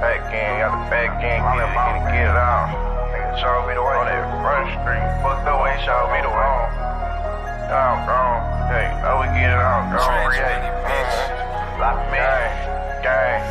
back end, got the back end, get it out. Nigga showed me the way on that front street. Fucked up when he showed me the way. I'm gone. Hey, now we get it out. Gone, create. Gang.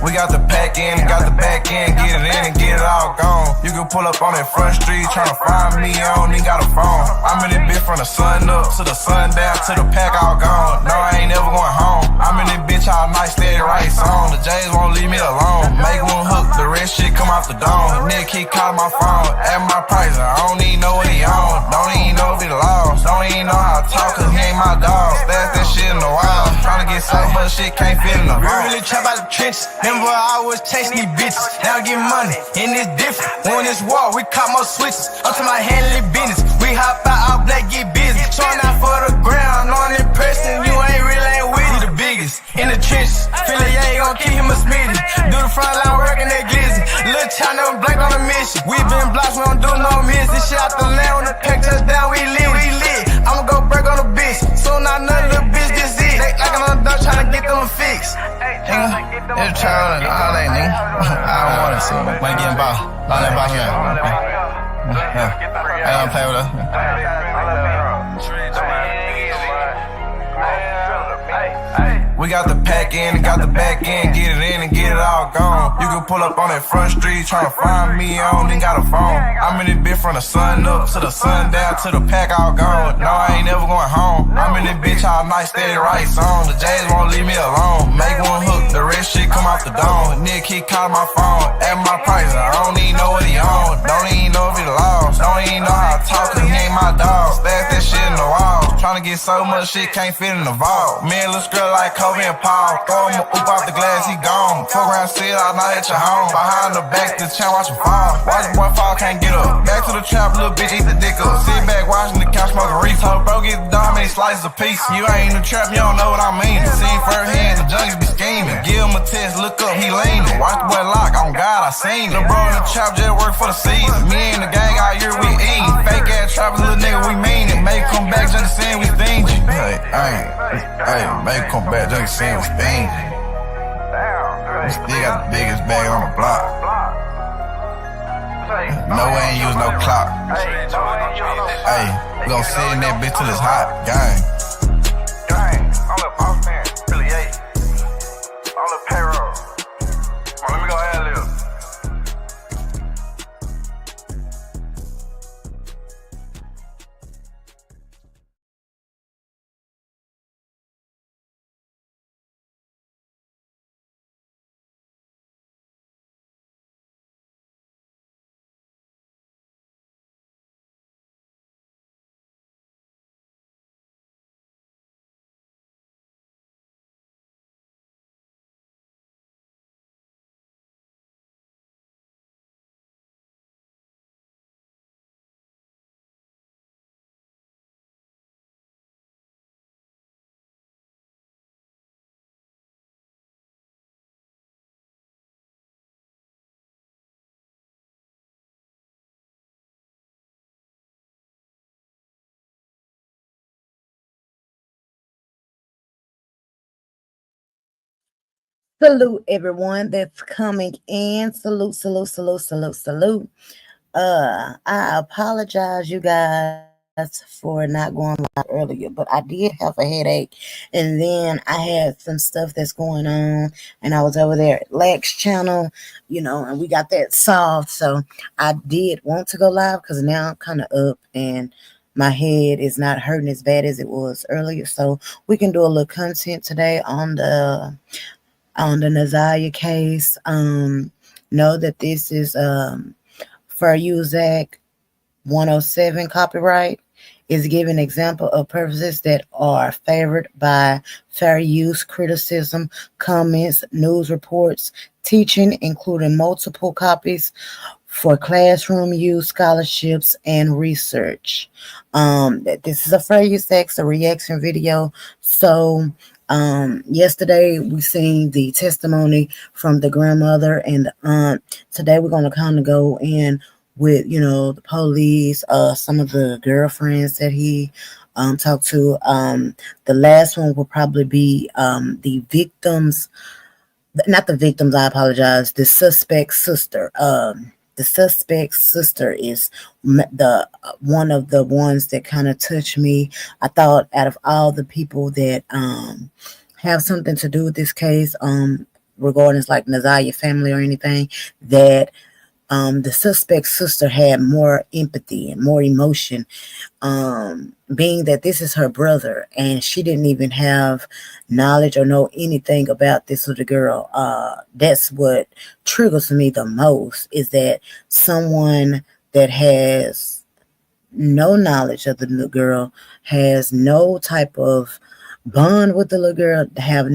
We got the pack in, got the back end, get it in and get it all gone. You can pull up on that front street, tryna find me, I don't even got a phone. I'm in this bitch from the sun up to the sun down to the pack all gone. No, I ain't never going home. I'm in this bitch all night, steady right song. The J's won't leave me alone. Make one hook, the rest shit come off the dome. Nigga keep calling my phone, at my price, I don't even know what he on. Don't even know if he lost, don't even know how to talk, cause he ain't my dog. Stash that shit in the wild, tryna get so much shit can't fit in the vault. Really trap out the trenches. Remember I was chasing these bitches. Now I get money, and it's different. On this wall, we caught more switches. Up to my handling business. We hop out, all black, get busy. Showing out for the ground, on impressing. You ain't with it. The biggest in the trenches. Feel like yeah, gon' keep him a Smitty. Do the front line work and that glizzy. Lil' China blank on a mission. We been blocks, we don't do no miss. This shit out the land on the pack touchdown, we lit. I'ma go break on the bitch. Soon I know little bitch this it. They like I'm done tryna get them a fix. Nigga, it's trying to all that, nigga. I don't want to see him. Money getting ball. All that ball here. I don't play with us. We got the pack in, got the back end, get it in and get it all gone. You can pull up on that front street, tryna find me, I don't even got a phone. I'm in this bitch from the sun up to the sun down to the pack all gone. No, I ain't never going home. I'm in this bitch all night, steady right song. The J's won't leave me alone. Make one hook, the rest shit come off the dome. Nigga keep calling my phone, at my price, I don't even know what he on. Don't even know if he lost, don't even know how to talk, cause he ain't my dog. Stash that shit in the wall, tryna get so much shit can't fit in the vault. Me and little girl like Kobe and Paul, throw him a oop off the glass, he gone. Fuck around, sit all night at your home. Behind the back, the champ watch him fall. Watch the boy fall, can't get up. Back to the trap, little bitch, eat the dick up. Sit back, watching the couch, smoking reef. Told bro, get the dime, many slices of piece. You ain't in the trap, you don't know what I mean. Seen first hand, the junkies be scheming. Give him a test, look up, he leaning. Watch the boy lock, on God, I seen it. The bro in the trap just work for the season. Me and the gang all year, we eatin'. Fake ass trappers, little nigga, we mean it. Make come back, just saying we stingy. Hey, make come back, just saying we stingy. We still got the biggest bag on the block. No, we ain't use no clock. Hey, we gon' sit in that bitch till it's hot. Gang. I'm the boss man, really, on the payroll. Come on, let me go ad lib. Salute everyone that's coming in. Salute. I apologize, you guys, for not going live earlier, but I did have a headache, and then I had some stuff that's going on, and I was over there at Lex channel, and we got that solved. So I did want to go live because now I'm kind of up and my head is not hurting as bad as it was earlier. So we can do a little content today on the Naziah case. Know that this is Fair Use Act 107 copyright is giving example of purposes that are favored by fair use, criticism, comments, news reports, teaching, including multiple copies for classroom use, scholarships, and research. This is a Fair Use Act, a reaction video. So yesterday we seen the testimony from the grandmother and the aunt. Today we're going to kind of go in with the police, some of the girlfriends that he talked to. The last one will probably be the not the victims, I apologize, the suspect's sister. The suspect's sister is the one of the ones that kind of touched me. I thought out of all the people that have something to do with this case, regarding like Nazaria family or anything, that the suspect's sister had more empathy and more emotion, being that this is her brother and she didn't even have knowledge or know anything about this little girl. That's what triggers me the most, is that someone that has no knowledge of the little girl, has no type of bond with the little girl, have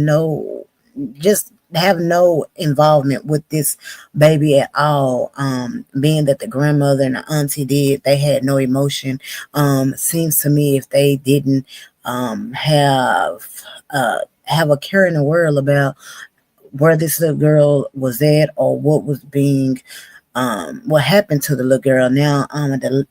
no involvement with this baby at all, being that the grandmother and the auntie did, they had no emotion. Seems to me if they didn't have a care in the world about where this little girl was at or what was being what happened to the little girl. Now the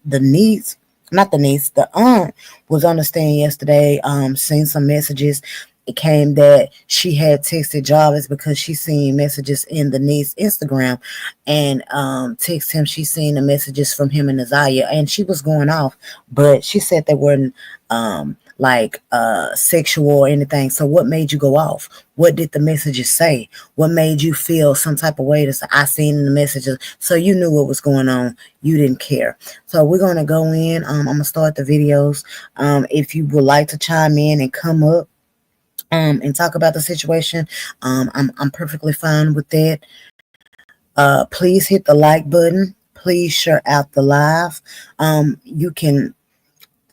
aunt was on the stand yesterday, seen some messages. It came that she had texted Jarvis because she seen messages in the niece Instagram, and text him. She seen the messages from him and Nazaria, and she was going off, but she said they weren't sexual or anything. So what made you go off? What did the messages say? What made you feel some type of way to say, I seen in the messages? So you knew what was going on. You didn't care. So we're going to go in. I'm going to start the videos. If you would like to chime in and come up and talk about the situation, I'm perfectly fine with that. Please hit the like button. Please share out the live. You can,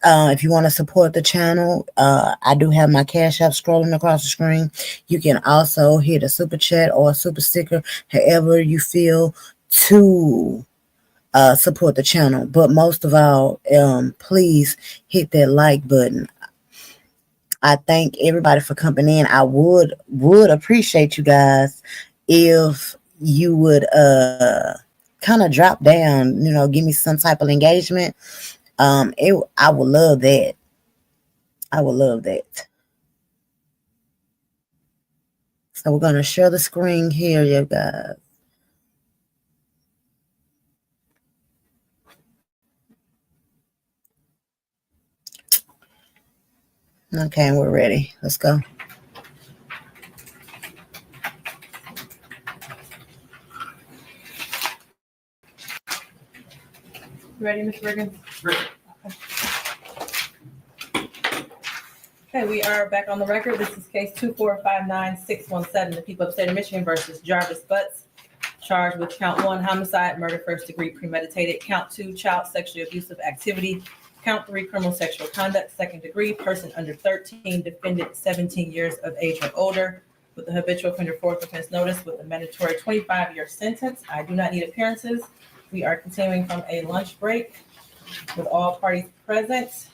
if you want to support the channel, I do have my Cash App scrolling across the screen. You can also hit a super chat or a super sticker, however you feel to support the channel. But most of all, please hit that like button. I thank everybody for coming in. I would appreciate you guys if you would kind of drop down, give me some type of engagement. I would love that. I would love that. So we're gonna share the screen here, you guys. Okay, we're ready. Let's go. Ready, Ms. Riggins? Ready. Okay, we are back on the record. This is case 2459617, the people of the state of Michigan versus Jarvis Butts, charged with count 1, homicide, murder, first degree, premeditated, count 2, child sexually abusive activity, count 3, criminal sexual conduct, second degree, person under 13, defendant 17 years of age or older, with the habitual offender fourth offense notice with a mandatory 25-year sentence. I do not need appearances. We are continuing from a lunch break with all parties present.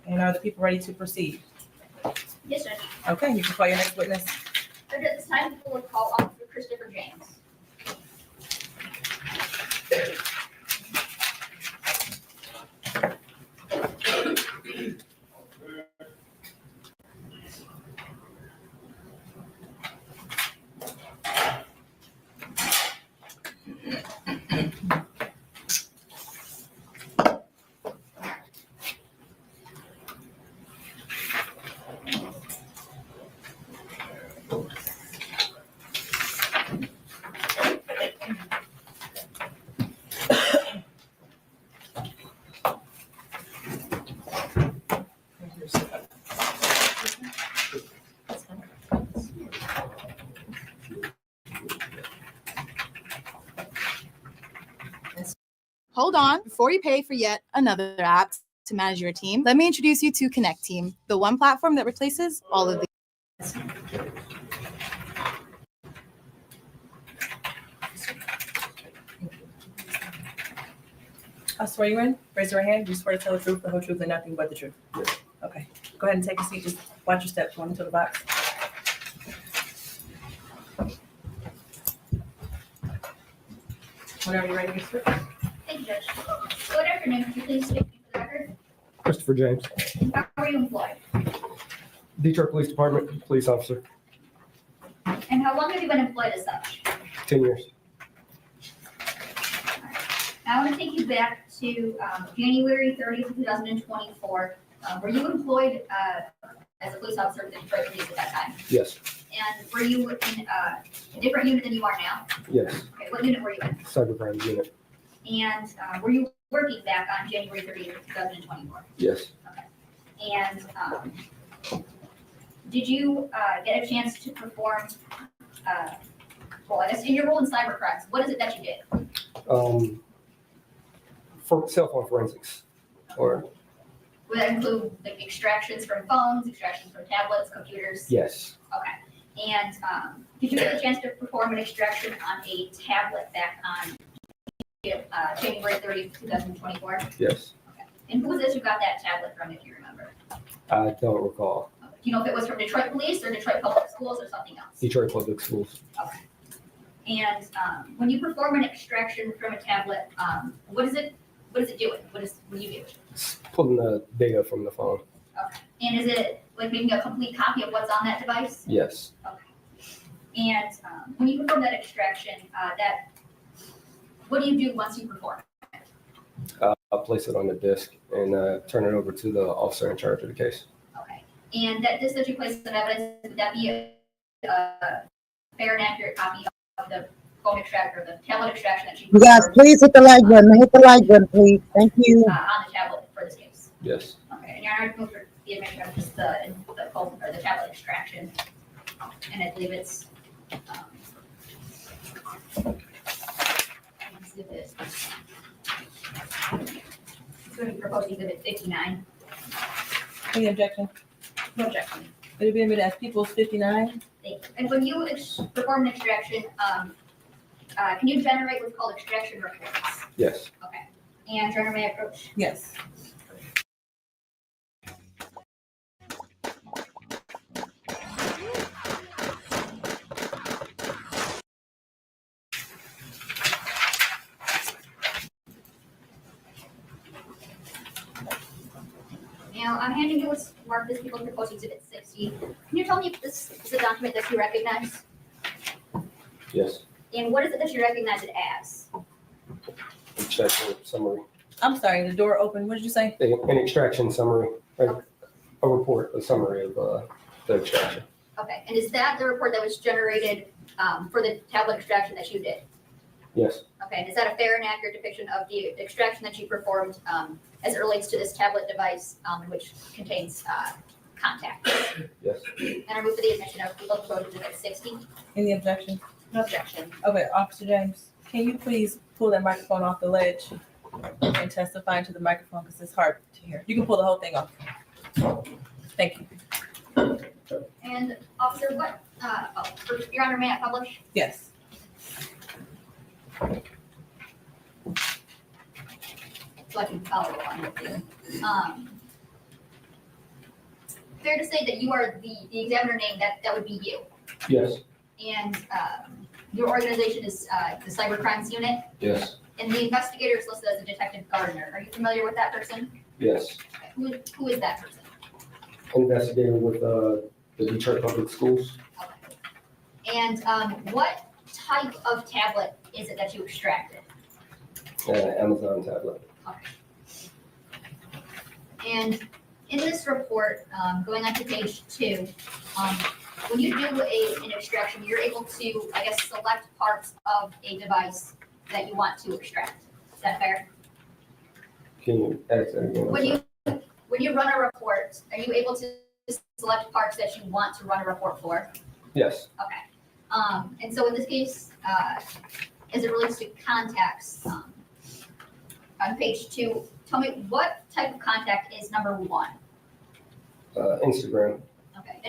And are the people ready to proceed? Yes, sir. Okay, you can call your next witness. At this time, people will call Officer Christopher James. Hold on, before you pay for yet another app to manage your team, let me introduce you to Connect Team, the one platform that replaces all of these. I'll swear you in. Raise your right hand. You swear to tell the truth, the whole truth, and nothing but the truth. Yes. Okay. Go ahead and take a seat. Just watch your steps. One into the box. Whenever you're ready, Mr. Rick. Thank you, Judge. Good afternoon. Could you please state for the record? Christopher James, How are you employed? Detroit Police Department, police officer. And how long have you been employed as such? 10 years. Now, I want to take you back to January 30th, 2024. Were you employed as a police officer with the Detroit Police at that time? Yes. And were you in a different unit than you are now? Yes. Okay, what unit were you in? Cybercrime unit. And were you working back on January 30th, 2024? Yes. And did you get a chance to perform, well, I guess in your role in cybercrimes, what is it that you did? For cell phone forensics, or Would that include like extractions from phones, extractions from tablets, computers? yes. Okay. And did you get a chance to perform an extraction on a tablet back on January 30th, 2024? Yes. Okay. And who was this who got that tablet from, if you remember? I don't recall. Okay. Do you know if it was from Detroit Police or Detroit Public Schools or something else? Detroit Public Schools. Okay. And when you perform an extraction from a tablet, what is it doing? What do you do? It's pulling the data from the phone. Okay. And is it like making a complete copy of what's on that device? Yes. Okay. And when you perform that extraction, what do you do once you perform? I'll place it on the disk and turn it over to the officer in charge of the case. Okay. And that disc that you place in evidence, would that be a fair and accurate copy of the phone extract or the tablet extraction that you You guys, performed, please hit the like button. Hit the like button, please. Thank you. on the tablet for this case? Yes. Okay. And you're not going for the admission of just the phone or the tablet extraction. And I believe it's exhibit. It's going to be proposed exhibit 59. Any objection? No objection. It'll be admitted as People's 59. Thank you. And when you perform an extraction, can you generate what's called extraction reports? Yes. Okay. And Turner, may I approach? Yes. Now, I'm handing you what's marked as People's Proposed Exhibit 60. Can you tell me if this is a document that you recognize? Yes. And what is it that you recognize it as? Extraction summary. I'm sorry, the door opened. What did you say? An extraction summary. A report, a summary of the extraction. Okay. And is that the report that was generated for the tablet extraction that you did? Yes. Okay. And is that a fair and accurate depiction of the extraction that you performed as it relates to this tablet device, which contains contact? Yes. And I move for the admission of People's Proposed Exhibit 60. Any objection? No objection. Okay, Officer James, can you please pull that microphone off the ledge and testify into the microphone because it's hard to hear. You can pull the whole thing off. Thank you. And Officer, Your Honor, may I publish? Yes. So I can follow along with you. Fair to say that you are the examiner name, that would be you. Yes. And your organization is the Cyber Crimes Unit, Yes. and the investigator is listed as a Detective Gardner. Are you familiar with that person? Yes. Okay. Who is that person? Investigator with the Detroit Public Schools. Okay. And what type of tablet is it that you extracted? Amazon tablet. Okay. And in this report, going on to page 2, when you do an extraction, you're able to, I guess, select parts of a device that you want to extract. Is that fair? Can you ask that again? When you run a report, are you able to select parts that you want to run a report for? Yes. Okay. And so in this case, as it relates to contacts, on page 2, tell me what type of contact is number 1? Instagram. Okay.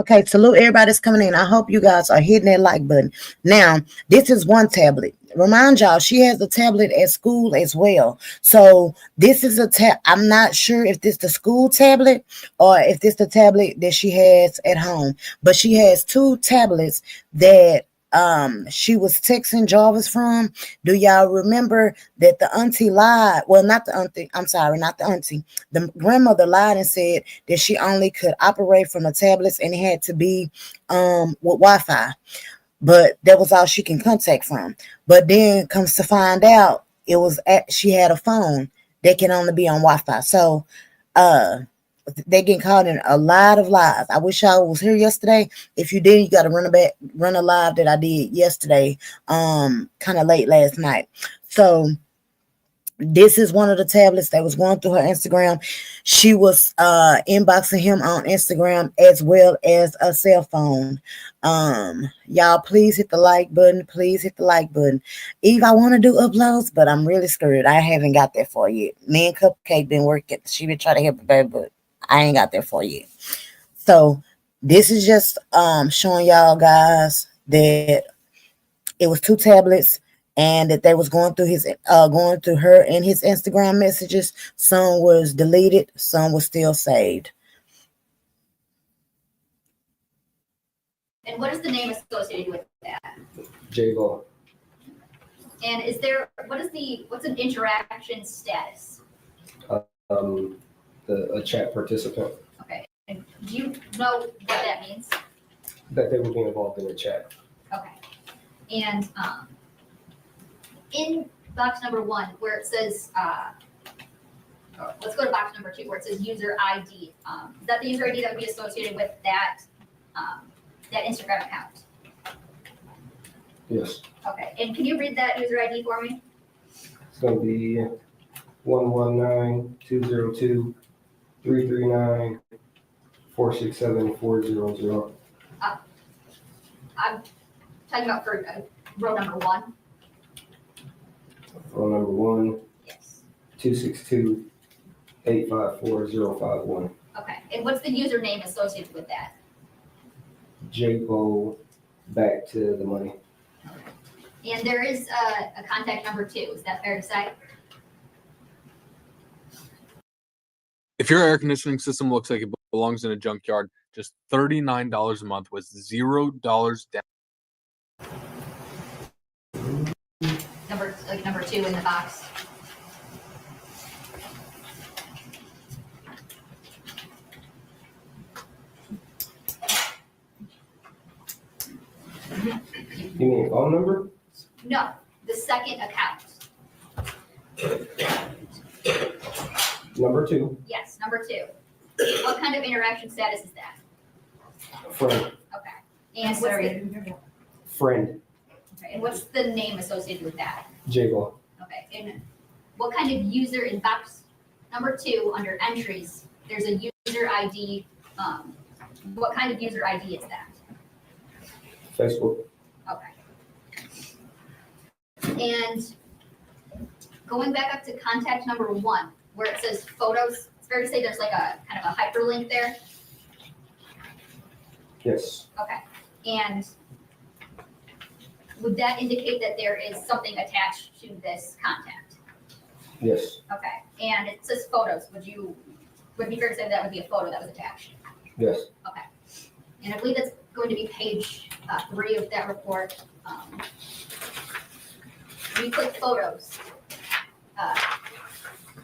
Okay, salute everybody that's coming in. I hope you guys are hitting that like button. Now, this is one tablet. Remind y'all, she has a tablet at school as well. So this is I'm not sure if this the school tablet or if this the tablet that she has at home. But she has 2 tablets that she was texting Jarvis from. Do y'all remember that the auntie lied? Well, not the auntie. I'm sorry, not the auntie. The grandmother lied and said that she only could operate from the tablets and it had to be with Wi-Fi. But that was all she can contact from. But then comes to find out, she had a phone that can only be on Wi-Fi. So they get caught in a lot of lies. I wish I was here yesterday. If you did, you got to run a live that I did yesterday, kind of late last night. So this is one of the tablets that was going through her Instagram. She was inboxing him on Instagram as well as a cell phone. Y'all please hit the like button. Please hit the like button. Eve, I want to do uploads, but I'm really screwed. I haven't got there for you. Me and Cupcake been working. She been trying to help me, baby, but I ain't got there for you. So this is just showing y'all guys that it was 2 tablets and that they was going through her and his Instagram messages. Some was deleted, some was still saved. And what is the name associated with that? J-Ball. And what's an interaction status? A chat participant. Okay. And do you know what that means? That they would be involved in a chat. Okay. And in box number 1, where it says, let's go to box number 2, where it says user ID. Is that the user ID that would be associated with that Instagram account? Yes. Okay. And can you read that user ID for me? It's going to be 119-202-339-467-400. I'm talking about for row number 1. Row number 1, Yes. 262-854-051. Okay. And what's the username associated with that? J-Bo back to the money. And there is a contact number 2. Is that fair to say? If your air conditioning system looks like it belongs in a junkyard, just $39 a month with $0 down. Number 2 in the box. You mean phone number? No, the second account. Number 2. Yes, number 2. What kind of interaction status is that? Friend. Okay. And what's the name associated with that? J-Ball. Okay. And what kind of user in box number 2 under entries? There's a user ID. What kind of user ID is that? Facebook. Okay. And going back up to contact number 1, where it says photos, it's fair to say there's like a kind of a hyperlink there. Yes. Okay. And would that indicate that there is something attached to this contact? Yes. Okay. And it says photos. Would it be fair to say that would be a photo that was attached? Yes. Okay. And I believe that's going to be page 3 of that report. When you click photos,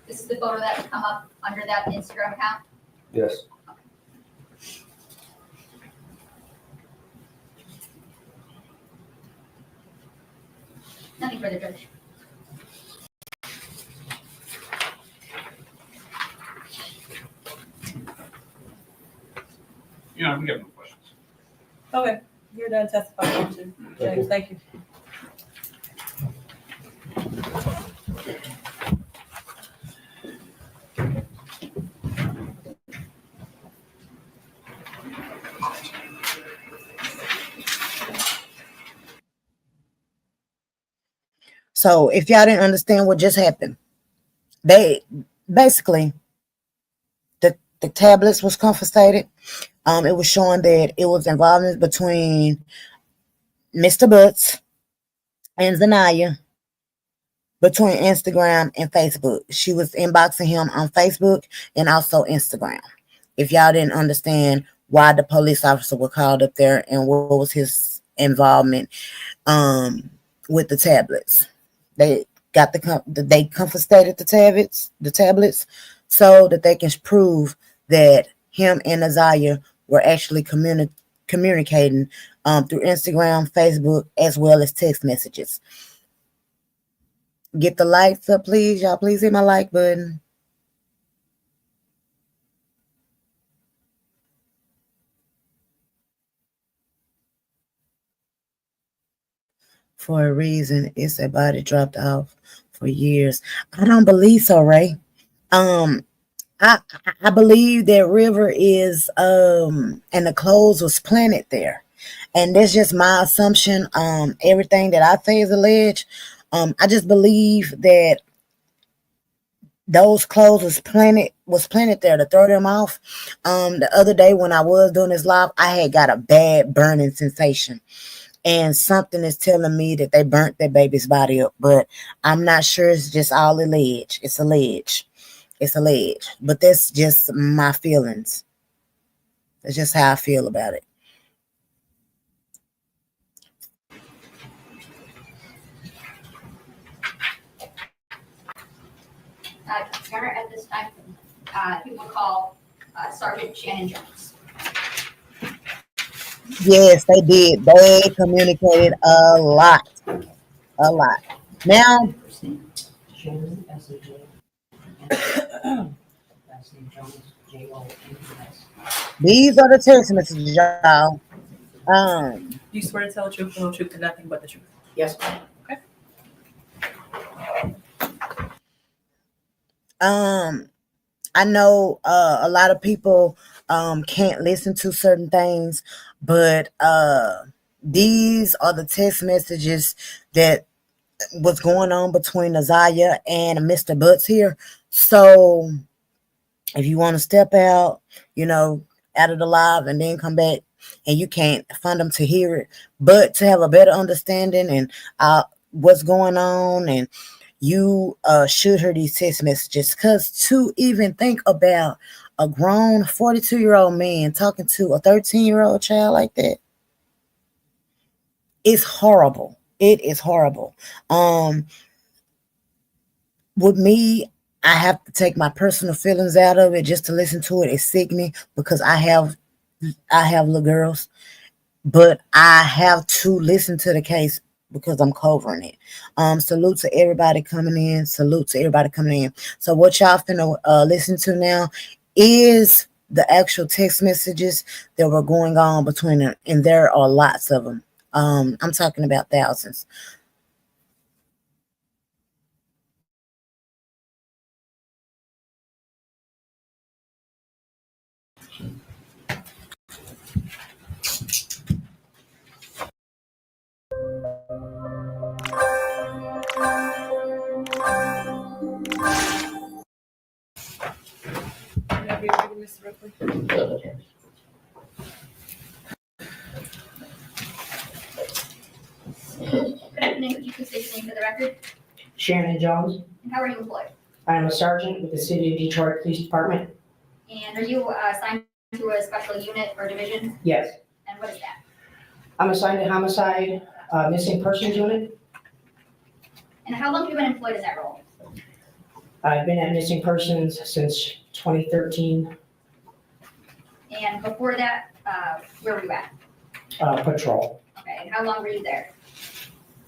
this is the photo that would come up under that Instagram account? Yes. Nothing further, Judge. Yeah, we have no questions. Okay, you're done testifying, too. James, thank you. So if y'all didn't understand what just happened, they basically the tablets was confiscated. It was showing that it was involvement between Mr. Butts and Zanaya between Instagram and Facebook. She was inboxing him on Facebook and also Instagram. If y'all didn't understand why the police officer was called up there and what was his involvement with the tablets. They got they confiscated the tablets so that they can prove that him and Azaya were actually communicating through Instagram, Facebook, as well as text messages. Get the likes up, please. Y'all please hit my like button. For a reason, it's a body dropped off for years. I don't believe so, Ray. I believe that River is and the clothes was planted there. And that's just my assumption. Everything that I say is alleged. I just believe that those clothes was planted there to throw them off. The other day when I was doing this live, I had got a bad burning sensation. And something is telling me that they burnt their baby's body up. But I'm not sure. It's just all alleged. It's alleged. It's alleged. But that's just my feelings. That's just how I feel about it. Connor, at this time, people call Sergeant Shannon Jones. Yes, they did. They communicated a lot. A lot. Now, these are the text messages, y'all. You swear to tell the truth, the whole truth, and nothing but the truth. Yes. Okay. I know a lot of people can't listen to certain things, but these are the text messages that was going on between Azaya and Mr. Butts here. So if you want to step out, out of the live and then come back, and you can't find them to hear it, but to have a better understanding and what's going on, and you should hear these text messages, because to even think about a grown 42-year-old man talking to a 13-year-old child like that, it's horrible. It is horrible. With me, I have to take my personal feelings out of it just to listen to it. It's sickening because I have little girls, but I have to listen to the case because I'm covering it. Salute to everybody coming in. So what y'all finna listen to now is the actual text messages that were going on between them, and there are lots of them. I'm talking about thousands. Whenever you're ready, Mr. Ripley. Good afternoon. Could you please state your name for the record? Shannon Jones. And how are you employed? I am a sergeant with the City of Detroit Police Department. And are you assigned to a special unit or division? Yes. And what is that? I'm assigned to homicide, missing persons unit. And how long have you been employed in that role? I've been at missing persons since 2013, And before that, where were you at? patrol. Okay, and how long were you there?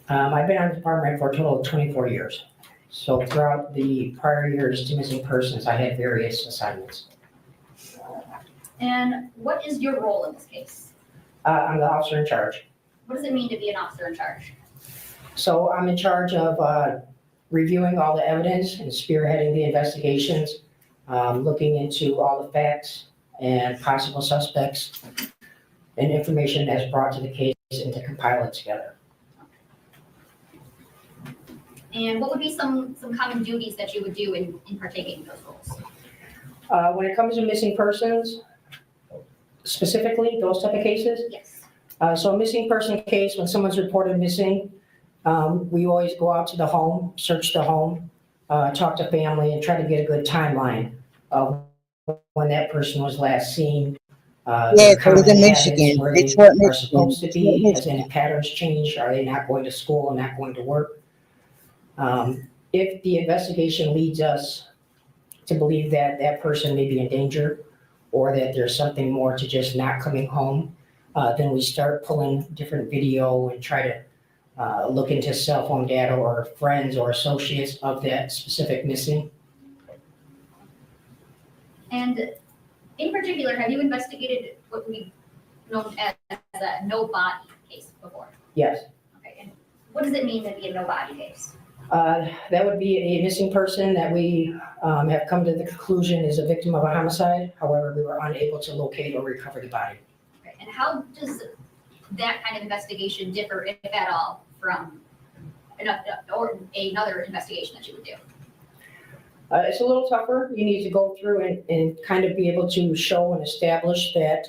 I've been on the department for a total of 24 years. So throughout the prior years to missing persons, I had various assignments. And what is your role in this case? I'm the officer in charge. What does it mean to be an officer in charge? So I'm in charge of reviewing all the evidence and spearheading the investigations, looking into all the facts and possible suspects and information that's brought to the case and to compile it together. And what would be some common duties that you would do in partaking in those roles? When it comes to missing persons, specifically those type of cases, Yes. So a missing person case, when someone's reported missing, we always go out to the home, search the home, talk to family and try to get a good timeline of when that person was last seen, Yes, their it was in common habits, Michigan, where they Detroit, are Michigan. supposed to Detroit, be. Has Michigan. any patterns changed? Are they not going to school, not going to work? If the investigation leads us to believe that that person may be in danger, or that there's something more to just not coming home, then we start pulling different video and try to look into cell phone data or friends or associates of that specific missing. And in particular, have you investigated what we've known as a no body case before? Yes. Okay, and what does it mean to be a no body case? That would be a missing person that we have come to the conclusion is a victim of a homicide. However, we were unable to locate or recover the body. Okay, and how does that kind of investigation differ, if at all, from another investigation that you would do? It's a little tougher. You need to go through and kind of be able to show and establish that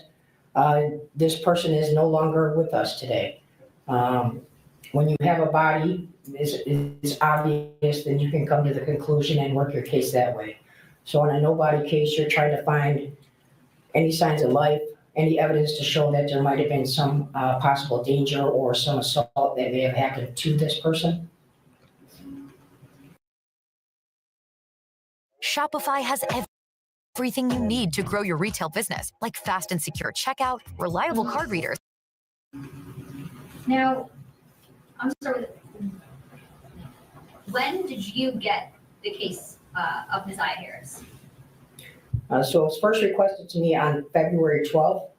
this person is no longer with us today. When you have a body, it's obvious, then you can come to the conclusion and work your case that way. So on a no-body case, you're trying to find any signs of life, any evidence to show that there might have been some possible danger or some assault that may have happened to this person. Shopify has everything you need to grow your retail business, like fast and secure checkout, reliable card readers. Now, I'm sorry, when did you get the case of Messiah Harris? So it was first requested to me on February 12th.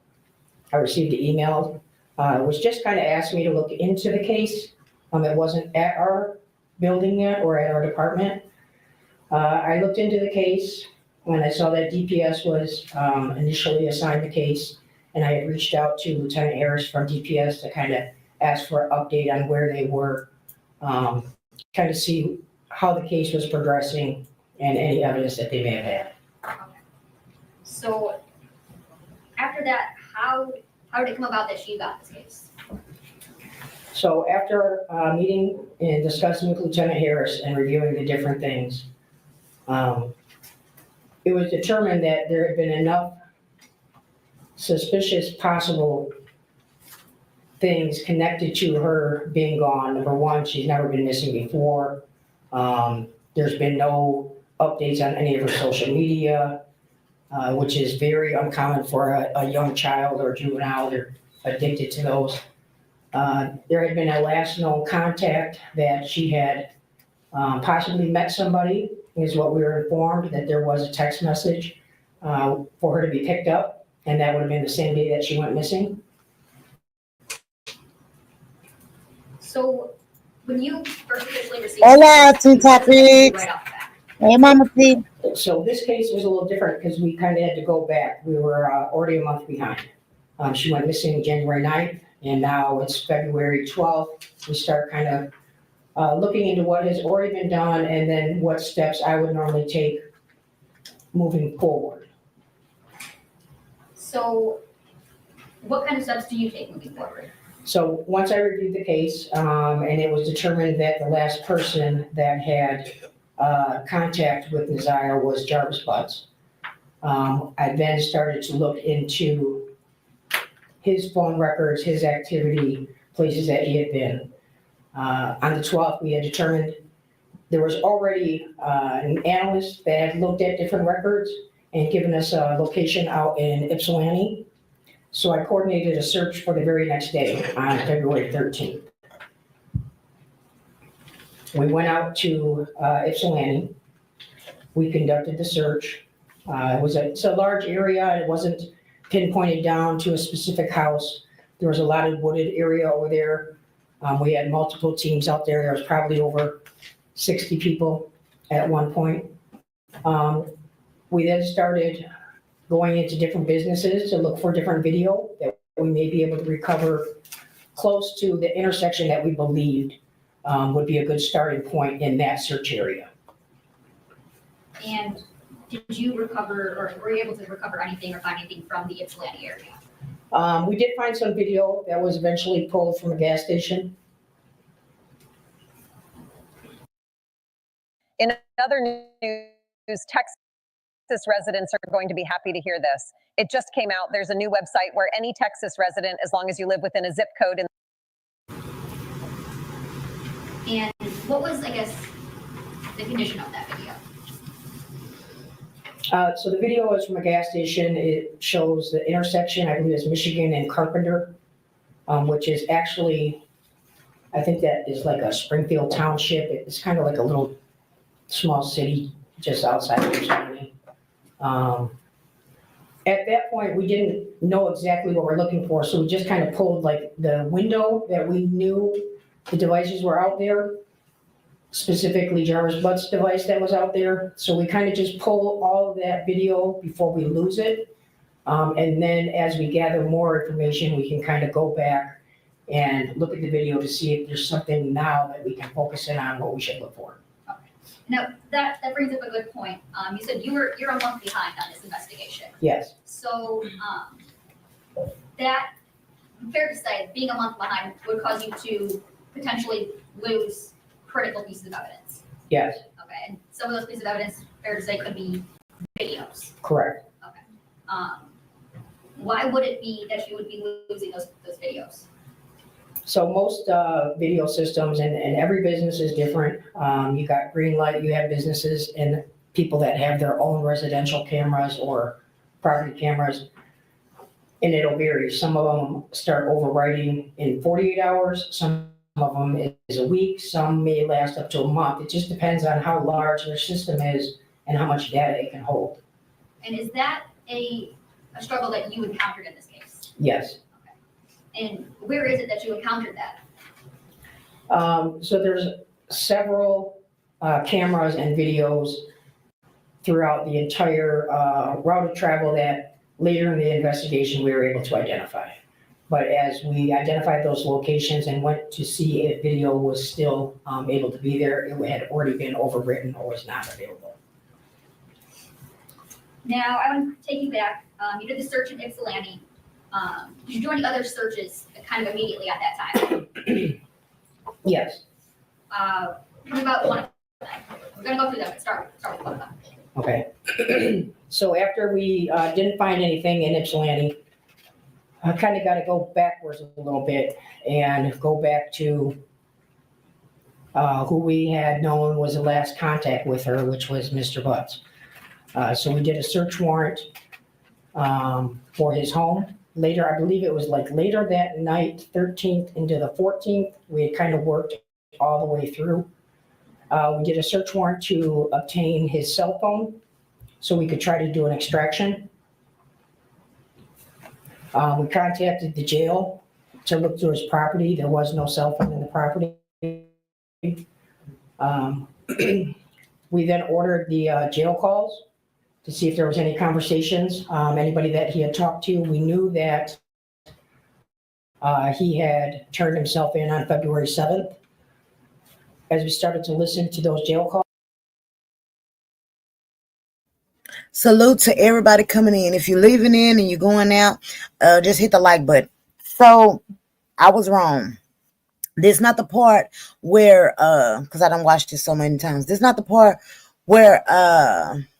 I received an email. It was just kind of asked me to look into the case. It wasn't at our building yet or at our department. I looked into the case when I saw that DPS was initially assigned the case, and I had reached out to Lieutenant Harris from DPS to kind of ask for an update on where they were, kind of see how the case was progressing and any evidence that they may have had. So after that, how did it come about that she got this case? So after meeting and discussing with Lieutenant Harris and reviewing the different things, it was determined that there had been enough suspicious possible things connected to her being gone. Number one, she's never been missing before. There's been no updates on any of her social media, which is very uncommon for a young child or juvenile. They're addicted to those. There had been a last known contact that she had possibly met somebody, is what we were informed, that there was a text message for her to be picked up, and that would have been the same day that she went missing. So when you first officially received Hola, two right topics. off the bat, Hey, Mama P. So this case was a little different because we kind of had to go back. We were already a month behind. She went missing January 9th, and now it's February 12th. We start kind of looking into what has already been done and then what steps I would normally take moving forward. so what kind of steps do you take moving forward? So once I reviewed the case, and it was determined that the last person that had contact with Messiah was Jarvis Butts, I then started to look into his phone records, his activity, places that he had been. On the 12th, we had determined there was already an analyst that had looked at different records and given us a location out in Ypsilanti. So I coordinated a search for the very next day on February 13th. We went out to Ypsilanti. We conducted the search. It's a large area. It wasn't pinpointed down to a specific house. There was a lot of wooded area over there. We had multiple teams out there. There was probably over 60 people at one point. We then started going into different businesses to look for different video that we may be able to recover close to the intersection that we believed would be a good starting point in that search area. And did you recover, or were you able to recover anything or find anything from the Ypsilanti area? We did find some video that was eventually pulled from a gas station. In other news, Texas Texas residents are going to be happy to hear this. It just came out. There's a new website where any Texas resident, as long as you live within a zip code in And what was, I guess, the condition of that video? So the video is from a gas station. It shows the intersection, I believe it's Michigan and Carpenter, which is actually, I think that is like a Springfield Township. It's kind of like a little small city just outside of Ypsilanti. At that point, we didn't know exactly what we're looking for, so we just kind of pulled like the window that we knew the devices were out there, specifically Jarvis Butt's device that was out there. So we kind of just pull all of that video before we lose it. And then as we gather more information, we can kind of go back and look at the video to see if there's something now that we can focus in on what we should look for. Okay. Now, that brings up a good point. You said you're a month behind on this investigation. Yes, So, that, fair to say, being a month behind would cause you to potentially lose critical pieces of evidence. yes, Okay, and some of those pieces of evidence, fair to say, could be videos. correct. Okay. Why would it be that you would be losing those videos? So most video systems, and every business is different. You got Greenlight, you have businesses and people that have their own residential cameras or property cameras. And it'll vary. Some of them start overwriting in 48 hours. Some of them is a week. Some may last up to a month. It just depends on how large their system is and how much data it can hold. And is that a struggle that you encountered in this case? Yes. And where is it that you encountered that? So there's several cameras and videos throughout the entire route of travel that later in the investigation we were able to identify. But as we identified those locations and went to see if video was still able to be there, it had already been overwritten or was not available. Now, I want to take you back. You did the search in Ypsilanti. Did you do any other searches kind of immediately at that time? Yes. Tell me about one of them. We're going to go through them, but start with one of them. Okay. So after we didn't find anything in Ypsilanti, I kind of got to go backwards a little bit and go back to who we had known was the last contact with her, which was Mr. Butts. So we did a search warrant for his home. Later, I believe it was like later that night, 13th into the 14th, we had kind of worked all the way through. We did a search warrant to obtain his cell phone so we could try to do an extraction. We contacted the jail to look through his property. There was no cell phone in the property. We then ordered the jail calls to see if there was any conversations, anybody that he had talked to. We knew that he had turned himself in on February 7th. As we started to listen to those jail calls. Salute to everybody coming in. If you're leaving in and you're going out, just hit the like button. So I was wrong. This is not the part where, because I don't watch this so many times. This is not the part where,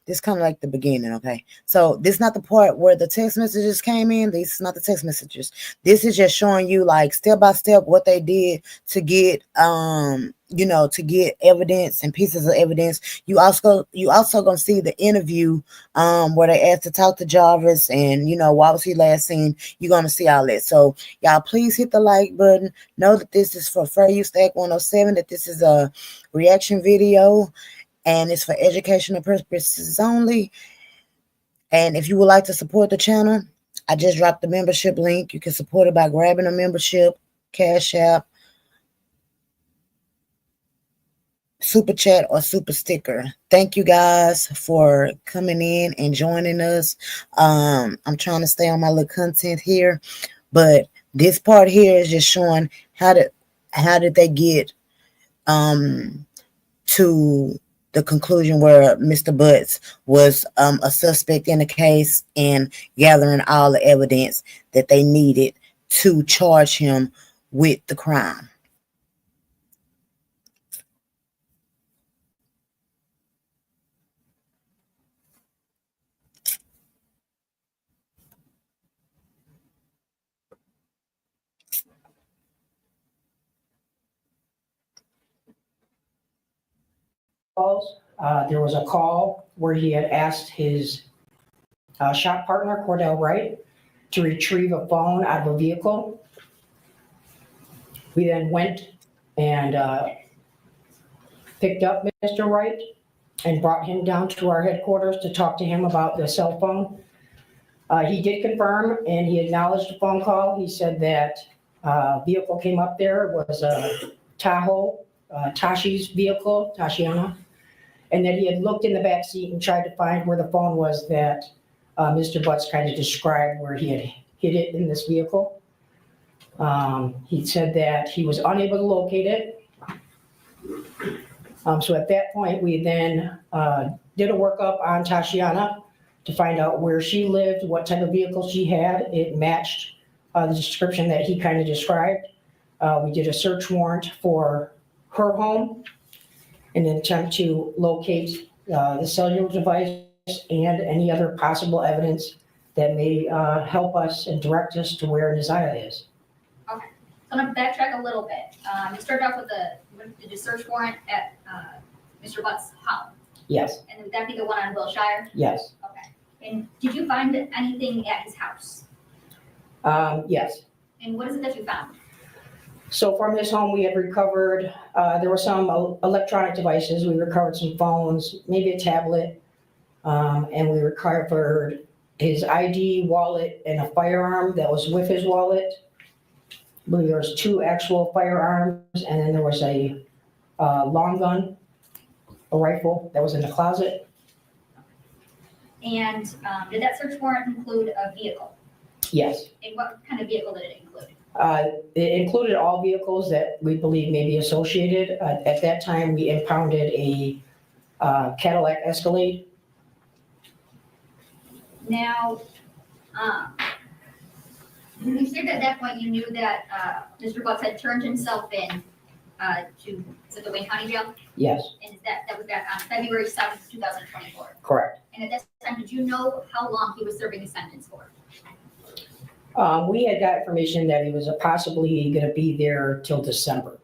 this kind of like the beginning, okay? So this is not the part where the text messages came in. This is not the text messages. This is just showing you like step by step what they did to get, to get evidence and pieces of evidence. You also gonna see the interview, where they asked to talk to Jarvis and why was he last seen. You're gonna see all that. So y'all please hit the like button. Know that this is for Fair Use Act 107. That this is a reaction video. And it's for educational purposes only. And if you would like to support the channel, I just dropped the membership link. You can support it by grabbing a membership, Cash App, Super Chat, or Super Sticker. Thank you guys for coming in and joining us. I'm trying to stay on my little content here, but this part here is just showing how did they get to the conclusion where Mr. Butts was a suspect in the case and gathering all the evidence that they needed to charge him with the crime. calls. There was a call where he had asked his shop partner, Cordell Wright, to retrieve a phone out of a vehicle. We then went and picked up Mr. Wright and brought him down to our headquarters to talk to him about the cell phone. He did confirm and he acknowledged the phone call. He said that vehicle came up there, was a Tahoe, Tashi's vehicle, Tashiana, and that he had looked in the back seat and tried to find where the phone was that Mr. Butts kind of described where he had hid it in this vehicle. He said that he was unable to locate it. So at that point, we then did a workup on Tashiana to find out where she lived, what type of vehicle she had. It matched the description that he kind of described. We did a search warrant for her home in an attempt to locate the cellular device and any other possible evidence that may help us and direct us to where Neziah is. Okay, so I'm gonna backtrack a little bit. You started off with the search warrant at Mr. Butts' home, Yes, and would that be the one on Wilshire? yes, Okay, and did you find anything at his house? yes. And what is it that you found? So from his home, we had recovered, there were some electronic devices. We recovered some phones, maybe a tablet, and we recovered his ID, wallet, and a firearm that was with his wallet. I believe there was 2 actual firearms, and then there was a long gun, a rifle that was in the closet. And did that search warrant include a vehicle? Yes. And what kind of vehicle did it include? It included all vehicles that we believe may be associated. At that time, we impounded a Cadillac Escalade. Now, you said at that point you knew that Mr. Butts had turned himself in to the Wayne County Jail? Yes, And that was back on February 7th, 2024. correct. And at that time, did you know how long he was serving his sentence for? We had got information that he was possibly going to be there till December.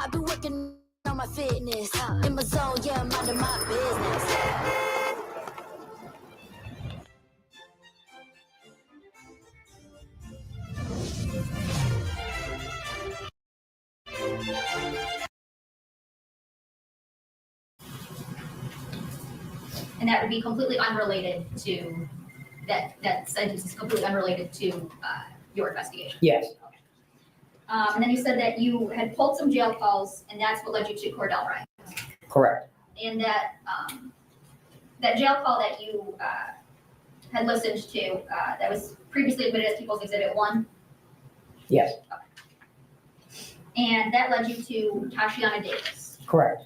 I've been working on my fitness. In my zone, yeah, I'm minding my business. And that would be completely unrelated to, that sentence is completely unrelated to your investigation? Yes, And then you said that you had pulled some jail calls, and that's what led you to Cordell Wright. correct. And that that jail call that you had listened to, that was previously admitted as People's Exhibit 1, Yes, and that led you to Tashiana Davis. correct.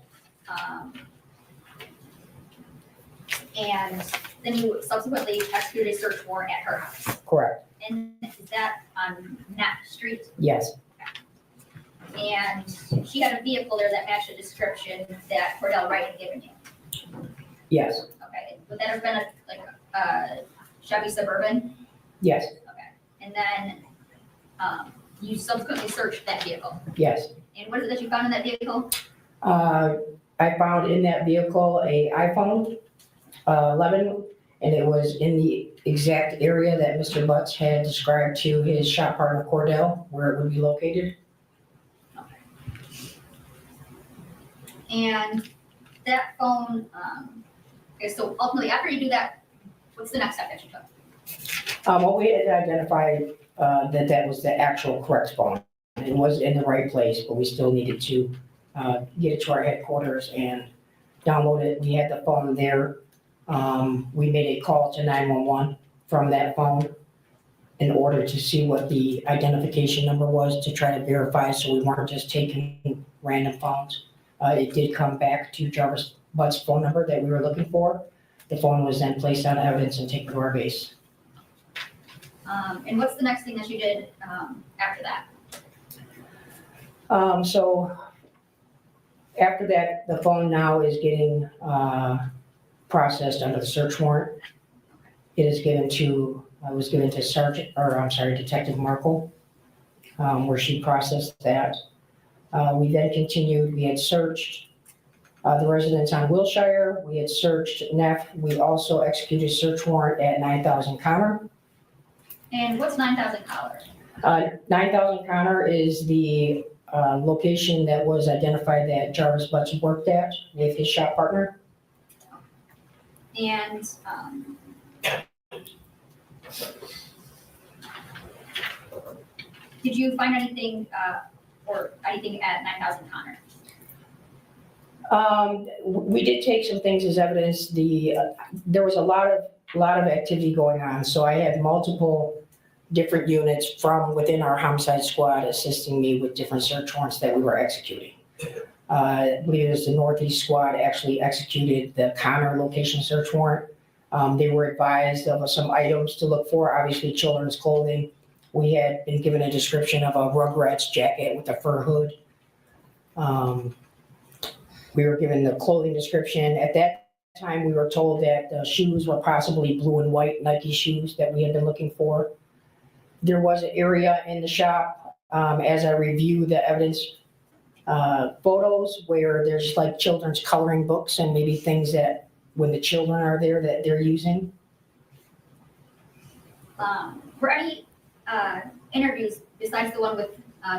And then you subsequently executed a search warrant at her house. Correct. And is that on Knapp Street? Yes, And she had a vehicle there that matched the description that Cordell Wright had given you. yes, Okay, would that have been a Chevy Suburban? yes, Okay, and then you subsequently searched that vehicle. yes. And what is it that you found in that vehicle? I found in that vehicle a iPhone 11, and it was in the exact area that Mr. Butts had described to his shop partner Cordell, where it would be located. And that phone, okay, so ultimately, after you do that, what's the next step that you took? Well, we had identified that was the actual correct phone. It was in the right place, but we still needed to get it to our headquarters and download it. We had the phone there. We made a call to 911 from that phone in order to see what the identification number was to try to verify, so we weren't just taking random phones. It did come back to Jarvis Butts' phone number that we were looking for. The phone was then placed on evidence and taken to our base. And what's the next thing that you did after that? So after that, the phone now is getting processed under the search warrant. It is given to, was given to Detective Markle, where she processed that. We then continued, we had searched the residence on Wilshire, we had searched Neff, we also executed a search warrant at 9,000 Connor. And what's 9,000 Connor? 9,000 Connor is the location that was identified that Jarvis Butts worked at with his shop partner. And did you find anything or anything at 9,000 Connor? We did take some things as evidence. There was a lot of activity going on, so I had multiple different units from within our homicide squad assisting me with different search warrants that we were executing. I believe it was the Northeast squad actually executed the Connor location search warrant. They were advised of some items to look for, obviously children's clothing. We had been given a description of a Rugrats jacket with a fur hood. We were given the clothing description. At that time, we were told that the shoes were possibly blue and white Nike shoes that we had been looking for. There was an area in the shop, as I review the evidence, photos where there's like children's coloring books and maybe things that when the children are there that they're using. Were any interviews besides the one with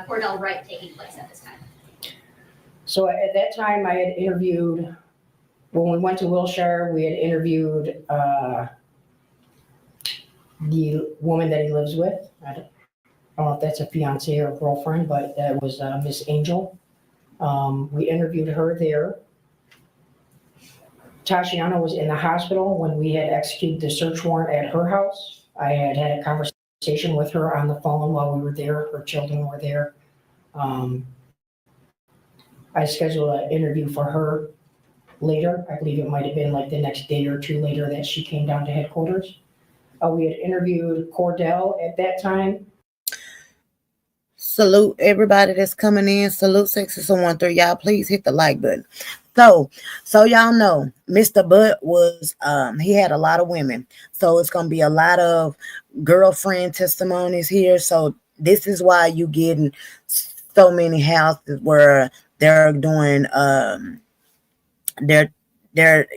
Cordell Wright taking place at this time? So at that time, I had interviewed, when we went to Wilshire, we had interviewed the woman that he lives with. I don't know if that's a fiance or a girlfriend, but that was Miss Angel. We interviewed her there. Tashiana was in the hospital when we had executed the search warrant at her house. I had had a conversation with her on the phone while we were there. Her children were there. I scheduled an interview for her later. I believe it might have been like the next day or two later that she came down to headquarters. We had interviewed Cordell at that time. Salute everybody that's coming in. Salute 66113. Y'all please hit the like button. So y'all know Mr. Butt was he had a lot of women. So it's gonna be a lot of girlfriend testimonies here. So this is why you getting so many houses where they're doing they're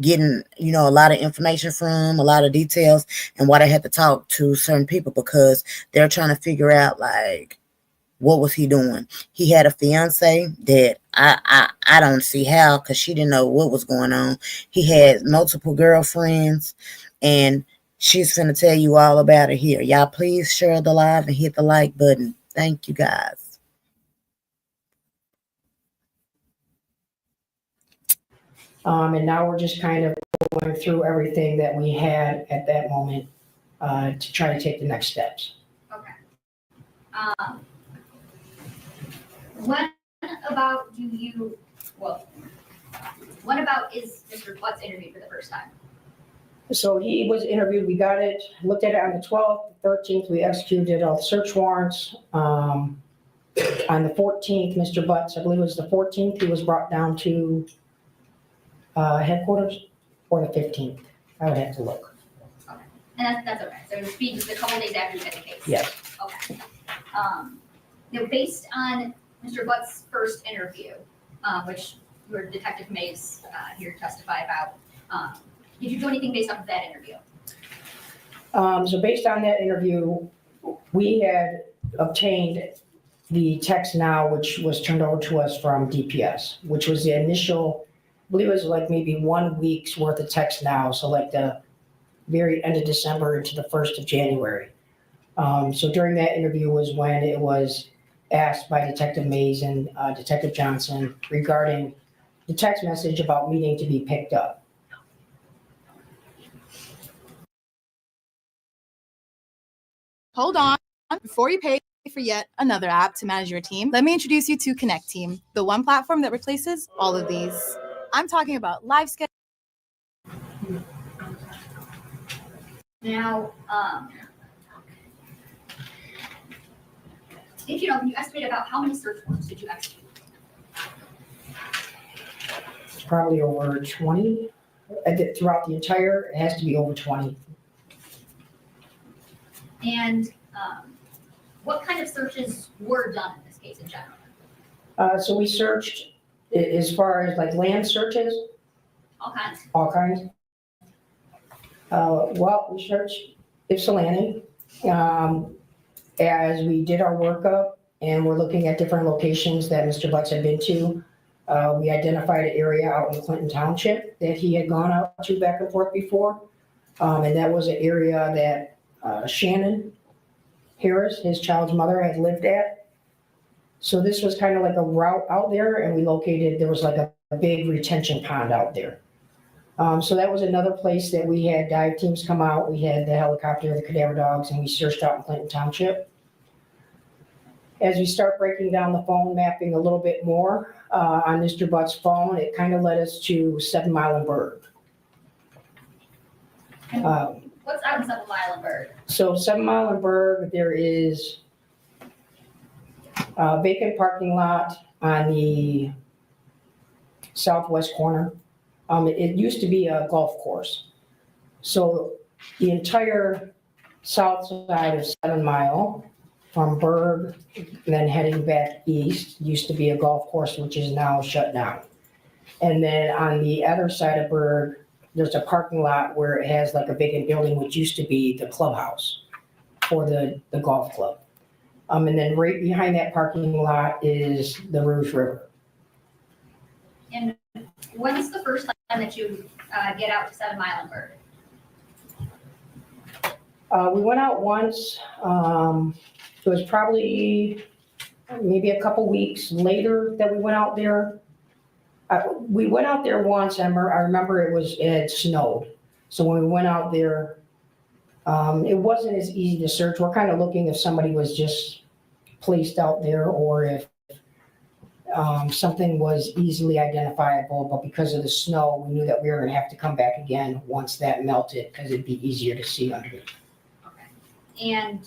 getting, you know, a lot of information from, a lot of details, and why they had to talk to certain people because they're trying to figure out like what was he doing. He had a fiance that I don't see how, because she didn't know what was going on. He had multiple girlfriends, and she's gonna tell you all about it here. Y'all please share the live and hit the like button. Thank you guys. And now we're just kind of going through everything that we had at that moment to try to take the next steps. Okay. When about is Mr. Butts interviewed for the first time? So he was interviewed, we got it, looked at it on the 12th, 13th, we executed all the search warrants. On the 14th, Mr. Butts, I believe it was the 14th, he was brought down to headquarters, or the 15th. I would have to look. Okay, and that's okay. So it would be just a couple days after you had the case. Yes. Okay. Now, based on Mr. Butts' first interview, which your Detective Mays here testify about, did you do anything based off of that interview? So based on that interview, we had obtained the text now, which was turned over to us from DPS, which was the initial, I believe it was like maybe 1 week's worth of text now. So like the very end of December into the 1st of January. So during that interview was when it was asked by Detective Mays and Detective Johnson regarding the text message about needing to be picked up. Hold on. Before you pay for yet another app to manage your team, let me introduce you to Connect Team, the one platform that replaces all of these. I'm talking about live schedule. Now, if you know, can you estimate about how many search warrants did you execute? It's probably over 20. Throughout the entire, it has to be over 20. And what kind of searches were done in this case in general? So we searched as far as like land searches, All kinds. all kinds. Well, we searched Ypsilanti, as we did our workup and we're looking at different locations that Mr. Butts had been to. We identified an area out in Clinton Township that he had gone out to back and forth before. And that was an area that Shannon Harris, his child's mother, had lived at. So this was kind of like a route out there, and we located, there was like a big retention pond out there. So that was another place that we had dive teams come out. We had the helicopter, the cadaver dogs, and we searched out in Clinton Township. As we start breaking down the phone mapping a little bit more on Mr. Butt's phone, it kind of led us to 7 Mile and Berg. What's out in 7 Mile and Berg? So 7 Mile and Berg, there is a vacant parking lot on the southwest corner. It used to be a golf course. So the entire south side of 7 Mile from Berg, then heading back east, used to be a golf course, which is now shut down. And then on the other side of Berg, there's a parking lot where it has like a vacant building, which used to be the clubhouse for the golf club. And then right behind that parking lot is the Rouge River. And when's the first time that you get out to 7 Mile and Berg? We went out once. It was probably maybe a couple weeks later that we went out there. We went out there once, and I remember it had snowed. So when we went out there, it wasn't as easy to search. We're kind of looking if somebody was just placed out there or if something was easily identifiable. But because of the snow, we knew that we were going to have to come back again once that melted because it'd be easier to see underneath. Okay. And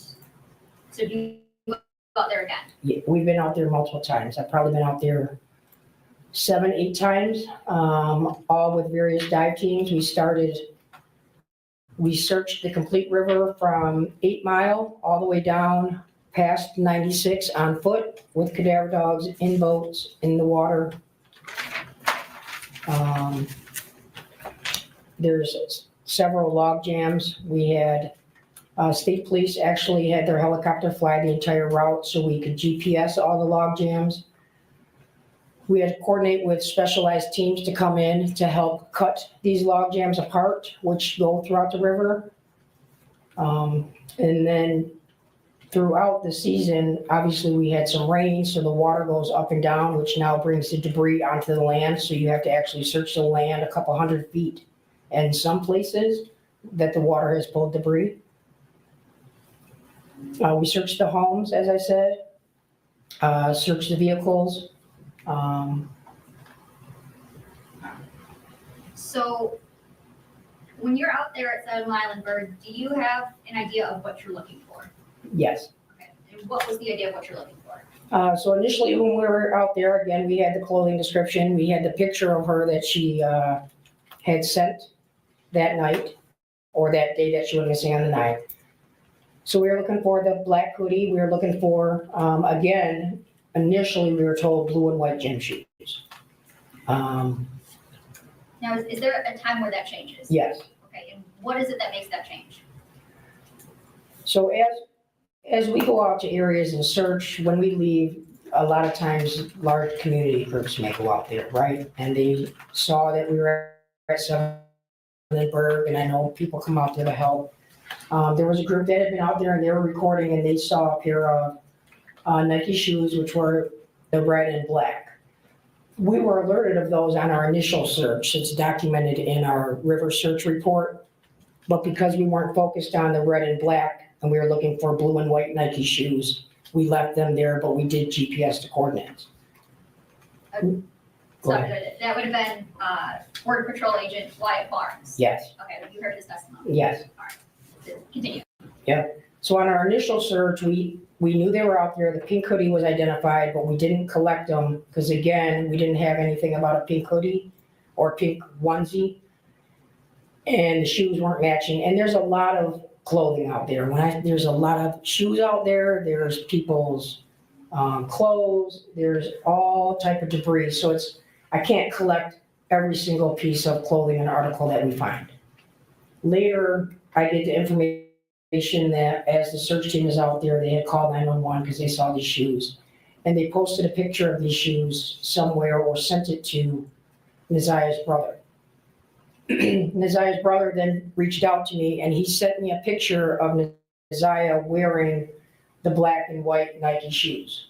so do you go out there again? Yeah, we've been out there multiple times. I've probably been out there 7, 8 times, all with various dive teams. We searched the complete river from 8 Mile all the way down past 96 on foot with cadaver dogs in boats in the water. There's several log jams. We had state police actually had their helicopter fly the entire route so we could GPS all the log jams. We had to coordinate with specialized teams to come in to help cut these log jams apart, which go throughout the river. And then throughout the season, obviously we had some rain, so the water goes up and down, which now brings the debris onto the land. So you have to actually search the land a couple hundred feet. And in some places that the water has pulled debris. We searched the homes, as I said, searched the vehicles. So when you're out there at 7 Mile and Berg, do you have an idea of what you're looking for? Yes. Okay. And what was the idea of what you're looking for? So initially when we were out there, again, we had the clothing description. We had the picture of her that she had sent that night or that day that she went missing on the night. So we were looking for the black hoodie. We were looking for, again, initially we were told blue and white gym shoes. Now, is there a time where that changes? Yes. Okay, and what is it that makes that change? So as we go out to areas and search, when we leave, a lot of times large community groups may go out there, right? And they saw that we were at 7 Berg, and I know people come out there to help. There was a group that had been out there and they were recording and they saw a pair of Nike shoes, which were the red and black. We were alerted of those on our initial search. It's documented in our river search report. But because we weren't focused on the red and black and we were looking for blue and white Nike shoes, we left them there, but we did GPS the coordinates. So that would have been Border Patrol Agent Wyatt Barnes? Yes. Okay, you heard his testimony? Yes. All right, continue. Yeah. So on our initial search, we knew they were out there. The pink hoodie was identified, but we didn't collect them because, again, we didn't have anything about a pink hoodie or pink onesie. And the shoes weren't matching. And there's a lot of clothing out there. There's a lot of shoes out there. There's people's clothes, there's all type of debris. So I can't collect every single piece of clothing and article that we find. Later, I get the information that as the search team is out there, they had called 911 because they saw these shoes. And they posted a picture of these shoes somewhere or sent it to Naziah's brother. Naziah's brother then reached out to me and he sent me a picture of Naziah wearing the black and white Nike shoes.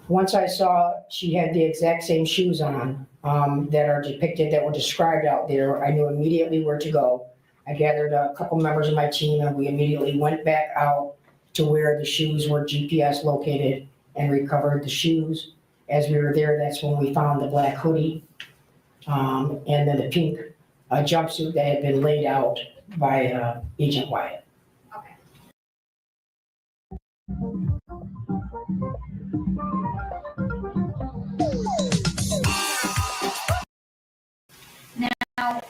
Once I saw she had the exact same shoes on that are depicted, that were described out there, I knew immediately where to go. I gathered a couple members of my team and we immediately went back out to where the shoes were GPS located and recovered the shoes. As we were there, that's when we found the black hoodie and then the pink jumpsuit that had been laid out by Agent Wyatt. Okay. Now,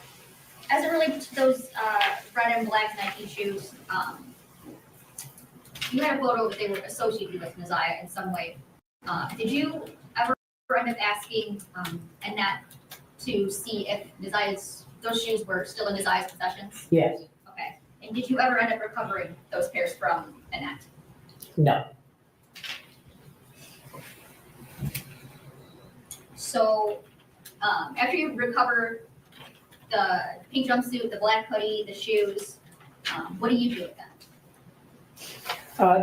as it relates to those red and black Nike shoes, you had a photo that they were associated with Naziah in some way. Did you ever end up asking Annette to see if those shoes were still in Naziah's possessions? Yes. Okay. And did you ever end up recovering those pairs from Annette? No. So after you recover the pink jumpsuit, the black hoodie, the shoes, what do you do with them?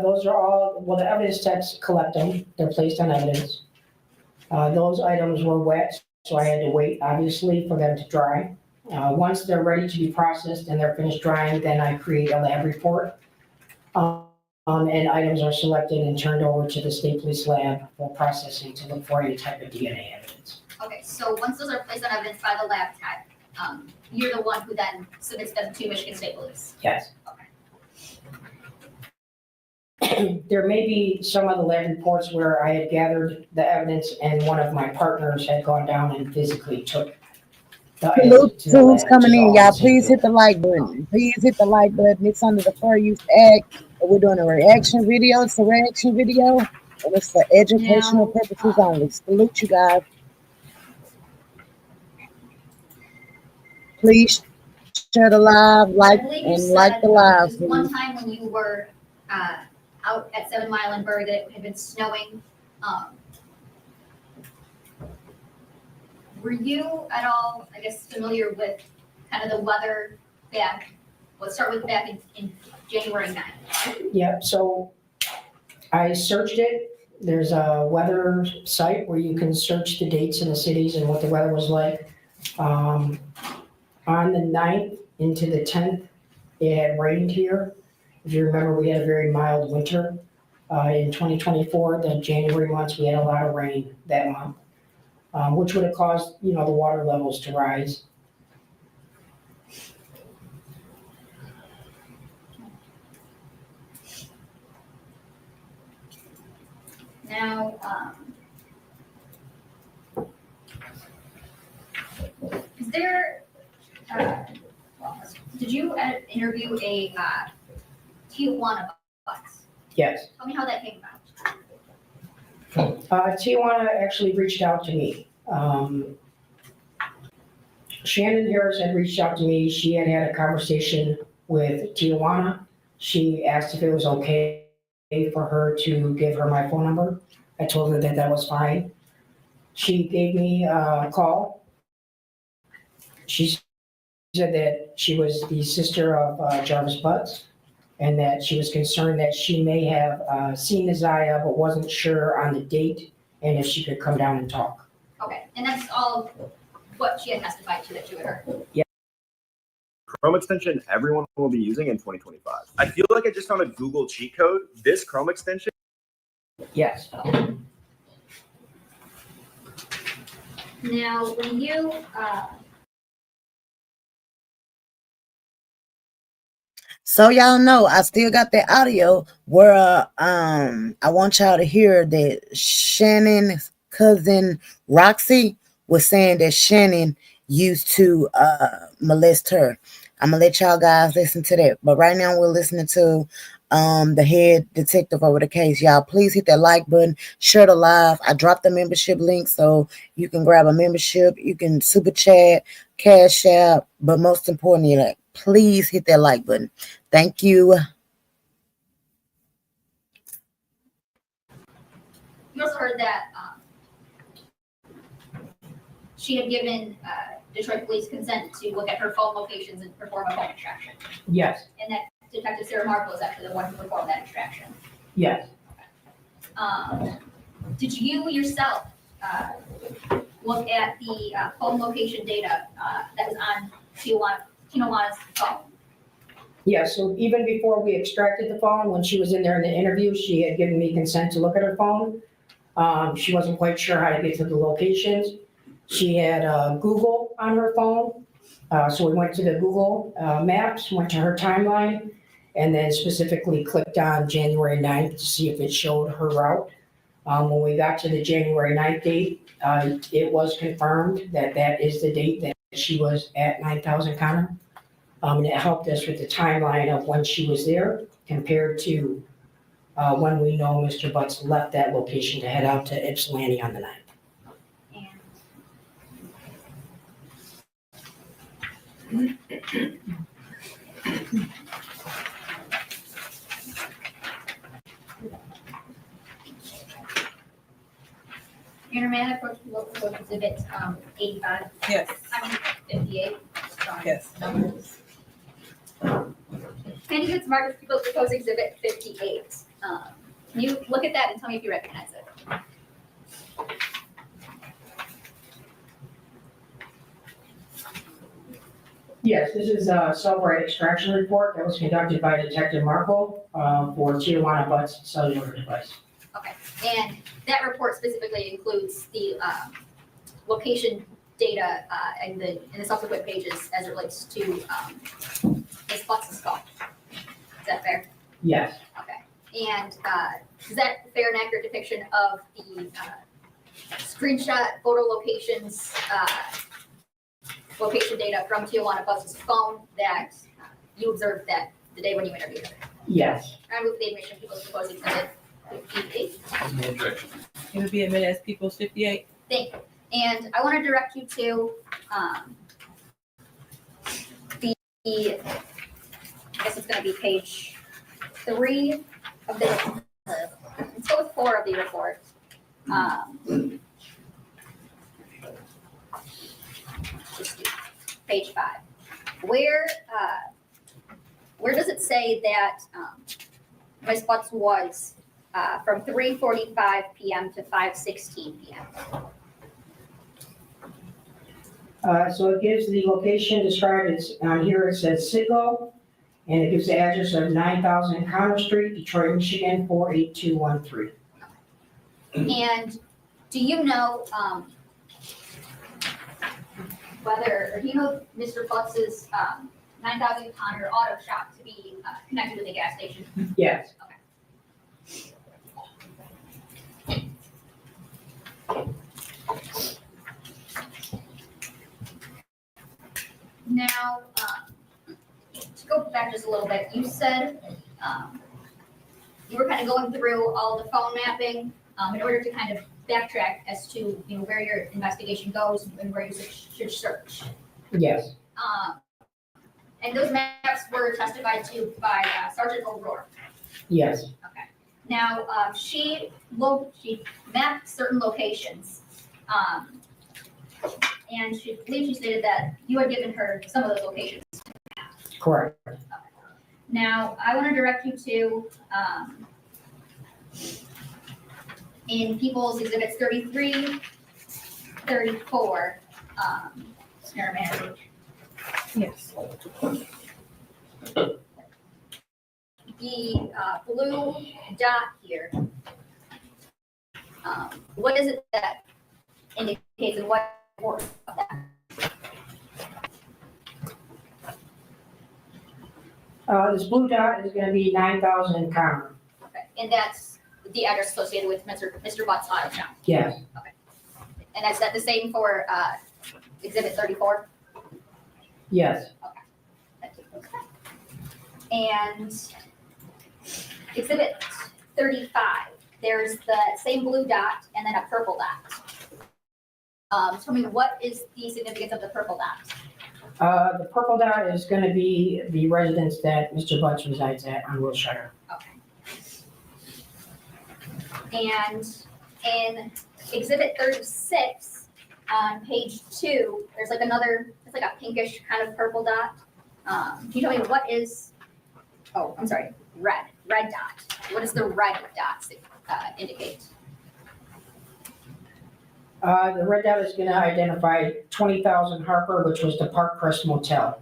Those are all, well, the evidence techs collect them. They're placed on evidence. Those items were wet, so I had to wait, obviously, for them to dry. Once they're ready to be processed and they're finished drying, then I create a lab report. And items are selected and turned over to the state police lab for processing to look for any type of DNA evidence. Okay, so once those are placed on evidence by the lab tech, you're the one who then submits them to Michigan State Police? Yes. Okay. There may be some of the lab reports where I had gathered the evidence and one of my partners had gone down and physically took the Salute items to to the who's lab. coming in, So y'all. Please hit the like button. Please hit the like button. It's under the Fair Use Act. And we're doing a reaction video. It's a reaction video. And it's for educational purposes only. Salute you guys. Please share the live, like, I believe you and said, like the live. there was one time when you were out at 7 Mile and Berg that it had been snowing. Were you at all, I guess, familiar with kind of the weather back? Let's start with back in January 9th. Yeah, so I searched it. There's a weather site where you can search the dates in the cities and what the weather was like. On the 9th into the 10th, it had rained here. If you remember, we had a very mild winter. In 2024, the January months, we had a lot of rain that month, which would have caused, the water levels to rise. Now, is there, did you interview a Tijuana bus? Yes. Tell me how that came about. Tijuana actually reached out to me. Shannon Harris had reached out to me. She had had a conversation with Tijuana. She asked if it was okay for her to give her my phone number. I told her that was fine. She gave me a call. She said that she was the sister of Jarvis Butts and that she was concerned that she may have seen Naziah but wasn't sure on the date and if she could come down and talk. Okay, and that's all what she had testified to that you had heard? Yeah. Chrome extension everyone will be using in 2025. I feel like I just found a Google cheat code. This Chrome extension. Yes. Now, when you So y'all know I still got the audio where I want y'all to hear that Shannon's cousin Roxy was saying that Shannon used to molest her. I'm gonna let y'all guys listen to that. But right now we're listening to the head detective over the case. Y'all please hit that like button, share the live. I dropped the membership link so you can grab a membership. You can super chat, cash app, but most importantly, like, please hit that like button. Thank you. You also heard that she had given Detroit police consent to look at her phone locations and perform a phone extraction. Yes, And that Detective Sarah Markle is actually the one who performed that extraction. yes. Did you yourself look at the phone location data that was on Tijuana's phone? Yeah, so even before we extracted the phone, when she was in there in the interview, she had given me consent to look at her phone. She wasn't quite sure how to get to the locations. She had Google on her phone. So we went to the Google Maps, went to her timeline, and then specifically clicked on January 9th to see if it showed her route. When we got to the January 9th date, it was confirmed that that is the date that she was at 9000 Connor. And it helped us with the timeline of when she was there compared to when we know Mr. Butts left that location to head out to Ypsilanti on the 9th. Internet, of course, exhibit 85. Yes. I mean, 58. Yes. Sandy Goods Market People propose exhibit 58. Can you look at that and tell me if you recognize it? Yes, this is a cell-right extraction report that was conducted by Detective Markle for Tijuana Butts cellular device. Okay, and that report specifically includes the location data in the subsequent pages as it relates to Ms. Butts' phone. Is that fair? Yes, Okay, and is that a fair and accurate depiction of the screenshot photo locations, location data from Tijuana Butts' phone that you observed that the day when you interviewed her? yes. I move the admission of people's proposed exhibit 58. No objection. It would be admitted as People's 58. Thank you. And I want to direct you to I guess it's going to be page 3 of the report. Let's go with 4 of the report. Just do page 5. Where does it say that Ms. Butts was from 3:45 p.m. to 5:16 p.m.? So it gives the location described as, on here it says Citgo, and it gives the address of 9000 Connor Street, Detroit, Michigan, 48213. And do you know whether, or do you know Mr. Butts's 9000 Connor auto shop to be connected with a gas station? Yes. Now, to go back just a little bit, you said you were kind of going through all the phone mapping in order to kind of backtrack as to where your investigation goes and where you should search. Yes. And those maps were testified to by Sergeant O'Rourke. Yes. Okay. Now, she mapped certain locations, and she believes she stated that you had given her some of those locations. Correct. Now, I want to direct you to in People's Exhibits 33, 34. Sarah Manager. Yes. The blue dot here, what is it that indicates and what works of that? This blue dot is going to be 9000 Connor. Okay, and that's the address associated with Mr. Butts' auto shop. Yes. Okay, and is that the same for Exhibit 34? Yes. Okay. And exhibit 35, there's the same blue dot and then a purple dot. Tell me, what is the significance of the purple dot? The purple dot is going to be the residence that Mr. Butts resides at on Wilshire. And in exhibit 36, on page 2, there's like another, it's like a pinkish kind of purple dot. Can you tell me what is, oh, I'm sorry, red dot. What does the red dots indicate? The red dot is going to identify 20,000 Harper, which was the Park Crest Motel.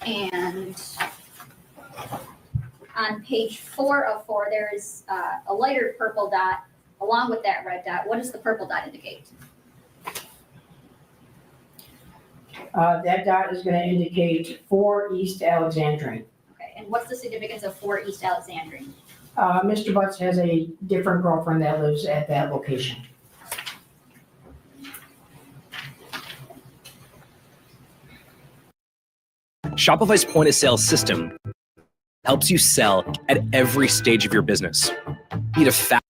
And on page 4 of 4, there's a lighter purple dot along with that red dot. What does the purple dot indicate? That dot is going to indicate 4 East Alexandrine. Okay, and what's the significance of 4 East Alexandrine? Mr. Butts has a different girlfriend that lives at that location. Shopify's point of sale system helps you sell at every stage of your business. Need a fast.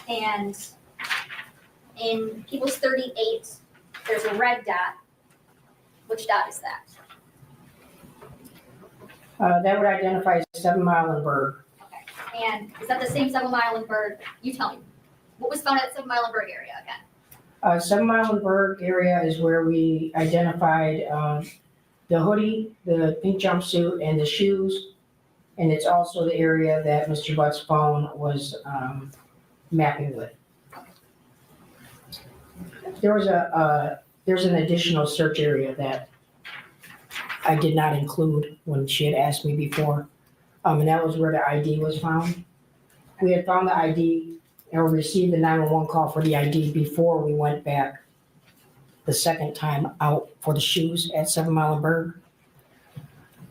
And in People's 38, there's a red dot. Which dot is that? That would identify 7 Mile and Berg. Okay. And is that the same 7 Mile and Berg? You tell me. What was found at 7 Mile and Berg area again? 7 Mile and Berg area is where we identified the hoodie, the pink jumpsuit, and the shoes. And it's also the area that Mr. Butts' phone was mapping with. There's an additional search area that I did not include when she had asked me before. And that was where the ID was found. We had found the ID and received the 911 call for the ID before we went back the second time out for the shoes at 7 Mile and Berg.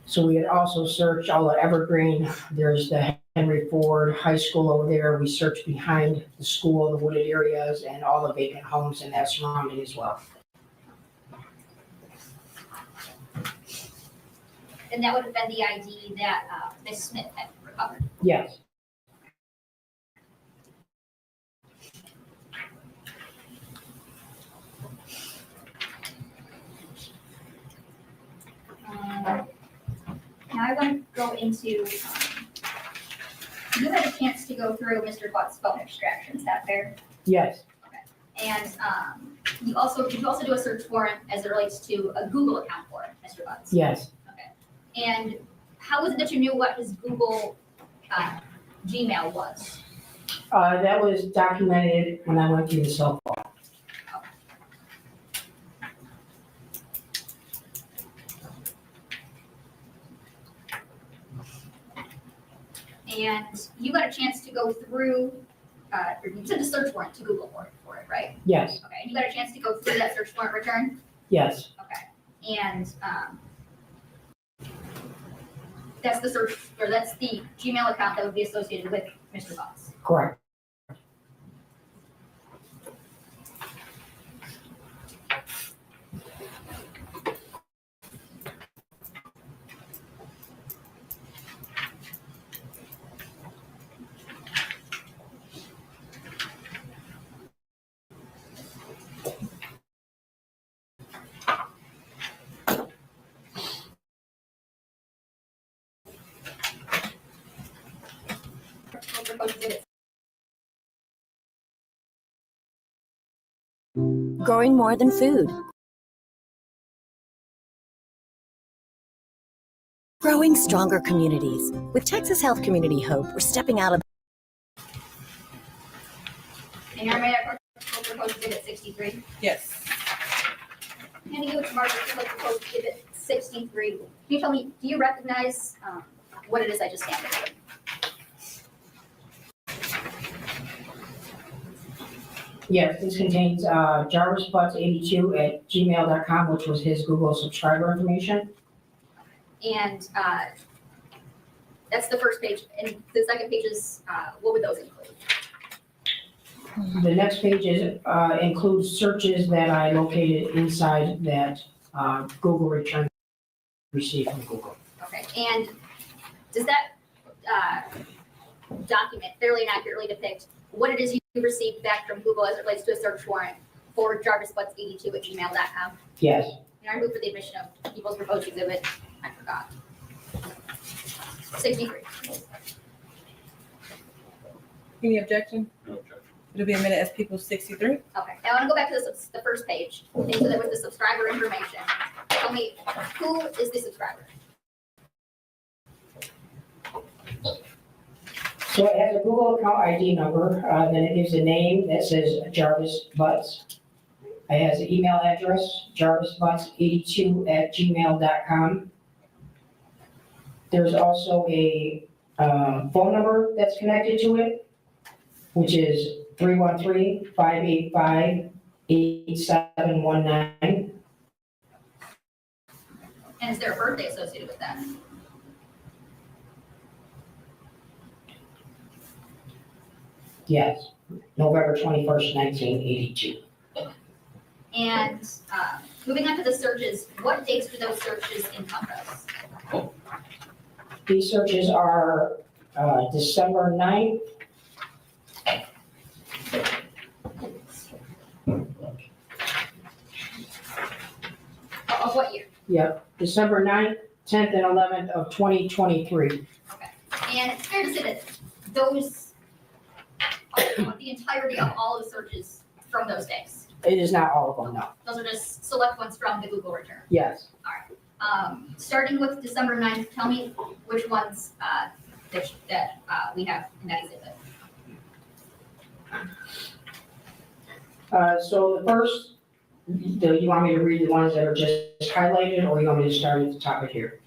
So we had also searched all of Evergreen. There's the Henry Ford High School over there. We searched behind the school, the wooded areas, and all the vacant homes in that surrounding as well. And that would have been the ID that Ms. Smith had recovered. Yes. Now I want to go into, you had a chance to go through Mr. Butt's phone extraction, is that fair? Yes. And did you also do a search warrant as it relates to a Google account for Mr. Butts? Yes. Okay. And how was it that you knew what his Google Gmail was? That was documented when I went through the cell phone. And you got a chance to go through, or you sent a search warrant to Google for it, right? Yes. Okay, and you got a chance to go through that search warrant return? Yes. Okay, and that's the search, or that's the Gmail account that would be associated with Mr. Butts? Correct. Growing more than food. Growing stronger communities. With Texas Health Community Hope, we're stepping out of. And you're made at proposed exhibit 63? Yes. Handing you to Margaret for proposed exhibit 63. Can you tell me, do you recognize what it is I just handed you? Yes, this contains jarvisbutts82@gmail.com, which was his Google subscriber information. And that's the first page. And the second page is, what would those include? The next page is, includes searches that I located inside that Google return received from Google. Okay, and does that document fairly and accurately depict what it is you received back from Google as it relates to a search warrant for jarvisbutts82@gmail.com? Yes. And I move for the admission of people's proposed exhibit, I forgot. 63. Any objection? No objection. It'll be a minute as people 63. Okay, now I want to go back to the first page, into there with the subscriber information. Tell me, who is the subscriber? So it has a Google account ID number, then it gives a name that says Jarvis Butts. It has an email address, jarvisbutts82@gmail.com. There's also a phone number that's connected to it, which is 313-585-8719. And is there a birthday associated with that? Yes, November 21st, 1982. And moving on to the searches, what dates do those searches encompass? These searches are December 9th. Of what year? Yep, December 9th, 10th, and 11th of 2023. And it's fair to say that those, the entirety of all of the searches from those days, It is not all of them, no. those are just select ones from the Google return. Yes. Starting with December 9th, tell me which ones that we have in that exhibit. So the first, do you want me to read the ones that are just highlighted, or you want me to start at the top of here?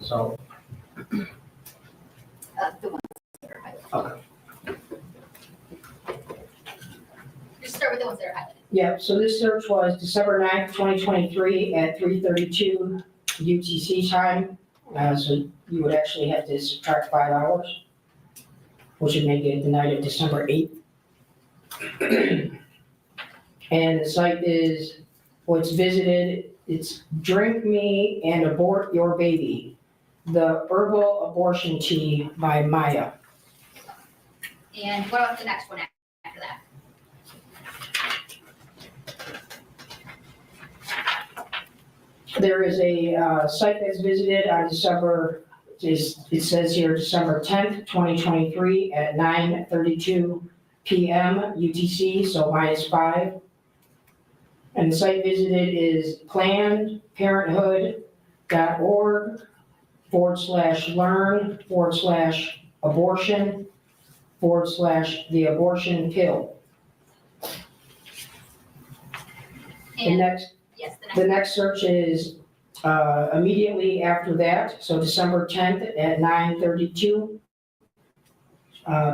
So, The ones that are highlighted. okay. Just start with the ones that are highlighted. Yeah, so this search was December 9th, 2023 at 3:32 UTC time. So you would actually have to subtract 5 hours, which would make it the night of December 8th. And the site is, what's visited, it's Drink Me and Abort Your Baby, the Herbal Abortion Tea by Maya. And what about the next one after that? There is a site that's visited on December, it says here December 10th, 2023 at 9:32 PM UTC, so -5. And the site visited is plannedparenthood.org/learn/abortion/the abortion pill. And Yes, the next search is immediately after that, so December 10th at 9:32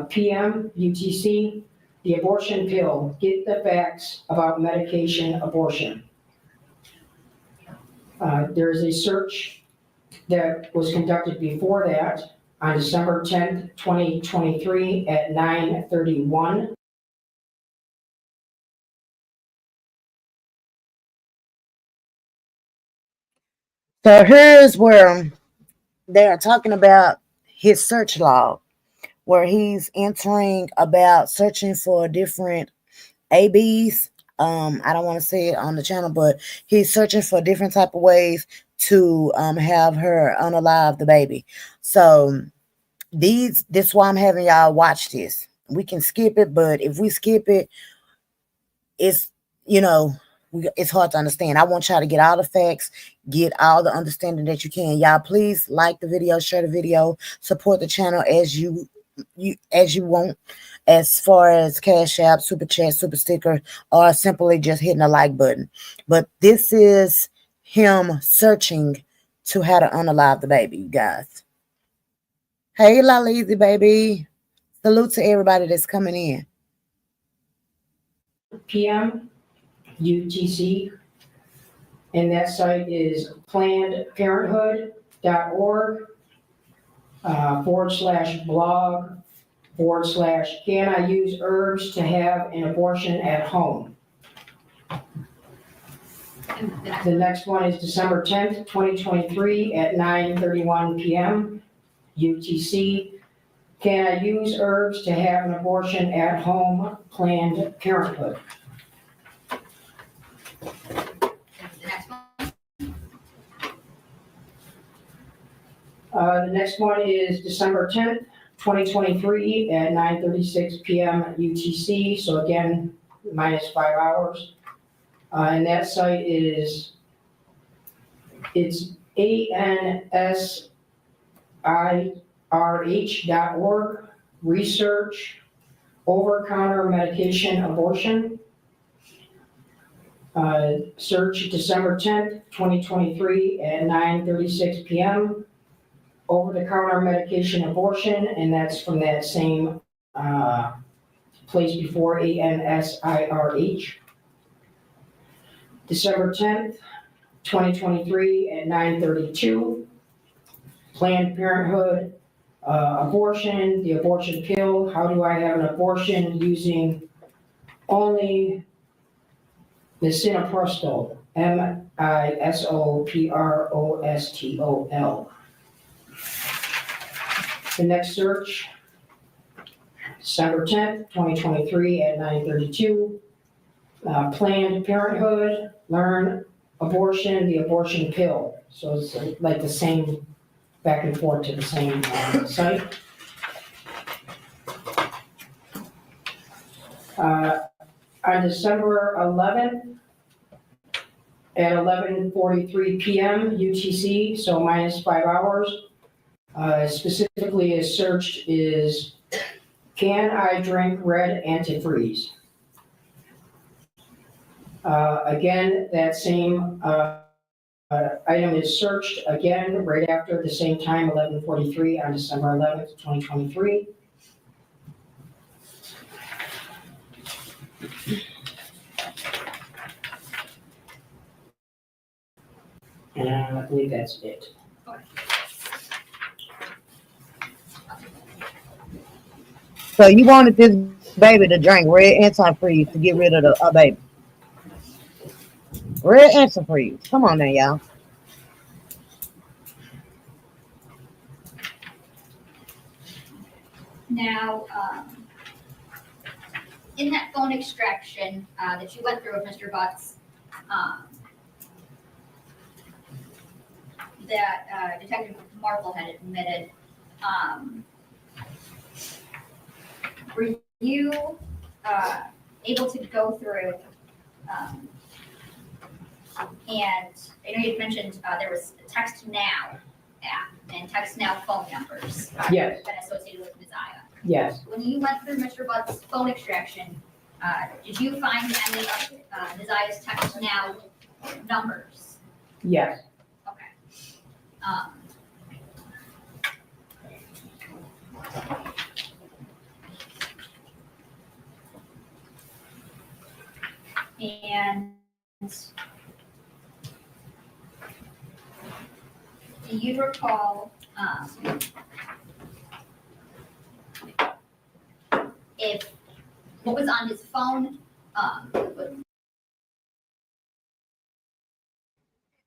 PM UTC, the abortion pill, get the facts about medication abortion. There's a search that was conducted before that on December 10th, 2023 at 9:31. So here's where they're talking about his search log, where he's entering about searching for different ABs. I don't want to say it on the channel, but he's searching for different type of ways to have her unalive the baby. So this is why I'm having y'all watch this. We can skip it, but if we skip it, it's, it's hard to understand. I want y'all to get all the facts, get all the understanding that you can. Y'all, please like the video, share the video, support the channel as you want, as far as Cash App, Super Chat, Super Sticker, or simply just hitting the like button. But this is him searching to how to unalive the baby, you guys. Hey, La Lazy baby. Salute to everybody that's coming in. PM UTC, and that site is plannedparenthood.org /blog/can I use herbs to have an abortion at home? The next one is December 10th, 2023 at 9:31 PM, UTC. Can I use herbs to have an abortion at home? Planned Parenthood. The next one is December 10th, 2023 at 9:36 PM UTC. So again, minus 5 hours. And that site it's ansirh.org, research, over-counter medication abortion. Search December 10th, 2023 at 9:36 PM. Over-the-counter medication abortion, and that's from that same place before, ANSIRH. December 10th, 2023 at 9:32. Planned Parenthood, abortion, the abortion pill. How do I have an abortion using only misoprostol, MISOPROSTOL. The next search, December 10th, 2023 at 9:32. Planned Parenthood, learn abortion, the abortion pill. So it's like the same, back and forth to the same site. On December 11th at 11:43 PM UTC, so minus 5 hours. Specifically is searched is, can I drink red antifreeze? Again, that same item is searched again right after the same time, 11:43 on December 11th, 2023. And I believe that's it. So you wanted this baby to drink red antifreeze to get rid of the baby. Red antifreeze. Come on now, y'all. Now, in that phone extraction that you went through with Mr. Butts, that Detective Marple had admitted, were you able to go through and I know you had mentioned there was a Text Now app and Text Now phone numbers Yes. that associated with Messiah. Yes. When you went through Mr. Butt's phone extraction, did you find any of Messiah's Text Now numbers? Yes. Okay. And do you recall if what was on his phone?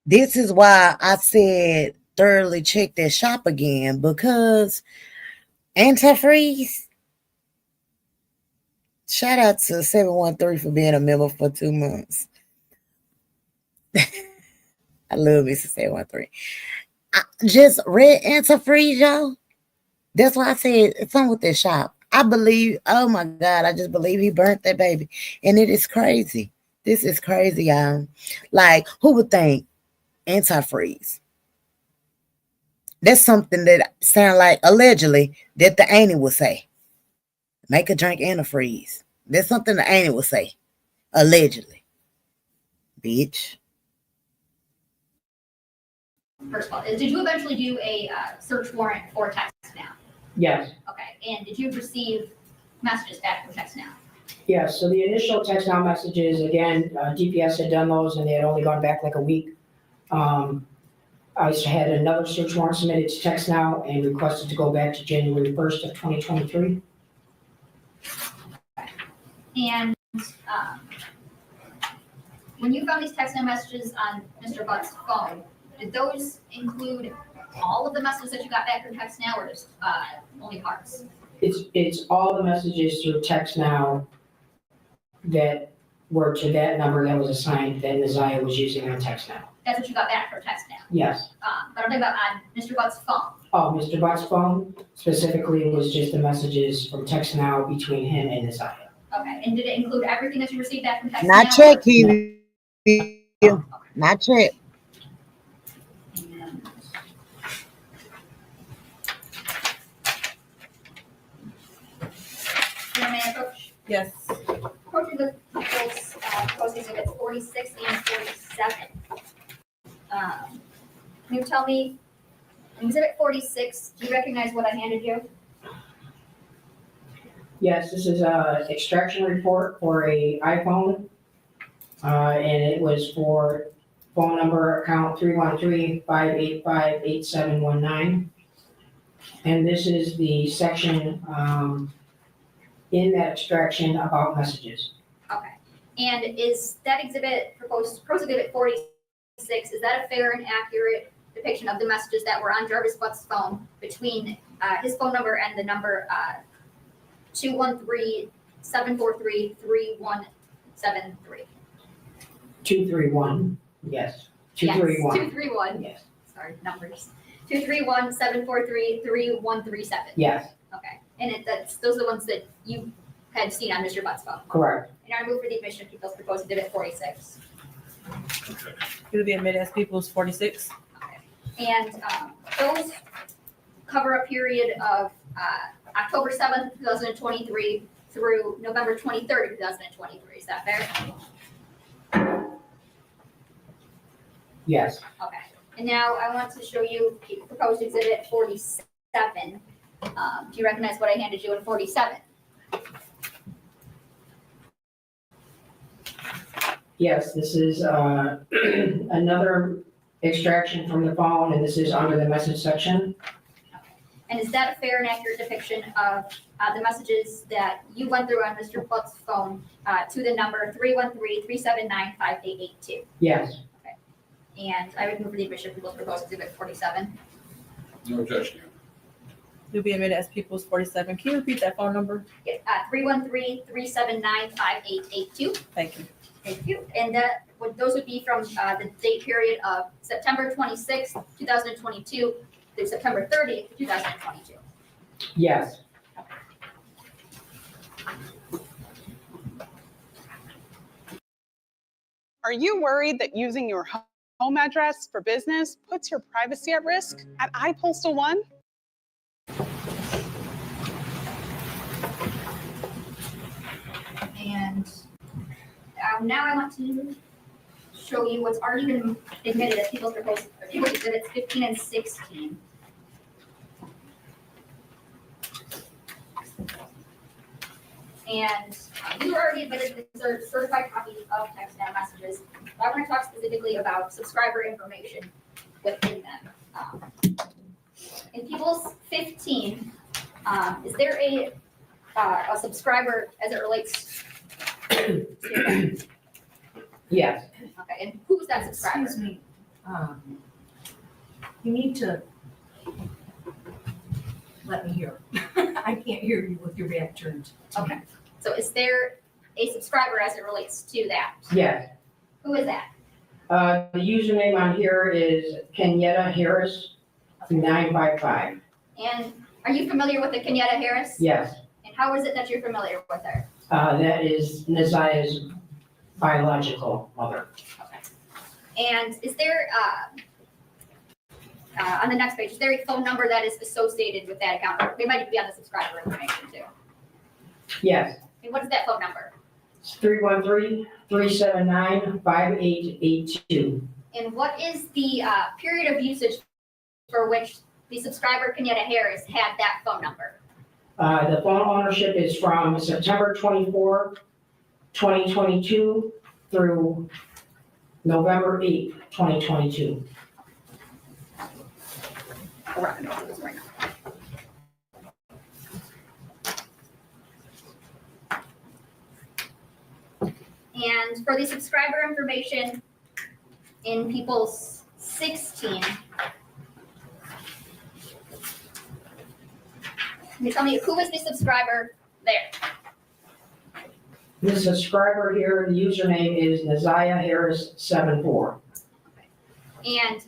This is why I said thoroughly check that shop again, because antifreeze. Shout out to 713 for being a member for 2 months. I love Mr. 713. Just red antifreeze, y'all. That's why I said it's something with that shop. I believe, oh my God, I just believe he burnt that baby. And it is crazy. This is crazy, y'all. Like, who would think antifreeze? That's something that sound like allegedly that the auntie would say. Make a drink antifreeze. That's something the auntie would say. Allegedly. Bitch. First of all, did you eventually do a search warrant for Text Now? Yes. Okay, and did you receive messages back from Text Now? Yes. So the initial Text Now messages, again, DPS had done those and they had only gone back like a week. I had another search warrant submitted to TextNow and requested to go back to January 1st of 2023. And when you found these text messages on Mr. Butt's phone, did those include all of the messages that you got back from TextNow, or just only parts? It's all the messages through TextNow that were to that number that was assigned that Naziah was using on TextNow. That's what you got back from TextNow? Yes. But I'm talking about on Mr. Butt's phone. Oh, Mr. Butt's phone specifically was just the messages from TextNow between him and Naziah. Okay, and did it include everything that you received back from TextNow? Not yet, Kiwi. Not yet. May I approach? Yes. Approaching the people's proposed exhibits 46 and 47. Can you tell me, in exhibit 46, do you recognize what I handed you? Yes, this is a extraction report for a iPhone. And it was for phone number account 313-585-8719. And this is the section in that extraction about messages. Okay. And is that exhibit, proposed exhibit 46, is that a fair and accurate depiction of the messages that were on Jarvis Butt's phone between his phone number and the number 213-743-3173? 231, yes. 231. 231. Yes. Sorry, numbers. 231-743-3137. Yes, Okay. And those are the ones that you had seen on Mr. Butt's phone. correct. And I move for the admission of people's proposed exhibit 46. It will be admitted as People's 46. And those cover a period of October 7th, 2023 through November 23rd, 2023. Is that fair? Yes. Okay. And now I want to show you proposed exhibit 47. Do you recognize what I handed you in 47? Yes, this is another extraction from the phone, and this is under the message section. And is that a fair and accurate depiction of the messages that you went through on Mr. Butt's phone to the number 313-379-5882? Yes. And I would move for the admission of people's proposed exhibit 47. No objection. You'll be admitted as People's 47. Can you repeat that phone number? 313-379-5882. Thank you. Thank you. And those would be from the date period of September 26th, 2022 through September 30th, 2022. Yes. Are you worried that using your home address for business puts your privacy at risk? At iPostal One, And now I want to show you what's already been admitted as people's proposed exhibits 15 and 16. And you already admitted these are certified copies of TextNow messages. But I want to talk specifically about subscriber information within them. In People's 15, is there a subscriber as it relates to them? Yes. Okay, and who's that subscriber? Excuse me, you need to let me hear. I can't hear you with your back turned. Okay, so is there a subscriber as it relates to that? Yes. Who is that? The username on here is Kenyetta Harris 955. And are you familiar with the Kenyetta Harris? Yes. And how is it that you're familiar with her? That is Naziah's biological mother. And is there, on the next page, is there a phone number that is associated with that account? They might be on the subscriber information too. Yes. And what is that phone number? It's 313-379-5882. And what is the period of usage for which the subscriber Kenyetta Harris had that phone number? The phone ownership is from September 24, 2022 through November 8, 2022. around North Louis right now. And for the subscriber information in People's 16, can you tell me who is the subscriber there? The subscriber here, the username is Naziah Harris 74. And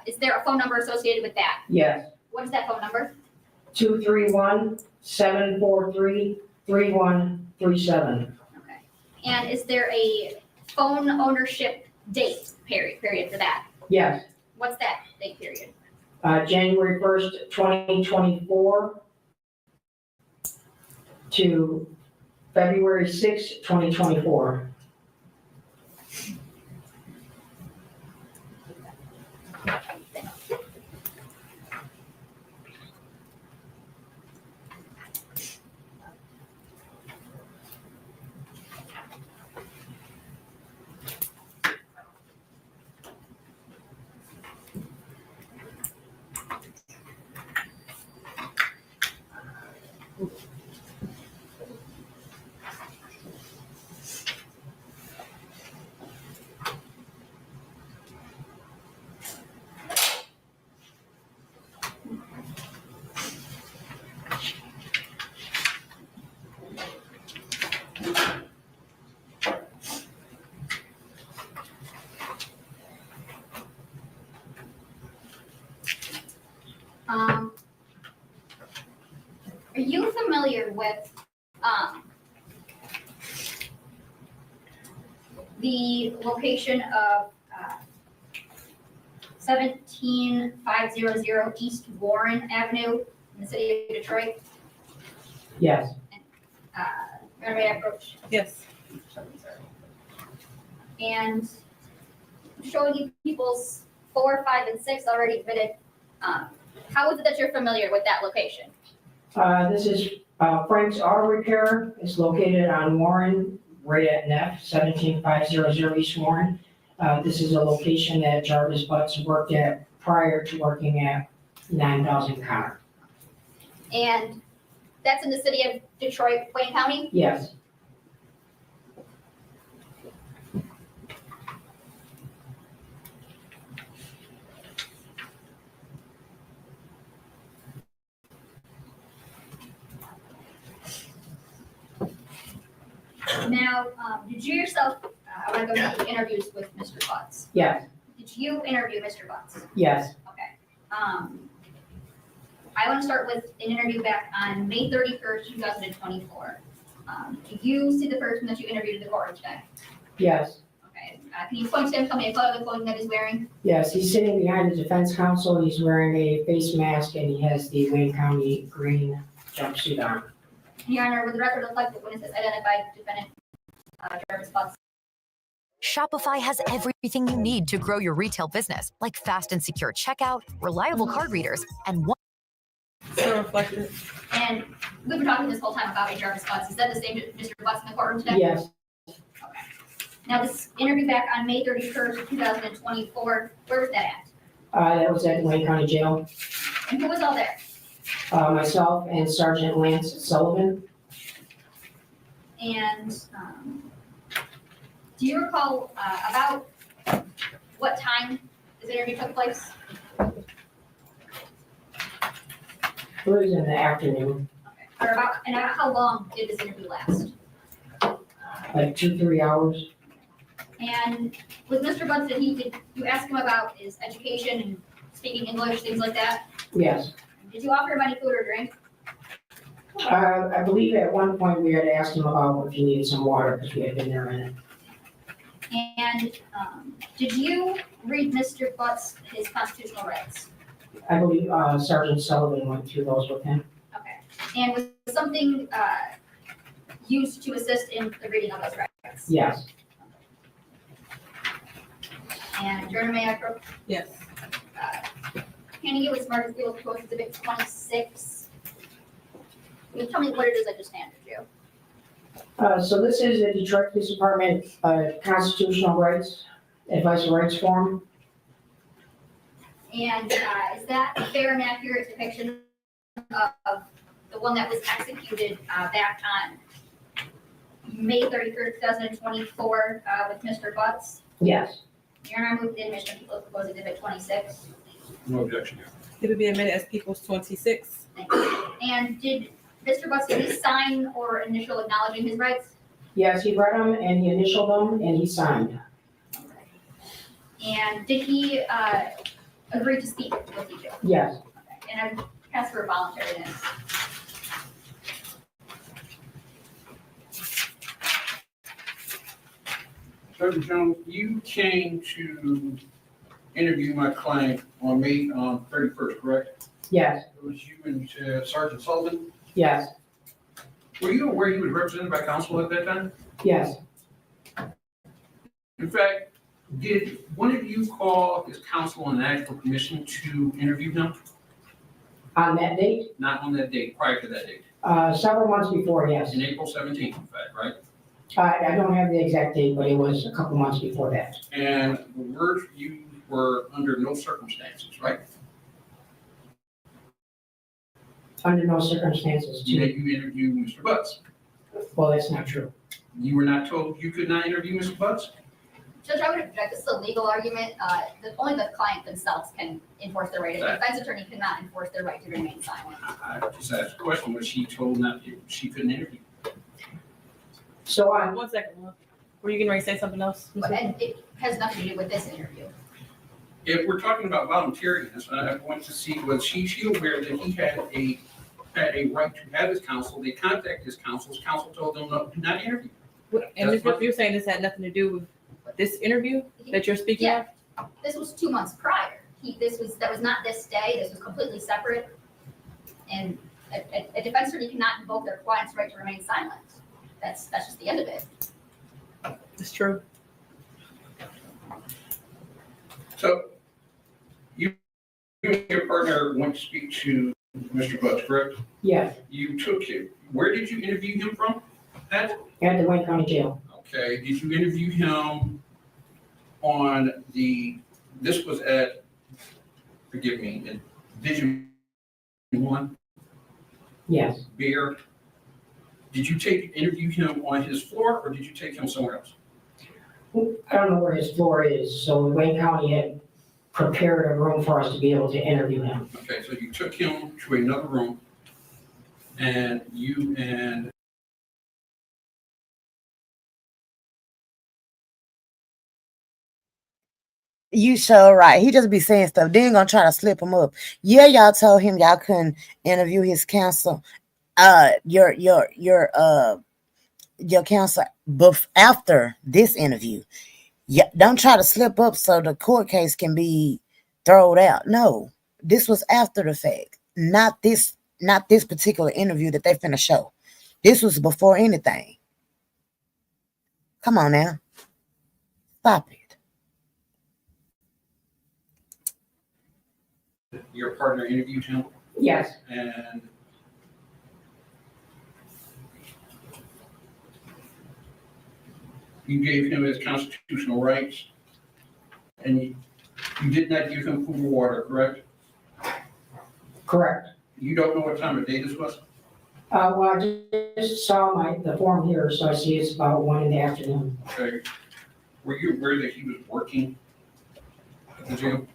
is there a phone number associated with that? Yes, What is that phone number? 231-743-3137. And is there a phone ownership date period for that? Yes, What's that date period? January 1st, 2024 to February 6th, 2024. Are you familiar with the location of 17500 East Warren Avenue in the city of Detroit? Yes, Runway approach. Yes. And I'm showing you people's 4, 5, and 6 already admitted. How is it that you're familiar with that location? this is Frank's Auto Repair. It's located on Warren, right at Neff, 17500 East Warren. This is a location that Jarvis Butts worked at prior to working at 9000 Connor. And that's in the city of Detroit, Wayne County? Yes, Now, did you yourself, I want to go into the interviews with Mr. Butts. yes, Did you interview Mr. Butts? yes. Okay. I want to start with an interview back on May 31st, 2024. Do you see the person that you interviewed in the courtroom today? Yes, Okay. Can you point to him, tell me a photo of the clothing that he's wearing? yes, he's sitting behind the defense counsel. He's wearing a face mask and he has the Wayne County green jumpsuit on. Your Honor, with the record reflect that witnesses identified defendant Jarvis Butts. Shopify has everything you need to grow your retail business, like fast and secure checkout, reliable card readers, and one. So reflected. And we've been talking this whole time about Jarvis Butts. Is that the same Mr. Butts in the courtroom today? Yes, Now, this interview back on May 31st, 2024, where was that at? that was at Wayne County Jail. And who was all there? Myself and Sergeant Lance Sullivan. And do you recall about what time this interview took place? It was in the afternoon, Or about how long did this interview last? like 2-3 hours. And with Mr. Butts, did you ask him about his education and speaking English, things like that? Yes. Did you offer him any food or drink? I believe at one point we had asked him about if he needed some water because we had been there a minute. And did you read Mr. Butts his constitutional rights? I believe Sergeant Sullivan went through those with him. Okay. And was something used to assist in the reading of those rights? Yes. And Jordan, may I approach? Yes. Handing you with Smarterfield Code Exhibit 26. Can you tell me what it is I just handed you? So this is a Detroit Police Department constitutional rights, advice and rights form. And is that a fair and accurate depiction of the one that was executed back on May 31st, 2024 with Mr. Butts? Yes. Your Honor, I move the admission of People's Proposed Exhibit 26. No objection. It would be admitted as People's 26. Thank you. And did Mr. Butts, did he sign or initial acknowledging his rights? Yes, he read them and he initialed them and he signed. And did he agree to speak with you two? Yes. Okay. And I asked for voluntariness. Sergeant Jones, you came to interview my client on May 31st, correct? Yes. It was you and Sergeant Sullivan? Yes. Were you aware he was represented by counsel at that time? Yes. In fact, did one of you call his counsel and ask for permission to interview him? On that date? Not on that date, prior to that date. Several months before, yes. In April 17th, in fact, right? I don't have the exact date, but it was a couple months before that. And the words you were under no circumstances, right? Under no circumstances. You interview Mr. Butts. Well, that's not true. You were not told you could not interview Mr. Butts? Judge, I would object. This is a legal argument. Only the client themselves can enforce their right. A defense attorney cannot enforce their right to remain silent. I just asked a question, was she told not, she couldn't interview? So One second. Were you getting ready to say something else? And it has nothing to do with this interview. If we're talking about voluntariness, I want to see, was she aware that he had a right to have his counsel? They contacted his counsel told them no, do not interview. And you're saying this had nothing to do with this interview that you're speaking of? This was 2 months prior. That was not this day. This was completely separate. And a defense attorney cannot invoke their client's right to remain silent. That's just the end of it. It's true. So you and your partner went to speak to Mr. Butts, correct? Yes. You took him. Where did you interview him from? At the Wayne County Jail. Okay, did you interview him on this was at, forgive me, at Vision 1? Yes. Beer. Did you interview him on his floor or did you take him somewhere else? I don't know where his floor is, so Wayne County had prepared a room for us to be able to interview him. Okay, so you took him to another room and you and You so right. He just be saying stuff. Then gonna try to slip him up. Yeah, y'all told him y'all couldn't interview his counsel. Your counsel after this interview. Yeah, don't try to slip up so the court case can be thrown out. No, this was after the fact. Not this particular interview that they finna show. This was before anything. Come on now. Stop it. your partner interviewed him? Yes. And you gave him his constitutional rights, and you did not give him food or water, correct? Correct. You don't know what time of day this was? Well, I just saw the form here, so I see it's about 1 in the afternoon. Okay. Were you aware that he was working at the jail?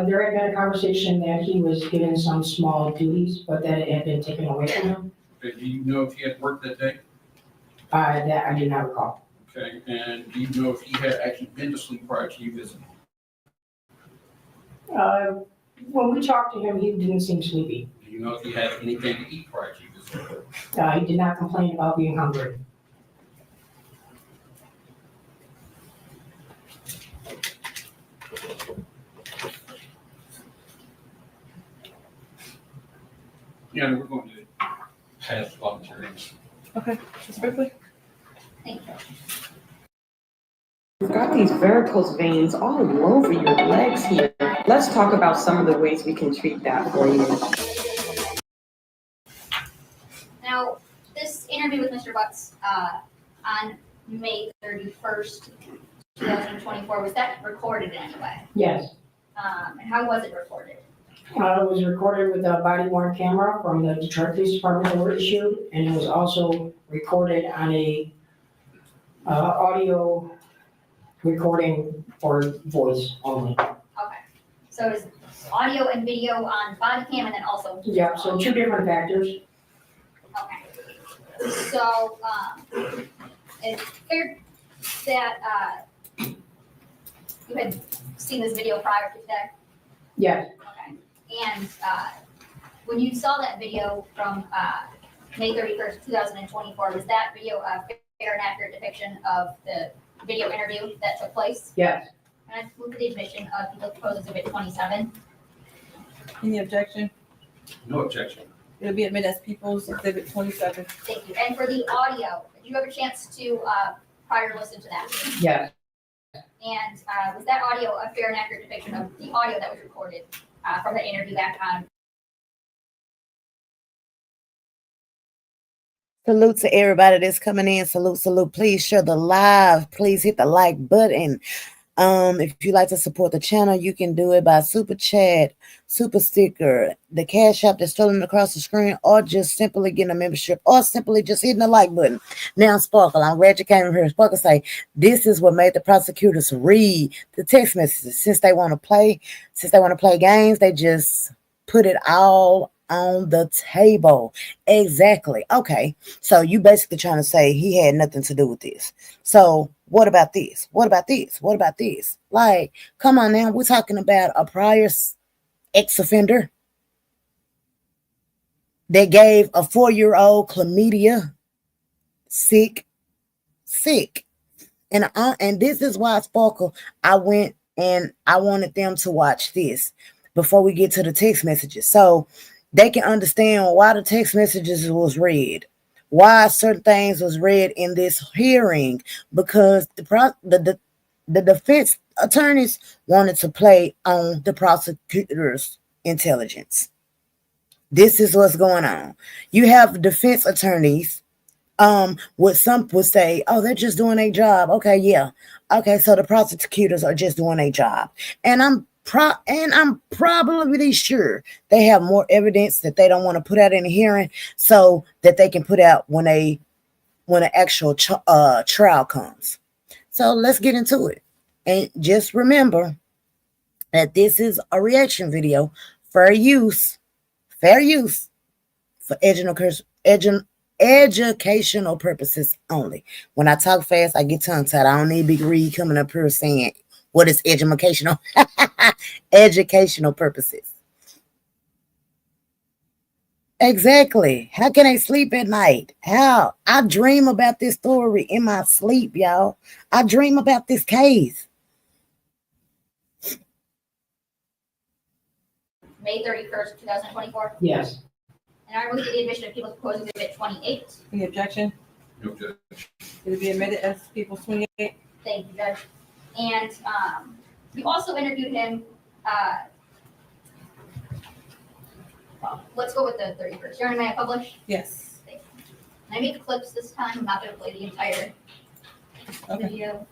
There had been a conversation that he was given some small duties, but that it had been taken away from him. Okay. Do you know if he had worked that day? That I do not recall. Okay. And do you know if he had actually been to sleep prior to you visiting? When we talked to him, he didn't seem sleepy. Do you know if he had anything to eat prior to you visiting? He did not complain about being hungry. Yeah, we're going to pass volunteers. Okay, just quickly. Thank you. You've got these varicose veins all over your legs here. Let's talk about some of the ways we can treat that for you. Now, this interview with Mr. Butts on May 31st, 2024, was that recorded in any way? Yes. And how was it recorded? It was recorded with a body worn camera from the Detroit Police Department that were issued, and it was also recorded on a audio recording for voice only. Okay, so it's audio and video on body cam and then also. Yeah, so two different factors. Okay. So, it's fair that, you had seen this video prior to today? Yes, Okay. And, when you saw that video from, May 31st, 2024, was that video a fair and accurate depiction of the video interview that took place? yes. And I move to the admission of People Proposed Exhibit 27. Any objection? No objection. It'll be admitted as People's Exhibit 27. Thank you. And for the audio, did you have a chance to, prior listen to that? Yes. And, was that audio a fair and accurate depiction of the audio that was recorded, from the interview back on? Salute to everybody that's coming in. Salute, salute. Please share the live. Please hit the like button. If you like to support the channel, you can do it by super chat, super sticker, the cash app that's scrolling across the screen, or just simply getting a membership, or simply just hitting the like button. Now, Sparkle, I'm glad you came here. Sparkle say, this is what made the prosecutors read the text messages. Since they want to play games, they just put it all on the table. Exactly. Okay. So you basically trying to say he had nothing to do with this. So what about this? What about this? What about this? Like, come on now. We're talking about a prior ex-offender that gave a 4-year-old chlamydia sick. And this is why, Sparkle, I went and I wanted them to watch this before we get to the text messages. So they can understand why the text messages was read, why certain things was read in this hearing, because the defense attorneys wanted to play on the prosecutor's intelligence. This is what's going on. You have defense attorneys, what some would say, oh, they're just doing their job. Okay, yeah. Okay, so the prosecutors are just doing their job. And I'm probably sure they have more evidence that they don't want to put out in a hearing so that they can put out when an actual trial comes. So let's get into it. And just remember that this is a reaction video, fair use for educational purposes only. When I talk fast, I get tongue-tied. I don't need Big Reed coming up here saying, what is educational? Educational purposes. Exactly. How can I sleep at night? How? I dream about this story in my sleep, y'all. I dream about this case. May 31st, 2024? Yes. And I move to the admission of People's Proposed Exhibit 28. Any objection? No objection. It'll be admitted as People's 28. Thank you, Judge. And you also interviewed him. Well, let's go with the 31st. Your Honor, may I publish? Yes. Thank you. Can I make clips this time? I'm not going to play the entire video.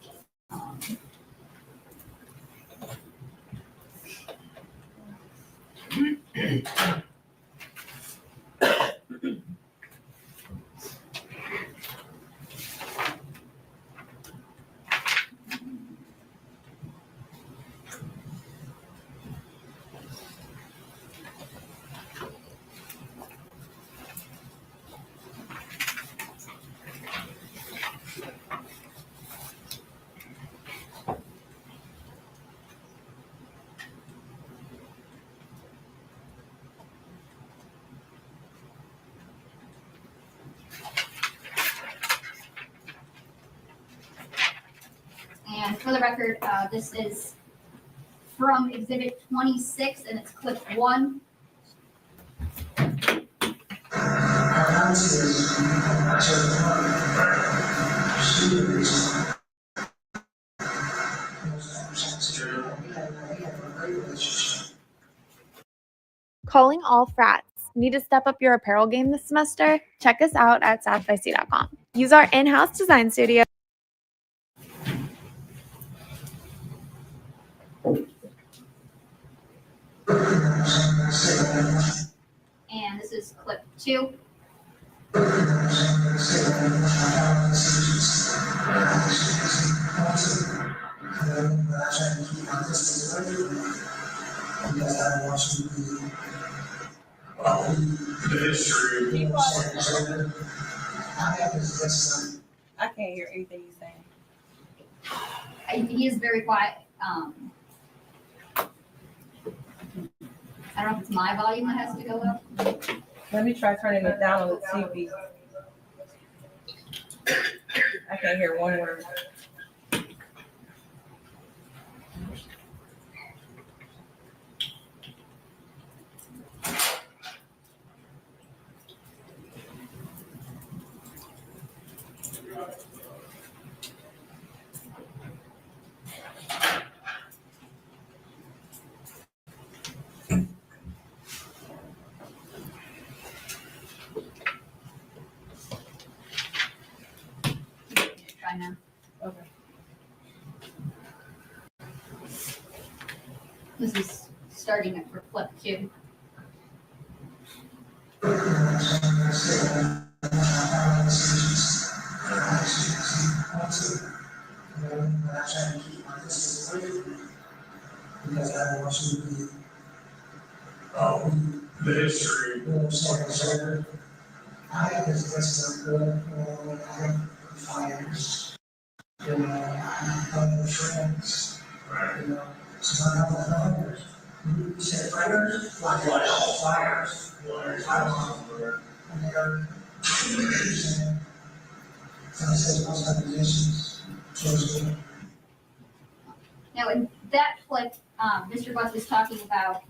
And for the record, this is from Exhibit 26, and it's clip 1. Calling all frats. Need to step up your apparel game this semester? Check us out at southbyc.com. Use our in-house design studio. And this is clip 2. I can't hear anything you're saying. He is very quiet. I don't know if it's my volume that has to go up. Let me try turning it down on the TV. I can't hear one word. Try now. Okay. This is starting it for clip 2. The history. I have this list of good fires. You know, I'm friends. You know, so I have fires. You said fires? Fires. And they're so I said most of the musicians chose me. Now, in that clip, Mr. Butts was talking about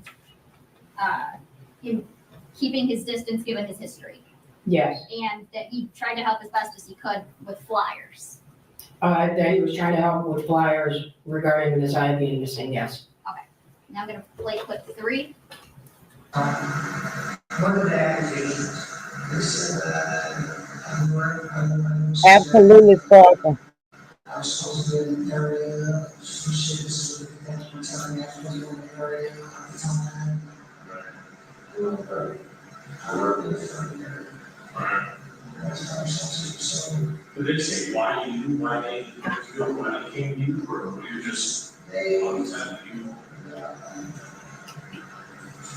him keeping his distance given his history. Yes. And that he tried to help as best as he could with flyers. That he was trying to help with flyers regarding this IV being missing, yes. Okay. Now I'm going to play clip 3. One of the accusations, they said that Absolutely, Sparkle. I was supposed to be in the area, some shit, this is what the were telling me I was supposed to be in the area at the time. I worked in the front area. Did they say why they feel when it came to you, or you're just on the time you?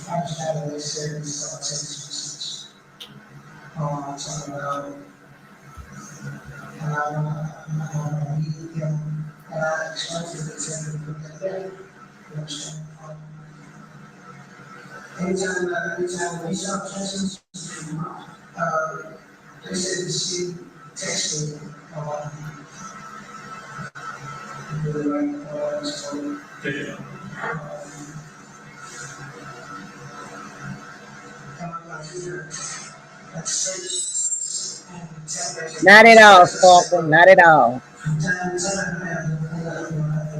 I just had a really serious text message. Talking about, and I'm not gonna meet him, and I explained to him that day. You understand? Anytime we reach out to Texans, they said to see, text me, really like, so, Not at all, Sparkle. Not at all. From time to time, I have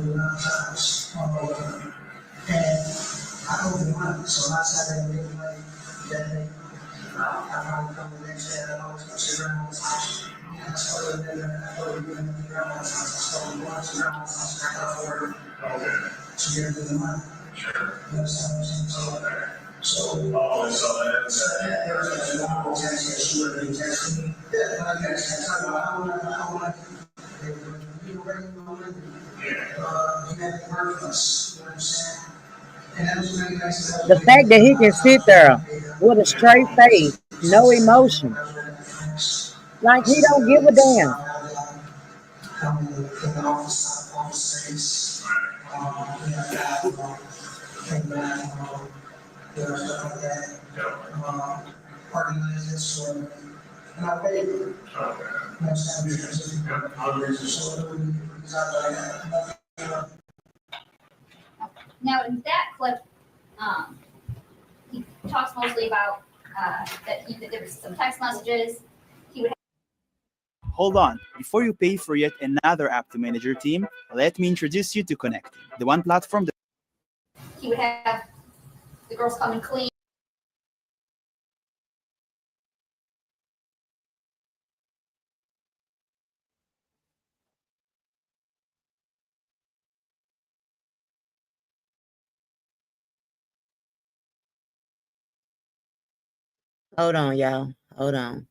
around house. And I don't want, so last Saturday, that day, I probably come the next day, and I always go to grandma's house. And I started there, I go to grandma's house, I started going to grandma's house, I got to work. To get the money. Sure. You understand what I'm saying? So, that's there was a long text that she would have texted me. Yeah, I guess, I want you ready for my you had to work for us, you know what I'm saying? And that was really nice. The fact that he can sit there with a straight face, no emotion, like he don't give a damn. Come in the office space, came back, stuff like that. Organize it, so, and I paid it. Now, in that clip, he talks mostly about that there was some text messages. He would Hold on, before you pay for yet another app to manage your team, let me introduce you to Connect, the one platform that he would have the girls come and clean. Hold on, y'all. Hold on.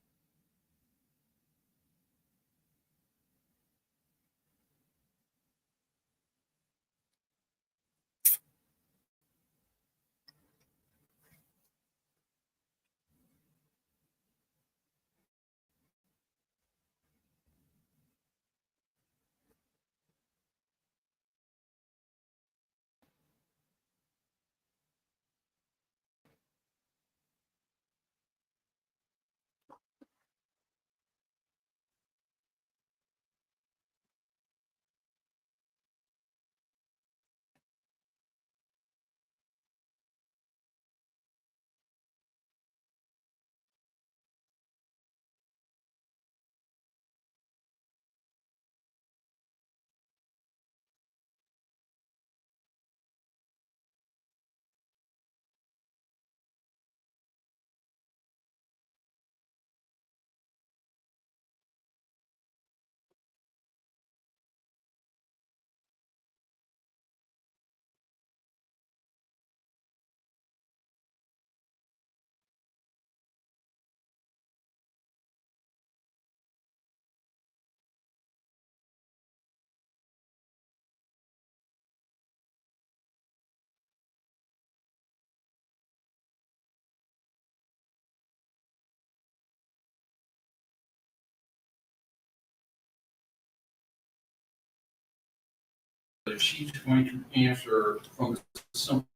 If she's going to answer from a simple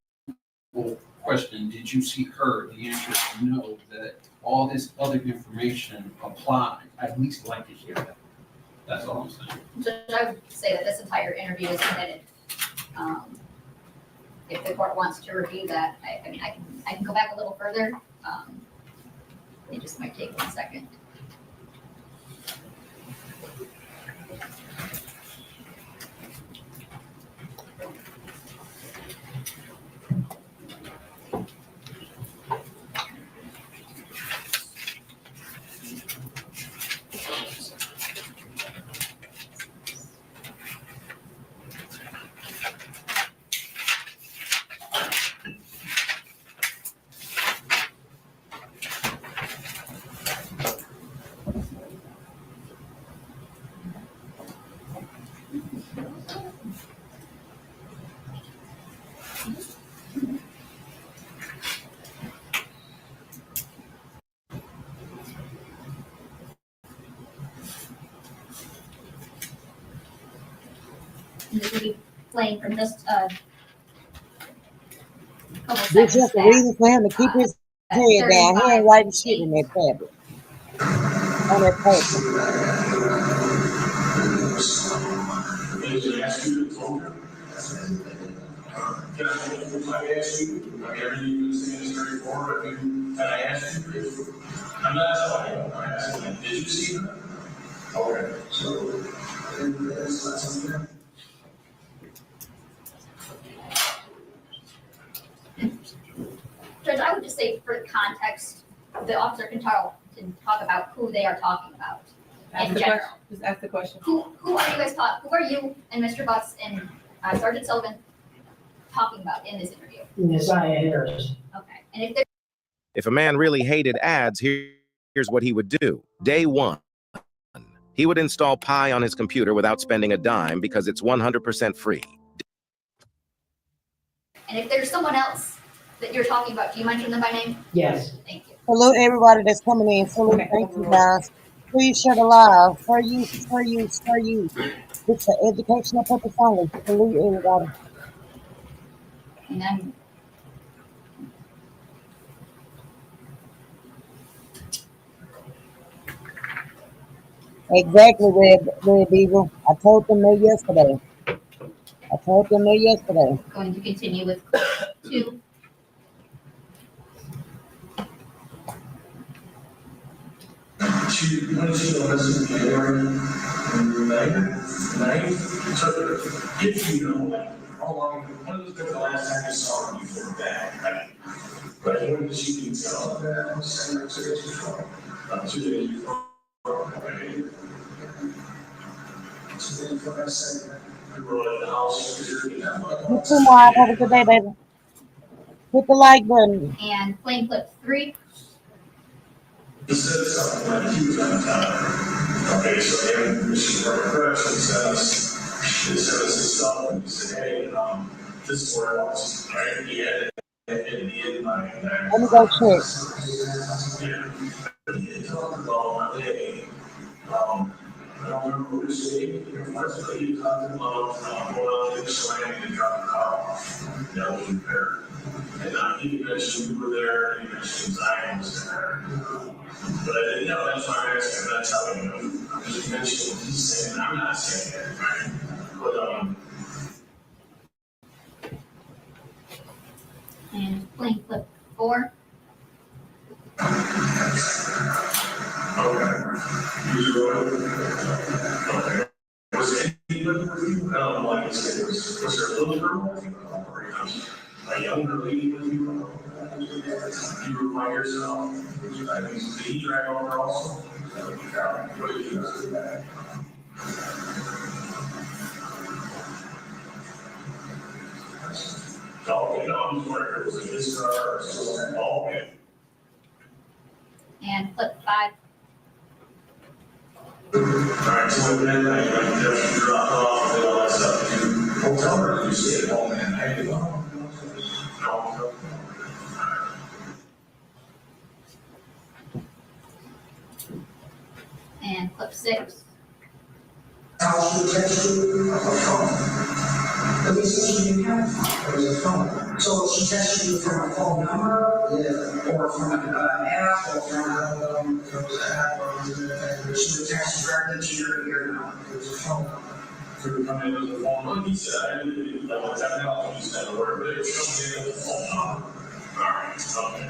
question, did you see her? The answer is no, that all this other information applies. I'd at least like to hear that. That's all I'm saying. Judge, I would say that this entire interview is submitted. If the court wants to review that, I mean, I can go back a little further. It just might take 1 second. And this will be playing from just couple This seconds just a back. reason for him to keep his head down. He ain't writing shit in that tablet. On that paper. Can I ask you to vote? Can I ask you, like everything you say is straightforward, can I ask you if, I'm not asking, I'm asking, did you see her? Okay, so, that's not something. Judge, I would just say for context, the officer can talk about who they are talking about Ask in the general. question. Just ask the question. Who are you guys who are you and Mr. Butts and Sergeant Sullivan talking about in this interview? Messiah Harris. Okay, and if there If a man really hated ads, here's what he would do. Day one, he would install Pi on his computer without spending a dime because it's 100% free. and if there's someone else that you're talking about, do you mention them by name? Yes. Thank you. Salute everybody that's coming in. Salute. Thank you, guys. Please share the live. For use, for use, for use. It's an educational purpose only. Salute everybody. And then Exactly, Red Eagle. I told them that yesterday. going to continue with 2. When did she go missing? January 9th? So if you know, how long, when was the last time you saw her before that? Right? But when did she get out? 2 days before. Right? 2 days before I said, we were at the house. You too, Mark. Have a good day, baby. Hit the like button. And playing clip 3. he said something like he was on time. Okay, so then Mr. Corporation sent us his stuff and he said, hey, this is where it was, right? He had it in the invite. Let me go check. Yeah. He had talked about one day, I don't remember who to say, but he talked about, oil in the slam and drop the car off. That was repaired. And he mentioned you were there, and he mentioned Zion was there. But I didn't know, that's why I'm asking, I'm not telling you. I'm just mentioning what he's saying, I'm not saying that, right? But, And playing clip 4. Okay. Okay. Was anybody with you? I don't know why you said this. Was there a little girl with you? Or a younger lady with you? You were by yourself? I mean, did he drag over also? What did you do? Oh, no, I'm just wondering if it was in his car or something. Oh, okay. And clip 5. Alright, so then I just drop off and all that stuff. Hotel or you stay at home and I do. No. And clip 6. How she texted you on her phone. But we said she didn't have it was a phone. So she texted you from a phone number, or from an app, or from she would text directly to your number. It was a phone. It was a phone number. He said, I didn't know what technology he said the word, but it was coming in as a phone number. Alright, okay.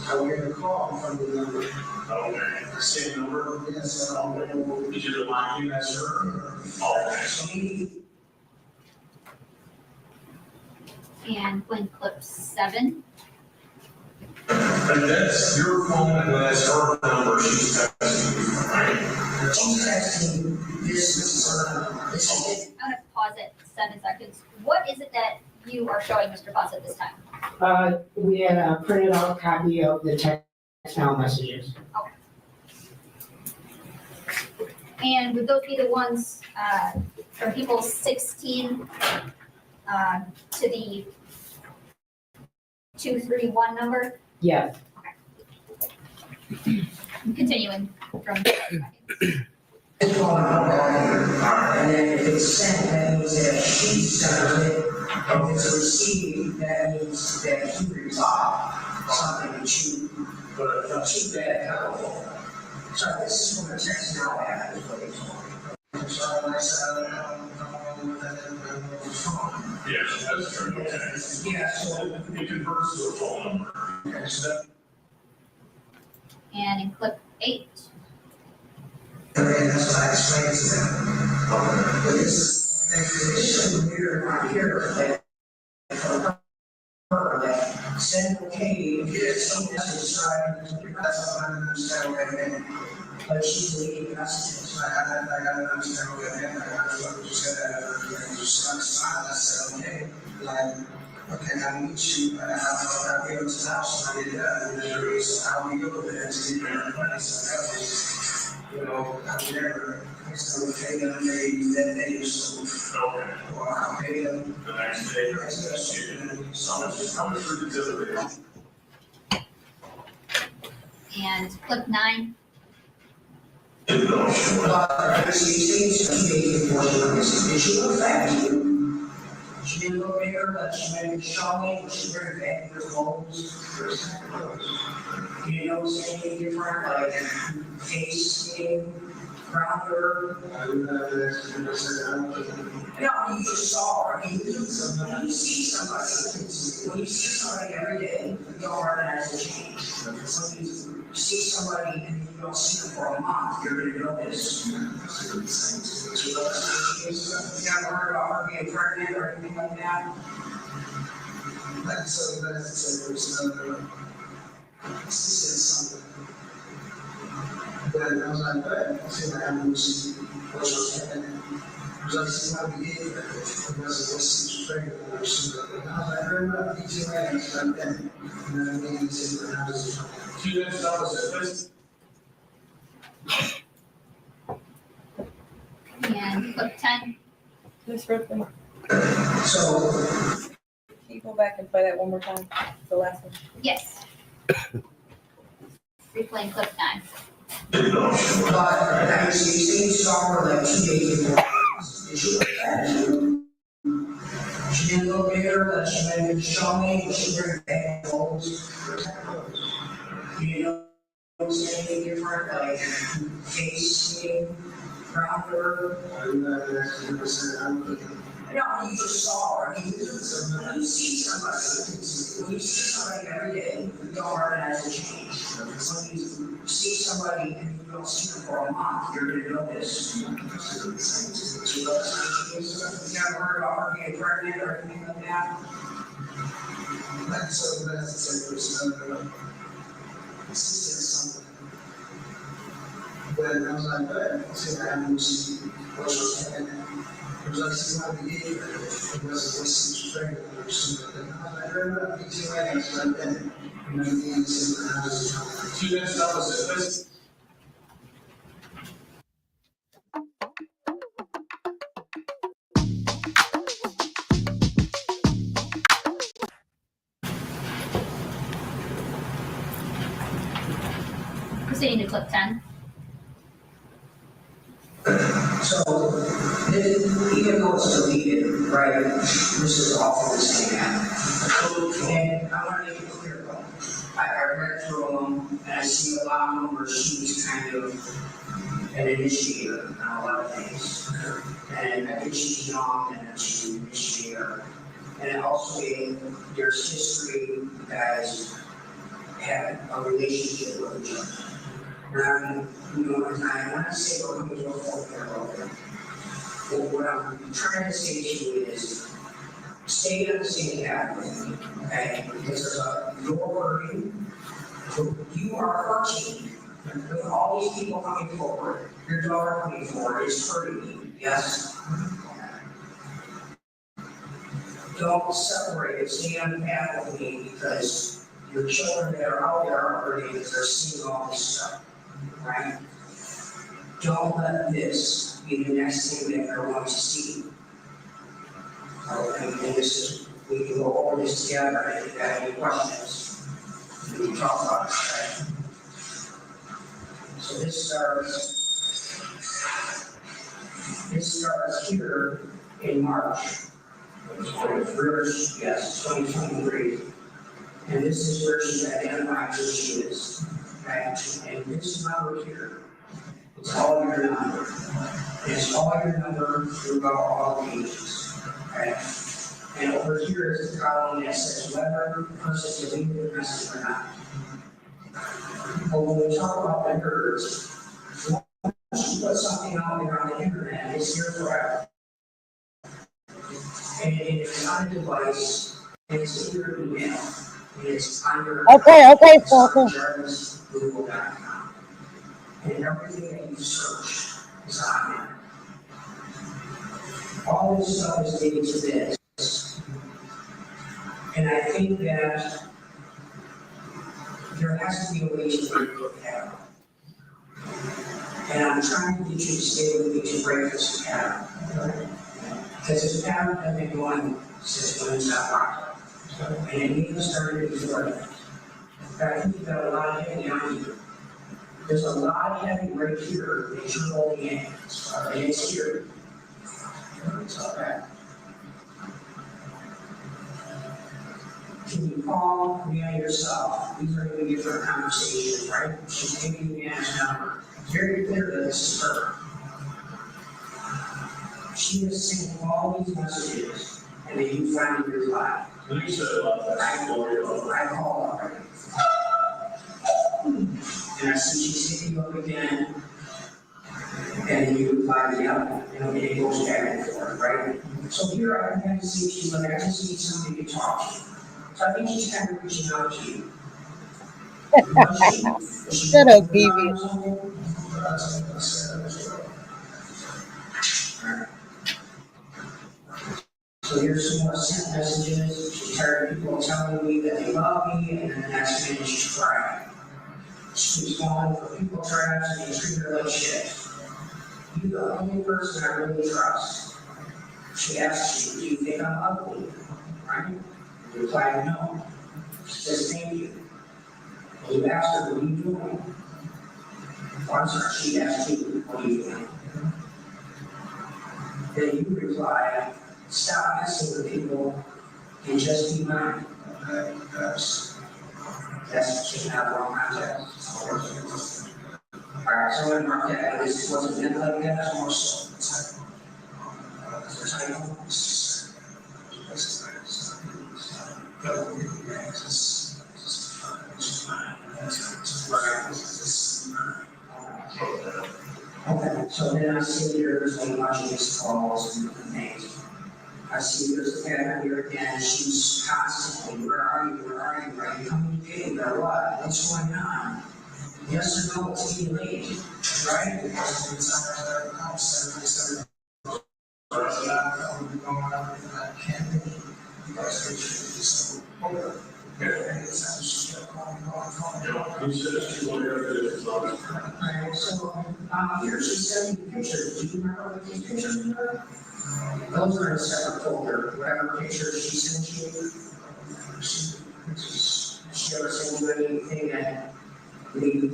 So we're gonna call from the number. Okay, same number? Yes. Did you remind me that's her? Okay. And playing clip 7. And that's your phone and that's her number she's texting you, right? She's texting this is I'm gonna pause it 7 seconds. What is it that you are showing Mr. Fawcett this time? We had a printed out copy of the text now messages. Okay. And would those be the ones from people 16 to the 231 number? Yeah. Okay. Continuing from. and then if it's sent, that means that she sent it. If it's received, that means that he replied something that you keep that. So this is from a text now app. Yes, that's true. Okay. Yeah, so it converts to a phone number. And in clip 8. And that's what I explained to them. But this is weird right here that send okay, here's some message, that's what I understand what I meant. But she's leaving messages, I don't understand what I meant, I just I said, okay, like, okay, I meet you, and I'll be able to house, and I did that, and there's a reason how we go there to get your money, so that was, you know, I've never, so we pay them maybe that day or so. Okay. Or I'll pay them the next day. How much for the delivery? And clip 9. She looked back to you. She didn't look bigger, but she made it show me, but she very bad with holes. You know, anything different, like face skin, rounder. No, you just saw her. You see somebody. When you see somebody every day, you don't recognize the change. When you see somebody and you don't see them for a month, you're going to notice. You haven't heard about her being pregnant or anything like that? So that's she said something. But I was like, but I feel like I'm losing what was happening. And clip 10. Ms. Ripley, So, can you go back and play that one more time? The last one. Yes. Replaying clip 9. but I mean, so you say you saw her like 2 days ago. Did she look bad? She didn't look bigger, like she might have been showing, but she bring back clothes. You know, anything different, like face, around her? No, you just saw her. I mean, when you see somebody every day, you don't recognize the change. When you see somebody and you don't see them for a month, you're gonna notice. You ever heard about her getting pregnant or anything like that? When I was like, good, see, I haven't seen what was happening. It was like, see, what we did, it was pregnant or something. I was like, very well, me too, I was like, then, you know, you can see what happens. 2 minutes, that was it. Proceeding to clip 10. So, even though it's deleted, right, this is often the same app. And I want to make it clear though, I read through them and I see a lot of them where she's kind of an initiator on a lot of things. And I think she's young and she's an initiator. And also there's history as having a relationship with each other. And you know, I want to say we're coming to a point here, but what I'm trying to say to you is stay on the same path with me, okay? Because you're hurting, you are hurting. With all these people coming forward, your daughter coming forward is hurting you, yes? Don't separate it, stay on the path with me because your children that are out there are hurting because they're seeing all this stuff. Right? Don't let this be the next thing that they're going to see. And this is, we can go over this together and if you have any questions, we can talk about it, right? So this starts here in March. Yes, 2023. And this is where she's identified who she is. Right? And this number here, it's all your number. It's all your number throughout all the pages. Right? And over here is the column that says whether the person deleted the message or not. But when we talk about the nerds, once you put something out there on the internet, it's here forever. And it's on a device, and it's in your email. It's on your Okay, Falcon. Google.com. And everything that you search is on there. All this stuff is dated to this. And I think that there has to be a way to break the pattern. And I'm trying to get you to stay with me to break this pattern. Because this pattern has been going since when it's not popular. And it even started before that. But I think you've got a lot of heavy on you. There's a lot of heavy right here that you're holding in. And it's here. It's all right. Can you call me on yourself? These are going to be different conversations, right? She's giving me Anna's number. It's very clear that this is her. She is sending all these messages, and then you finally reply. When you said about that story, I call already. And I see she's hitting you up again. And then you reply to the other one, and it goes back and forth, right? So here I have to see she's like, I just need somebody to talk to. So I think she's kind of reaching out to you. Shut up, BB. So here's some more sent messages. She's tired of people telling me that they love me, and then the next minute she's crying. She keeps going for people trash and they treat her like shit. You're the only person I really trust. She asks you, do you think I'm ugly? Right? You reply, no. She says, thank you. You ask her, what are you doing? I'm sorry, she asked you, what are you doing? Then you reply, stop messing with people and just be mine. Okay? That's just not wrong context. Alright, so I'm gonna mark that, this wasn't meant like that, more so. Okay, so then I see there's a bunch of missed calls and things. I see there's a cat here again, she's constantly, where are you, are you coming to get me, or what, what's going on? Yes or no, it's getting late, right? Here she sent me pictures, do you remember what these pictures were? Those are in a separate folder, whatever pictures she sent you. She ever sent you anything that maybe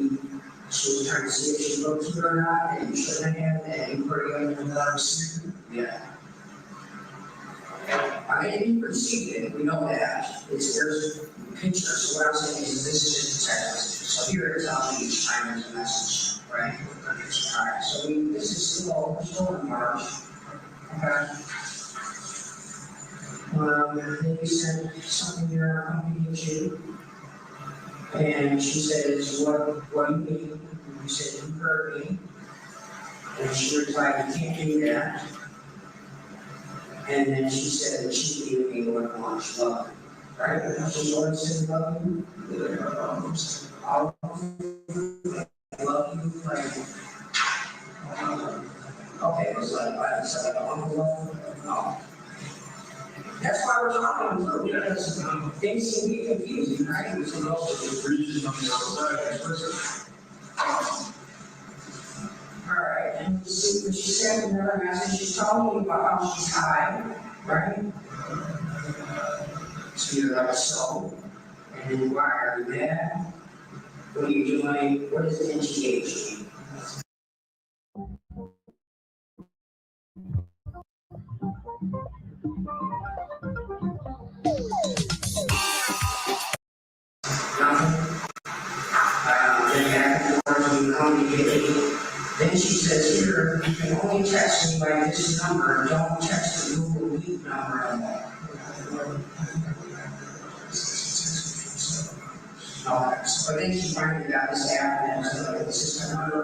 she was trying to see if she looked good or not, and you shouldn't have, and you put it in another season? Yeah. I mean, you can see it, we know that, there's pictures, so what I'm saying is this is just a text message, so here it's telling me each time there's a message, right? Alright, so this is still in March, okay? Then you sent something to your company you, and she says, what do you mean? And you said, you heard me, and she replied, you can't do that. And then she said that she gave me one much love, right? And she always said love you. I'll love you, like, okay, it was like love, no. That's why we're talking about it, because things can be confusing, right? It's also reason on the outside. Alright, and you see what she said in her message, she's talking about how she's high, right? So you're like, so, and then why are you mad? What are you doing? What does NGH mean? Then she says, here, you can only text me by this number, don't text the Google Meet number. But then she finally got this app and it's like, this is the number.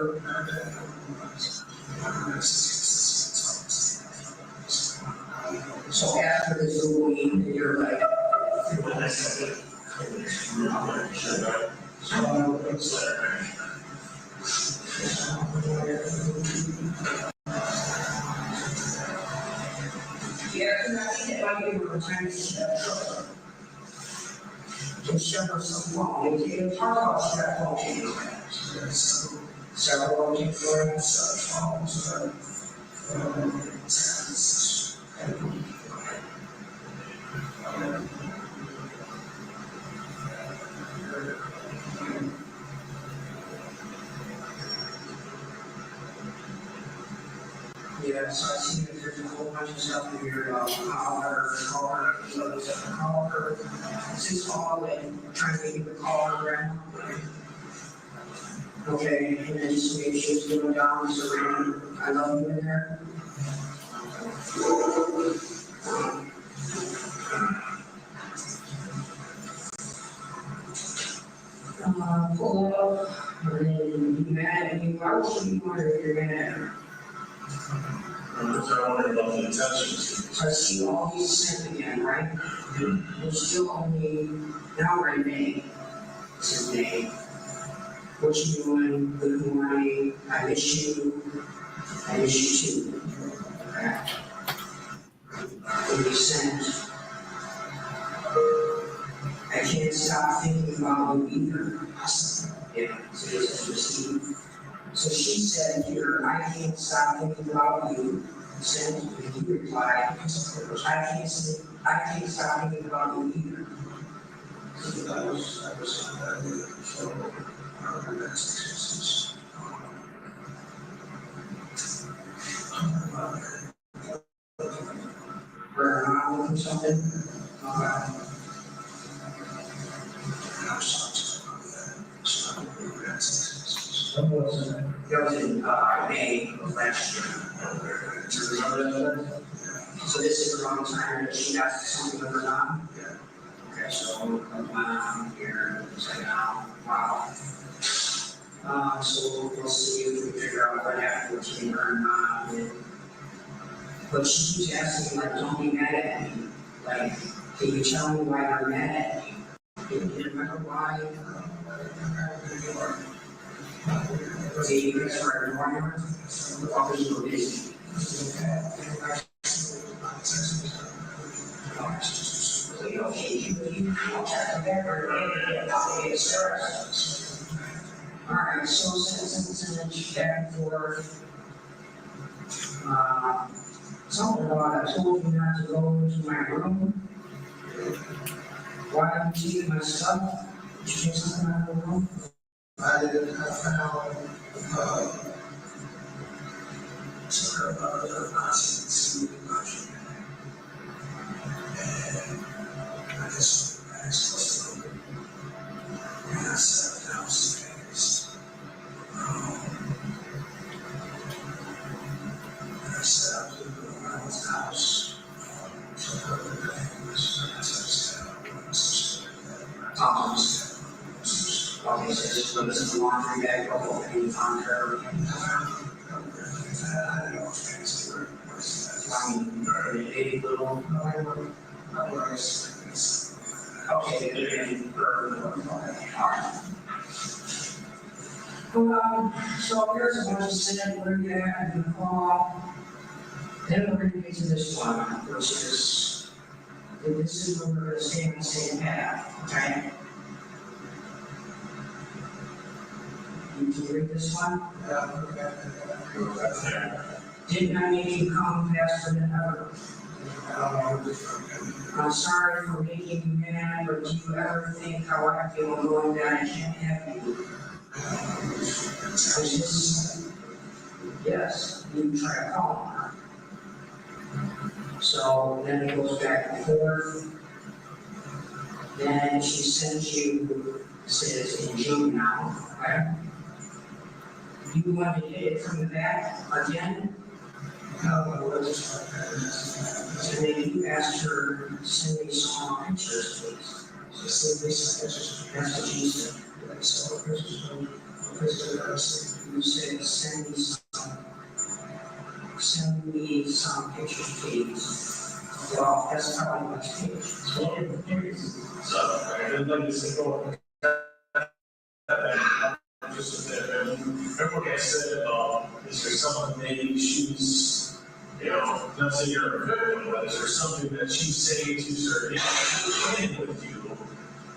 So after this Google Meet, you're like, December some phone, we can talk about that phone. Several yeah, so I see that there's a whole bunch of stuff in here about call her, this call, and trying to get the call around. Okay, and then just make sure it's going down, so I love you in there. Pull up, and then be mad at me, why would you be mad if you're mad? So I see all these sent again, right? There's still only, now we're in May. This is May. What you doing? Good morning. I miss you. I miss you too. Okay. And you sent about you either. Yeah, so this is received. So she said here, I can't stop thinking about you. Send you replied, I can't stop thinking about you either. So that was for a novel or something. That was in May of last year. So this is the wrong time that she asked something of her mom? Okay, so mom here, say now, wow. So we'll see if we figure out what happened between her and mom. But she keeps asking, like, don't be mad at me. Like, can you tell me why you're mad at me? Can you remember why? Okay, you guys are ignoring her? Or because you were busy? Alright, so since back and forth. Something about I told you not to go into my room. Why haven't you taken my stuff? Did you take something out of the room? I didn't. I found took her out of the nonsense to and I just asked her and I sat downstairs. And I sat up to the around the house. So obviously, this was the laundry bag, but you found her. Maybe little. Okay, so here's a bunch of sin, we're gonna have to call. Then we're gonna get to this one, which is, this is where we're gonna stay in the same path, okay? You can read this one? Didn't I make you come faster than ever? I'm sorry for making you mad, but do you ever think how I feel knowing that I can't have you? Yes, you try to call her. So then it goes back and forth. Then she sends you, says in June now, okay? You want to hit it from the back again? No, so then you asked her to send me some more pictures, please. So send me some pictures. That's what you said. You said send me some pictures, please. Well, that's probably my page. So everybody said, oh, remember what I said, is there someone maybe she's, not saying you're a victim, but is there something that she's saying to her, playing with you,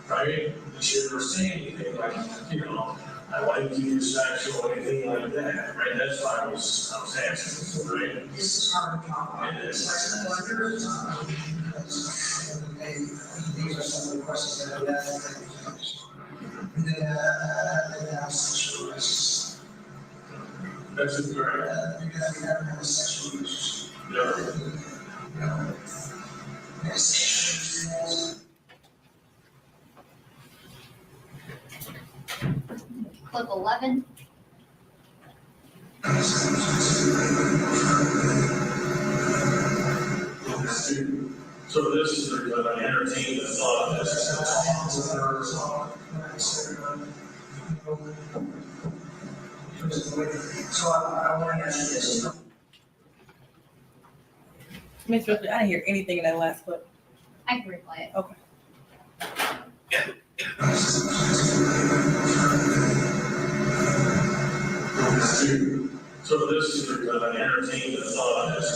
right? That she ever say anything like, I like you sexual or anything like that, right? That's why I was asking, right? This is hard to talk about. It is. These are some of the questions that I've asked. And then have sexual risks. That's it, right? Because we haven't had a sexual use. No. Clip 11. So this is the entertain the thought of this. So I want to ask you this. Ms. Ripley, I didn't hear anything in that last clip. I can replay it. Okay. So this is the entertain the thought of this.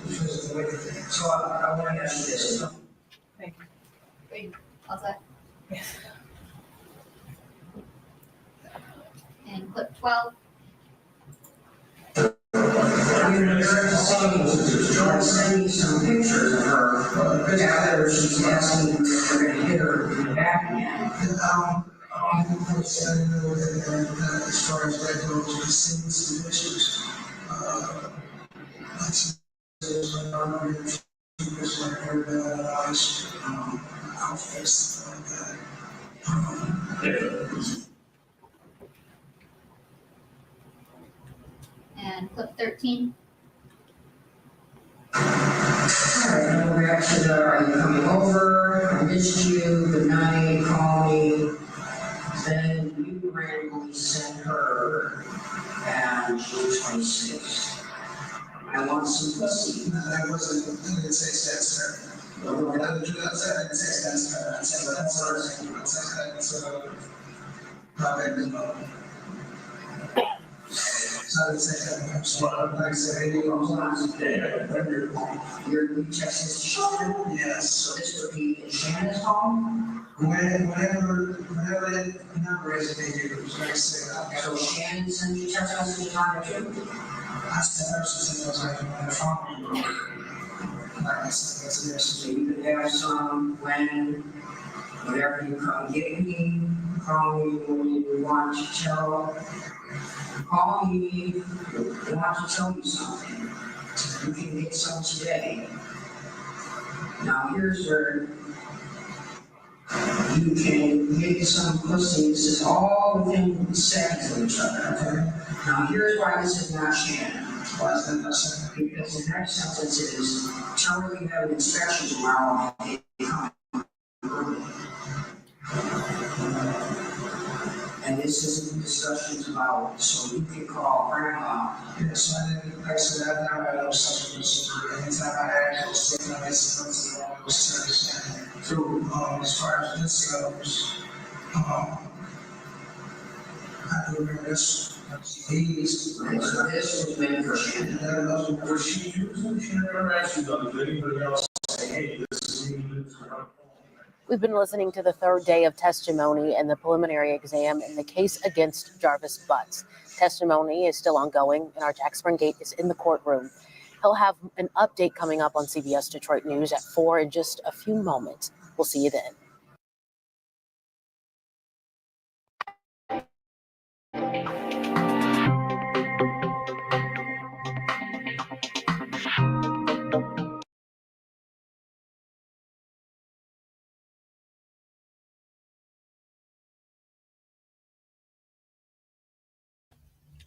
because of the way, so I want to ask you this. Thank you. Wait, how's that? Yes. And clip 12. John sent me some pictures of her, after she's asking if we're gonna hit her in the back again. I don't know that as far as that goes, we've seen some issues. Like some, like her bad eyes, outfits, stuff like that. And clip 13. Alright, now we're back to the, are you coming over? I missed you, good night, call me. Then you randomly sent her, and June 26th. I want some pussy. I didn't say sex her. I didn't say sex her. I said that's her. I said that's her. So I said that. So like I said, you text this to Shannon? Yes. So this would be in Shannon's home? Whenever that number is, they do, like I said. So Shannon sent you text messages on it too? I said her, she said, I was on the phone. Like I said, that's the So you could have some when, whenever you come get me, call me when you want to tell. Call me, I want to tell you something. You can get some today. Now here's where you can get some pussy. This is all within seconds of each other, okay? Now here's why this is not Shannon. Why is that not Shannon? Because the next sentence is, tell her you have an inspection tomorrow. And this isn't discussions about, so you can call grandma. Yeah, so I didn't, like I said, I've never had no such procedure. Anytime I had those things, I made something wrong with service. Through, as far as this goes, I do remember this. These, So this was meant for Shannon. that wasn't where she used. She never actually done it. Anybody else say, hey, this is me. We've been listening to the third day of testimony and the preliminary exam in the case against Jarvis Butts. Testimony is still ongoing, and our Jack Springate is in the courtroom. He'll have an update coming up on CBS Detroit News at 4 in just a few moments. We'll see you then.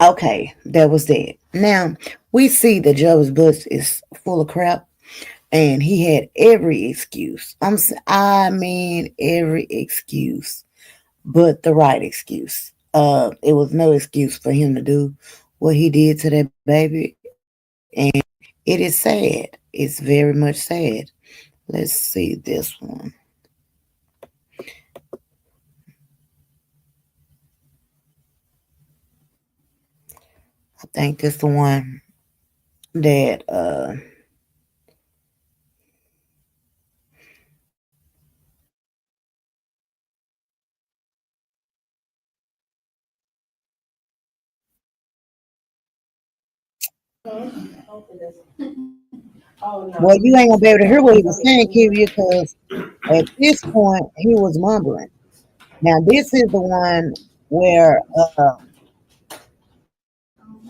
Okay, that was that. Now, we see that Jarvis Butts is full of crap, and he had every excuse. I mean, every excuse, but the right excuse. It was no excuse for him to do what he did to that baby, and it is sad. It's very much sad. Let's see this one. I think this the one that well, you ain't gonna be able to hear what he was saying, Kivia, because at this point he was mumbling. Now this is the one where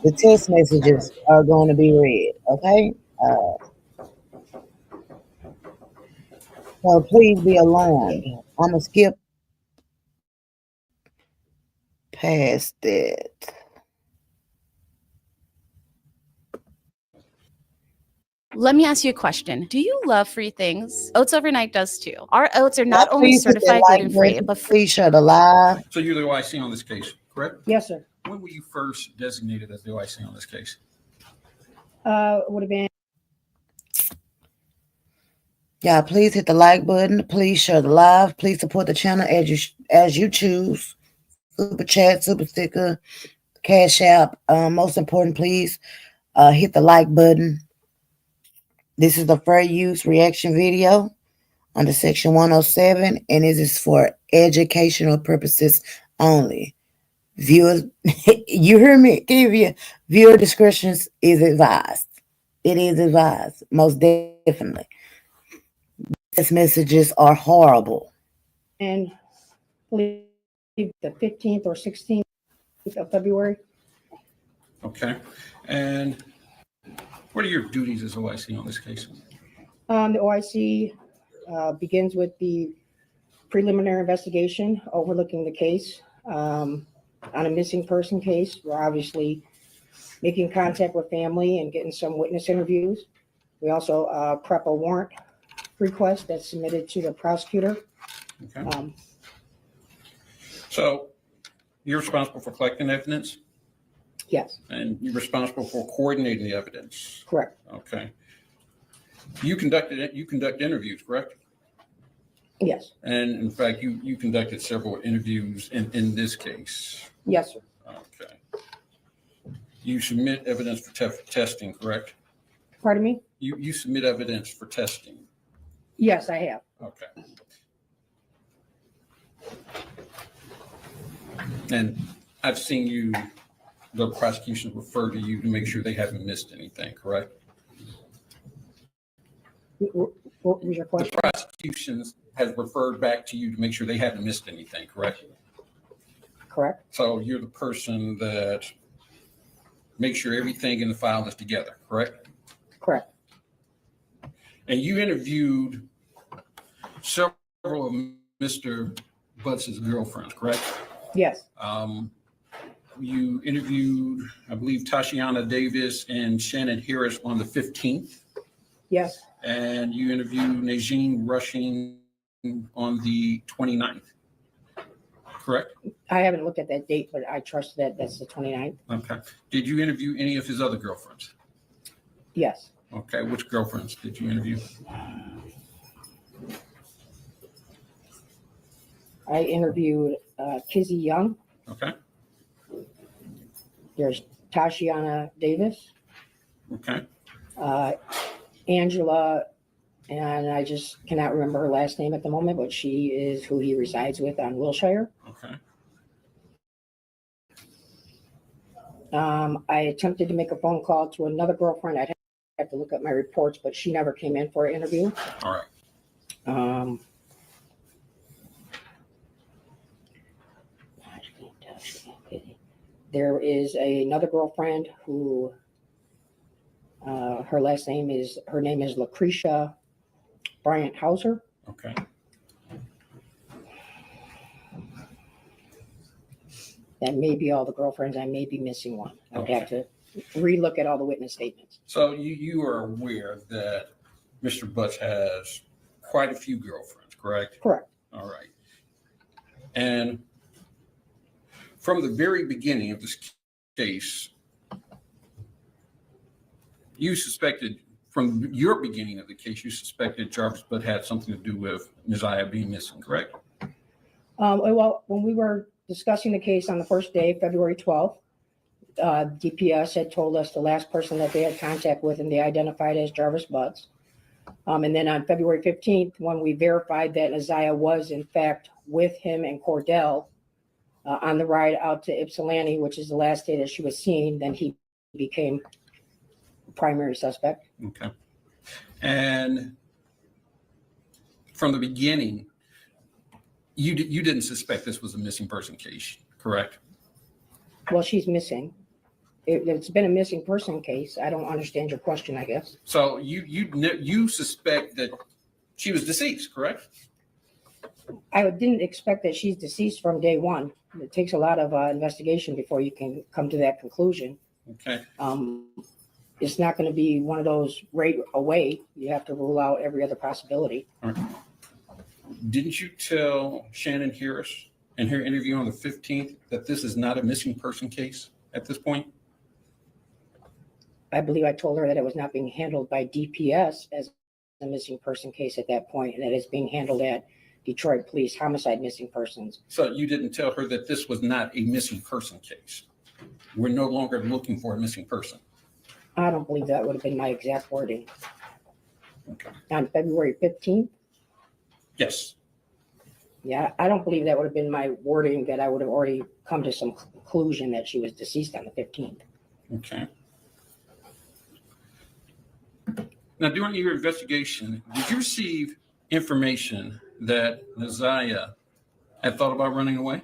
the text messages are going to be read. Okay, so please be alarmed. I'm gonna skip past that. Let me ask you a question. Do you love free things? Oats Overnight does too. Our oats are not only certified gluten-free, but please share the live. So you're the OIC on this case, correct? Yes, sir. When were you first designated as the OIC on this case? Would have been. Yeah, please hit the like button. Please share the live. Please support the channel as you choose. Super chat, super sticker, Cash App. Most important, please hit the like button. This is the fair use reaction video under section 107, and it is for educational purposes only. Viewer, you hear me? Give you viewer discretion is advised. It is advised, most definitely. These messages are horrible. And I believe the 15th or 16th of February. Okay. And what are your duties as OIC on this case? The OIC begins with the preliminary investigation overlooking the case. On a missing person case, we're obviously making contact with family and getting some witness interviews. We also prep a warrant request that's submitted to the prosecutor. Okay. So you're responsible for collecting evidence? Yes. And you're responsible for coordinating the evidence? Correct. Okay. You conduct interviews, correct? Yes. And in fact, you conducted several interviews in this case? Yes, sir. Okay. You submit evidence for testing, correct? Pardon me? You submit evidence for testing? Yes, I have. Okay. And I've seen the prosecution refer to you to make sure they haven't missed anything, correct? What was your question? The prosecution has referred back to you to make sure they haven't missed anything, correct? Correct. So you're the person that makes sure everything in the file is together, correct? Correct. And you interviewed several of Mr. Butts' girlfriends, correct? Yes. You interviewed, I believe, Tashiana Davis and Shannon Harris on the 15th. Yes. And you interviewed Najeen Rushing on the 29th, correct? I haven't looked at that date, but I trust that that's the 29th. Okay. Did you interview any of his other girlfriends? Yes. Okay. Which girlfriends did you interview? I interviewed Kizzy Young. Okay. There's Tashiana Davis. Okay. Angela, and I just cannot remember her last name at the moment, but she is who he resides with on Wilshire. Okay. I attempted to make a phone call to another girlfriend. I'd have to look at my reports, but she never came in for an interview. All right. There is another girlfriend who her name is Lucretia Bryant Hauser. Okay. That may be all the girlfriends. I may be missing one. I'd Okay. have to relook at all the witness statements. So you are aware that Mr. Butts has quite a few girlfriends, correct? Correct. All right. And from the very beginning of this case, you suspected, from your beginning of the case, you suspected Jarvis Butts had something to do with Neziah being missing, correct? Well, when we were discussing the case on the first day, February 12th, DPS had told us the last person that they had contact with and they identified as Jarvis Butts. And then on February 15th, when we verified that Neziah was in fact with him and Cordell on the ride out to Ypsilanti, which is the last day that she was seen, then he became primary suspect. Okay. And from the beginning, you didn't suspect this was a missing person case, correct? Well, she's missing. It's been a missing person case. I don't understand your question, I guess. So you suspect that she was deceased, correct? I didn't expect that she's deceased from day one. It takes a lot of investigation before you can come to that conclusion. Okay. It's not going to be one of those right away. You have to rule out every other possibility. All right. Didn't you tell Shannon Harris in her interview on the 15th that this is not a missing person case at this point? I believe I told her that it was not being handled by DPS as a missing person case at that point, and that it's being handled at Detroit Police Homicide Missing Persons. So you didn't tell her that this was not a missing person case? We're no longer looking for a missing person? I don't believe that would have been my exact wording. on February 15th. Yes. Yeah, I don't believe that would have been my wording, that I would have already come to some conclusion that she was deceased on the 15th. Okay. Now, during your investigation, did you receive information that Naziah had thought about running away?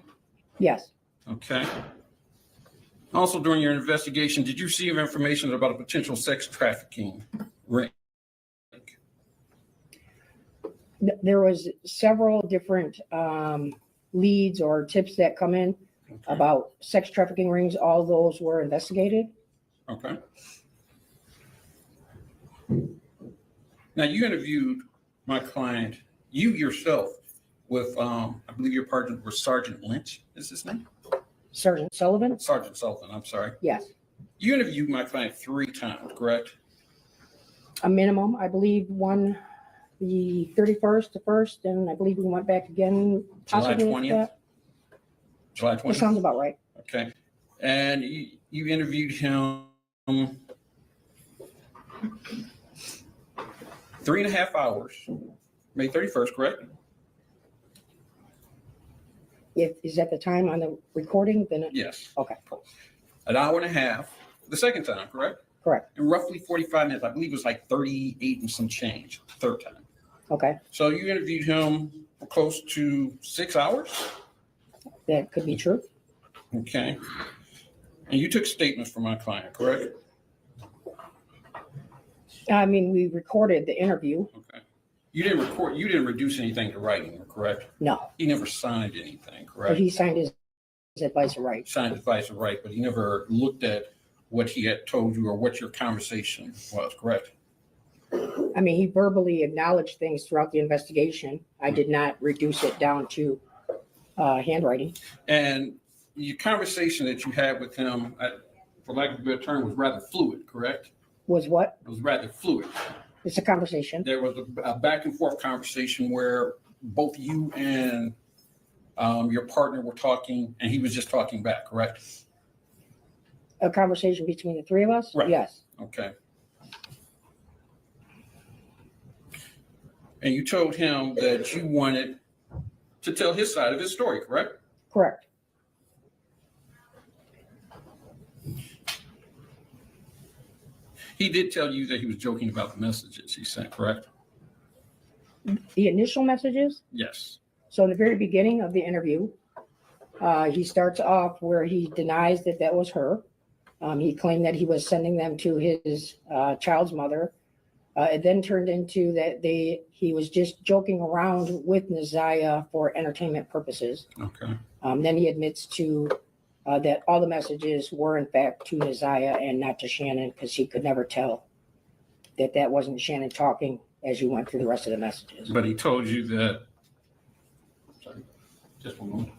Yes, Okay. Also, during your investigation, did you receive information about a potential sex trafficking ring? there was several different leads or tips that come in about sex trafficking rings. All those were investigated. Okay. Now, you interviewed my client, you yourself, with, I believe your partner was Sergeant Lynch, is his name? Sergeant Sullivan? Sergeant Sullivan, I'm sorry. Yes, You interviewed my client 3 times, correct? a minimum, I believe, one, the 31st, the 1st, and I believe we went back again. July possibly 20th? that. July That 20th? sounds about right. Okay. And you interviewed him 3.5 hours, May 31st, correct? Is that the time on the recording? Then Yes. Okay, An hour and a half, the second time, correct? correct. And roughly 45 minutes. I believe it was like 38 and some change, third time. Okay, So you interviewed him for close to 6 hours? that could be true. Okay. And you took statements from my client, correct? I mean, we recorded the interview. Okay. You didn't reduce anything to writing, correct? No, He never signed anything, but correct? he signed his advice of right. Signed advice of right, but he never looked at what he had told you or what your conversation was, correct? I mean, he verbally acknowledged things throughout the investigation. I did not reduce it down to handwriting. And your conversation that you had with him, for lack of a better term, was rather fluid, correct? Was what? It was rather fluid. It's a conversation. There was a back and forth conversation where both you and your partner were talking, and he was just talking back, correct? A conversation between the three of us? Right. Yes, Okay. And you told him that you wanted to tell his side of his story, correct? correct. He did tell you that he was joking about the messages he sent, correct? The initial messages, Yes. so in the very beginning of the interview, he starts off where he denies that that was her. He claimed that he was sending them to his child's mother. It then turned into that he was just joking around with Naziah for entertainment purposes. Okay. Then he admits to that all the messages were in fact to Naziah and not to Shannon, because he could never tell that that wasn't Shannon talking as you went through the rest of the messages. But he told you that, sorry, just one moment.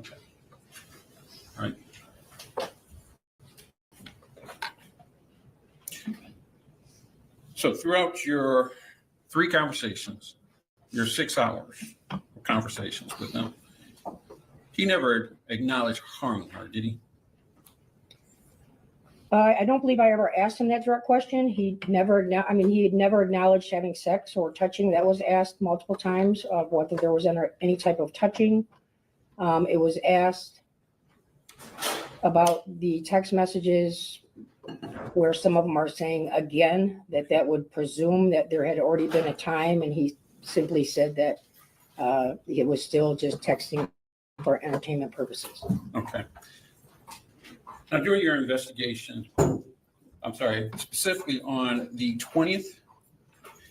Okay. All right. So throughout your 3 conversations, your 6 hours of conversations with him, he never acknowledged harming her, did he? I don't believe I ever asked him that direct question. He had never acknowledged having sex or touching. That was asked multiple times of whether there was any type of touching. It was asked about the text messages where some of them are saying again that would presume that there had already been a time, and he simply said that it was still just texting for entertainment purposes. Okay. Now, during your investigation, I'm sorry, specifically on the 20th,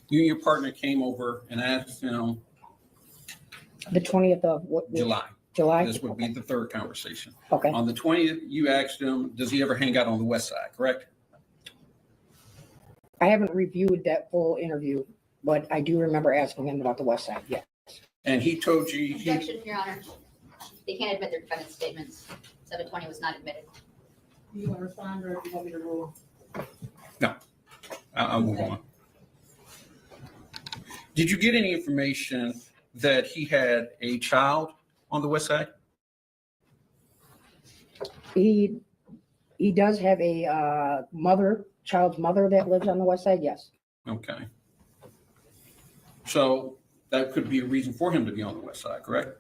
you and your partner came over and asked him The 20th of what? July. July? This would be the 3rd conversation. Okay. On the 20th, you asked him, does he ever hang out on the west side, correct? I haven't reviewed that full interview, but I do remember asking him about the west side, yes. And he told you, Objection, Your Honor. They can't admit their defendant's statements. 720 was not admitted. Do you want to respond or do you want me to rule? no, I'll move on. Did you get any information that he had a child on the west side? He He does have a child's mother that lives on the west side, yes. Okay. So that could be a reason for him to be on the west side, correct?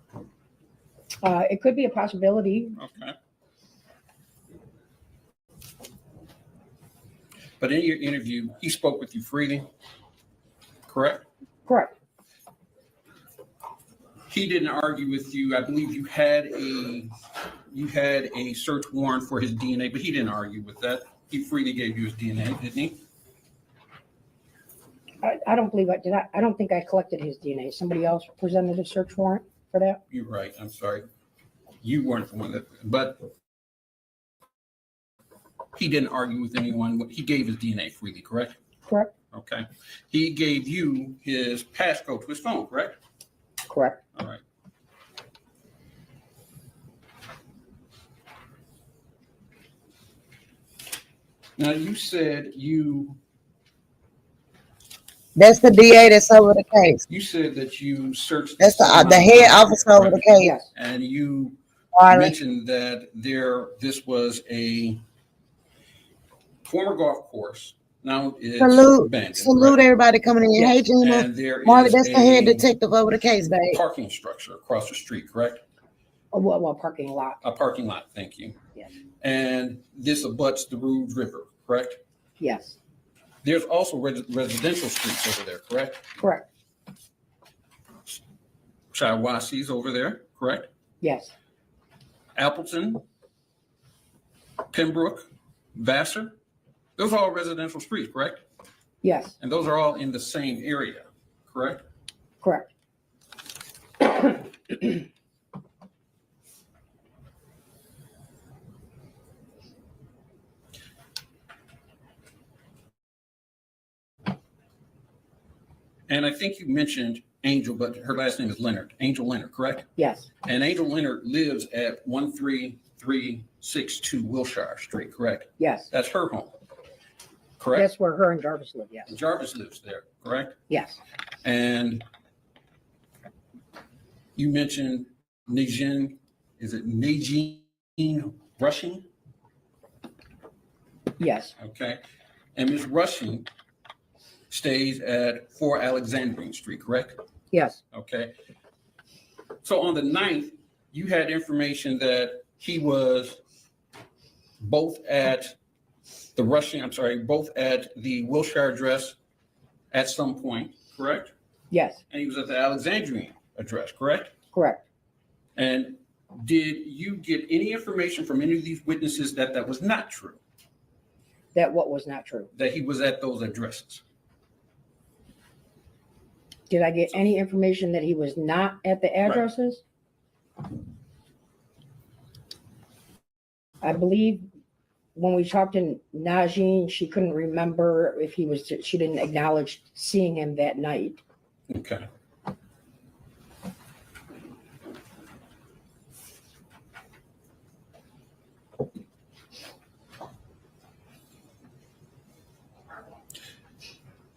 It could be a possibility. Okay. But in your interview, he spoke with you freely, correct? Correct. He didn't argue with you. I believe you had a search warrant for his DNA, but he didn't argue with that. He freely gave you his DNA, didn't he? I don't believe I did. I don't think I collected his DNA. Somebody else presented a search warrant for that. You're right. I'm sorry. You weren't the one that, but he didn't argue with anyone. He gave his DNA freely, correct? Correct. Okay. He gave you his passcode to his phone, correct? Correct. All right. Now you said That's the DA that's over the case. you said that you searched. That's the head officer over the case. Yes. And you Riley. mentioned that this was a former golf course. Now it's abandoned. Salute right? everybody coming in. Yes. Hey, Gina. And there Marley, is that's the head a detective over the case, babe. parking structure across the street, correct? Well, parking lot. A parking lot, thank you. Yes. And this abuts the Rouge River, correct? Yes. There's also residential streets over there, correct? Correct. Shiawassee over there, correct? Yes. Appleton, Pembroke, Vassar, those are all residential streets, correct? Yes. And those are all in the same area, correct? Correct. And I think you mentioned Angel, but her last name is Leonard. Angel Leonard, correct? Yes. And Angel Leonard lives at 13362 Wilshire Street, correct? Yes. That's her home, correct? That's where her and Jarvis live. Yes. Jarvis lives there, correct? Yes. And you mentioned Najin, is it Najin Rushing? Yes. Okay. And Ms. Rushing stays at 4 Alexandrine Street, correct? Yes. Okay. So on the 9th, you had information that he was both at the Wilshire address at some point, correct? Yes. And he was at the Alexandrian address, correct? Correct. And did you get any information from any of these witnesses that that was not true, That what was not true. that he was at those addresses? Did I get any information that he was not at the addresses? I believe when we talked to Najin, she couldn't remember if she didn't acknowledge seeing him that night. Okay.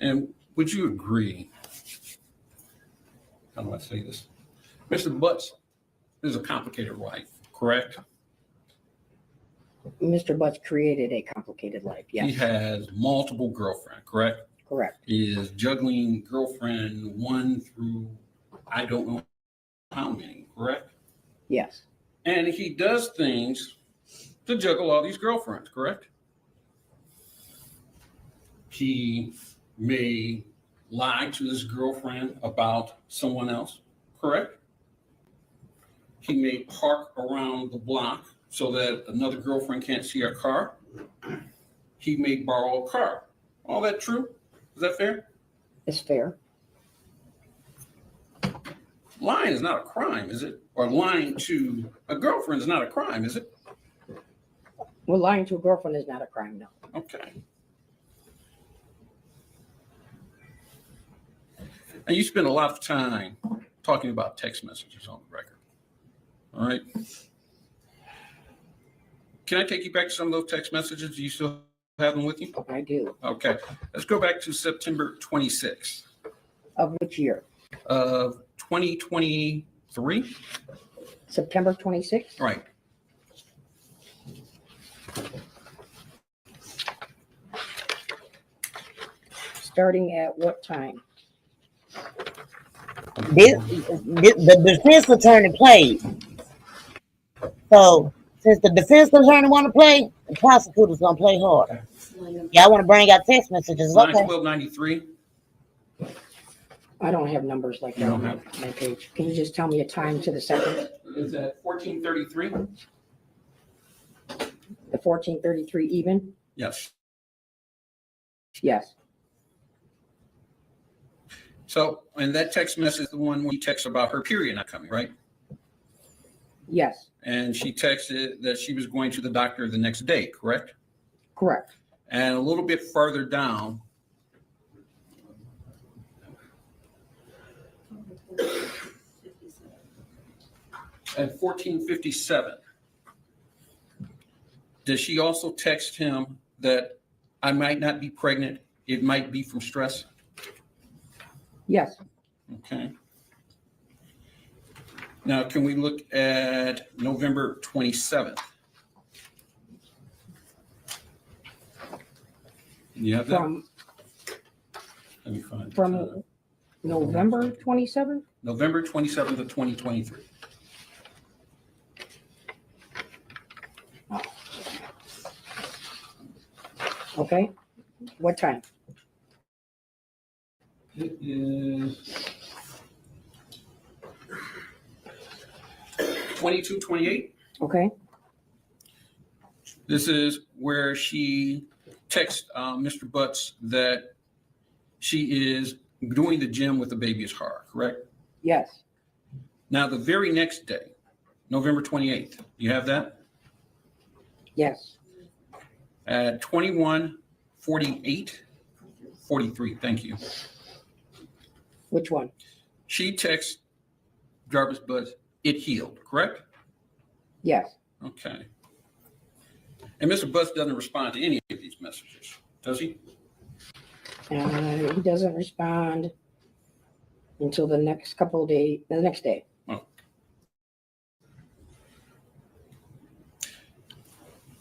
And would you agree, how do I say this? Mr. Butts is a complicated life, correct? Mr. Butts created a complicated life. He Yes. has multiple girlfriends, correct? Correct. He is juggling girlfriend 1 through I don't know how many, correct? Yes. And he does things to juggle all these girlfriends, correct? He may lie to his girlfriend about someone else, correct? He may park around the block so that another girlfriend can't see our car. He may borrow a car. All that true? Is that fair? It's fair. Lying is not a crime, is it? Or lying to a girlfriend is not a crime, is it? Well, lying to a girlfriend is not a crime, no. Okay. And you spend a lot of time talking about text messages on the record. All right. Can I take you back to some of those text messages? Do you still have them with you? I do. Okay. Let's go back to September 26th. Of which year? Of 2023. September 26th? Right. starting at what time? The defense attorney played. So since the defense attorney want to play, the prosecutor's gonna play hard. Y'all want to bring out text messages? Line Okay. 1293. I don't have numbers like that on my page. Can you just tell me a time to the second? Is that 1433? The 14:33 even? Yes. Yes. So, and that text message is the one where you text about her period not coming, right? Yes. And she texted that she was going to the doctor the next day, correct? Correct. And a little bit farther down, at 1457, does she also text him that I might not be pregnant? It might be from stress. Yes. Okay. Now, can we look at November 27th? You have that? Let me find it. From November 27th? November 27th of 2023. Okay. What time? It is 22:28. Okay. This is where she texts Mr. Butts that she is doing the gym with the baby is hard, correct? Yes. Now, the very next day, November 28th, you have that? Yes. At 21:48:43. Thank you. Which one? She texts Jarvis Butts, it healed, correct? Yes. Okay. And Mr. Butts doesn't respond to any of these messages, does he? He doesn't respond until the next couple of days, the next day. Oh.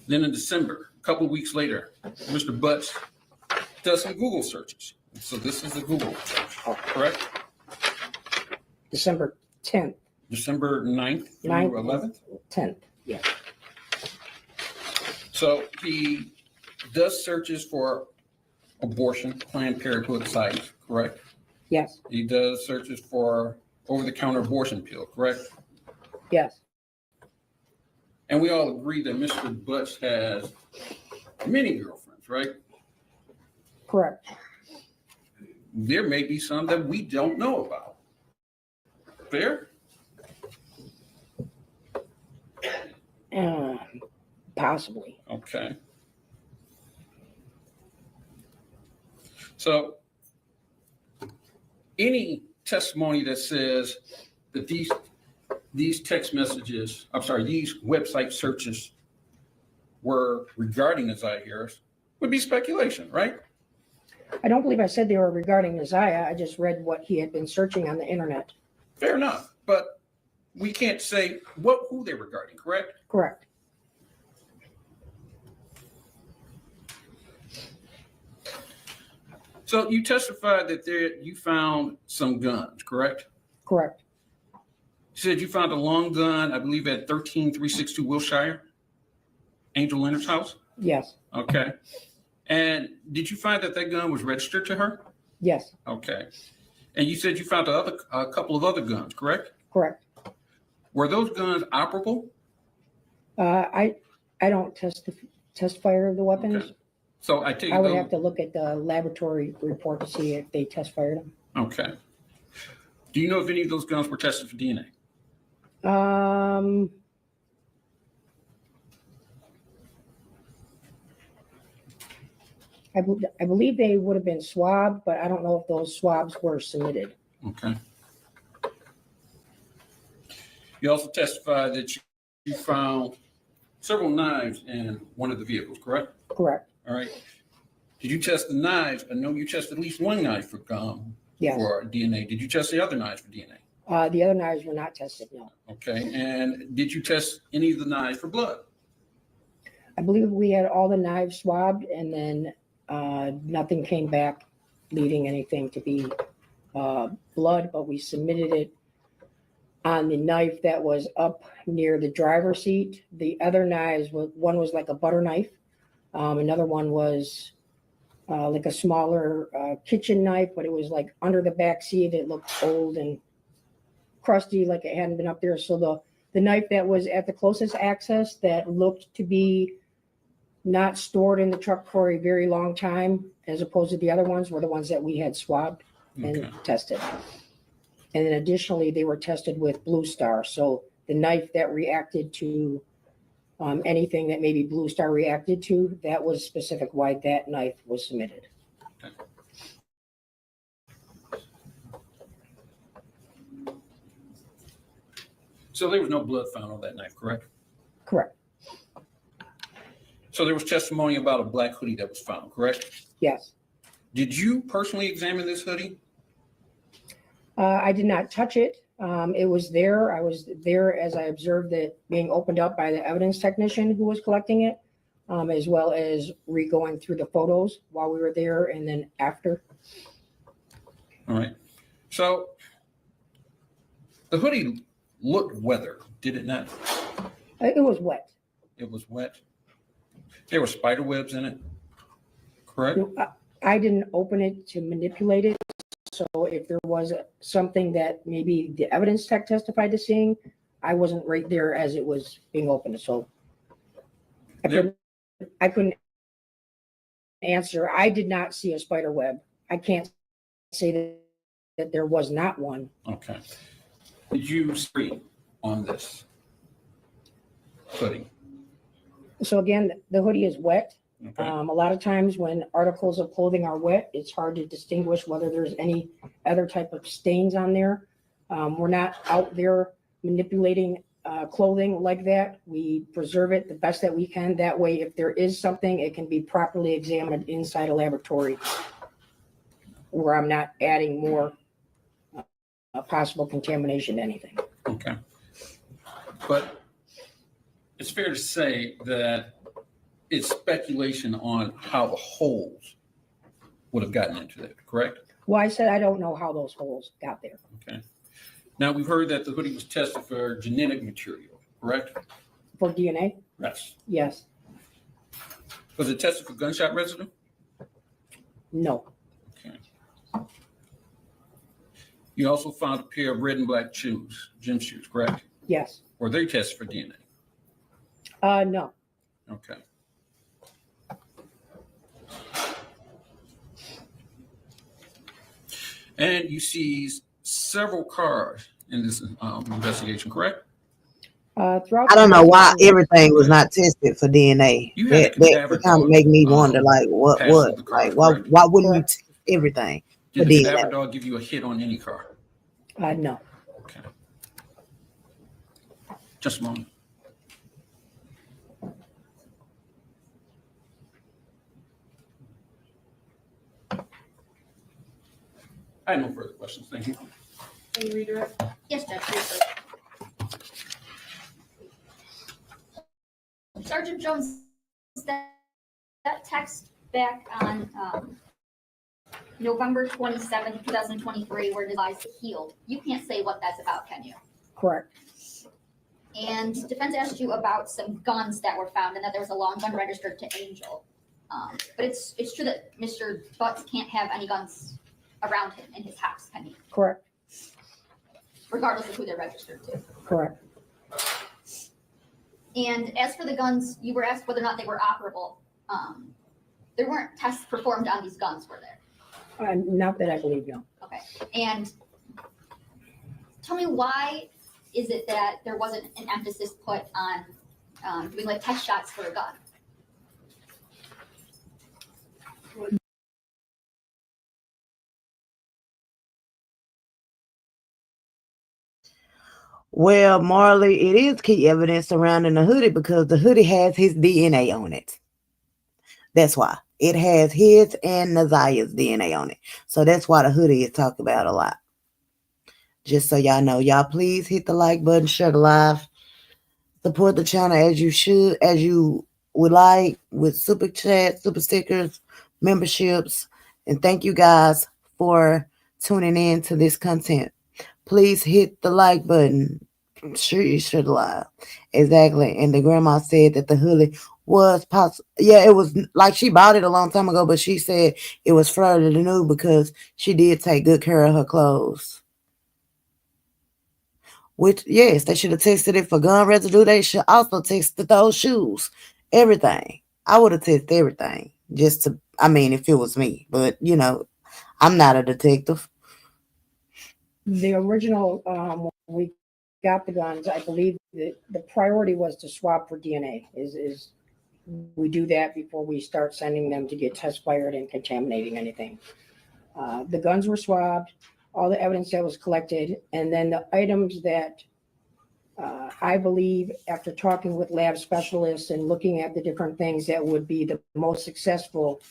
Then in December, a couple of weeks later, Mr. Butts does some Google searches. So this is the Google search, correct? December 10th. December 9th through 11th? 10th, yeah. So he does searches for abortion, Planned Parenthood sites, correct? Yes. He does searches for over-the-counter abortion pill, correct? Yes. And we all agree that Mr. Butts has many girlfriends, right? Correct. There may be some that we don't know about. Fair? Possibly. Okay. So any testimony that says that these text messages, these website searches were regarding Isaiah Harris would be speculation, right? I don't believe I said they were regarding Isaiah. I just read what he had been searching on the internet. Fair enough, but we can't say who they're regarding, correct? Correct. So you testified that you found some guns, correct? Correct. You said you found a long gun, I believe at 13362 Wilshire, Angel Leonard's house? Yes. Okay. And did you find that gun was registered to her? Yes. Okay. And you said you found a couple of other guns, correct? Correct. Were those guns operable? I don't test fire of the weapons. Okay. So I take I would have to look at the laboratory report to see if they test fired them. Okay. Do you know if any of those guns were tested for DNA? I believe they would have been swabbed, but I don't know if those swabs were submitted. Okay. You also testified that you found several knives in one of the vehicles, correct? Correct. All right. Did you test the knives? I know you tested at least one knife for Yes. for DNA. Did you test the other knives for DNA? The other knives were not tested, no. Okay. And did you test any of the knives for blood? I believe we had all the knives swabbed and then nothing came back leading anything to be blood, but we submitted it on the knife that was up near the driver's seat. The other knives, one was like a butter knife. Another one was like a smaller kitchen knife, but it was like under the back seat. It looked old and crusty, like it hadn't been up there. So the knife that was at the closest access that looked to be not stored in the truck for a very long time, as opposed to the other ones, were the ones that we had swabbed and tested. And then additionally, they were tested with Blue Star. So the knife that reacted to anything that maybe Blue Star reacted to, that was specific why that knife was submitted. So there was no blood found on that knife, correct? Correct. So there was testimony about a black hoodie that was found, correct? Yes. Did you personally examine this hoodie? I did not touch it. It was there. I was there as I observed it being opened up by the evidence technician who was collecting it, as well as re-going through the photos while we were there and then after. All right. So the hoodie looked weathered, did it not? It was wet. It was wet. There were spider webs in it, correct? I didn't open it to manipulate it. So if there was something that maybe the evidence tech testified to seeing, I wasn't right there as it was being opened. So I couldn't answer. I did not see a spider web. I can't say that there was not one. Okay. Did you screen on this hoodie? So again, the hoodie is wet. Okay. A lot of times when articles of clothing are wet, it's hard to distinguish whether there's any other type of stains on there. We're not out there manipulating clothing like that. We preserve it the best that we can. That way, if there is something, it can be properly examined inside a laboratory where I'm not adding more possible contamination to anything. Okay. But it's fair to say that it's speculation on how the holes would have gotten into it, correct? Well, I said I don't know how those holes got there. Okay. Now, we've heard that the hoodie was tested for genetic material, correct? For DNA? Yes. Yes. Was it tested for gunshot residue? No. Okay. You also found a pair of red and black shoes, gym shoes, correct? Yes. Were they tested for DNA? No. Okay. And you seized several cars in this investigation, correct? Throughout I don't know why everything was not tested for DNA. You had a That cadaver kind of make me wonder, like, what, pass through the car, like, why wouldn't you test everything for Did the DNA? cadaver dog give you a hit on any car? No. Okay. Just a moment. I have no further questions. Thank you. Can you redirect? Yes, Judge. Briefly. Sergeant Jones, that text back on November 27th, 2023, where it advised healed. You can't say what that's about, can you? Correct. And defense asked you about some guns that were found and that there was a long gun registered to Angel. But it's true that Mr. Butts can't have any guns around him in his house, can he? Correct. Regardless of who they're registered to. Correct. And as for the guns, you were asked whether or not they were operable. There weren't tests performed on these guns, were there? Not that I believe, no. Okay. And tell me, why is it that there wasn't an emphasis put on doing like test shots for a gun? Well, Marley, it is key evidence surrounding the hoodie because the hoodie has his DNA on it. That's why. It has his and Nazia's DNA on it. So that's why the hoodie is talked about a lot. Just so y'all know, y'all please hit the like button, share the live, support the channel as you should, as you would like, with super chat, super stickers, memberships, And thank you guys for tuning in to this content. Please hit the like button. I'm sure you should lie. Exactly. And the grandma said that the hoodie was possible. Yeah, it was like she bought it a long time ago, but she said it was flirted new because she did take good care of her clothes. Which, yes, they should have tested it for gun residue. They should also test those shoes. Everything. I would have tested everything just to, I mean, if it was me. But, you know, I'm not a detective. The original, when we got the guns, I believe that the priority was to swab for DNA. Is we do that before we start sending them to get test fired and contaminating anything. The guns were swabbed, all the evidence that was collected, and then the items that I believe after talking with lab specialists and looking at the different things that would be the most successful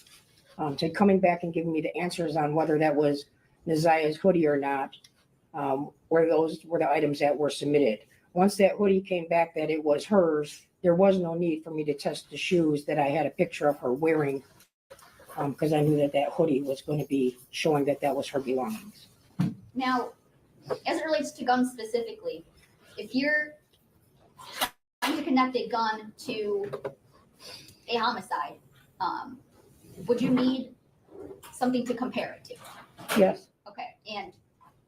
to coming back and giving me the answers on whether that was Nazia's hoodie or not, where those were the items that were submitted. Once that hoodie came back that it was hers, there was no need for me to test the shoes that I had a picture of her wearing, because I knew that that hoodie was going to be showing that that was her belongings. Now, as it relates to guns specifically, if you're trying to connect a gun to a homicide, would you need something to compare it to? Yes, Okay, and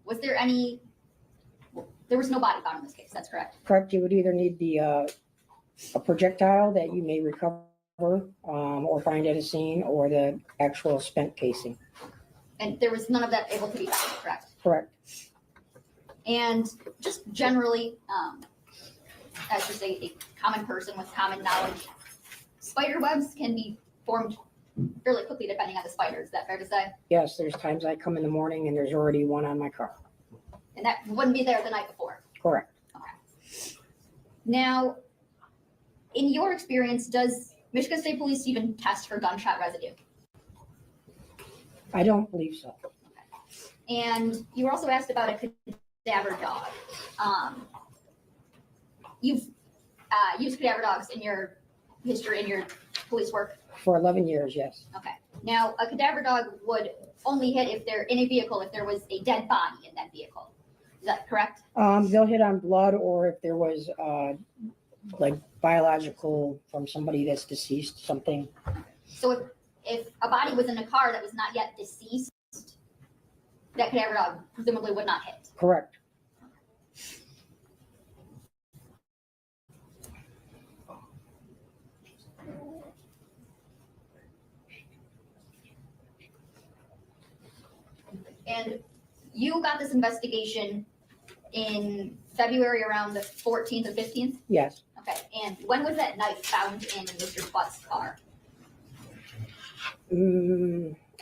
was there was no body found in this case, that's correct? correct. You would either need the a projectile that you may recover or find at a scene, or the actual spent casing. And there was none of that able to be found, correct? Correct. And just generally, as just a common person with common knowledge, spider webs can be formed fairly quickly depending on the spider. Is that fair to say? Yes, there's times I come in the morning and there's already one on my car. And that wouldn't be there the night before. Correct. Now, in your experience, does Michigan State Police even test for gunshot residue? I don't believe so. And you were also asked about a cadaver dog. You've used cadaver dogs in your history, in your police work? For 11 years, yes. Okay. Now, a cadaver dog would only hit if they're in a vehicle, if there was a dead body in that vehicle. Is that correct? They'll hit on blood, or if there was like biological from somebody that's deceased, something. So if a body was in a car that was not yet deceased, that cadaver dog presumably would not hit. Correct. And you got this investigation in February around the 14th or 15th? Yes. Okay. And when was that knife found in Mr. Butt's car?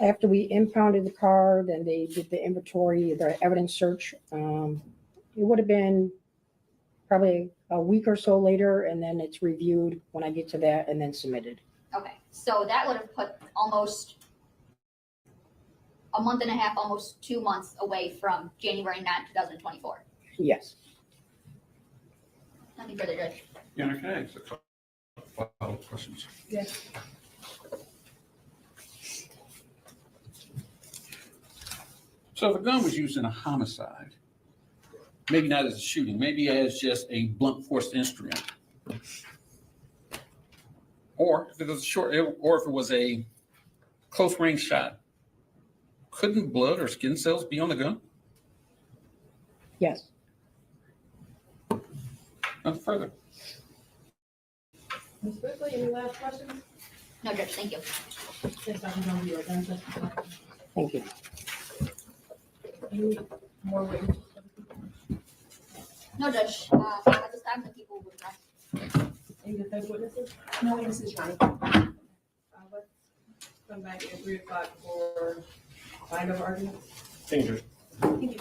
After we impounded the car, then they did the inventory, the evidence search. It would have been probably a week or so later, and then it's reviewed when I get to that and then submitted. Okay. So that would have put almost a month and a half, almost 2 months away from January 9, 2024. Yes. Nothing further, Judge. Yeah, can I ask a couple follow-up questions? Yes. So if a gun was used in a homicide, maybe not as a shooting, maybe as just a blunt force instrument, or if it was or if it was a close range shot, couldn't blood or skin cells be on the gun? Yes. Nothing further. Ms. Brickley, any last questions? No, Judge, thank you. Yes, Dr. Jones, you are done. Thank you. Any more witnesses? No, Judge. At this time, the people would rest. Any defense witnesses? No witnesses, Your Honor. Let's come back at 3 o'clock for final argument. Thank you. Thank you.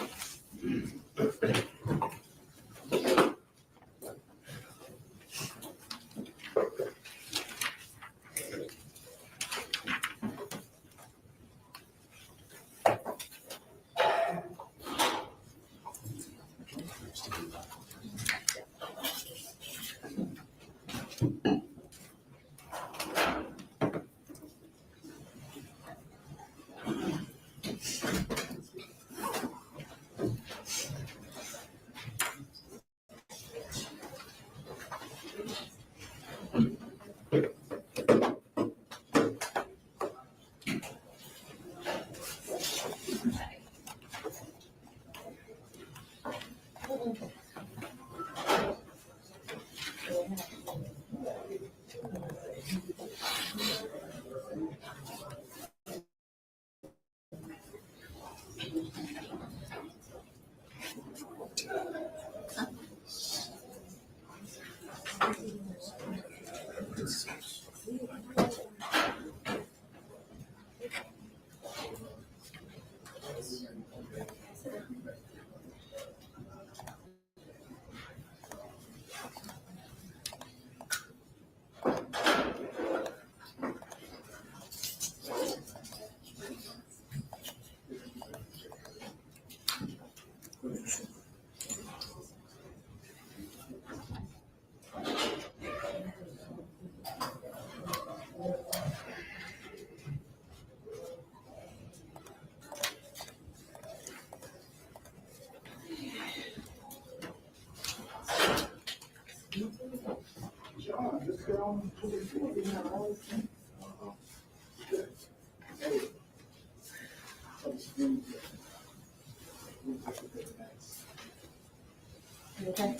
Okay.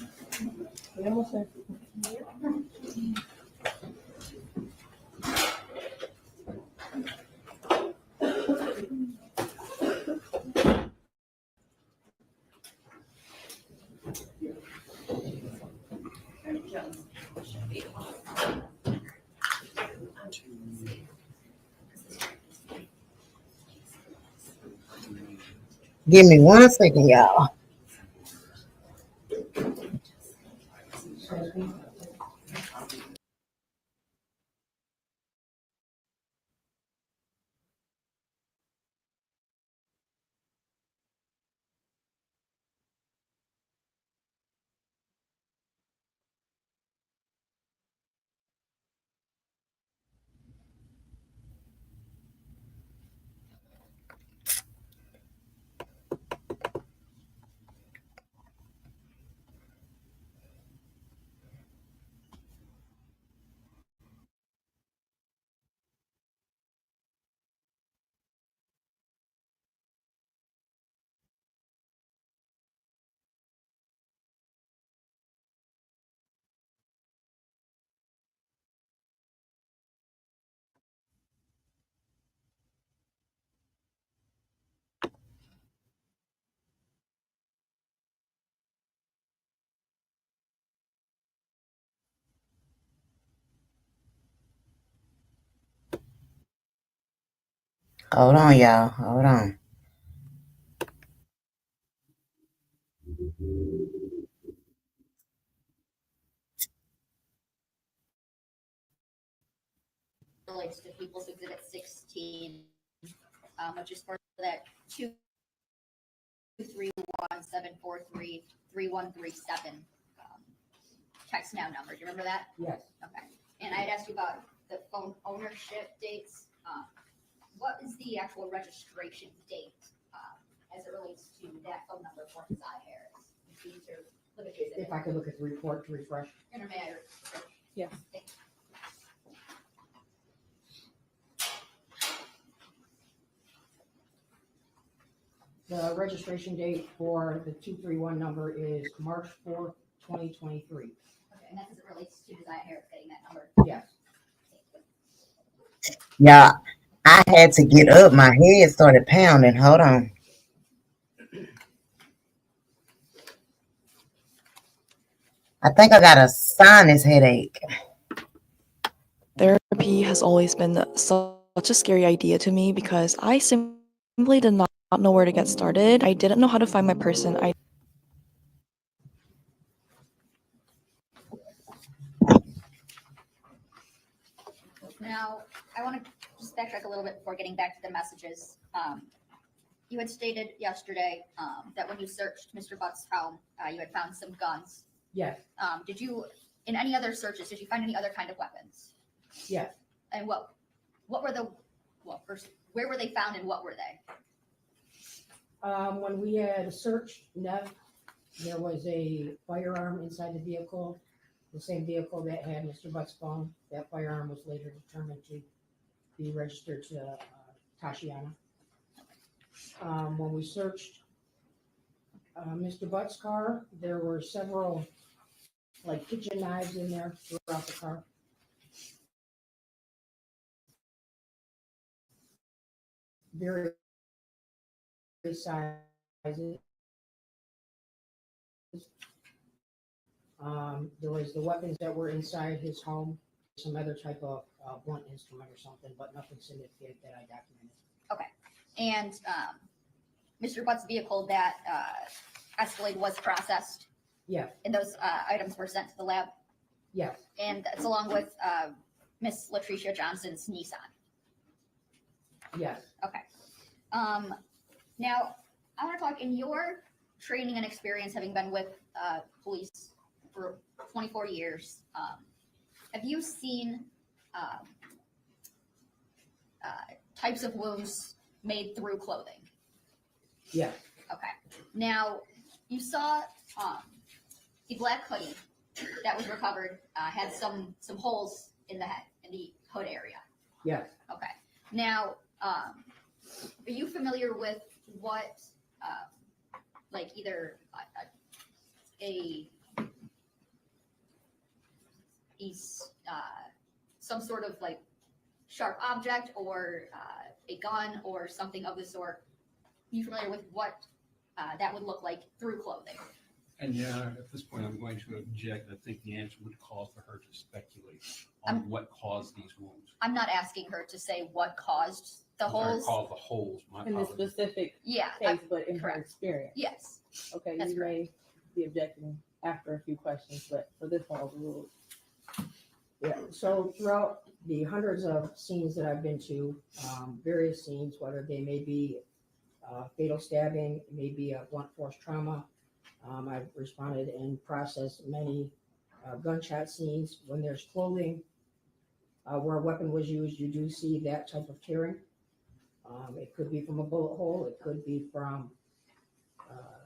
We almost there. Give me 1 second, y'all. Hold on, y'all. Hold on. Relates to People's Exhibit 16, which is for that 231-743-3137 text now number. Do you remember that? Yes. Okay. And I had asked you about the phone ownership dates. What is the actual registration date as it relates to that phone number for Keziah Harris? If I could look at the report to refresh. Intermatter. Yeah. The registration date for the 231 number is March 4th, 2023. Okay, and that's as it relates to Keziah Harris getting that number. Yes. Y'all, I had to get up. My head started pounding. Hold on. I think I got a sinus headache. Therapy has always been such a scary idea to me because I simply did not know where to get started. I didn't know how to find my person. Now, I want to just backtrack a little bit before getting back to the messages. You had stated yesterday that when you searched Mr. Butt's home, you had found some guns. Yes. Did you, in any other searches, did you find any other kind of weapons? Yes. And what were the, well, first, where were they found and what were they? When we had searched Nev, there was a firearm inside the vehicle, the same vehicle that had Mr. Butt's phone. That firearm was later determined to be registered to Tashiana. When we searched Mr. Butt's car, there were several like kitchen knives in there throughout the car. Various sizes. There was the weapons that were inside his home, some other type of blunt instrument or something, but nothing significant that I documented. Okay. And Mr. Butt's vehicle that Escalade was processed? Yeah. And those items were sent to the lab? Yes. And that's along with Miss Latricia Johnson's Nissan? Yes. Okay. Now, I want to talk in your training and experience, having been with police for 24 years, have you seen types of wounds made through clothing? Yes. Okay. Now, you saw the black hoodie that was recovered had some holes in the hood area. Yes. Okay. Now, are you familiar with what, like either some sort of like sharp object or a gun or something of the sort? Are you familiar with what that would look like through clothing? And yeah, at this point, I'm going to object. I think the answer would call for her to speculate on what caused these wounds. I'm not asking her to say what caused the holes. Call the holes. My In this apologies. specific Yeah, case, but in her experience. Yes. Okay, That's you may be objecting after a few questions, but for this one, overruled. Yeah, so throughout the hundreds of scenes that I've been to, various scenes, whether they may be fatal stabbing, it may be a blunt force trauma. I've responded and processed many gunshot scenes. When there's clothing where a weapon was used, you do see that type of tearing. It could be from a bullet hole. It could be from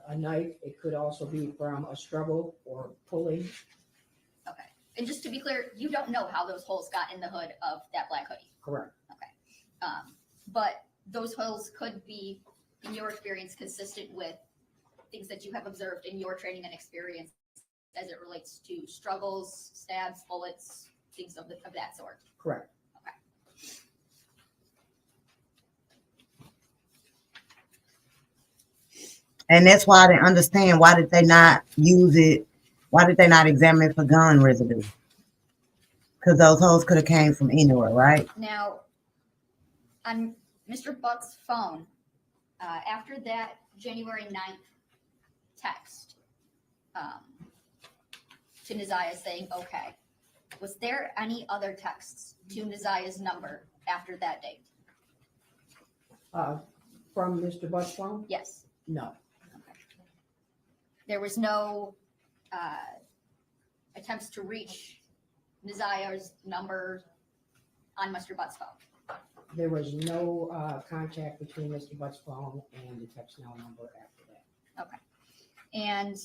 a knife. It could also be from a struggle or pulling. Okay. And just to be clear, you don't know how those holes got in the hood of that black hoodie. Correct. Okay. But those holes could be, in your experience, consistent with things that you have observed in your training and experience as it relates to struggles, stabs, bullets, things of that sort. Correct. And that's why I didn't understand, why did they not use it? Why did they not examine it for gun residue? Because those holes could have came from anywhere, right? Now, on Mr. Buck's phone, after that January 9th text to Naziah saying, okay, was there any other texts to Naziah's number after that date? From Mr. Buck's phone? Yes. No. There was no attempts to reach Naziah's number on Mr. Butt's phone. There was no contact between Mr. Butt's phone and the text now number after that. Okay. And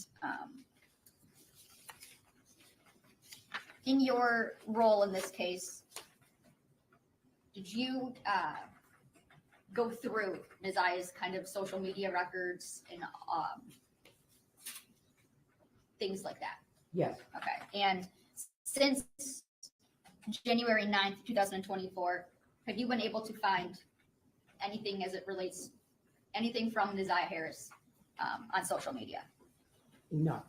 in your role in this case, did you go through Naziah's kind of social media records and things like that? Yes. Okay. And since January 9th, 2024, have you been able to find anything as it relates, anything from Naziah Harris on social media? No.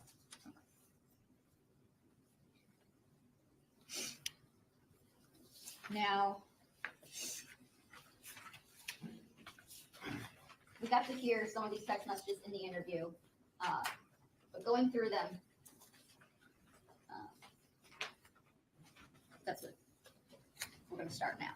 Now, we got to hear some of these text messages in the interview, but going through them, that's it. We're going to start now.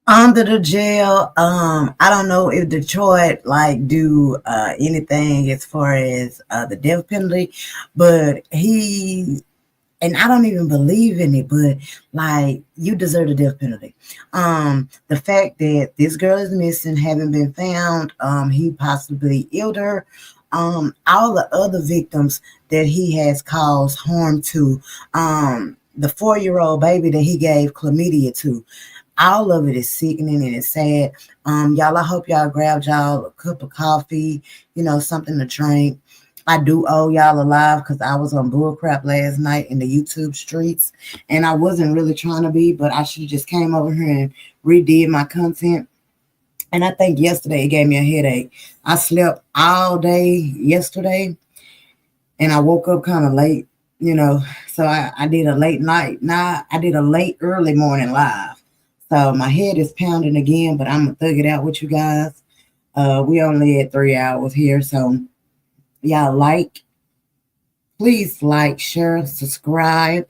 Under the jail, I don't know if Detroit like do anything as far as the death penalty, but and I don't even believe in it, but like, you deserve the death penalty. The fact that this girl is missing, haven't been found, he possibly killed her, all the other victims that he has caused harm to, the 4-year-old baby that he gave chlamydia to, all of it is sickening and it's sad. Y'all, I hope y'all grabbed y'all a cup of coffee, something to drink. I do owe y'all a live because I was on bullcrap last night in the YouTube streets, and I wasn't really trying to be, but I should have just came over here and redid my content. And I think yesterday it gave me a headache. I slept all day yesterday, and I woke up kind of late, so I did a late night. Now I did a late early morning live. So my head is pounding again, but I'm going to thug it out with you guys. We only had 3 hours here, so y'all please like, share, subscribe.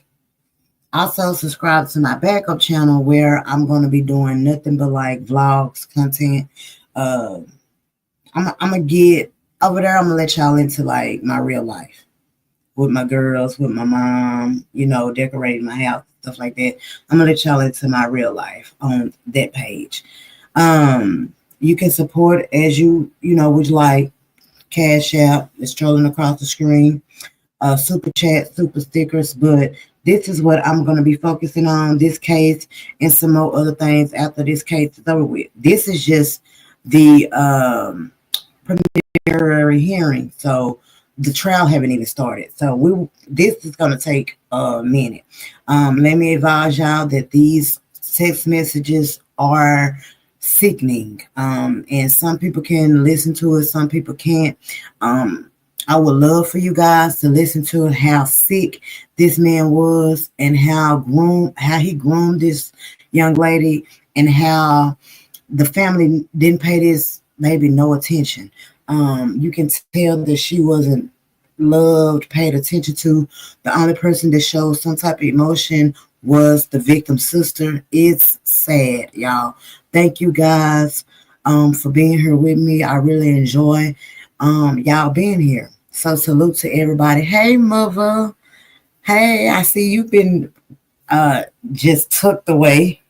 Also subscribe to my backup channel where I'm going to be doing nothing but like vlogs, content. I'm going to get over there. I'm going to let y'all into like my real life with my girls, with my mom, decorating my house, stuff like that. I'm going to let y'all into my real life on that page. You can support as you would like. Cash App is trolling across the screen, super chat, super stickers. But this is what I'm going to be focusing on, this case and some more other things after this case is over with. This is just the preliminary hearing. So the trial haven't even started. So this is going to take a minute. Let me advise y'all that these text messages are sickening. And some people can listen to it, some people can't. I would love for you guys to listen to how sick this man was and how he groomed this young lady and how the family didn't pay this baby no attention. You can tell that she wasn't loved, paid attention to. The only person that showed some type of emotion was the victim's sister. It's sad, y'all. Thank you guys for being here with me. I really enjoy y'all being here. So salute to everybody. Hey, mother. Hey, I see you've been just tucked away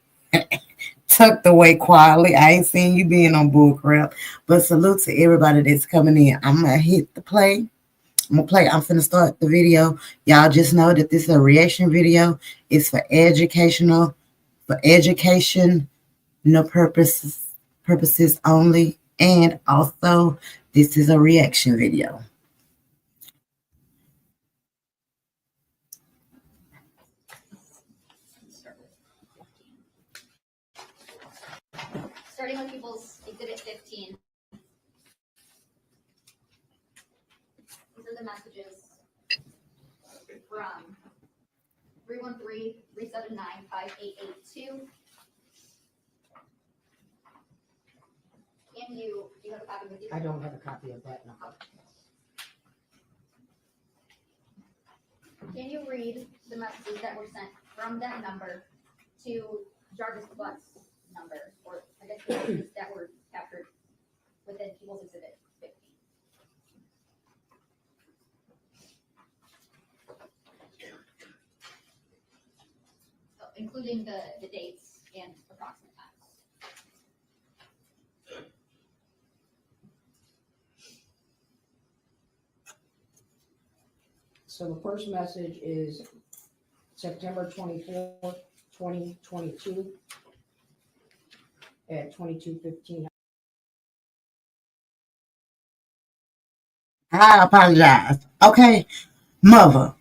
quietly. I ain't seen you being on bull crap. But salute to everybody that's coming in. I'm gonna hit the play. I'm finna start the video. Y'all just know that this is a reaction video. It's for education, purposes only. And also, this is a reaction video. Starting with People's Exhibit 15. These are the messages from 313-379-5882. Do you have a copy with you? I don't have a copy of that number. Can you read the messages that were sent from that number to Jarvis Butt's number, or I guess the messages that were captured within People's Exhibit 15? So, including the dates and approximate times. So the first message is September 24th, 2022 at 22:15. I apologize. Okay, mother,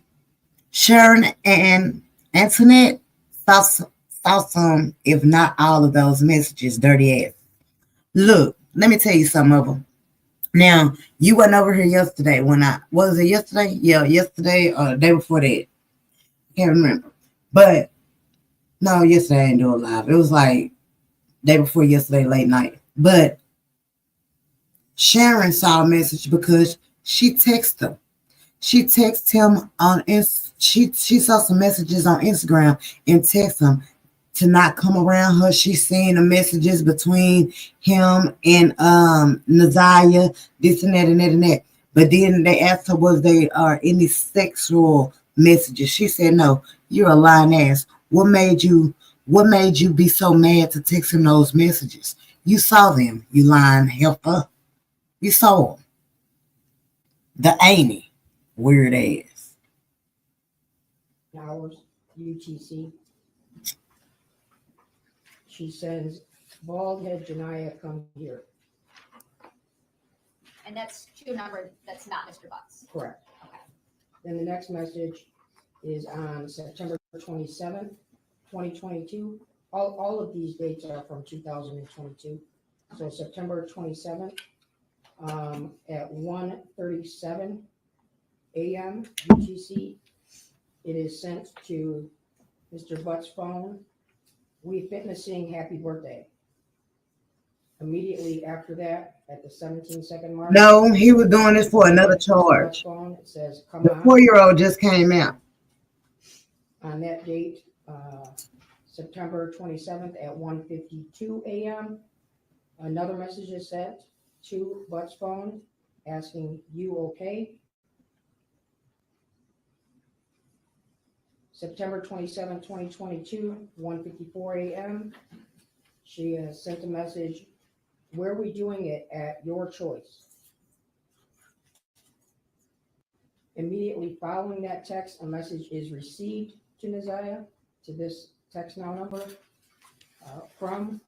Sharon and Antoinette saw some, if not all of those messages, dirty ass. Look, let me tell you something, mother. Now, you wasn't over here yesterday was it yesterday? Yeah, yesterday or the day before that. Can't remember. But no, yesterday I didn't do it live. It was like day before yesterday, late night. But Sharon saw a message because she texted him. She texted him on she saw some messages on Instagram and texted him to not come around her. She's seeing the messages between him and Naziah, this and that and that and that. But then they asked her, was they any sexual messages? She said, no, you're a lying ass. What made you be so mad to text him those messages? You saw them, you lying helper. You saw them. The Amy, weird ass. Hours, UTC. She says, bald head Janiyah, come here. And that's to a number that's not Mr. Butts. Correct. Okay. Then the next message is on September 27th, 2022. All of these dates are from 2022. So September 27th at 1:37 a.m. UTC. It is sent to Mr. Butt's phone. We've witnessing happy birthday. Immediately after that, at the 17-second mark. No, he was doing this for another charge. Phone, it says, come The on. 4-year-old just came out. On that date, September 27th at 1:52 a.m. Another message is sent to Butt's phone asking, you okay? September 27, 2022, 1:54 a.m. She has sent a message, where are we doing it at your choice? Immediately following that text, a message is received to Naziah to this text now number from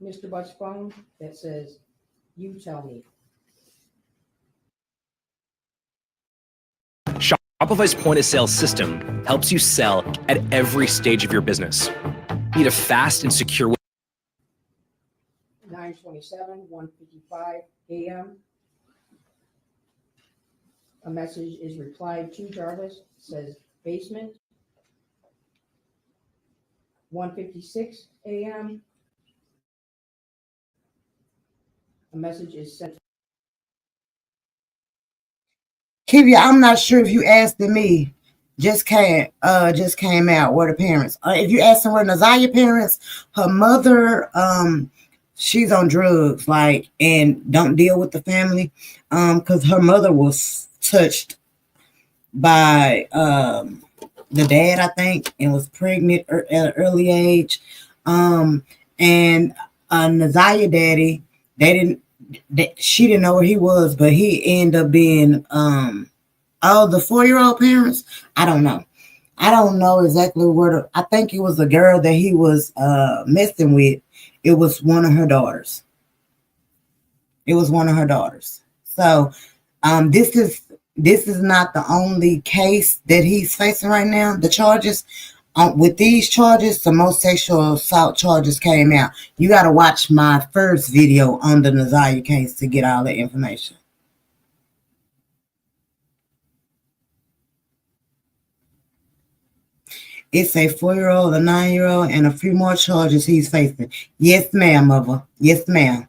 Mr. Butt's phone that says, "You tell me." Shopify's point of sale system helps you sell at every stage of your business. Need a fast and secure 9:27, 1:55 a.m. A message is replied to Jarvis, says basement. 1:56 a.m. A message is sent. Kivia, I'm not sure if you asked me. Just came out where the parents. If you ask them where Naziah parents, her mother, she's on drugs, like, and don't deal with the family, because her mother was touched by the dad, I think, and was pregnant at an early age. And Naziah daddy, she didn't know where he was, but he ended up being the 4-year-old parents. I don't know exactly where I think it was the girl that he was messing with. It was one of her daughters. So this is not the only case that he's facing right now. The charges with these charges, the most sexual assault charges came out. You got to watch my first video on the Naziah case to get all the information. It's a 4-year-old, a 9-year-old, and a few more charges he's facing. Yes, ma'am, mother. Yes, ma'am.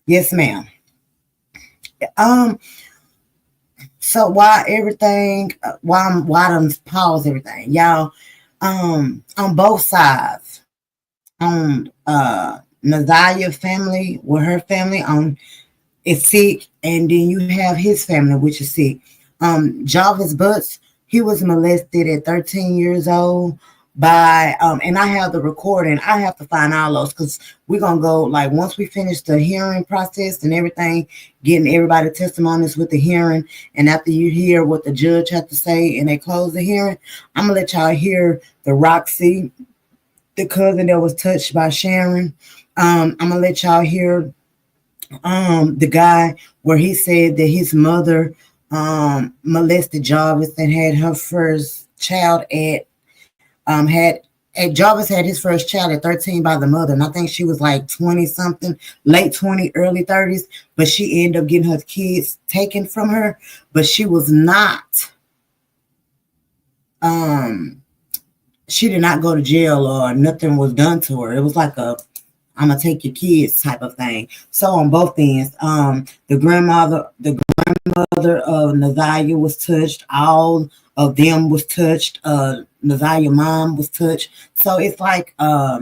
Yes, ma'am. So why I'm pause everything, y'all? On both sides, on Naziah family with her family is sick, and then you have his family which is sick. Jarvis Butts, he was molested at 13 years old by and I have the recording. I have to find all those because we're gonna go, like, once we finish the hearing process and everything, getting everybody testimonies with the hearing, and after you hear what the judge had to say and they close the hearing, I'm gonna let y'all hear the Roxy, the cousin that was touched by Sharon. I'm gonna let y'all hear the guy where he said that his mother molested Jarvis and had her first child Jarvis had his first child at 13 by the mother, and I think she was like 20 something, late 20, early 30s, but she ended up getting her kids taken from her, but she was not she did not go to jail or nothing was done to her. It was like a I'm gonna take your kids type of thing. So on both ends, the grandmother of Naziah was touched. All of them was touched. Naziah mom was touched. So it's like a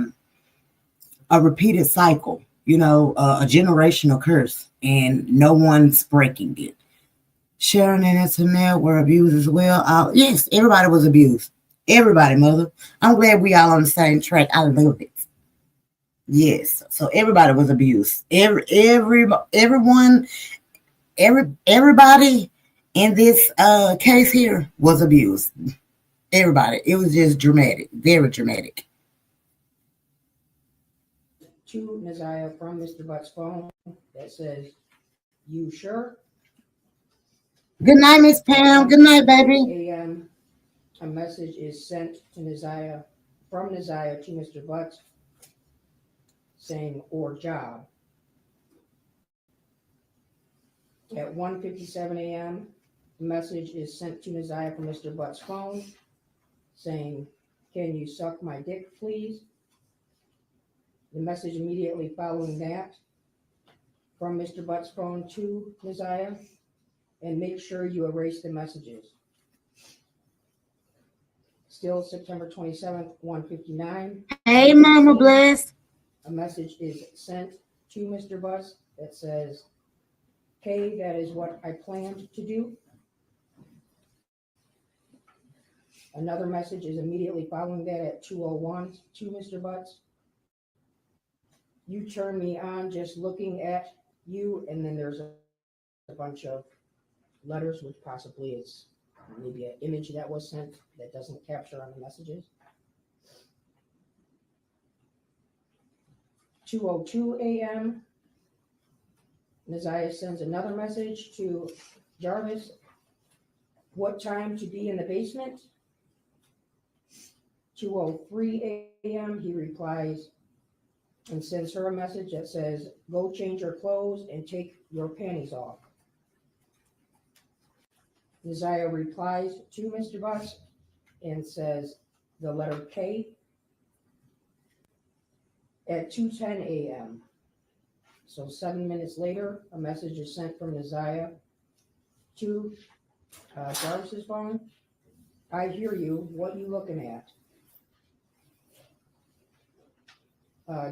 repeated cycle, a generational curse, and no one's breaking it. Sharon and Antoinette were abused as well. Yes, everybody was abused. Everybody, mother. I'm glad we all on the same track. I love it. Yes, so everybody was abused. Everybody in this case here was abused. Everybody. It was just dramatic, very dramatic. To Naziah from Mr. Butt's phone that says, "You sure?" Good night, Miss Pam. Good night, baby. A.M. A message is sent to Naziah from Naziah to Mr. Butt saying, "or job." At 1:57 a.m., a message is sent to Naziah from Mr. Butt's phone saying, "Can you suck my dick, please?" The message immediately following that from Mr. Butt's phone to Naziah, and make sure you erase the messages. Still September 27th, 1:59. Hey, Mama Bless. A message is sent to Mr. Butts that says, "Kay, that is what I planned to do." Another message is immediately following that at 2:01 to Mr. Butts. "You turn me on just looking at you," and then there's a bunch of letters, which possibly is maybe an image that was sent that doesn't capture on the messages. 2:02 a.m. Naziah sends another message to Jarvis. What time to be in the basement? 2:03 a.m. He replies and sends her a message that says, go change your clothes and take your panties off. Naziah replies to Mr. Butts and says the letter K. At 2:10 a.m. So 7 minutes later, a message is sent from Naziah to Jarvis's phone. I hear you. What you looking at?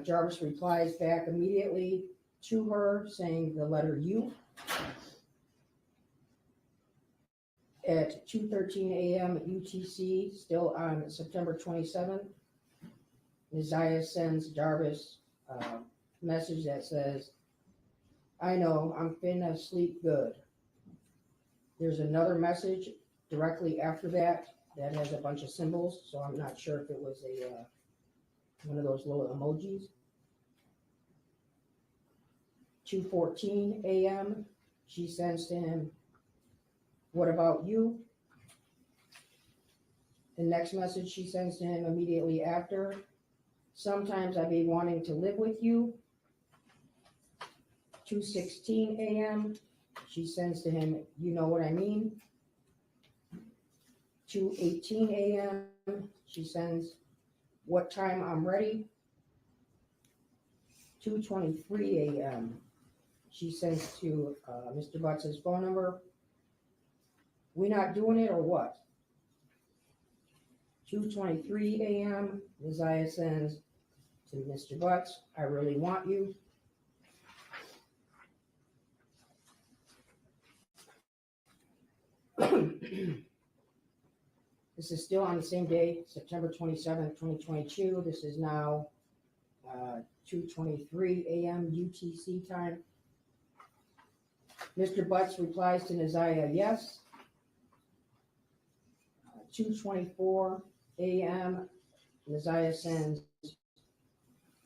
Jarvis replies back immediately to her saying the letter U. At 2:13 a.m. UTC, still on September 27th, Naziah sends Jarvis a message that says, I know, I'm finna sleep good. There's another message directly after that that has a bunch of symbols, so I'm not sure if it was a one of those little emojis. 2:14 a.m. She sends to him, what about you? The next message she sends to him immediately after, sometimes I be wanting to live with you. 2:16 a.m. She sends to him, you know what I mean? 2:18 a.m. She sends, what time I'm ready? 2:23 a.m. She sends to Mr. Butts' phone number, we not doing it or what? 2:23 a.m. Naziah sends to Mr. Butts, I really want you. This is still on the same day, September 27th, 2022. This is now 2:23 a.m. UTC time. Mr. Butts replies to Naziah, yes. 2:24 a.m. Naziah sends,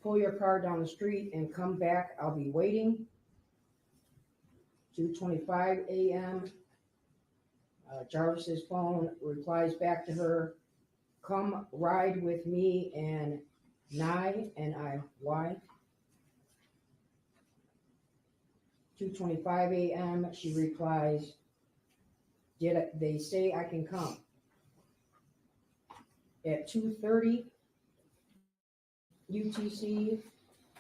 pull your car down the street and come back. I'll be waiting. 2:25 a.m. Jarvis's phone replies back to her, come ride with me and Nye, N-I-Y. 2:25 a.m. She replies, did they say I can come? At 2:30 UTC,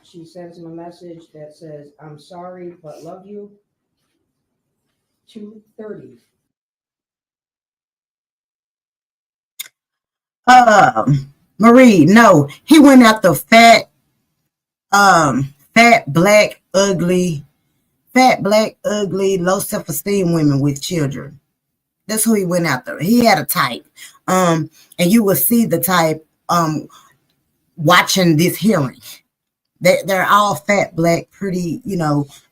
she sends him a message that says, I'm sorry, but love you. 2:30. Marie, no, he went after fat, black, ugly, low self-esteem women with children. That's who he went after. He had a type. And you will see the type watching this hearing. They're all fat, black, pretty,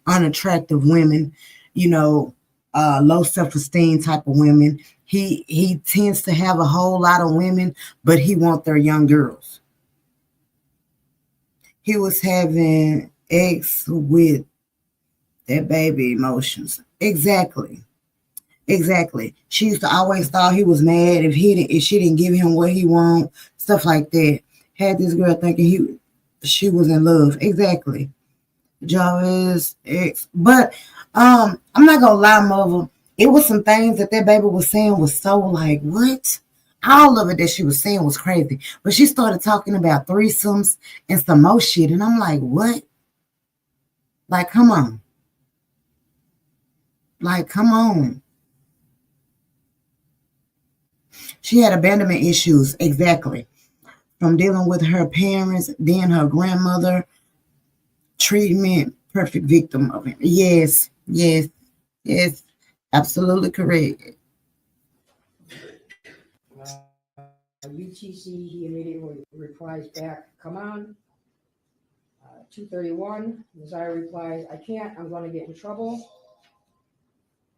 unattractive women, low self-esteem type of women. He tends to have a whole lot of women, but he wants their young girls. He was having ex with that baby emotions. Exactly. She used to always thought he was mad if she didn't give him what he want, stuff like that. Had this girl thinking she was in love. Exactly. Jarvis ex. But I'm not gonna lie, mother. It was some things that baby was saying was so like, what? All of it that she was saying was crazy. But she started talking about threesomes and some more shit. And I'm like, what? Like, come on. She had abandonment issues. Exactly. From dealing with her parents, then her grandmother, treatment, perfect victim of it. Yes. Absolutely correct. UTC, he immediately replies back, come on. 2:31, Naziah replies, I can't, I'm going to get in trouble.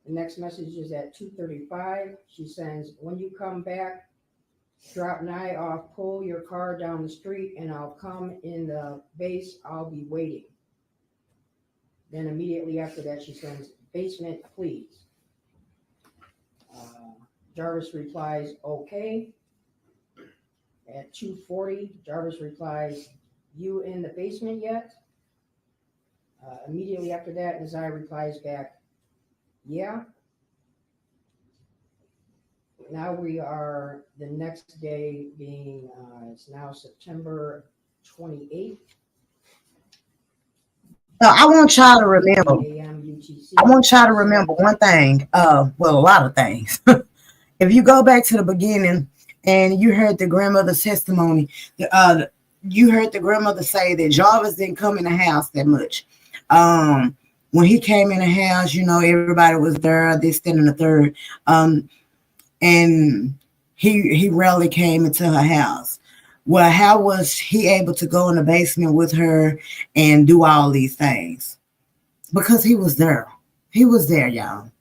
The next message is at 2:35. She sends, when you come back, drop Nye off, pull your car down the street, and I'll come in the base. I'll be waiting. Then immediately after that, she sends, basement, please. Jarvis replies, okay. At 2:40, Jarvis replies, you in the basement yet? Immediately after that, Nazaya replies back, yeah. Now we are the next day being, it's now September 28th. So I want y'all to remember. 8 a.m. UTC. I want y'all to remember one thing. Well, a lot of things. If you go back to the beginning and you heard the grandmother's testimony, you heard the grandmother say that Jarvis didn't come in the house that much. When he came in the house, you know, everybody was there, this, that, and the third. And he rarely came into her house. Well, how was he able to go in the basement with her and do all these things? Because he was there. He was there, y'all.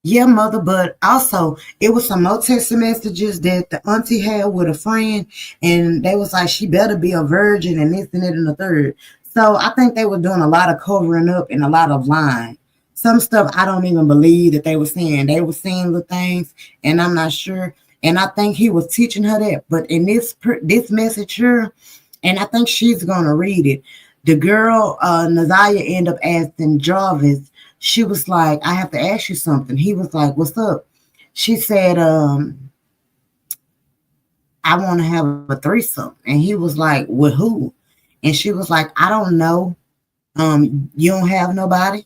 Yeah, mother, but also it was some more text messages that the auntie had with a friend, and they was like, she better be a virgin and this and that and the third. So I think they were doing a lot of covering up and a lot of lying. Some stuff I don't even believe that they were saying. They were saying the things, and I'm not sure. And I think he was teaching her that. But in this message here, and I think she's gonna read it. The girl, Nazaya, ended up asking Jarvis. She was like, I have to ask you something. He was like, what's up? She said, I want to have a threesome. And he was like, with who? And she was like, I don't know. You don't have nobody?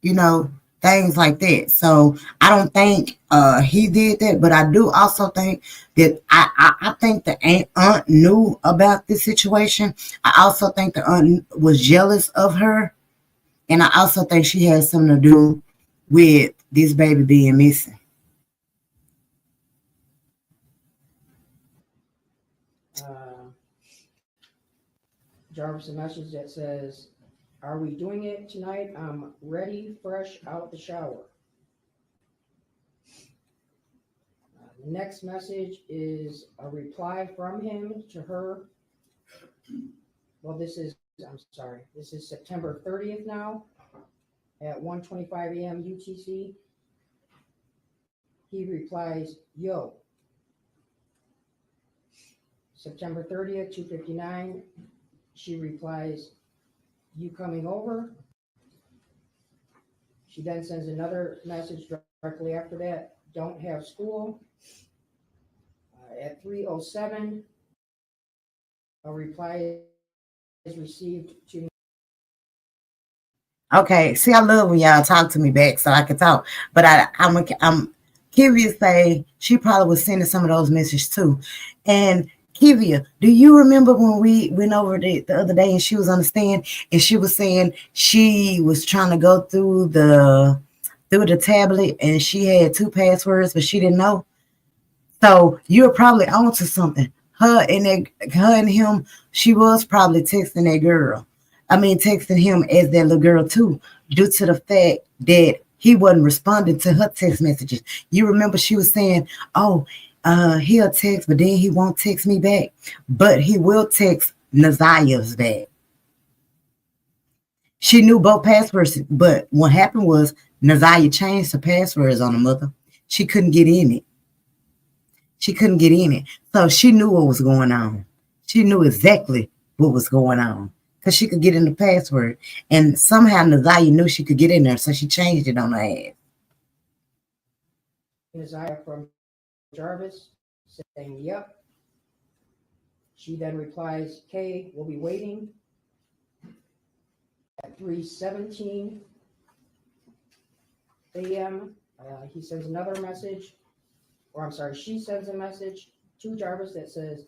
You know, things like that. So I don't think he did that, but I do also think that I think the aunt knew about this situation. I also think the aunt was jealous of her. And I also think she has something to do with this baby being missing. Jarvis, a message that says, are we doing it tonight? I'm ready, fresh out the shower. The next message is a reply from him to her. Well, this is September 30th now at 1:25 a.m. UTC. He replies, yo. September 30th, 2:59. She replies, you coming over? She then sends another message directly after that, don't have school. At 3:07, a reply is received to me. Okay, see, I love when y'all talk to me back so I can talk. But I'm Kivia say she probably was sending some of those messages too. And Kivia, do you remember when we went over the other day and she was on the stand and she was saying she was trying to go through the tablet and she had 2 passwords, but she didn't know? So you're probably onto something. Her and him, she was probably texting that girl. I mean, texting him as that little girl too, due to the fact that he wasn't responding to her text messages. You remember she was saying, oh, he'll text, but then he won't text me back. But he will text Nazaya's back. She knew both passwords, but what happened was Nazaya changed her passwords on the mother. She couldn't get in it. So she knew what was going on. She knew exactly what was going on because she could get in the password. And somehow Nazaya knew she could get in there, so she changed it on her ass. Nazaya from Jarvis saying, yep. She then replies, okay, we'll be waiting. At 3:17 a.m., he sends another message, or I'm sorry, she sends a message to Jarvis that says,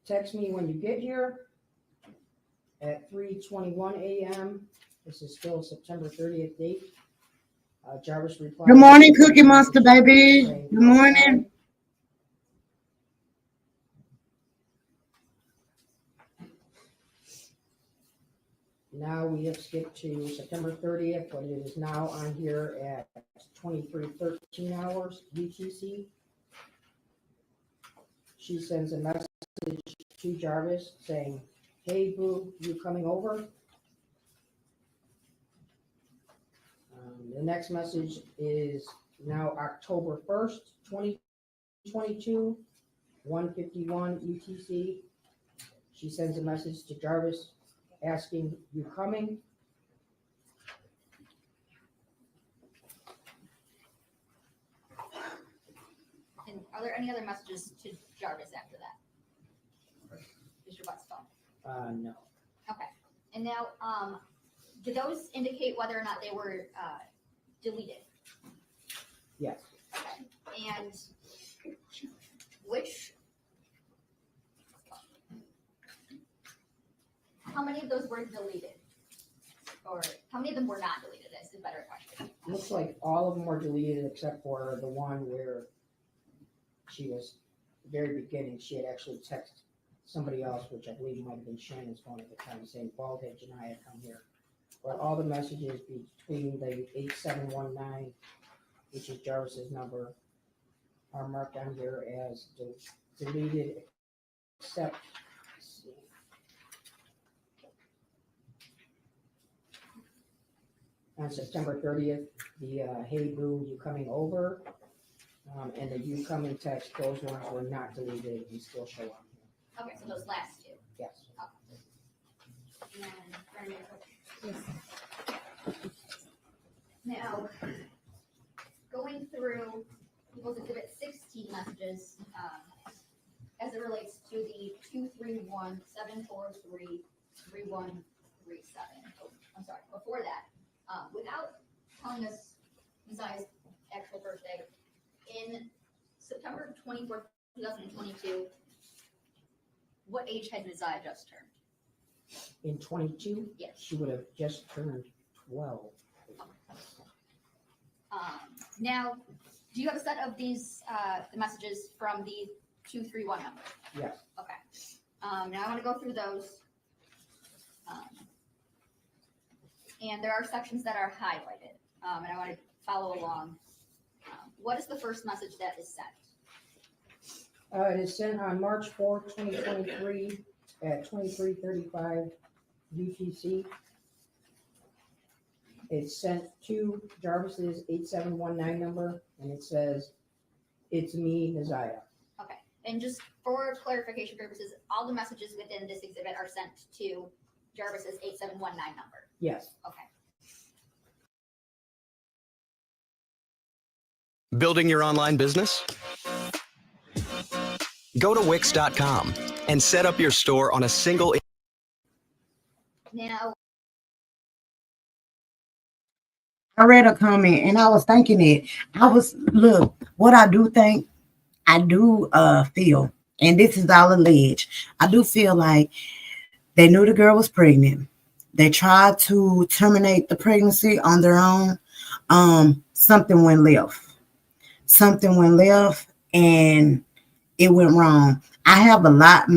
text me when you get here. At 3:21 a.m., this is still September 30th date. Jarvis replies, good morning, Cookie Monster, baby. Good morning. Now we have skipped to September 30th, but it is now on here at 23:13 hours UTC. She sends a message to Jarvis saying, "Hey boo, you coming over?" The next message is now October 1st, 2022, 1:51 UTC. She sends a message to Jarvis asking, "You coming?" And are there any other messages to Jarvis after that? Mr. Butt's phone. No. Okay. And now, do those indicate whether or not they were deleted? Yes. Okay. And which, how many of those were deleted? Or how many of them were not deleted is a better question. Looks like all of them were deleted except for the one where she was, very beginning, she had actually texted somebody else, which I believe might have been Shannon's phone at the time, saying, "Baldhead Janiyah, come here." But all the messages between the 8719, which is Jarvis's number, are marked on here as deleted, except, let's see. On September 30th, the "Hey boo, you coming over?" And the "You coming" text, those ones were not deleted and still show on here. Okay, so those last two. Yes. Okay. And Brenda, now, going through people's exhibit 16 messages, as it relates to the 231-743-3137. Oh, I'm sorry, before that, without telling us Messiah's actual birthday, in September 24th, 2022, what age had Messiah just turned? In 22, Yes. she would have just turned 12. Now, do you have a set of these the messages from the 231 number? Yes. Okay. Now I want to go through those. And there are sections that are highlighted, and I want to follow along. What is the first message that is sent? It is sent on March 4th, 2023 at 23:35 UTC. It's sent to Jarvis's 8719 number, and it says, "It's me, Messiah." Okay. And just for clarification purposes, all the messages within this exhibit are sent to Jarvis's 8719 number. Yes. Okay. Building your online business? Go to Wix.com and set up your store on a single. Now, I read a comment and I was thinking it. Look, what I do think, I do feel, and this is all alleged, I do feel like they knew the girl was pregnant. They tried to terminate the pregnancy on their own. Something went left. And it went wrong. I have a lot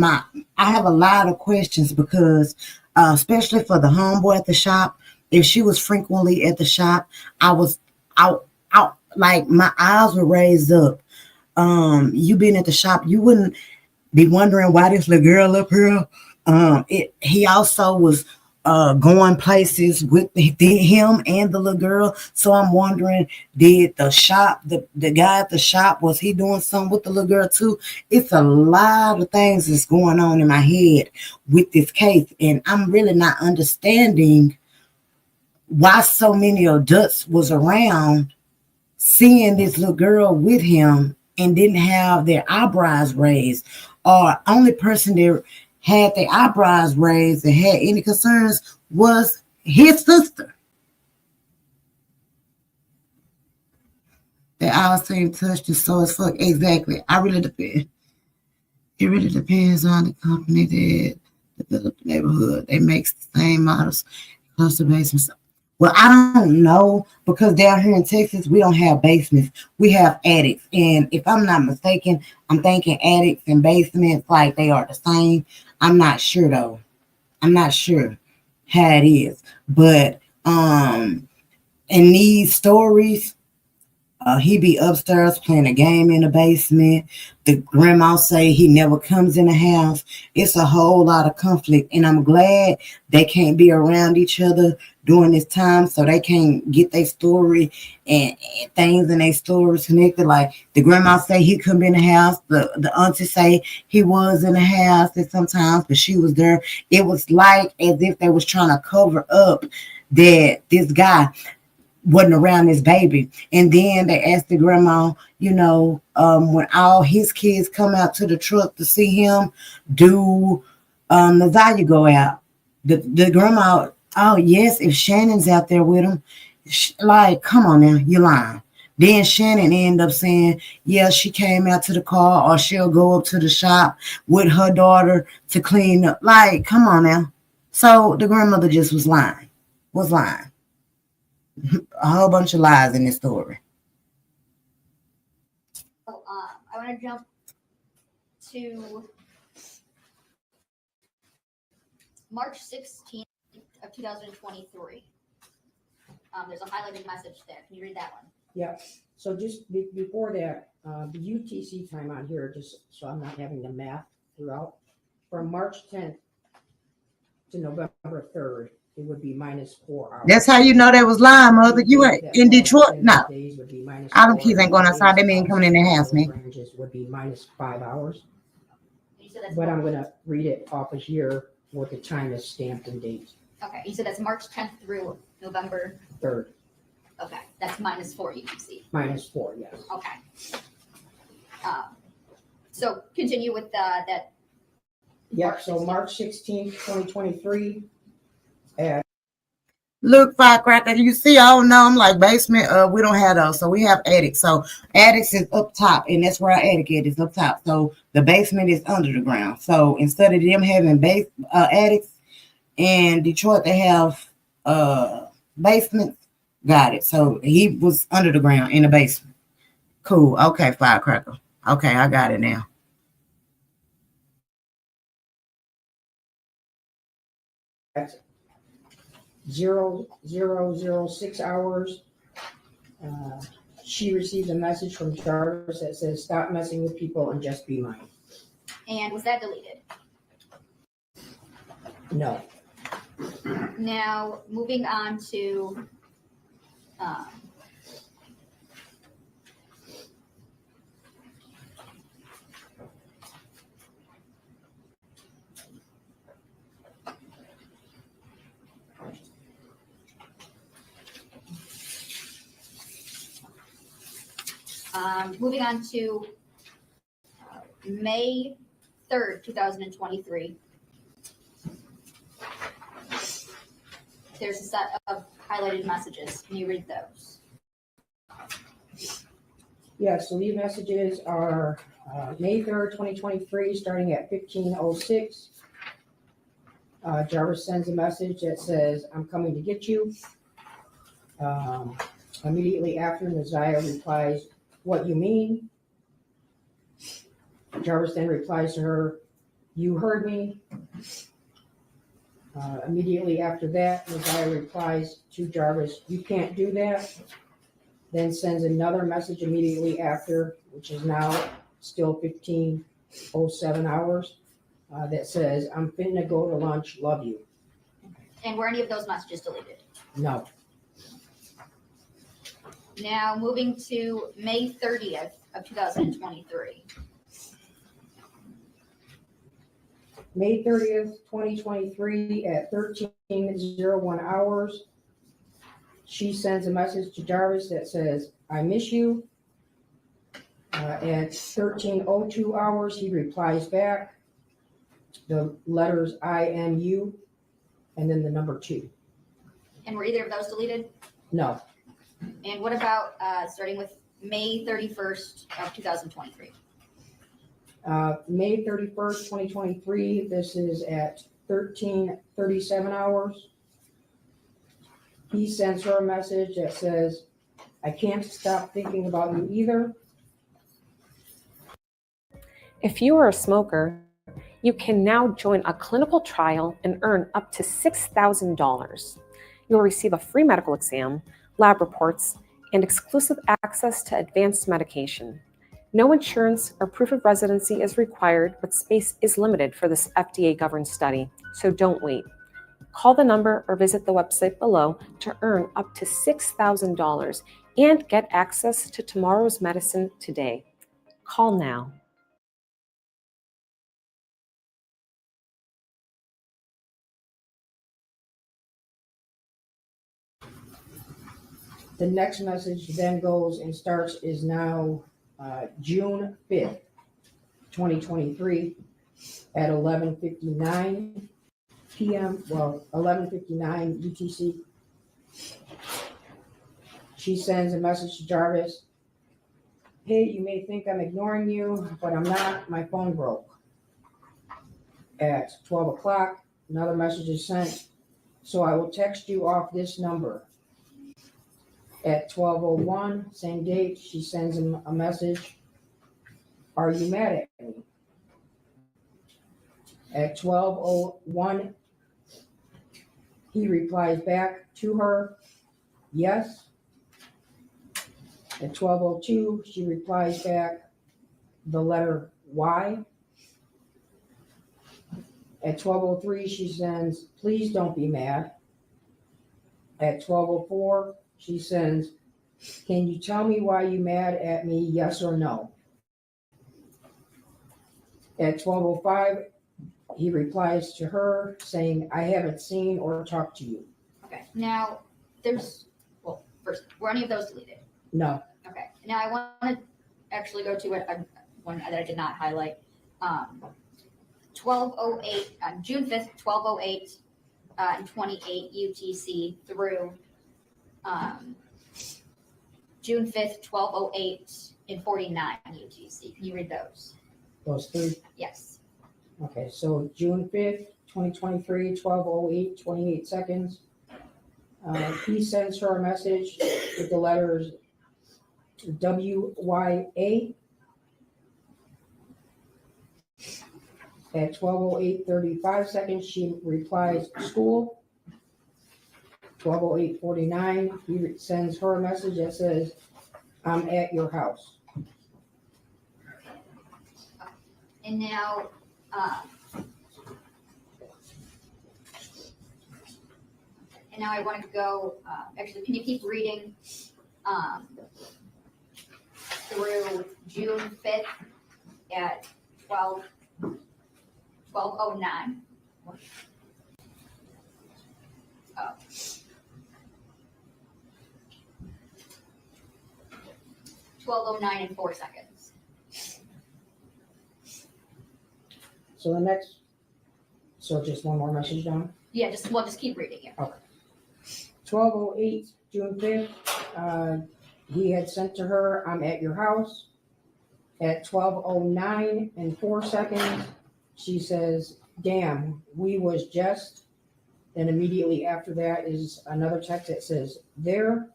of questions because, especially for the homeboy at the shop, if she was frequently at the shop, I was out, like my eyes were raised up. You being at the shop, you wouldn't be wondering why this little girl up here. He also was going places with him and the little girl. So I'm wondering, did the shop, the guy at the shop, was he doing something with the little girl too? It's a lot of things that's going on in my head with this case. And I'm really not understanding why so many adults was around seeing this little girl with him and didn't have their eyebrows raised, or only person that had their eyebrows raised and had any concerns was his sister. They all seem touched and so as fuck. Exactly. It really depends on the company that developed the neighborhood. They make the same models, cluster basements. Well, I don't know, because down here in Texas, we don't have basements. We have attics. And if I'm not mistaken, I'm thinking attics and basements like they are the same. I'm not sure though. I'm not sure. how it is. But in these stories, he be upstairs playing a game in the basement. The grandma say he never comes in the house. It's a whole lot of conflict, and I'm glad they can't be around each other during this time, so they can't get their story and things in their stories connected. Like the grandma say he couldn't be in the house. The auntie say he was in the house at sometimes, but she was there. It was like as if they was trying to cover up that this guy wasn't around his baby. And then they asked the grandma, when all his kids come out to the truck to see him, do Nazaya go out? The grandma, oh yes, if Shannon's out there with him, like, come on now, you're lying. Then Shannon ended up saying, yeah, she came out to the car, or she'll go up to the shop with her daughter to clean up. Like, come on now. So the grandmother just was lying. A whole bunch of lies in this story. So, I want to jump to March 16th of 2023. There's a highlighted message there. Can you read that one? Yeah, so just before that, the UTC time on here, just so I'm not having the math throughout, from March 10th to November 3rd, it would be -4 hours. That's how you know that was lying, mother. You were in Detroit. No. All them kids ain't going outside. They ain't coming in the house, man. Ranges would be -5 hours. You said that's But I'm gonna read it off of here with the time is stamped and date. Okay, you said that's March 10th through November 3rd, Okay, that's -4 UTC. -4, yes. Okay. So continue with that. Yep, so March 16th, 2023. Look, firecracker, you see, I don't know. I'm like basement. We don't have those, so we have attics. So attics is up top, and that's where our attic is up top. So the basement is under the ground. So instead of them having attics in Detroit, they have basements. Got it. So he was under the ground in the basement. Cool. Okay, firecracker. Okay, I got it now. That's 0006 hours. She receives a message from Jarvis that says, "Stop messing with people and just be mine." And was that deleted? No. Now, moving on to May 3rd, 2023. There's a set of highlighted messages. Can you read those? Yeah, so these messages are May 3rd, 2023, starting at 15:06. Jarvis sends a message that says, "I'm coming to get you." Immediately after, Nazaya replies, "What you mean?" Jarvis then replies to her, "You heard me." Immediately after that, Nazaya replies to Jarvis, "You can't do that." Then sends another message immediately after, which is now still 15:07 hours, that says, "I'm finna go to lunch, love you." And were any of those messages deleted? No. Now, moving to May 30th of 2023. May 30th, 2023 at 13:01 hours. She sends a message to Jarvis that says, "I miss you." At 13:02 hours, he replies back the letters IMU and then the number 2. And were either of those deleted? No. And what about starting with May 31st of 2023? May 31st, 2023, this is at 13:37 hours. He sends her a message that says, "I can't stop thinking about you either." If you are a smoker, You can now join a clinical trial and earn up to $6,000. You'll receive a free medical exam, lab reports, and exclusive access to advanced medication. No insurance or proof of residency is required, but space is limited for this FDA-governed study, so don't wait. Call the number or visit the website below to earn up to $6,000 and get access to tomorrow's medicine today. Call now. The next message then goes and starts is now June 5th, 2023 at 11:59 p.m. Well, 11:59 UTC. She sends a message to Jarvis. Hey, you may think I'm ignoring you, but I'm not. My phone broke. At 12 o'clock, another message is sent. So I will text you off this number. At 12:01, same date, she sends him a message. Are you mad at me? At 12:01, he replies back to her, yes. At 12:02, she replies back the letter Y. At 12:03, she sends, please don't be mad. At 12:04, she sends, can you tell me why you mad at me, yes or no? At 12:05, he replies to her saying, I haven't seen or talked to you. Okay, now well, first, were any of those deleted? No. Okay, now I want to actually go to one that I did not highlight. 12:08, June 5th, 12:08 and 28 UTC through June 5th, 12:08 and 49 UTC. Can you read those? Those three? Yes. Okay, so June 5th, 2023, 12:08, 28 seconds. He sends her a message with the letters WYA. At 12:08, 35 seconds, she replies, school. 12:08, 49, he sends her a message that says, I'm at your house. And now, I want to go, actually, can you keep reading through June 5th at 12:09? Oh. 12:09 and 4 seconds. So the next, so just one more message down. Yeah, just keep reading it. Okay. 12:08, June 5th, he had sent to her, I'm at your house. At 12:09 and 4 seconds, she says, damn, we was just. Then immediately after that is another text that says, there.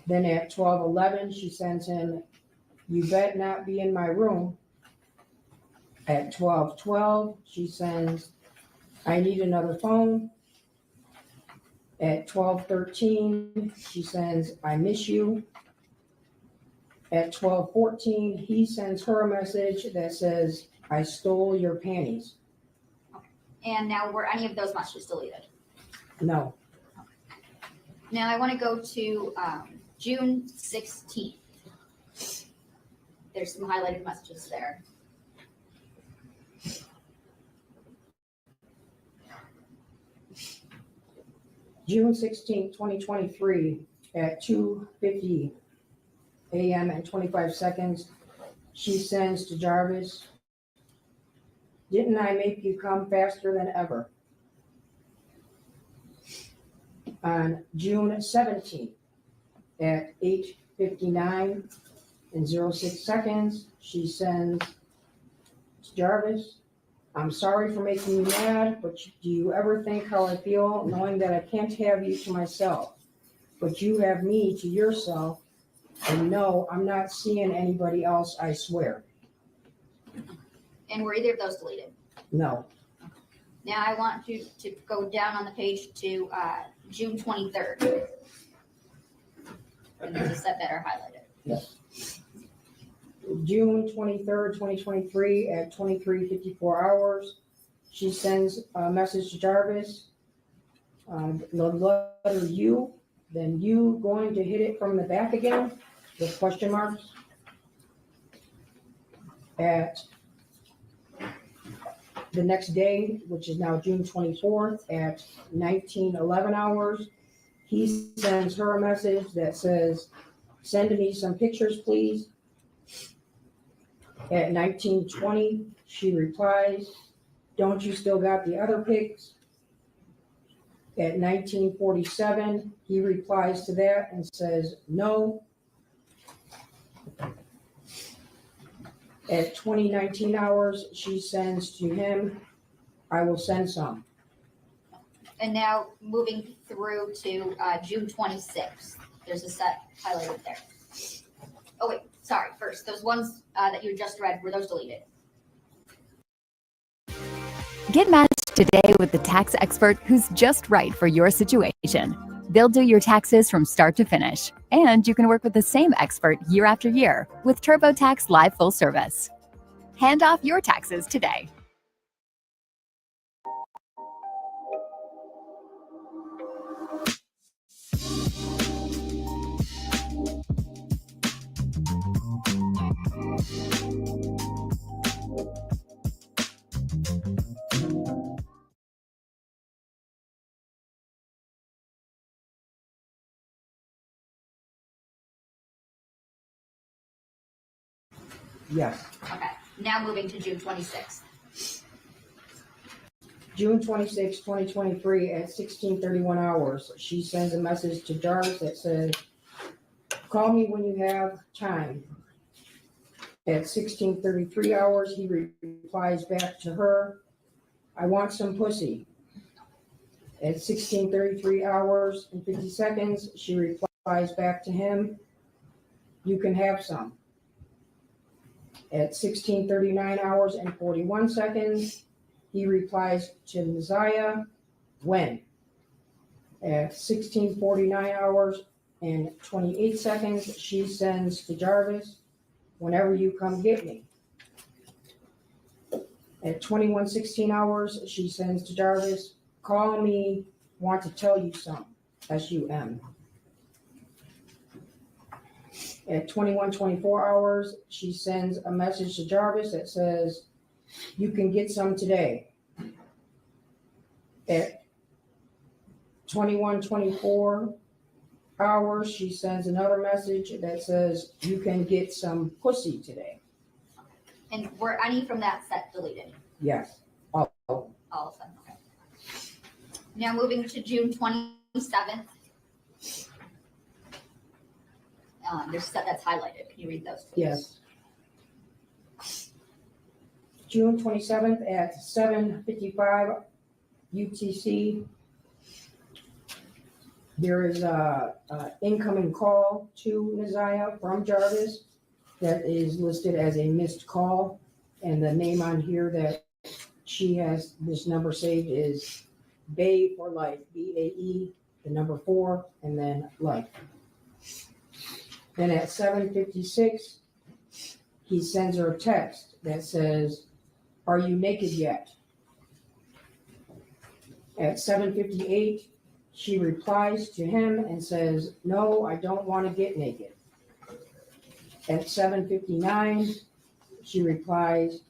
Then at 12:11, she sends him, you bet not be in my room. At 12:12, she sends, I need another phone. At 12:13, she sends, I miss you. At 12:14, he sends her a message that says, I stole your panties. And now, were any of those messages deleted? No. Now I want to go to June 16th. There's some highlighted messages there. June 16th, 2023 at 2:50 a.m. and 25 seconds, she sends to Jarvis, didn't I make you come faster than ever? On June 17th at 8:59 and 06 seconds, she sends to Jarvis, I'm sorry for making you mad, but do you ever think how I feel knowing that I can't have you to myself, but you have me to yourself, and no, I'm not seeing anybody else, I swear. And were either of those deleted? No. Now I want you to go down on the page to June 23rd. And there's a set that are highlighted. Yes. June 23rd, 2023 at 23:54 hours. She sends a message to Jarvis. The letter U, then you going to hit it from the back again with question marks. At the next day, which is now June 24th at 19:11 hours, he sends her a message that says, send me some pictures, please. At 19:20, she replies, don't you still got the other pics? At 19:47, he replies to that and says, no. At 20:19 hours, she sends to him, I will send some. And now moving through to June 26th, there's a set highlighted there. Oh wait, sorry, first, those ones that you just read, were those deleted? Get matched today with the tax expert who's just right for your situation. They'll do your taxes from start to finish, and you can work with the same expert year after year with TurboTax Live Full Service. Hand off your taxes today. Yes. Okay, now moving to June 26th. June 26, 2023 at 16:31 hours, she sends a message to Jarvis that says, call me when you have time. At 16:33 hours, he replies back to her, I want some pussy. At 16:33 hours and 50 seconds, she replies back to him, you can have some. At 16:39 hours and 41 seconds, he replies to Naziah, when? At 16:49 hours and 28 seconds, she sends to Jarvis, whenever you come get me. At 21:16 hours, she sends to Jarvis, call me, want to tell you something, SUM. At 21:24 hours, she sends a message to Jarvis that says, you can get some today. At 21:24 hours, she sends another message that says, you can get some pussy today. And were any from that set deleted? Yes. All of them. All of them, okay. Now moving to June 27th. There's a set that's highlighted. Can you read those, please? Yes. June 27th at 7:55 UTC. There is a incoming call to Naziah from Jarvis that is listed as a missed call. And the name on here that she has this number saved is Bae for Life, BAE, the number 4, and then life. Then at 7:56, he sends her a text that says, are you naked yet? At 7:58, she replies to him and says, no, I don't want to get naked. At 7:59, she replies,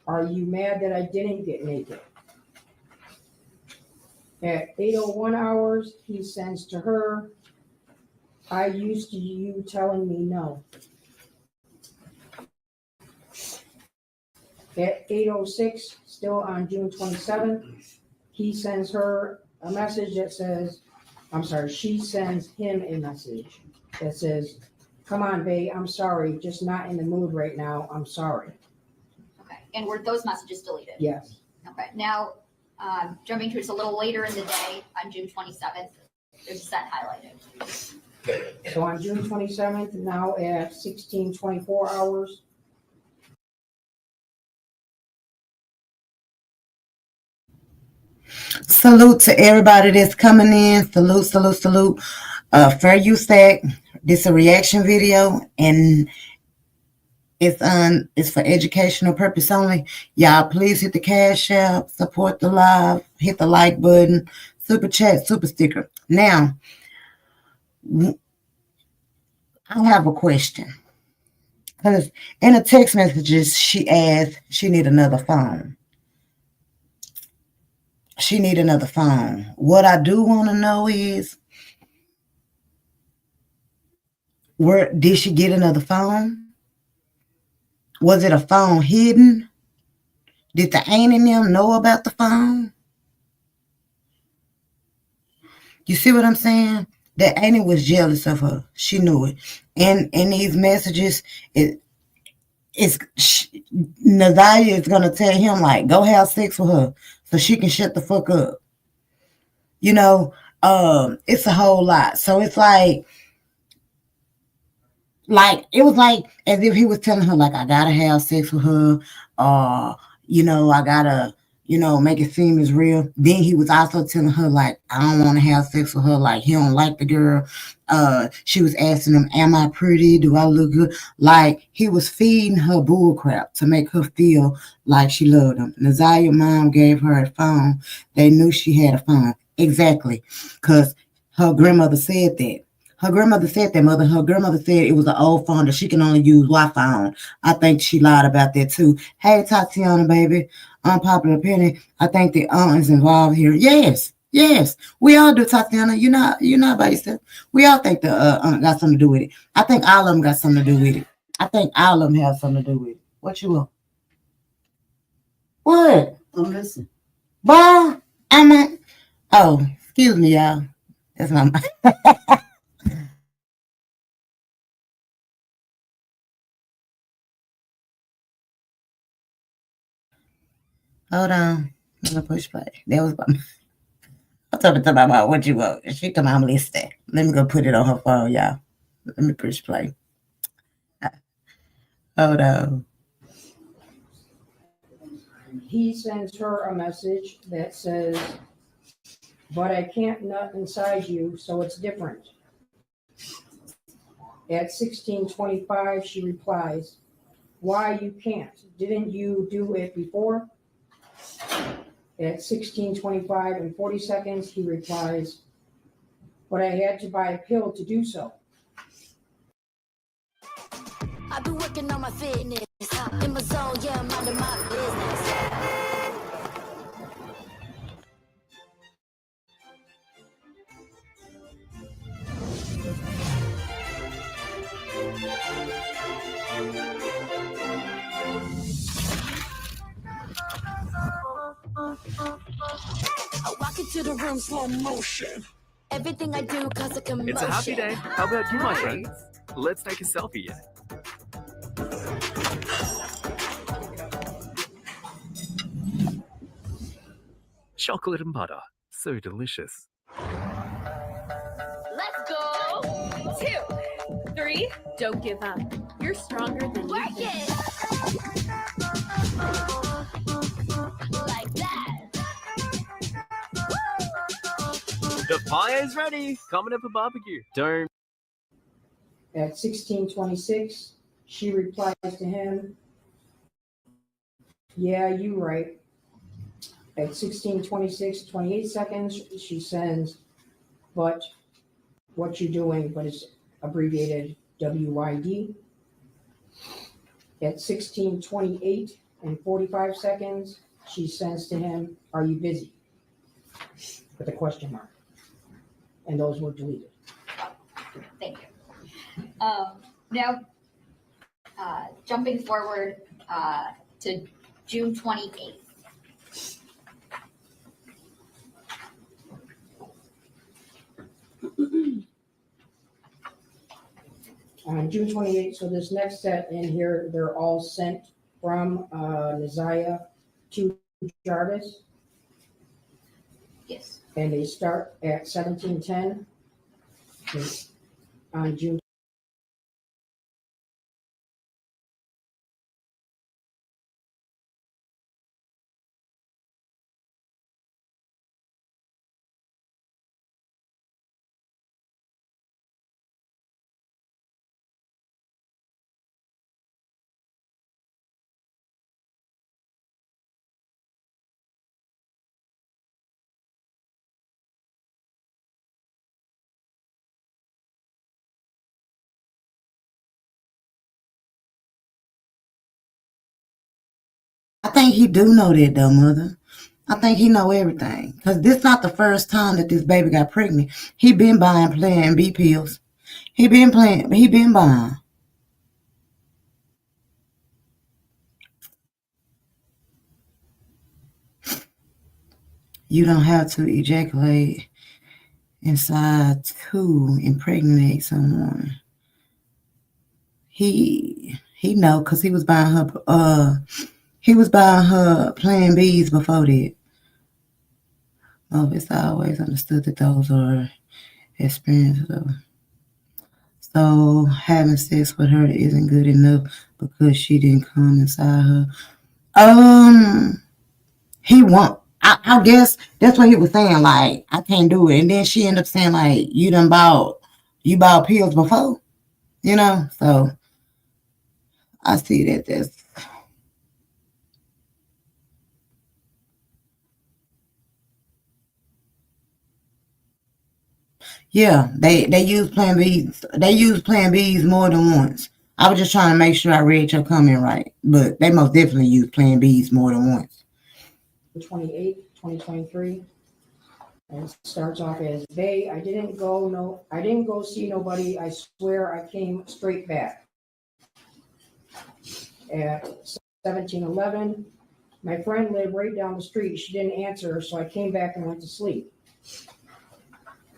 are you mad that I didn't get naked? At 8:01 hours, he sends to her, I used to you telling me no. At 8:06, still on June 27th, he sends her a message that says, she sends him a message that says, come on, babe, I'm sorry, just not in the mood right now, I'm sorry. Okay, and were those messages deleted? Yes. Okay, now jumping to it's a little later in the day on June 27th, there's a set highlighted. So on June 27th, now at 16:24 hours, Salute to everybody that's coming in. Salute, salute, salute. Fair Use Act. This a reaction video, and it's for educational purpose only. Y'all, please hit the Cash App, support the live, hit the like button, super chat, super sticker. Now, I have a question. Because in the text messages, she asked she need another phone. She need another phone. What I do want to know is, where did she get another phone? Was it a phone hidden? Did the aunt and them know about the phone? You see what I'm saying? That auntie was jealous of her. She knew it. And in these messages, Nazaria is gonna tell him, like, go have sex with her so she can shut the fuck up. You know, it's a whole lot. So it's like it was like as if he was telling her, like, I gotta have sex with her, or I gotta make it seem as real. Then he was also telling her, like, I don't want to have sex with her, like he don't like the girl. She was asking him, am I pretty? Do I look good? Like, he was feeding her bull crap to make her feel like she loved him. Nazaria's mom gave her a phone. They knew she had a phone. Exactly. Because her grandmother said that. Her grandmother said that, mother. Her grandmother said it was an old phone that she can only use Wi-Fi on. I think she lied about that too. Hey, Tatiana, baby. Unpopular opinion. I think the aunt is involved here. Yes. We all do, Tatiana. You're not by yourself. We all think the aunt got something to do with it. I think all of them got something to do with it. I think all of them have something to do with it. What you want? What? I'm listening. Bye. Oh, excuse me, y'all. That's my Hold on. I'm gonna push play. That was I'm talking about what you want. She come out, I'm listening. Let me go put it on her phone, y'all. Let me push play. Hold on. He sends her a message that says, but I can't nut inside you, so it's different. At 16:25, she replies, why you can't? Didn't you do it before? At 16:25 and 40 seconds, he replies, but I had to buy a pill to do so. I've been working on my fitness. In my zone, yeah, I'm minding my business. I walk into the room, slow motion. Everything I do cause a commotion. It's a happy day. How about you, my friend? Let's take a selfie. Chocolate and butter. So delicious. Let's go. 2, 3. Don't give up. You're stronger than you think. Like that. The fire is ready. Coming up for barbecue. Don't. At 16:26, she replies to him, yeah, you right. At 16:26, 28 seconds, she sends, but what you doing, but it's abbreviated WYD. At 16:28 and 45 seconds, she sends to him, are you busy? With a question mark. And those were deleted. Thank you. Now, jumping forward to June 28th. On June 28th, so this next set in here, they're all sent from Naziah to Jarvis. Yes. And they start at 17:10 on June think he do know that though, mother. I think he know everything. Cause this not the first time that this baby got pregnant. He been buying Plan B pills. He been buying. You don't have to ejaculate inside to impregnate someone. He know because he was buying her Plan Bs before that. Oh, it's always understood that those are experiences though. So having sex with her isn't good enough because she didn't come inside her. He won't. I guess that's what he was saying. Like, I can't do it. And then she ended up saying, like, you bought pills before, you know? So I see that that's, yeah, they use Plan Bs. They use Plan Bs more than once. I was just trying to make sure I read your comment right. But they most definitely use Plan Bs more than once. 28, 2023. And it starts off as they, I didn't go see nobody. I swear I came straight back. At 17:11, my friend lived right down the street. She didn't answer, so I came back and went to sleep.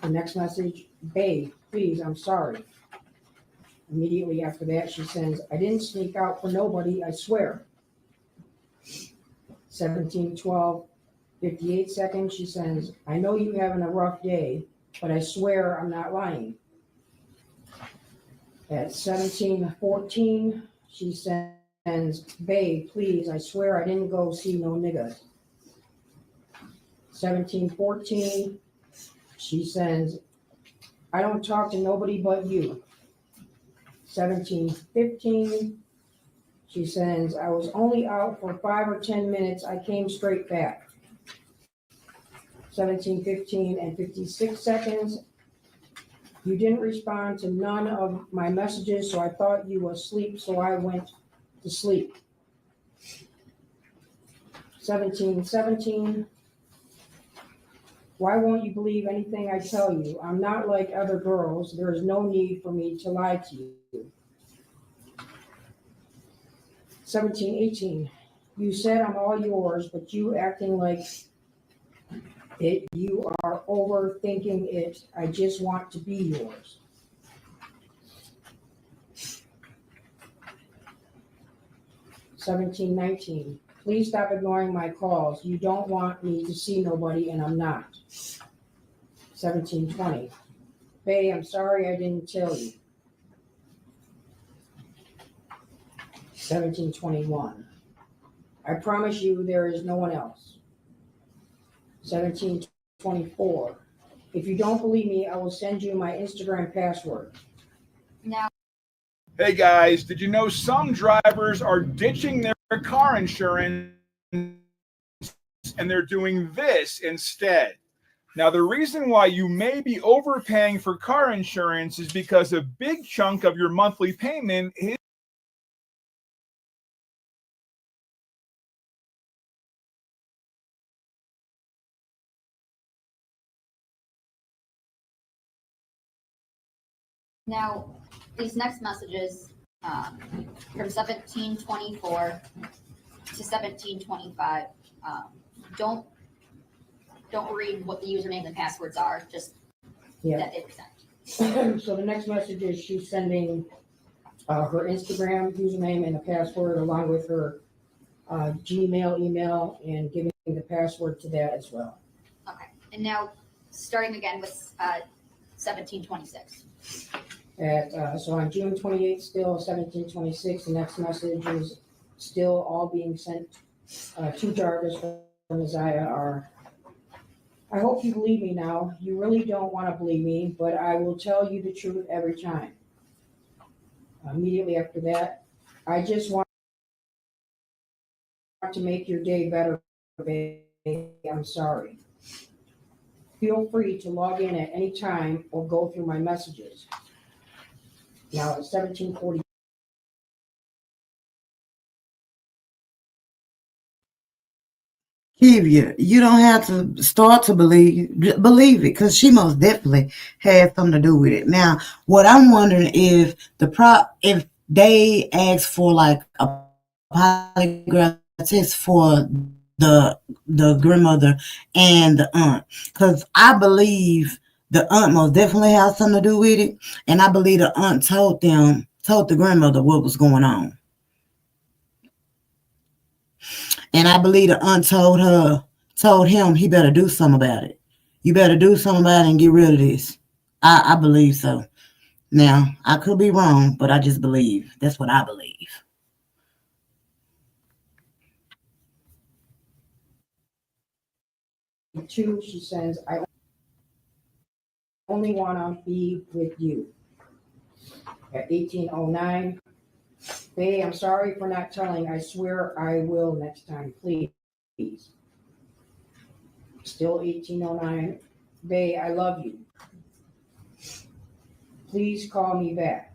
The next message, babe, please, I'm sorry. Immediately after that, she says, I didn't sneak out for nobody, I swear. 17:12, 58 seconds, she says, I know you having a rough day, but I swear I'm not lying. At 17:14, she says, babe, please, I swear I didn't go see no niggas. 17:14, she says, I don't talk to nobody but you. 17:15, she says, I was only out for 5 or 10 minutes. I came straight back. 17:15 and 56 seconds. You didn't respond to none of my messages, so I thought you were asleep, so I went to sleep. 17:17. Why won't you believe anything I tell you? I'm not like other girls. There is no need for me to lie to you. 17:18. You said I'm all yours, but you acting like it. You are overthinking it. I just want to be yours. 17:19. Please stop ignoring my calls. You don't want me to see nobody, and I'm not. 17:20. Bae, I'm sorry I didn't tell you. 17:21. I promise you there is no one else. 17:24. If you don't believe me, I will send you my Instagram password. Now, Hey guys, did you know some drivers are ditching their car insurance and they're doing this instead? Now, the reason why you may be overpaying for car insurance is because a big chunk of your monthly payment is now these next messages from 17:24 to 17:25. Don't read what the username and passwords are. Just that they were sent. So the next message is she's sending her Instagram username and the password along with her Gmail email and giving the password to that as well. Okay, and now starting again with 17:26. So on June 28th, still 17:26, the next message is still all being sent to Jarvis from Isaiah are, I hope you believe me now. You really don't want to believe me, but I will tell you the truth every time. Immediately after that, I just want to make your day better, babe. I'm sorry. Feel free to log in at any time or go through my messages. Now at 17:40. You don't have to start to believe it, because she most definitely had something to do with it. Now, what I'm wondering if if they ask for like a polygraph test for the grandmother and the aunt, because I believe the aunt most definitely has something to do with it, and I believe the aunt told the grandmother what was going on. And I believe the aunt told him he better do something about it. You better do something about it and get rid of this. I believe so. Now, I could be wrong, but I just believe. That's what I believe. Two, she says, I only want to be with you. At 1809, Bae, I'm sorry for not telling. I swear I will next time, please. Still 1809. Bae, I love you. Please call me back.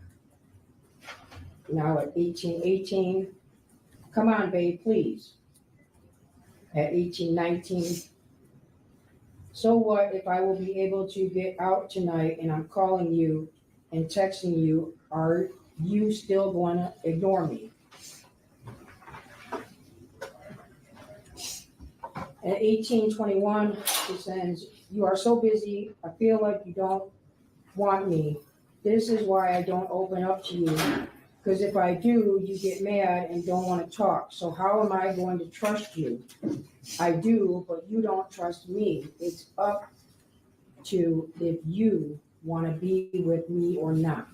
Now at 1818, come on, Bae, please. At 1819, so what if I will be able to get out tonight and I'm calling you and texting you? Are you still going to ignore me? At 1821, it says, you are so busy, I feel like you don't want me. This is why I don't open up to you, because if I do, you get mad and don't want to talk. So how am I going to trust you? I do, but you don't trust me. It's up to if you want to be with me or not.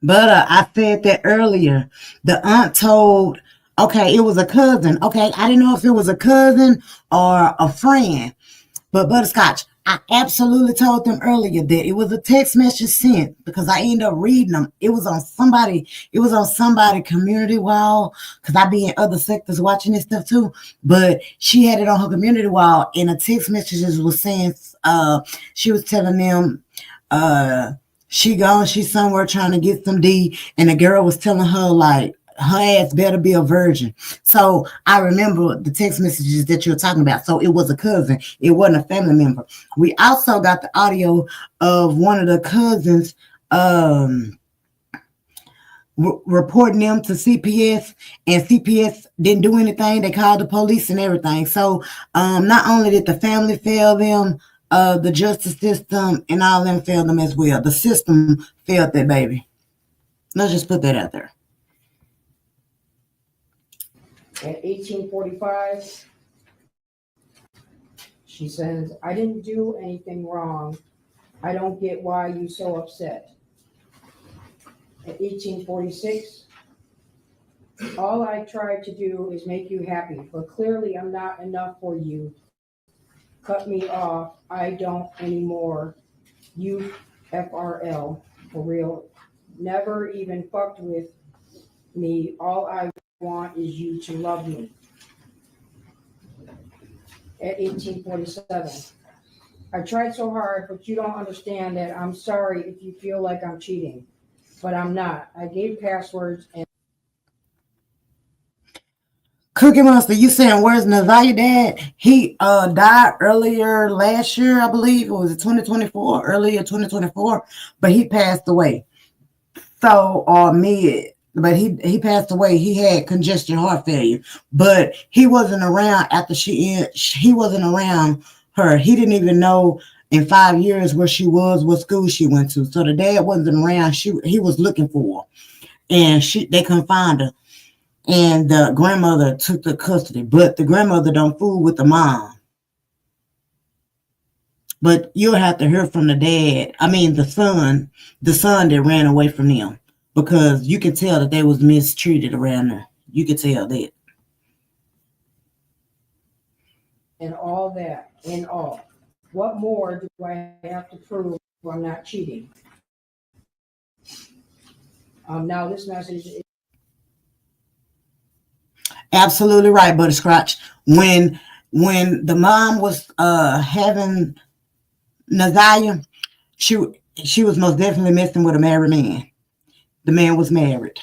But I said that earlier. The aunt told, okay, it was a cousin. Okay, I didn't know if it was a cousin or a friend. But Butterscotch, I absolutely told them earlier that it was a text message sent, because I ended up reading them. It was on somebody community wall, because I be in other sectors watching this stuff too. But she had it on her community wall, and the text messages was saying, she was telling them, she's somewhere trying to get some D, and the girl was telling her like her ass better be a virgin. So I remember the text messages that you're talking about. So it was a cousin. It wasn't a family member. We also got the audio of one of the cousins reporting them to CPS, and CPS didn't do anything. They called the police and everything. So not only did the family fail them, the justice system and all them failed them as well. The system failed that baby. Let's just put that out there. At 1845, she says, I didn't do anything wrong. I don't get why you so upset. At 1846, all I tried to do is make you happy, but clearly I'm not enough for you. Cut me off. I don't anymore. You FRL, for real. Never even fucked with me. All I want is you to love me. At 1847, I tried so hard, but you don't understand that. I'm sorry if you feel like I'm cheating, but I'm not. I gave passwords and Cookie Monster, you saying where's Naziah dad? He died earlier last year, I believe. Or was it 2024? Earlier 2024, but he passed away. So but he passed away. He had congestion heart failure, but he wasn't around after he wasn't around her. He didn't even know in 5 years where she was, what school she went to. So the dad wasn't around. He was looking for her, and they couldn't find her. And the grandmother took the custody, but the grandmother don't fool with the mom. But you'll have to hear from the dad. I mean, the son that ran away from them, because you could tell that they was mistreated around there. You could tell that. and all that, and all. What more do I have to prove I'm not cheating? Now this message is Absolutely right, Butterscotch. When the mom was having Naziah, she was most definitely messing with a married man. The man was married.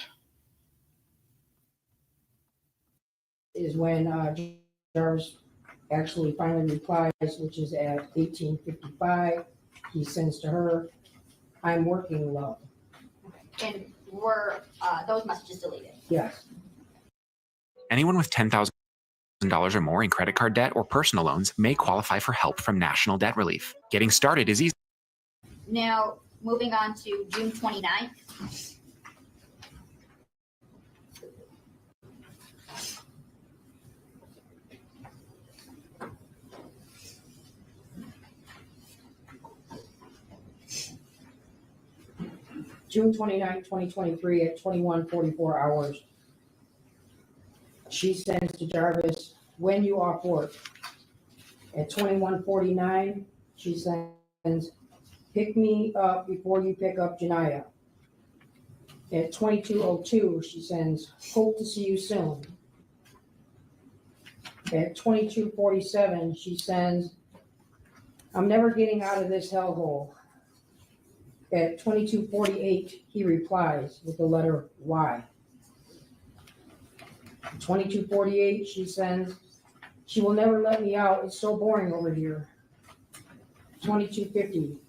is when Jarvis actually finally replies, which is at 18:55. He sends to her, "I'm working, love." And were those messages deleted? Yes. Anyone with $10,000 or more in credit card debt or personal loans may qualify for help from National Debt Relief. Getting started is easy. Now, moving on to June 29th. June 29, 2023 at 21:44 hours. She sends to Jarvis, "When you off work?" At 21:49, she sends, "Pick me up before you pick up Janiyah." At 22:02, she sends, "Hope to see you soon." At 22:47, she sends, "I'm never getting out of this hellhole." At 22:48, he replies with the letter Y. 22:48, she sends, "She will never let me out. It's so boring over here." 22:50,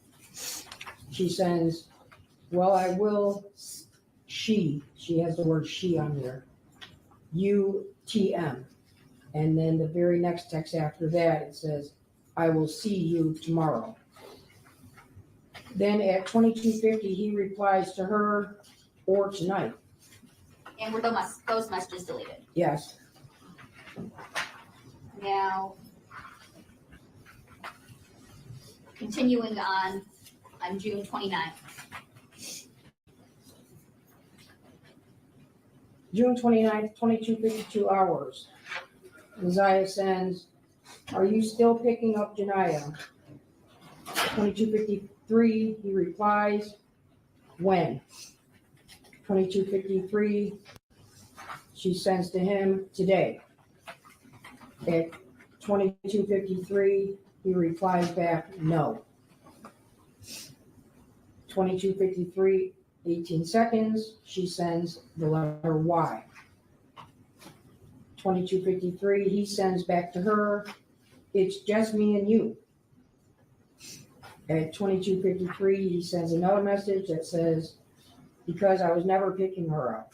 she sends, "Well, I will." She has the word she on here. UTM. And then the very next text after that, it says, "I will see you tomorrow." Then at 22:50, he replies to her, "Or tonight." And were those messages deleted? Yes. Now, continuing on June 29th. June 29th, 22:52 hours. Messiah sends, "Are you still picking up Janiyah?" 22:53, he replies, "When?" 22:53, she sends to him, "Today." At 22:53, he replies back, "No." 22:53, 18 seconds, she sends the letter Y. 22:53, he sends back to her, "It's just me and you." At 22:53, he sends another message that says, "Because I was never picking her up."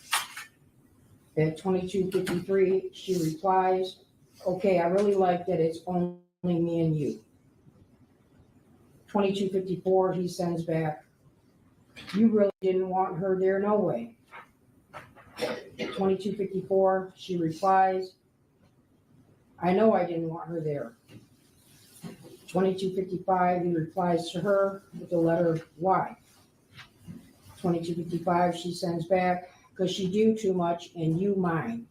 At 22:53, she replies, "Okay, I really like that it's only me and you." 22:54, he sends back, "You really didn't want her there, no way." 22:54, she replies, "I know I didn't want her there." 22:55, he replies to her with the letter Y. 22:55, she sends back, "Because she do too much and you mine."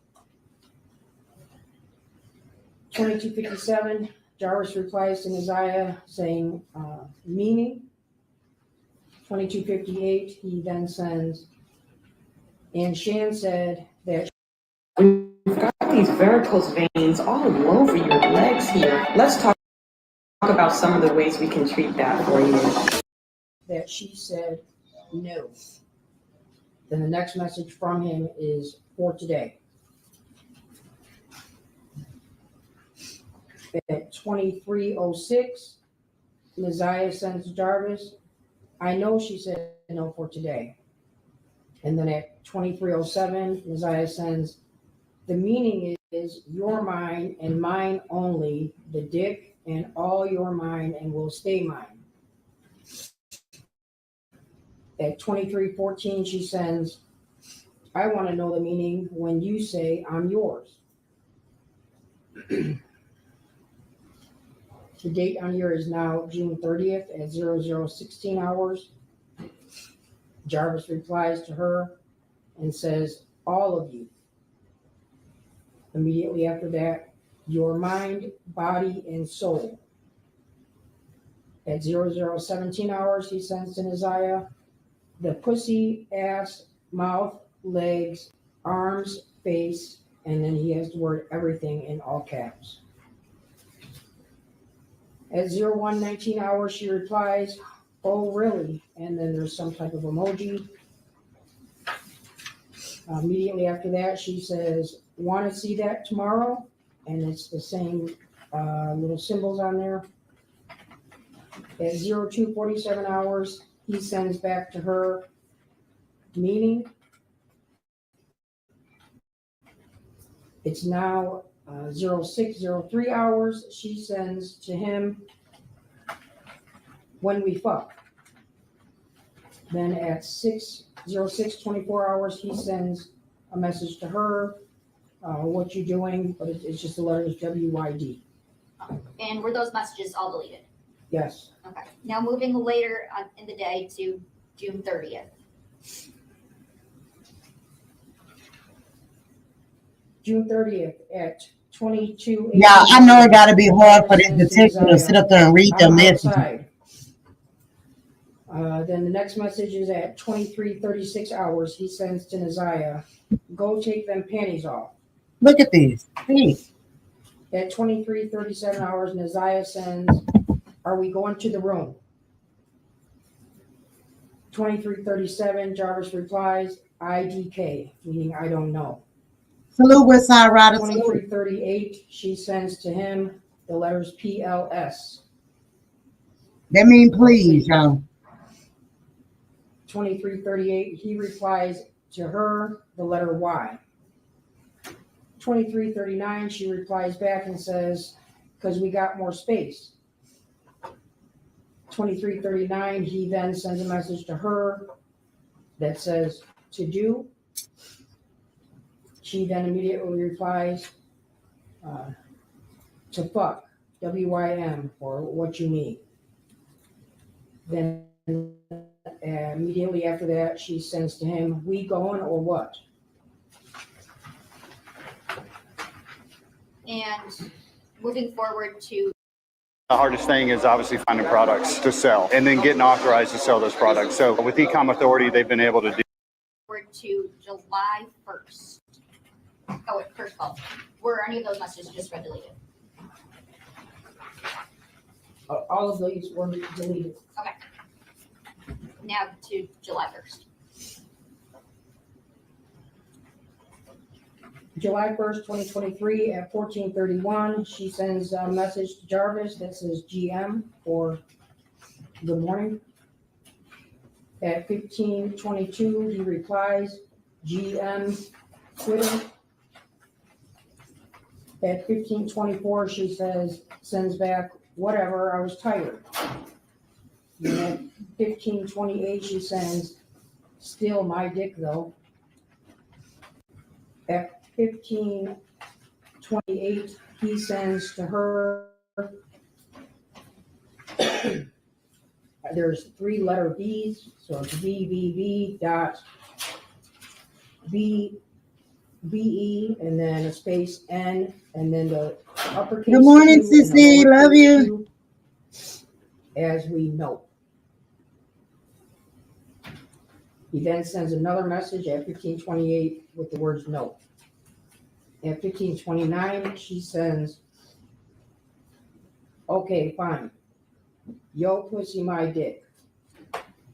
22:57, Jarvis replies to Messiah saying, "Meaning?" 22:58, he then sends, "And Shan said that..." We've got these varicose veins all over your legs here. Let's talk about some of the ways we can treat that for you. That she said no. Then the next message from him is, "For today." At 23:06, Messiah sends to Jarvis, "I know she said no for today." And then at 23:07, Messiah sends, "The meaning is you're mine and mine only, the dick, and all you're mine and will stay mine." At 23:14, she sends, "I want to know the meaning when you say I'm yours." The date on here is now June 30th at 00:16 hours. Jarvis replies to her and says, "All of you." Immediately after that, "Your mind, body, and soul." At 00:17 hours, he sends to Messiah, "The pussy, ass, mouth, legs, arms, face," and then he has the word everything in all caps. At 01:19 hours, she replies, "Oh, really?" And then there's some type of emoji. Immediately after that, she says, want to see that tomorrow? And it's the same little symbols on there. At 02:47 hours, he sends back to her, meaning it's now 06:03 hours. She sends to him, when we fuck. Then at 06:24 hours, he sends a message to her, what you doing, but it's just the letters WYD. And were those messages all deleted? Yes. Okay. Now moving later in the day to June 30th. June 30th at 22. Yeah, I know it gotta be hard for this detective to sit up there and read the message. Then the next message is at 23:36 hours. He sends to Naziah, go take them panties off. Look at this. Hey. At 23:37 hours, Naziah sends, are we going to the room? 23:37, Jarvis replies, IDK, meaning I don't know. Salute West Side Riders. 23:38, she sends to him the letters PLS. That mean please, y'all. 23:38, he replies to her the letter Y. 23:39, she replies back and says, because we got more space. 23:39, he then sends a message to her that says, to do. She then immediately replies to fuck, WYM, or what you need. Then immediately after that, she sends to him, we going or what? And moving forward to the hardest thing is obviously finding products to sell and then getting authorized to sell those products. So with Ecom Authority, they've been able to do forward to July 1st. Oh, wait, first of all, were any of those messages just read deleted? All of these were deleted. Okay. Now to July 1st. July 1st, 2023 at 14:31, she sends a message to Jarvis that says GM for good morning. At 15:22, he replies GM Twitter. At 15:24, she sends back, whatever, I was tired. And at 15:28, she sends, still my dick though. At 15:28, he sends to her, there's 3 letter B's, so it's BBB dot BE, and then a space N, and then the uppercase. Good morning, Q and the Sissy. Love lowercase you. q, as we know. He then sends another message at 15:28 with the words no. At 15:29, she sends, okay, fine. Yo, pussy, my dick.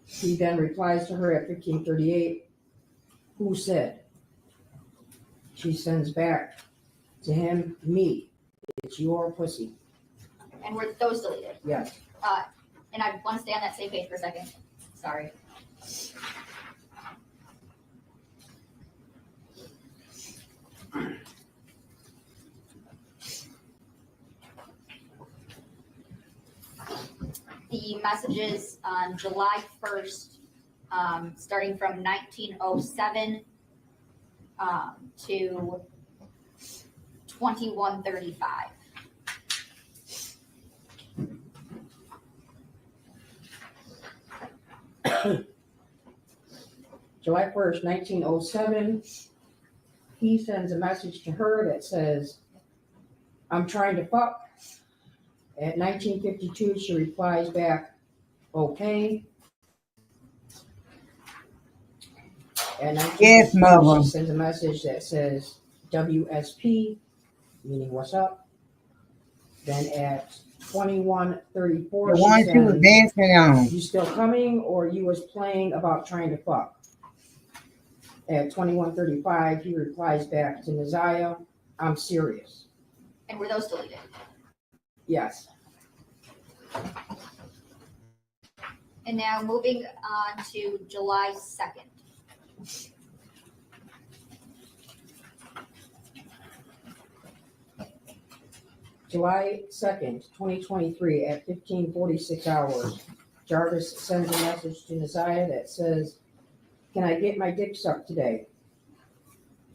He then replies to her at 15:38, who said? She sends back to him, me. It's your pussy. And were those deleted? Yes. And I want to stay on that same page for a second. Sorry. The messages on July 1st, starting from 1907 to 2135. July 1st, 1907, he sends a message to her that says, I'm trying to fuck. At 1952, she replies back, okay. At 1952, Yes, mother. she sends a message that says WSP, meaning what's up. Then at 21:34, The one she was dancing on. you still coming or you was playing about trying to fuck? At 21:35, he replies back to Naziah, I'm serious. And were those deleted? Yes. And now moving on to July 2nd. July 2nd, 2023 at 15:46 hours, Jarvis sends a message to Naziah that says, can I get my dick sucked today?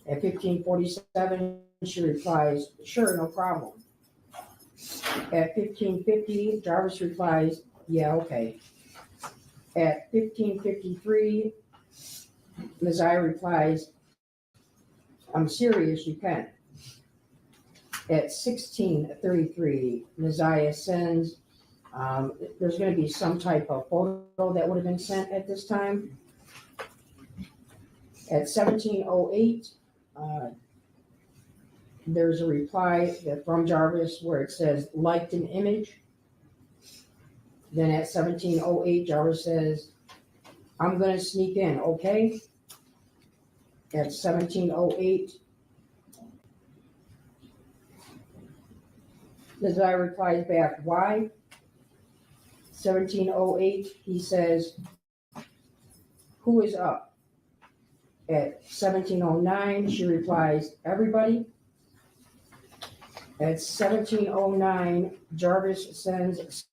At 15:47, she replies, sure, no problem. At 15:50, Jarvis replies, yeah, okay. At 15:53, Naziah replies, I'm serious, you can. At 16:33, Naziah sends, there's going to be some type of photo that would have been sent at this time. At 17:08, there's a reply from Jarvis where it says, liked an image. Then at 17:08, Jarvis says, I'm going to sneak in, okay? At 17:08, Naziah replies back, why? 17:08, he says, who is up? At 17:09, she replies, everybody. At 17:09, Jarvis sends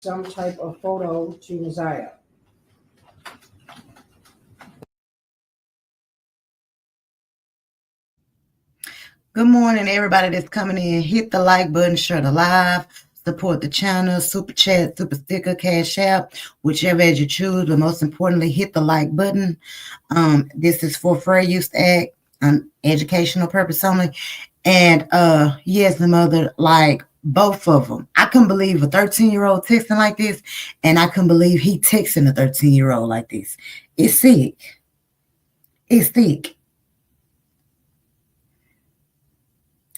some type of photo to Naziah. Good morning, everybody that's coming in. Hit the like button, share the live, support the channel, super chat, super sticker, cash app, whichever as you choose. But most importantly, hit the like button. This is for fair use act, educational purpose only. And yes, the mother, like both of them. I couldn't believe a 13-year-old texting like this, and I couldn't believe he texting a 13-year-old like this. It's sick. It's sick.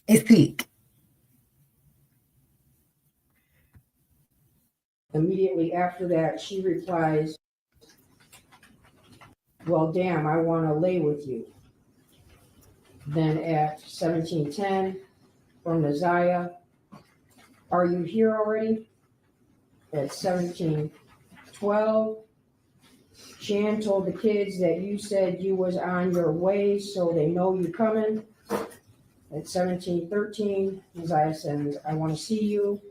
It's sick. Immediately after that, she replies, well, damn, I want to lay with you. Then at 17:10, from Naziah, are you here already? At 17:12, Shan told the kids that you said you was on your way, so they know you coming. At 17:13, Naziah says, I want to see you.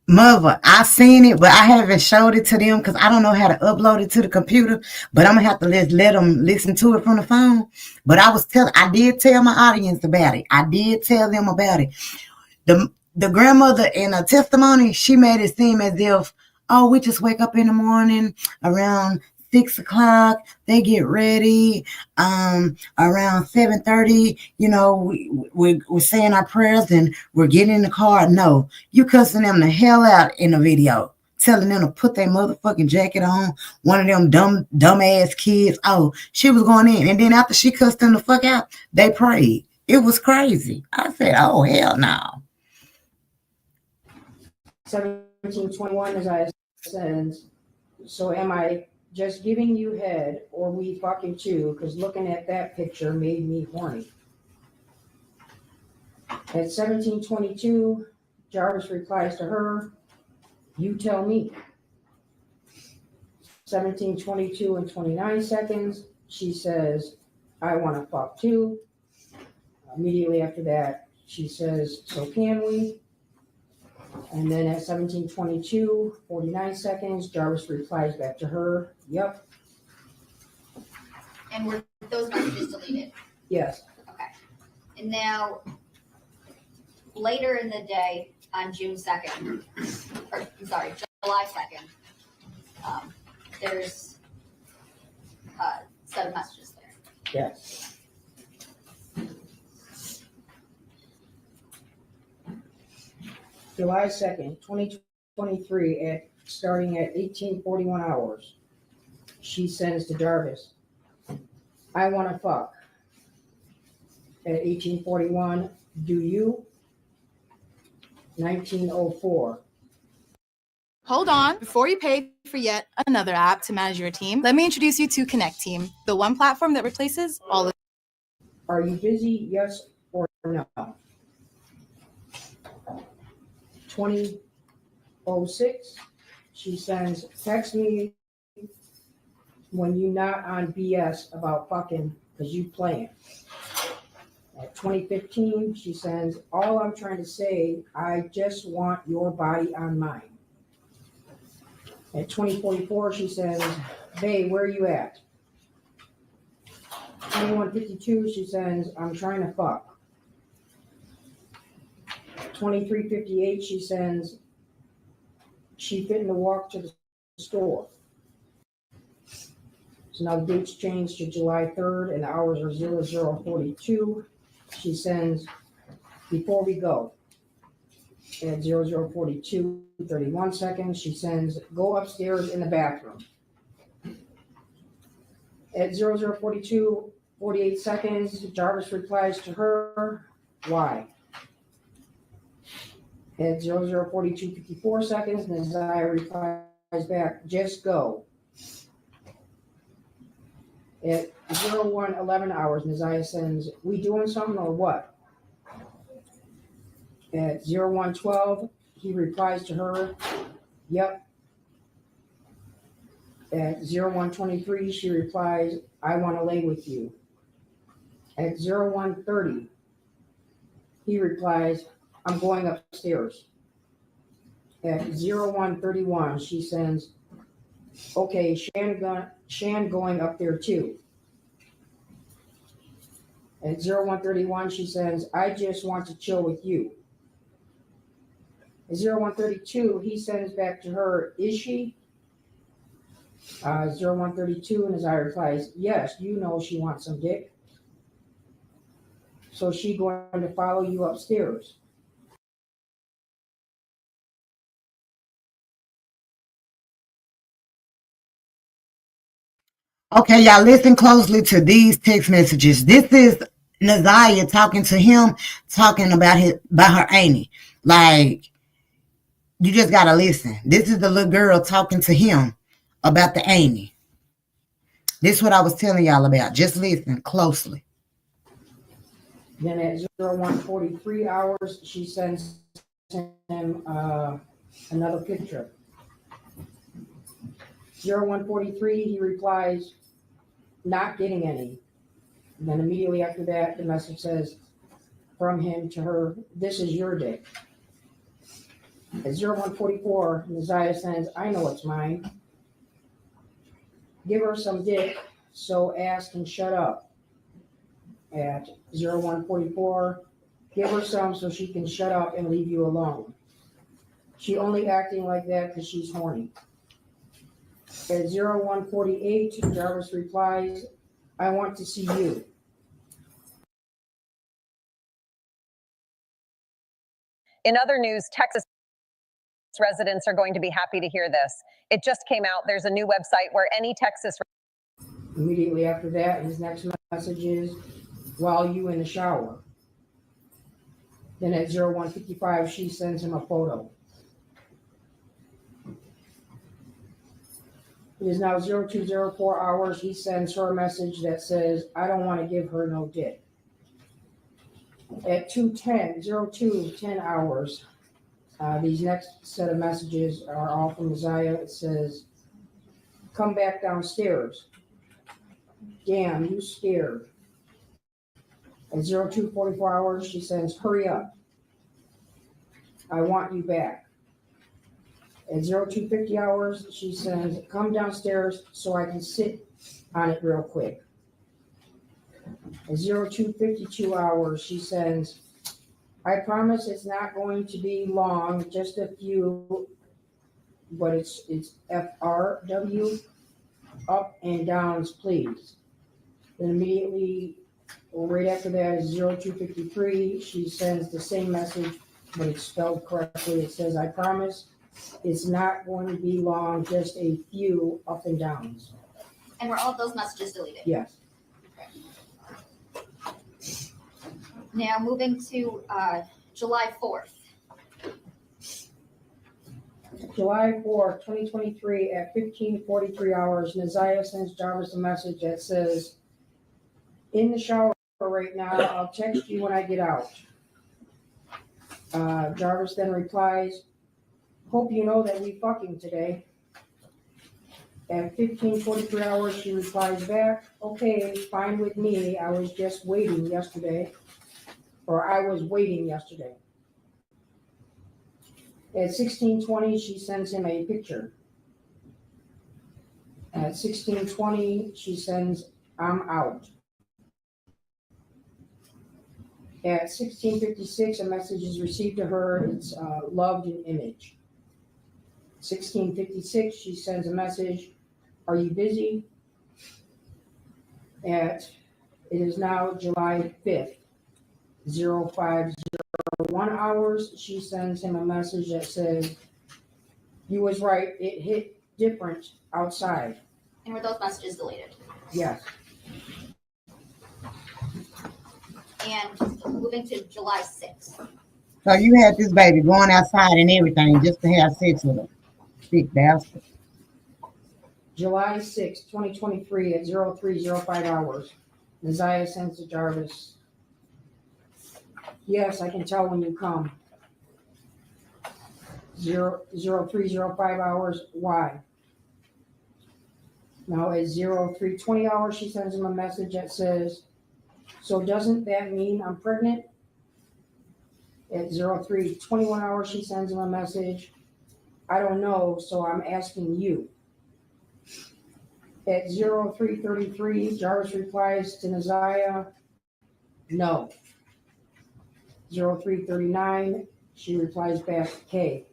Mother, I seen it, but I haven't showed it to them because I don't know how to upload it to the computer. But I'm gonna have to let them listen to it from the phone. But I did tell my audience about it. I did tell them about it. The grandmother in her testimony, she made it seem as if, oh, we just wake up in the morning around 6 o'clock, they get ready, around 7:30, we're saying our prayers and we're getting in the car. No, you cussing them the hell out in the video, telling them to put their motherfucking jacket on. One of them dumb ass kids. Oh, she was going in. And then after she cussed them the fuck out, they prayed. It was crazy. I said, oh, hell no. 17:21, Naziah says, so am I just giving you head or we fucking too? Because looking at that picture made me horny. At 17:22, Jarvis replies to her, you tell me. 17:22 and 29 seconds, she says, I want to fuck too. Immediately after that, she says, so can we? And then at 17:22, 49 seconds, Jarvis replies back to her, yep. And were those messages deleted? Yes. Okay. And now, later in the day, on June 2nd, or I'm sorry, July 2nd, there's a set of messages there. Yes. July 2nd, 2023, starting at 18:41 hours, she sends to Jarvis, I want to fuck. At 18:41, do you? 19:04, Hold on. Before you pay for yet another app to manage your team, let me introduce you to Connect Team, the one platform that replaces all of. Are you busy? Yes or no? 2006, she sends, text me when you not on BS about fucking, because you playing. At 2015, she sends, all I'm trying to say, I just want your body on mine. At 2044, she says, babe, where are you at? 2152, she says, I'm trying to fuck. 2358, she sends, she fitting to walk to the store. So now the date's changed to July 3rd and the hours are 0042. She sends, before we go, at 0042, 31 seconds, she sends, go upstairs in the bathroom. At 0042, 48 seconds, Jarvis replies to her, why? At 0042, 54 seconds, Nazaya replies back, just go. At 0111 hours, Nazaya sends, we doing something or what? At 0112, he replies to her, yep. At 0123, she replies, I want to lay with you. At 0130, he replies, I'm going upstairs. At 0131, she sends, okay, Shan going up there too. At 0131, she says, I just want to chill with you. At 0132, he sends back to her, is she? 0132, and Nazaya replies, yes, you know she wants some dick. So she going to follow you upstairs. Okay, y'all listen closely to these text messages. This is Nazaya talking to him, talking about her auntie. Like, you just gotta listen. This is the little girl talking to him about the auntie. This is what I was telling y'all about. Just listen closely. Then at 0143 hours, she sends him another picture. 0143, he replies, not getting any. And then immediately after that, the message says from him to her, this is your dick. At 0144, Nazaya sends, I know it's mine. Give her some dick so ass can shut up. At 0144, give her some so she can shut up and leave you alone. She only acting like that because she's horny. At 0148, Jarvis replies, I want to see you. In other news, Texas residents are going to be happy to hear this. It just came out. There's a new website where any Texas. Immediately after that, his next message is, while you in the shower. Then at 0155, she sends him a photo. It is now 0204 hours. He sends her a message that says, I don't want to give her no dick. At 02:10 hours, these next set of messages are all from Nazaya. It says, come back downstairs. Damn, you scared. At 0244 hours, she sends, hurry up. I want you back. At 0250 hours, she sends, come downstairs so I can sit on it real quick. At 0252 hours, she sends, I promise it's not going to be long, just a few, but it's FRW, up and downs, please. Then immediately, right after that is 0253, she sends the same message, but it's spelled correctly. It says, I promise it's not going to be long, just a few up and downs. And were all of those messages deleted? Yes. Now moving to July 4th. July 4th, 2023 at 15:43 hours, Naziah sends Jarvis a message that says, in the shower right now, I'll text you when I get out. Jarvis then replies, hope you know that we fucking today. At 15:43 hours, she replies back, okay, fine with me. I was waiting yesterday. At 16:20, she sends him a picture. At 16:20, she sends, I'm out. At 16:56, a message is received to her. It's loved in image. 16:56, she sends a message, are you busy? It is now July 5th, 05:01 hours. She sends him a message that says, you was right, it hit different outside. And were those messages deleted? Yes. And moving to July 6th. So you had this baby going outside and everything just to have sex with her. Big bastard. July 6, 2023 at 03:05 hours. Naziah sends to Jarvis, yes, I can tell when you come. 03:05 hours, why? Now at 03:20 hours, she sends him a message that says, so doesn't that mean I'm pregnant? At 03:21 hours, she sends him a message, I don't know, so I'm asking you. At 03:33, Jarvis replies to Naziah, no. 03:39, she replies back, okay.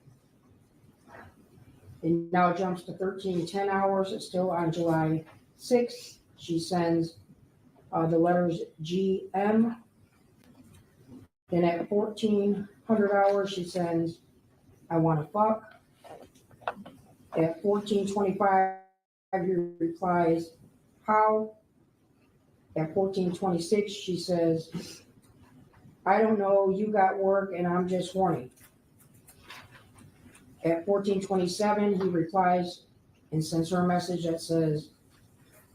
It now jumps to 13:10 hours, still on July 6th. She sends the letters GM. Then at 1400 hours, she sends, I want to fuck. At 14:25, he replies, how? At 14:26, she says, I don't know, you got work and I'm just horny. At 14:27, he replies and sends her a message that says,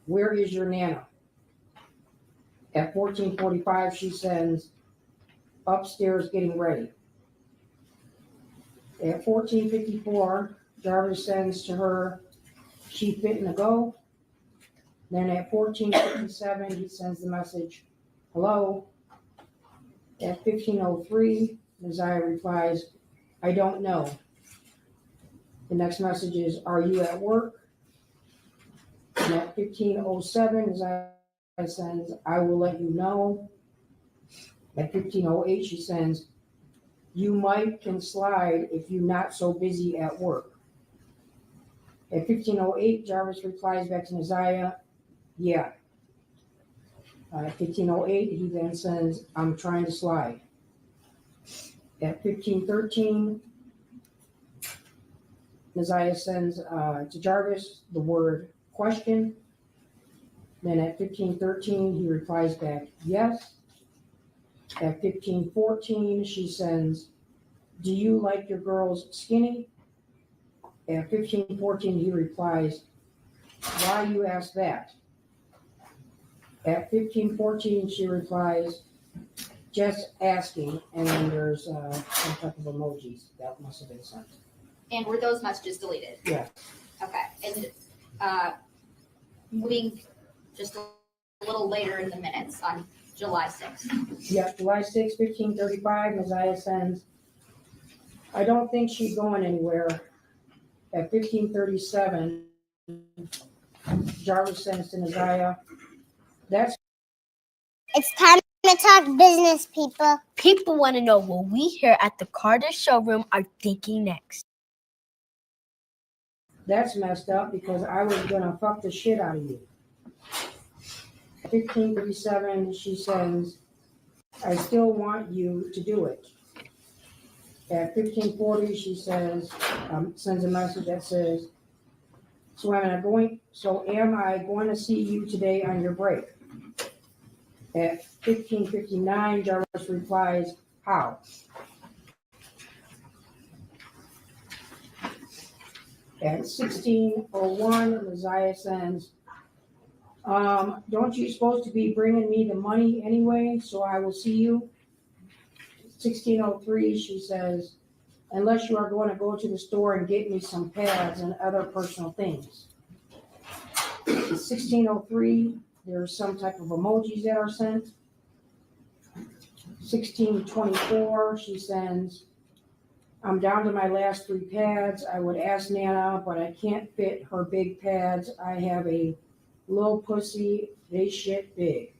where is your Nana? At 14:45, she sends, upstairs getting ready. At 14:54, Jarvis sends to her, she fitting to go. Then at 14:57, he sends the message, hello. At 15:03, Naziah replies, I don't know. The next message is, are you at work? And at 15:07, Naziah sends, I will let you know. At 15:08, she sends, you might can slide if you're not so busy at work. At 15:08, Jarvis replies back to Naziah, yeah. At 15:08, he then says, I'm trying to slide. At 15:13, Naziah sends to Jarvis the word question. Then at 15:13, he replies back, yes. At 15:14, she sends, do you like your girls skinny? At 15:14, he replies, why you ask that? At 15:14, she replies, just asking, and then there's some type of emojis that must have been sent. And were those messages deleted? Yes. Okay. And moving just a little later in the minutes on July 6th. Yeah, July 6, 15:35, Naziah sends, I don't think she's going anywhere. At 15:37, Jarvis sends to Naziah, It's time to talk business, people. People want to know what we here at the Carter Showroom are thinking next. that's messed up because I was gonna fuck the shit out of you. At 15:37, she says, I still want you to do it. At 15:40, she says, sends a message that says, so am I going to see you today on your break? At 15:59, Jarvis replies, how? At 16:01, Messiah sends, don't you supposed to be bringing me the money anyway, so I will see you? 16:03, she says, unless you are going to go to the store and get me some pads and other personal things. At 16:03, there's some type of emojis that are sent. 16:24, she sends, I'm down to my last 3 pads. I would ask Nana, but I can't fit her big pads. I have a little pussy. They shit big.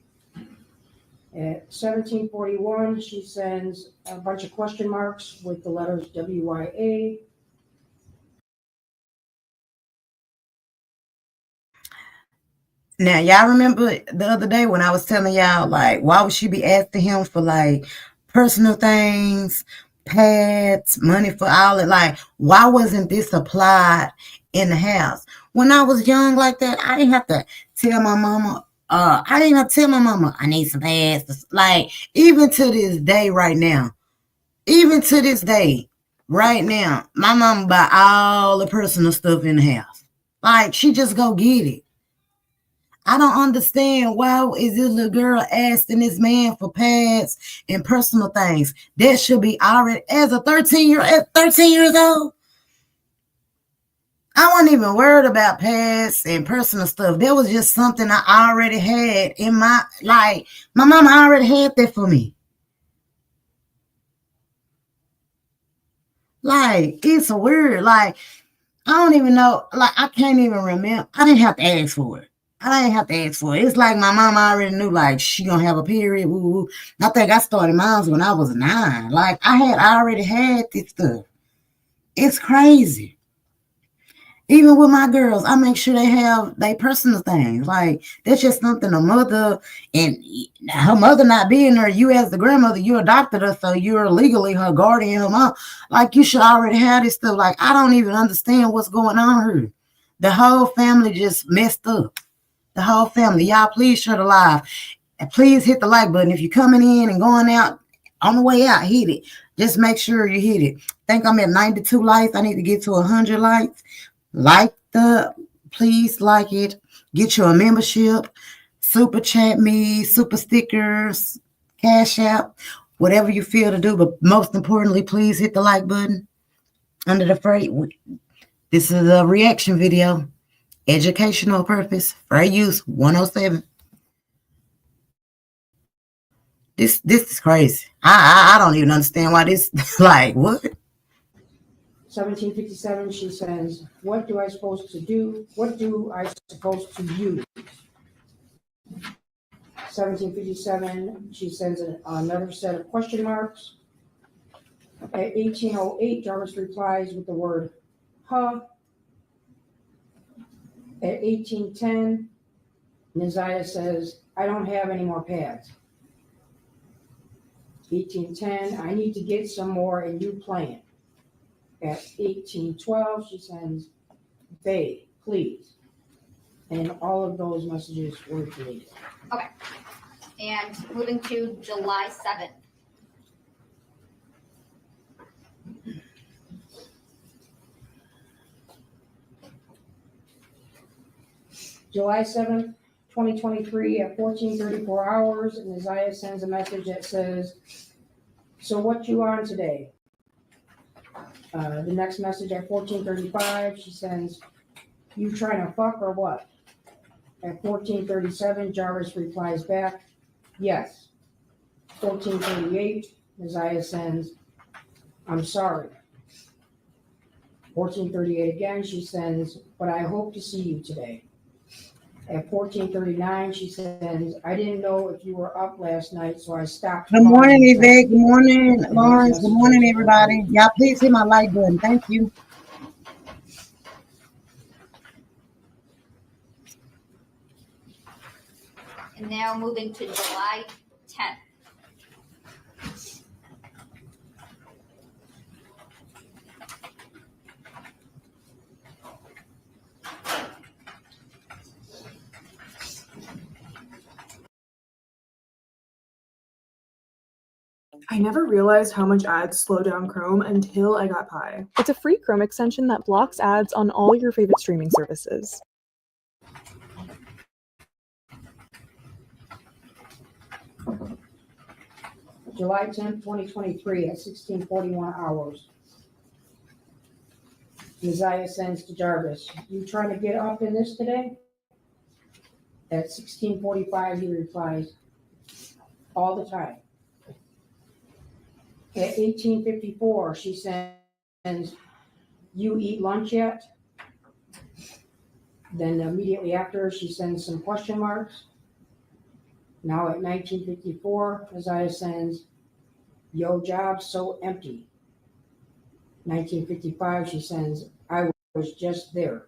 At 17:41, she sends a bunch of question marks with the letters WYA. Now, y'all remember the other day when I was telling y'all, like, why would she be asking him for, like, personal things, pads, money for all it? Like, why wasn't this applied in the house? When I was young like that, I didn't have to tell my mama, I need some pads. Like, even to this day right now, right now, my mama buy all the personal stuff in the house. Like, she just go get it. I don't understand why is this little girl asking this man for pads and personal things. That should be already, as a 13 years old. I wasn't even worried about pads and personal stuff. That was just something I already had in my, like, my mama already had that for me. Like, it's weird. Like, I don't even know. Like, I can't even remember. I didn't have to ask for it. It's like my mom already knew, like, she gonna have a period. Woo. I think I started mine when I was 9. Like, I already had this stuff. It's crazy. Even with my girls, I make sure they have their personal things. Like, that's just something a mother, and her mother not being there, you as the grandmother, you adopted her, so you're legally her guardian, her mom. Like, you should already have this stuff. Like, I don't even understand what's going on here. The whole family just messed up. The whole family. Y'all, please share the live. And please hit the like button. If you're coming in and going out, on the way out, hit it. Just make sure you hit it. I think I'm at 92 likes. I need to get to 100 likes. Please like it. Get you a membership. Super chat me, super stickers, Cash App, whatever you feel to do. But most importantly, please hit the like button. Under the freight. This is a reaction video. Educational purpose, fair use, 107. This is crazy. I don't even understand why this, like, what? 17:57, she says, what do I supposed to do? What do I supposed to use? 17:57, she sends another set of question marks. At 18:08, Jarvis replies with the word, huh? At 18:10, Neziah says, I don't have any more pads. 18:10, I need to get some more and you playing. At 18:12, she sends, babe, please. And all of those messages were deleted. Okay. And moving to July 7th. July 7th, 2023 at 14:34 hours, Neziah sends a message that says, so what you on today? The next message at 14:35, she sends, you trying to fuck or what? At 14:37, Jarvis replies back, yes. 14:38, Neziah sends, I'm sorry. 14:38 again, she sends, but I hope to see you today. At 14:39, she sends, I didn't know if you were up last night, so I stopped. Good morning, Yvette. Good morning, Lawrence. Good morning, everybody. Y'all, please hit my like button. Thank you. And now moving to July 10th. I never realized how much ads slow down Chrome until I got Pi. It's a free Chrome extension that blocks ads on all your favorite streaming services. July 10th, 2023 at 16:41 hours. Messiah sends to Jarvis, "You trying to get up in this today?" At 16:45, he replies, "All the time." At 18:54, she sends, "You eat lunch yet?" Then immediately after, she sends some question marks. Now at 19:54, Messiah sends, "Yo, job so empty." 19:55, she sends, "I was just there."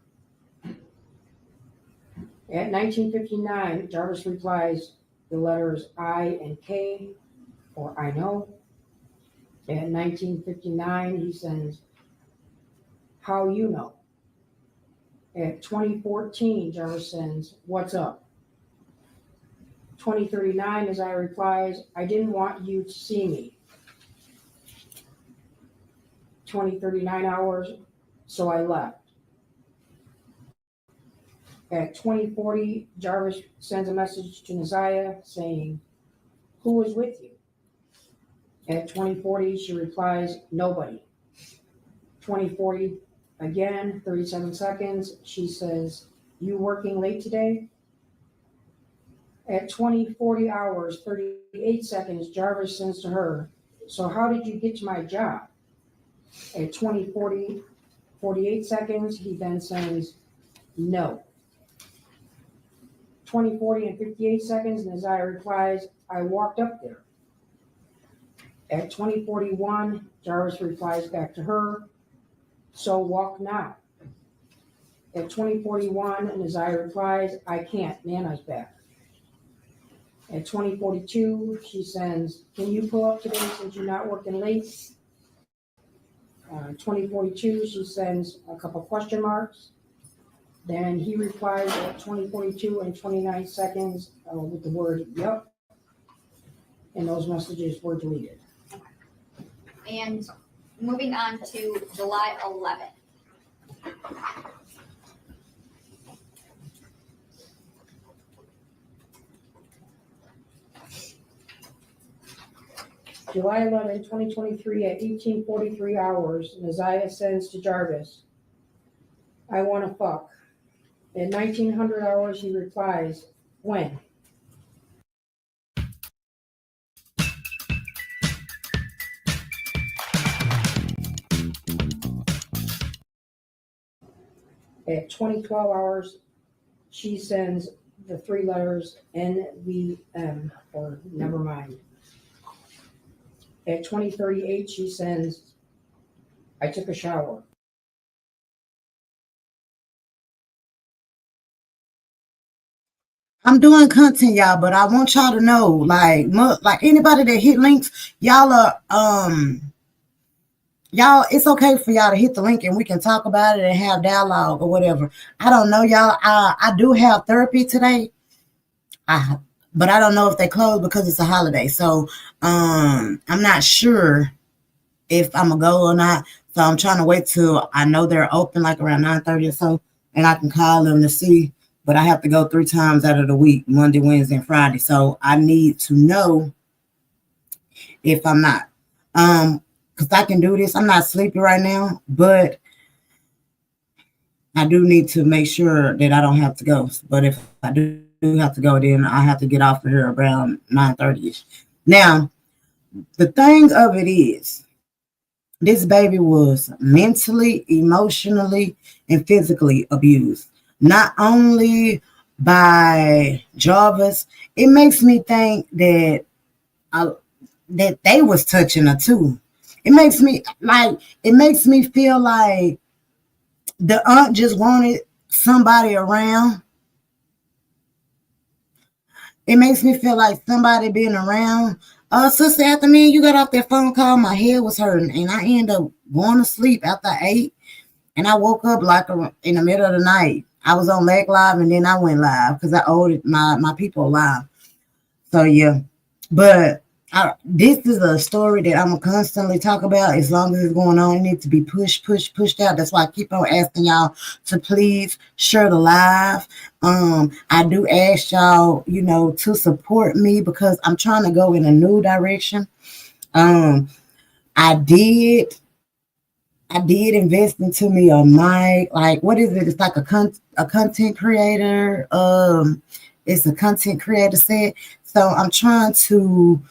At 19:59, Jarvis replies the letters I and K, or I know. At 19:59, he sends, "How you know?" At 20:14, Jarvis sends, "What's up?" 20:39, Messiah replies, "I didn't want you to see me." 20:39 hours, so I left. At 20:40, Jarvis sends a message to Messiah saying, "Who was with you?" At 20:40, she replies, "Nobody." 20:40, again, 37 seconds, she says, "You working late today?" At 20:40 hours, 38 seconds, Jarvis sends to her, "So how did you get to my job?" At 20:40, 48 seconds, he then sends, "No." 20:40 and 58 seconds, Messiah replies, "I walked up there." At 20:41, Jarvis replies back to her, "So walk now." At 20:41, Messiah replies, "I can't, Nana's back." At 20:42, she sends, "Can you pull up today since you're not working late?" 20:42, she sends a couple question marks. Then he replies at 20:42 and 29 seconds with the word "yup," and those messages were deleted. And moving on to July 11th. July 11, 2023 at 18:43 hours, Messiah sends to Jarvis, "I want to fuck." At 1900 hours, he replies, "When?" At 2012 hours, she sends the three letters NVM, or never mind. At 20:38, she sends, "I took a shower." I'm doing content, y'all, but I want y'all to know, like anybody that hit links, y'all are y'all, it's okay for y'all to hit the link and we can talk about it and have dialogue or whatever. I don't know, y'all. I do have therapy today. But I don't know if they close because it's a holiday. So I'm not sure if I'm gonna go or not. So I'm trying to wait till I know they're open, like around 9:30 or so, and I can call them to see. But I have to go 3 times out of the week, Monday, Wednesday, and Friday. So I need to know if I'm not. Because I can do this. I'm not sleepy right now, but I do need to make sure that I don't have to go. But if I do have to go, then I have to get off of here around 9:30ish. Now, the thing of it is, this baby was mentally, emotionally, and physically abused. Not only by Jarvis, it makes me think that that they was touching her too. It makes me feel like the aunt just wanted somebody around. It makes me feel like somebody being around. Sister, after me and you got off that phone call, my head was hurting, and I ended up going to sleep after I ate, and I woke up like in the middle of the night. I was on Leg Live, and then I went live because I owed my people live. So yeah, but This is a story that I'm gonna constantly talk about as long as it's going on. It needs to be pushed out. That's why I keep on asking y'all to please share the live. I do ask y'all, to support me because I'm trying to go in a new direction. I did invest into me a mic. Like, what is it? It's like a content creator. It's a content creator set. So I'm trying to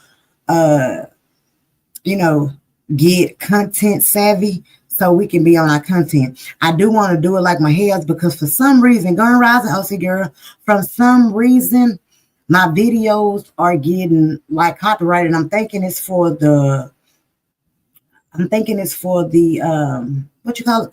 get content savvy so we can be on our content. I do want to do it like my hairs because for some reason, Gun Rising OC Girl, from some reason, my videos are getting like copyrighted. I'm thinking it's for the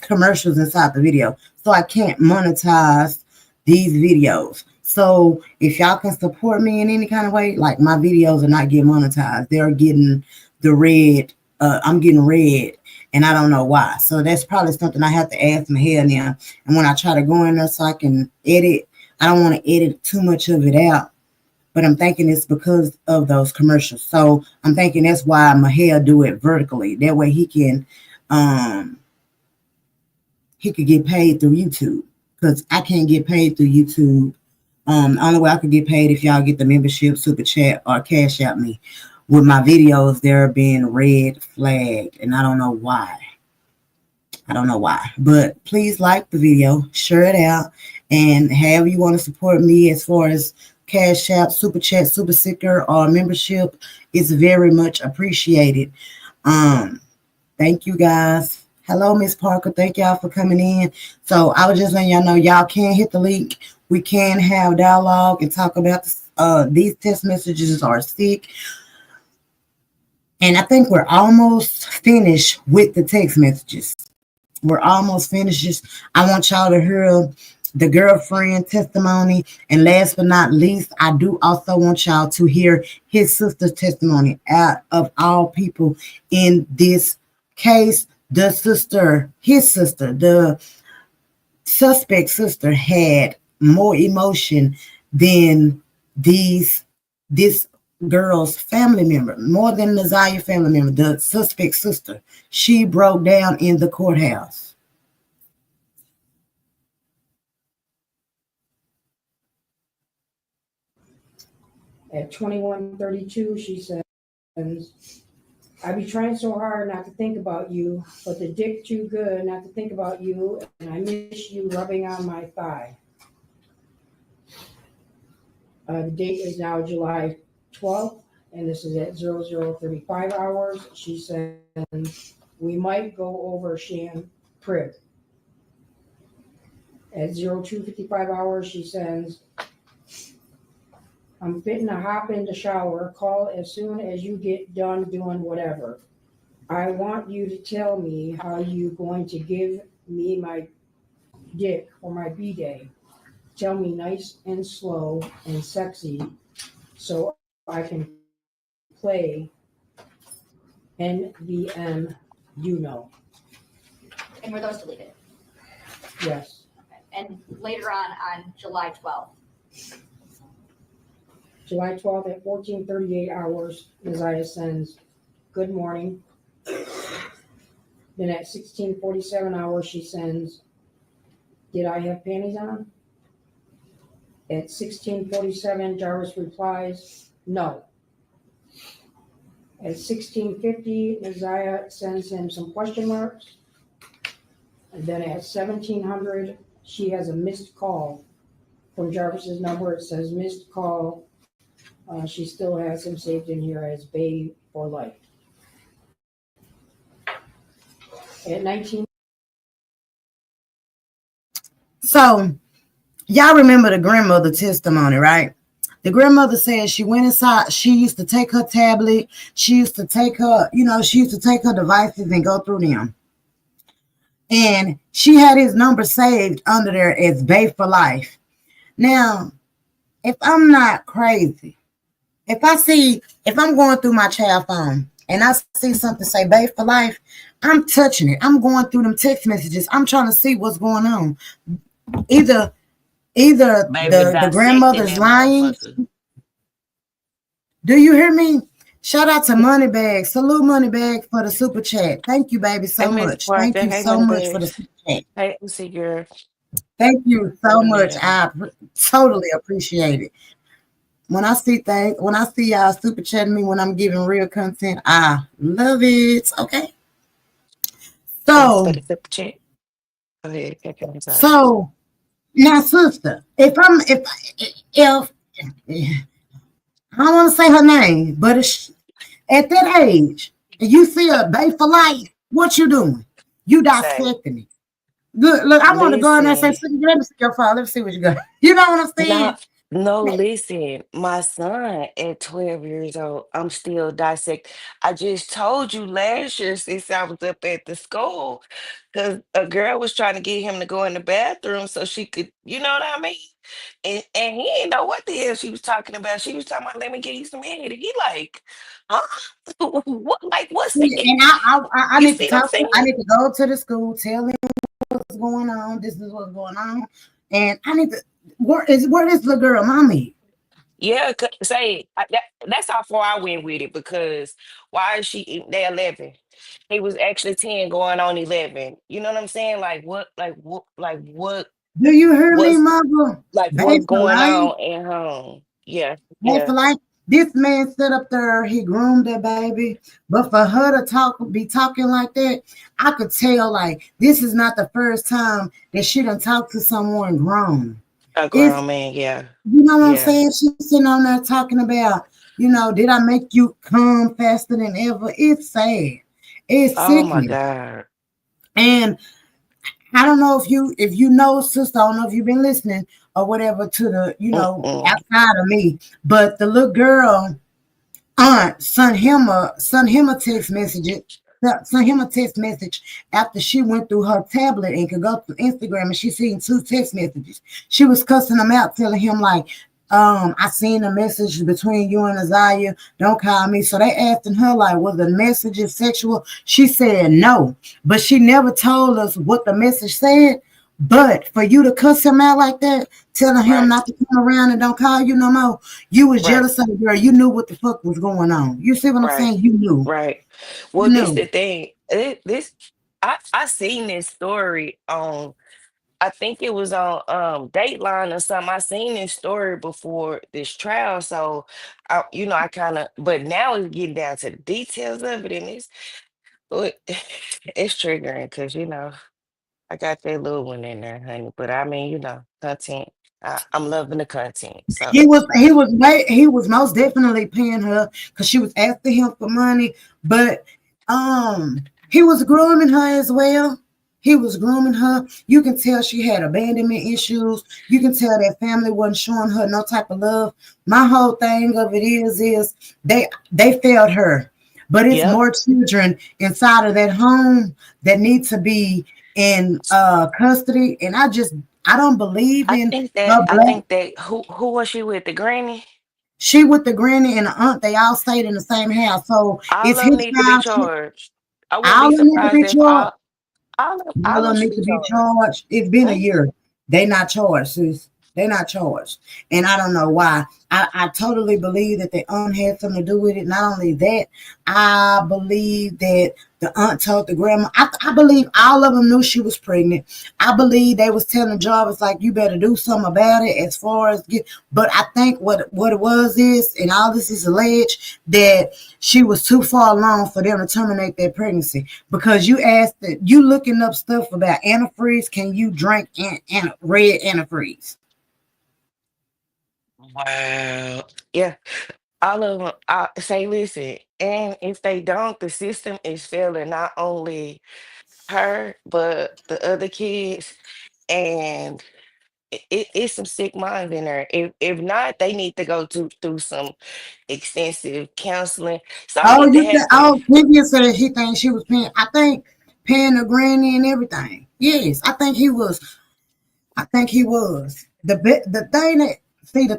commercials inside the video. So I can't monetize these videos. So if y'all can support me in any kind of way, like my videos are not getting monetized. They're getting the red. I'm getting red and I don't know why. So that's probably something I have to ask my hair now. And when I try to go in there so I can edit, I don't want to edit too much of it out. But I'm thinking it's because of those commercials. So I'm thinking that's why my hair do it vertically. That way he could get paid through YouTube. Because I can't get paid through YouTube. The only way I could get paid if y'all get the membership, super chat, or cash out me. With my videos, they're being red flagged. And I don't know why. But please like the video, share it out, and however you want to support me as far as cash app, super chat, super sticker, or membership is very much appreciated. Thank you guys. Hello, Miss Parker. Thank y'all for coming in. So I was just letting y'all know y'all can hit the link. We can have dialogue and talk about these text messages are sick. And I think we're almost finished with the text messages. We're almost finished. I want y'all to hear the girlfriend testimony. And last but not least, I do also want y'all to hear his sister's testimony. Out of all people in this case, his sister, the suspect sister had more emotion than this girl's family member, more than Naziah family member, the suspect sister. She broke down in the courthouse. At 21:32, she says, I be trying so hard not to think about you, but the dick too good not to think about you, and I miss you rubbing on my thigh. The date is now July 12th, and this is at 00:35 hours. She says, we might go over Shan Crib. At 02:55 hours, she says, I'm fitting to hop in the shower. Call as soon as you get done doing whatever. I want you to tell me how you going to give me my dick for my B-day. Tell me nice and slow and sexy so I can play NVM, And were those deleted? Yes. And later on July 12th. July 12th at 14:38 hours, Naziah sends, good morning. Then at 16:47 hours, she sends, did I have panties on? At 16:47, Jarvis replies, no. At 16:50, Naziah sends him some question marks. And then at 1700, she has a missed call from Jarvis's number. It says missed call. She still has him saved in here as Babe for life. At 19. So, y'all remember the grandmother testimony, right? The grandmother said she went inside. She used to take her tablet. She used to take her, she used to take her devices and go through them. And she had his number saved under there as Babe for life. Now, if I'm not crazy, if I'm going through my child phone and I see something say Babe for life, I'm touching it. I'm going through them text messages. I'm trying to see what's going on. Either the grandmother's lying. Do you hear me? Shout out to Moneybag. Salute Moneybag for the super chat. Thank you, baby, so Hey, Miss much. Parker. Thank you Hey, so much for Moneybag. the super chat. Hey, MC girl. Thank you so much. Yeah. I totally appreciate it. When I see things, when I see y'all super chatting me when I'm giving real content, I love it. Okay. Thanks So, for the super chat. Go ahead. Okay, I'm sorry. so now, sister, if I don't want to say her name, but it's, at that age, and you see a bae for life, what you doing? You Say, dissecting it. Look, I want to go in there and say, listen. let me see your file. Let me see what you got. You know what I'm saying? No, listen. My son at 12 years old, I'm still dissect. I just told you last year since I was up at the school, because a girl was trying to get him to go in the bathroom so she could, you know what I mean? And he didn't know what the hell she was talking about. She was talking about, let me get you some head. And he like, huh? What, like, what's it? And I You need to see what I'm talk. saying? I need to go to the school, tell them what's going on. This is what's going on, and I need to. Where is the girl, mommy? Yeah, that's how far I went with it because why is she they 11? He was actually 10 going on 11. You know what I'm saying? What Do you hear me, was mother? like Babe what's for going life. on at home? Yeah, Babe yeah. for life. This man sit up there, he groomed that baby, but for her to be talking like that, I could tell like this is not the first time that she done talked to someone grown. A It's, grown man, yeah. you know what I'm Yeah. saying? She's sitting on there talking about, did I make you come faster than ever? It's sad. It's Oh my sickening. God. And I don't know if you know, sister, I don't know if you've been listening or whatever to the, outside of me, but the little girl aunt sent him a text message. Sent him a text message after she went through her tablet and could go through Instagram and she seen 2 text messages. She was cussing him out, telling him like, I seen a message between you and Isaiah. Don't call me. So they asking her like, was the message sexual? She said no, but she never told us what the message said. But for you to cuss him out like that, telling him not to come around and don't call you no more, you was jealous of the girl. You knew what the fuck was going on. You see what I'm saying? You knew. Right. You Well, this knew. the thing. I seen this story on I think it was on Dateline or something. I seen this story before this trial, so I kind of. But now it's getting down to the details of it, and it's triggering because I got that little one in there, honey. But I mean, content. I'm loving the content. So He was most definitely paying her because she was asking him for money, but he was grooming her as well. He was grooming her. You can tell she had abandonment issues. You can tell that family wasn't showing her no type of love. My whole thing of it is they failed her, but it's more children inside of that home that need to be in custody. And I don't believe I in think her that who was she with? The granny? She with the granny and the aunt, they all stayed in the same house. So All it's of them his need to be child. charged. I wouldn't All be of them need to surprised be if charged. all All of of them them should need be to be charged. charged. It's been a year. They not charged, sis. They not charged. And I don't know why. I totally believe that the aunt had something to do with it. Not only that, I believe that the aunt told the grandma. I believe all of them knew she was pregnant. I believe they was telling Jarvis like, you better do something about it as far as but I think what it was is, and all this is alleged, that she was too far along for them to terminate their pregnancy. Because you looking up stuff about antifreeze, can you drink red antifreeze? Wow. Yeah. All of them. I say, listen, and if they don't, the system is failing not only her but the other kids, and it's some sick minds in there. If not, they need to go through some extensive counseling. Something need to happen. Vivian said he thinks she was paying. I think paying the granny and everything. Yes, I think he was. The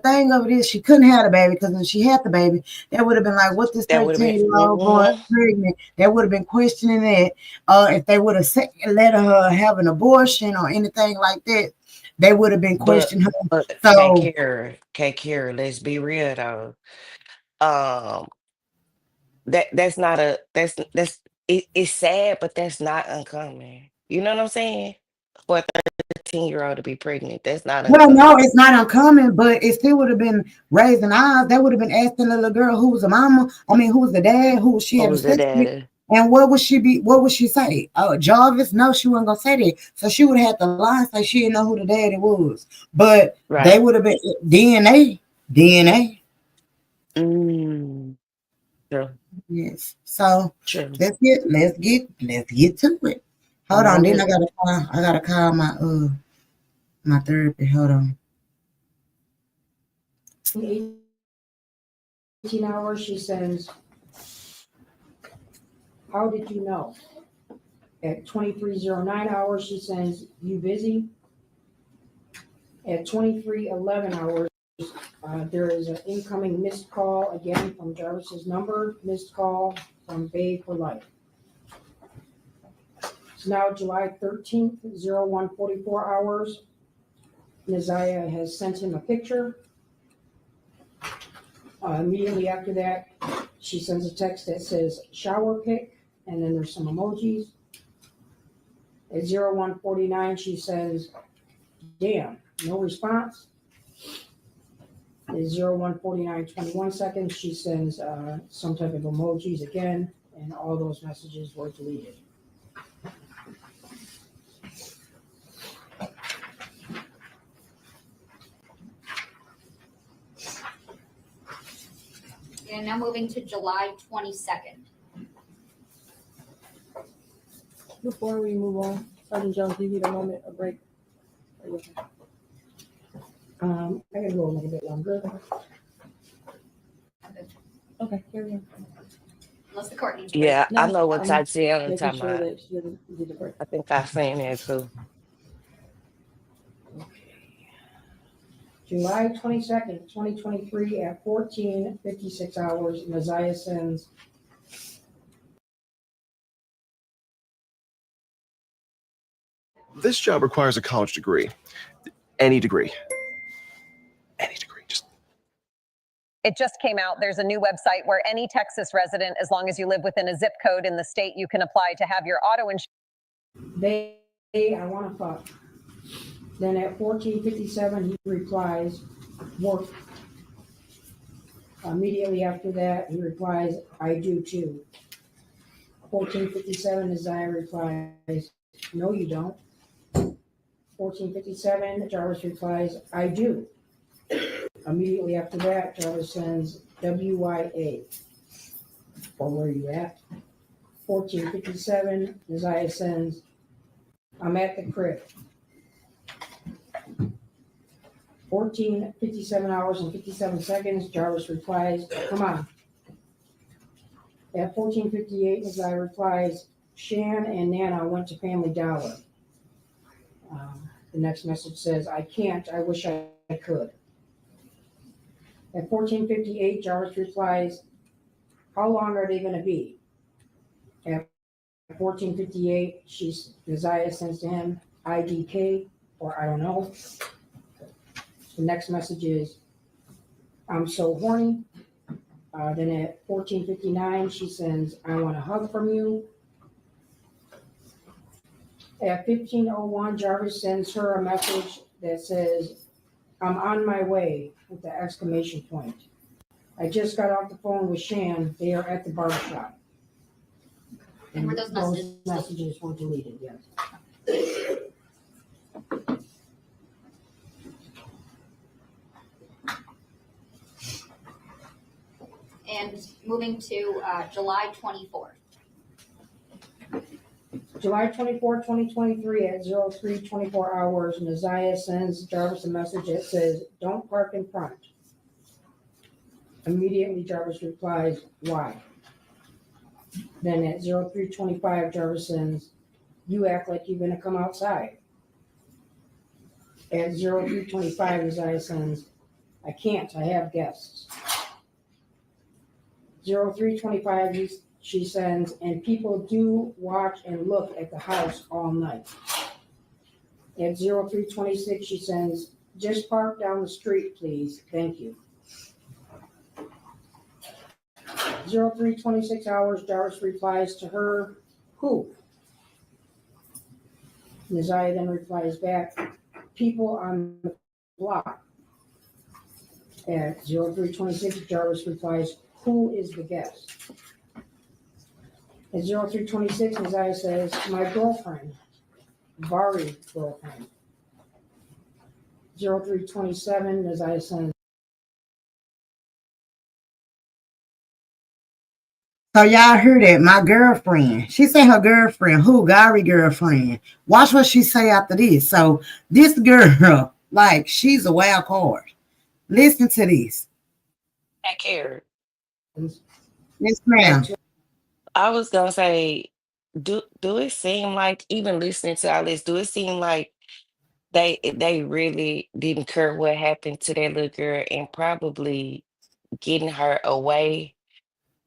thing of it is she couldn't have the baby because when she had the baby, that would have been like, what this That would have been. 13-year-old boy pregnant? That would have been questioning that. If they would have let her have an abortion or anything like that, they would have been questioning her. But So can't cure. Let's be real though. Um, that's not it's sad, but that's not uncommon. You know what I'm saying? For a 13-year-old to be pregnant, that's not Well, no, uncommon. it's not uncommon, but it still would have been raising eyes. They would have been asking the little girl who was the mama. I mean, who was the dad? Who was she What having was the sex with? daddy? And what would she be? What would she say? Oh, Jarvis? No, she wasn't gonna say that. So she would have to lie and say she didn't know who the daddy was. But they Right. would have been DNA. True. Yes. So True. let's get to it. Hold I'm on. on Then it. I gotta call my therapy. Hold on. 18 hours, she says, how did you know? At 23:09 hours, she says, you busy? At 23:11 hours, there is an incoming missed call again from Jarvis's number, missed call from Babe for Life. It's now July 13th, 01:44 hours. Naziah has sent him a picture. Immediately after that, she sends a text that says shower pic, and then there's some emojis. At 01:49, she says, damn, no response. At 01:49, 21 seconds, she sends some type of emojis again, and all those messages were deleted. And now moving to July 22nd. Before we move on, Sergeant Jones, give you a moment, a break. I gotta go a little bit longer. Okay, carry on. Unless the court needs. Yeah, I No, know what I'm Tatiana making talking sure about. that she doesn't need a break. I think I've seen it too. July 22nd, 2023 at 14:56 hours, Naziah sends This job requires a college degree. Any degree. Any degree. Just It just came out. There's a new website where any Texas resident, as long as you live within a zip code in the state, you can apply to have your auto insurance. I want to fuck. Then at 14:57, he replies, work. Immediately after that, he replies, I do too. 14:57, Naziah replies, no, you don't. 14:57, Jarvis replies, I do. Immediately after that, Jarvis sends WYA. Or where are you at? 14:57, Naziah sends, I'm at the crib. 14:57 hours and 57 seconds, Jarvis replies, come on. At 14:58, Naziah replies, Shan and Nana went to Family Dollar. The next message says, I can't, I wish I could. At 14:58, Jarvis replies, how long are they gonna be? At 14:58, Naziah sends to him, IDK, or I don't know. The next message is, I'm so horny. Then at 14:59, she sends, I want a hug from you. At 15:01, Jarvis sends her a message that says, I'm on my way, with the exclamation point. I just got off the phone with Shan. They are at the barbershop. And were those messages were deleted, yes. And moving to July 24th. July 24, 2023 at 03:24 hours, Naziah sends Jarvis a message that says, don't park in front. Immediately, Jarvis replies, why? Then at 03:25, Jarvis sends, you act like you're gonna come outside. At 03:25, Naziah sends, I can't, I have guests. 03:25, she sends, and people do watch and look at the house all night. At 03:26, she sends, just park down the street, please. Thank you. 03:26 hours, Jarvis replies to her, who? Nazaya then replies back, people on the block. At 03:26, Jarvis replies, who is the guest? At 03:26, Nazaya says, my girlfriend, Vari girlfriend. 03:27, Nazaya says, So y'all heard that, my girlfriend. She said her girlfriend. Who? Gary girlfriend. Watch what she say after this. So this girl, like, she's a wild card. Listen to this. I care. Yes, ma'am. I was gonna say, do it seem like, even listening to all this, do it seem like they really didn't care what happened to that little girl, and probably getting her away,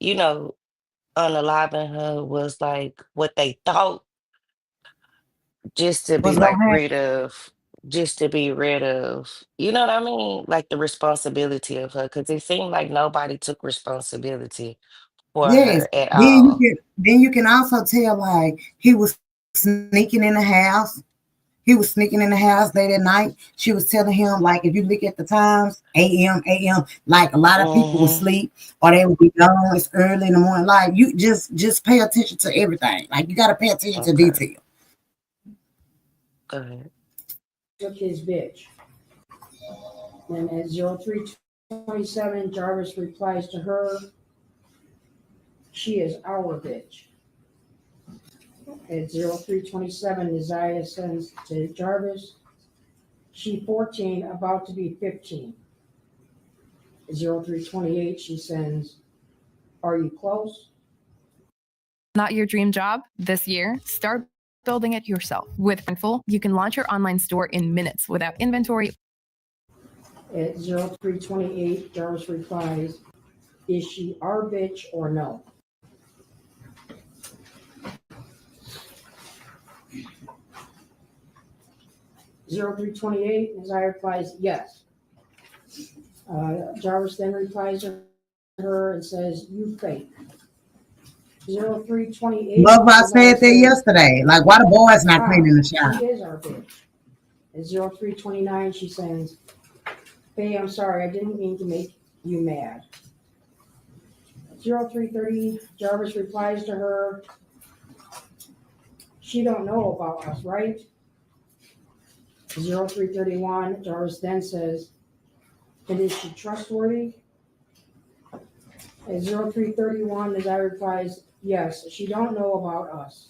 you know, unaliving her was like what they thought, just to be What's gonna like happen? rid of, you know what I mean? Like the responsibility of her, because it seemed like nobody took responsibility for Yes. her at Then all. you can also tell, like, he was sneaking in the house. He was sneaking in the house late at night. She was telling him, like, if you look at the times, a.m., like a lot of people would sleep or they would be gone. It's early in the morning. Like, you just pay attention to everything. Like, you got to pay attention to Okay, detail. go ahead. took his bitch. And at 03:27, Jarvis replies to her, she is our bitch. At 03:27, Nazaya sends to Jarvis, she 14, about to be 15. At 03:28, she sends, are you close? Not your dream job this year? Start building it yourself. With Printful, you can launch your online store in minutes without inventory. At 03:28, Jarvis replies, is she our bitch or no? Zero 03:28, Nazaya replies, yes. Jarvis then replies to her and says, you fake. 03:28. Love, I said that yesterday. Like, why the boys not cleaning the shop? She is our bitch. At 03:29, she sends, hey, I'm sorry, I didn't mean to make you mad. 03:30, Jarvis replies to her, she don't know about us, right? 03:31, Jarvis then says, and is she trustworthy? At 03:31, Nazaya replies, yes, she don't know about us.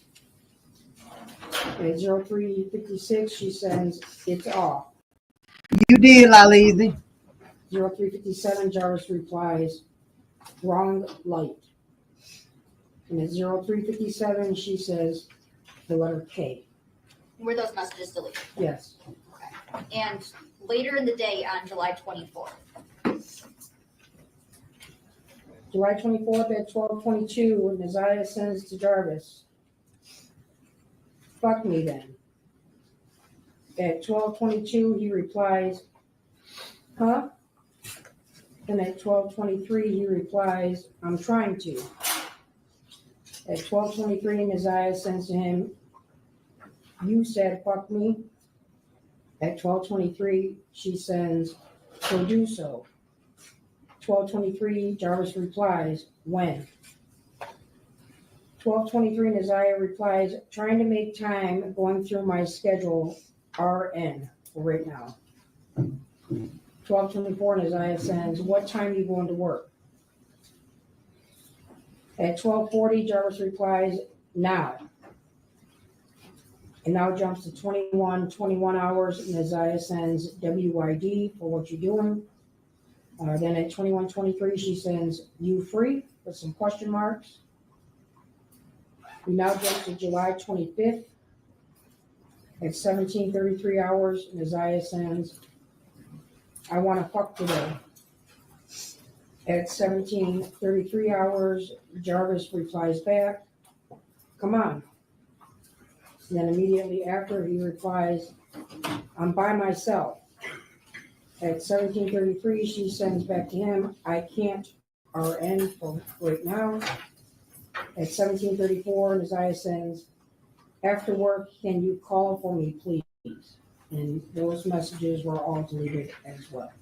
At 03:56, she sends, it's off. You did, Lalizi. 03:57, Jarvis replies, wrong light. And at 03:57, she says, the letter K. Were those messages deleted? Yes. Okay. And later in the day on July 24th. July 24th at 12:22, Nazaya sends to Jarvis, fuck me then. At 12:22, he replies, huh? And at 12:23, he replies, I'm trying to. At 12:23, Nazaya sends to him, you said fuck me. At 12:23, she sends, so do so. 12:23, Jarvis replies, when? 12:23, Nazaya replies, trying to make time, going through my schedule, RN, for right now. 12:24, Nazaya sends, what time are you going to work? At 12:40, Jarvis replies, now. And now jumps to 21 hours, Nazaya sends WYD for what you're doing. Then at 21:23, she sends, you free, with some question marks. We now jump to July 25th. At 17:33 hours, Nazaya sends, I want to fuck today. At 17:33 hours, Jarvis replies back, come on. And then immediately after, he replies, I'm by myself. At 17:33, she sends back to him, I can't RN for right now. At 17:34, Nasiah sends, after work, can you call for me, please? And those messages were all deleted as well.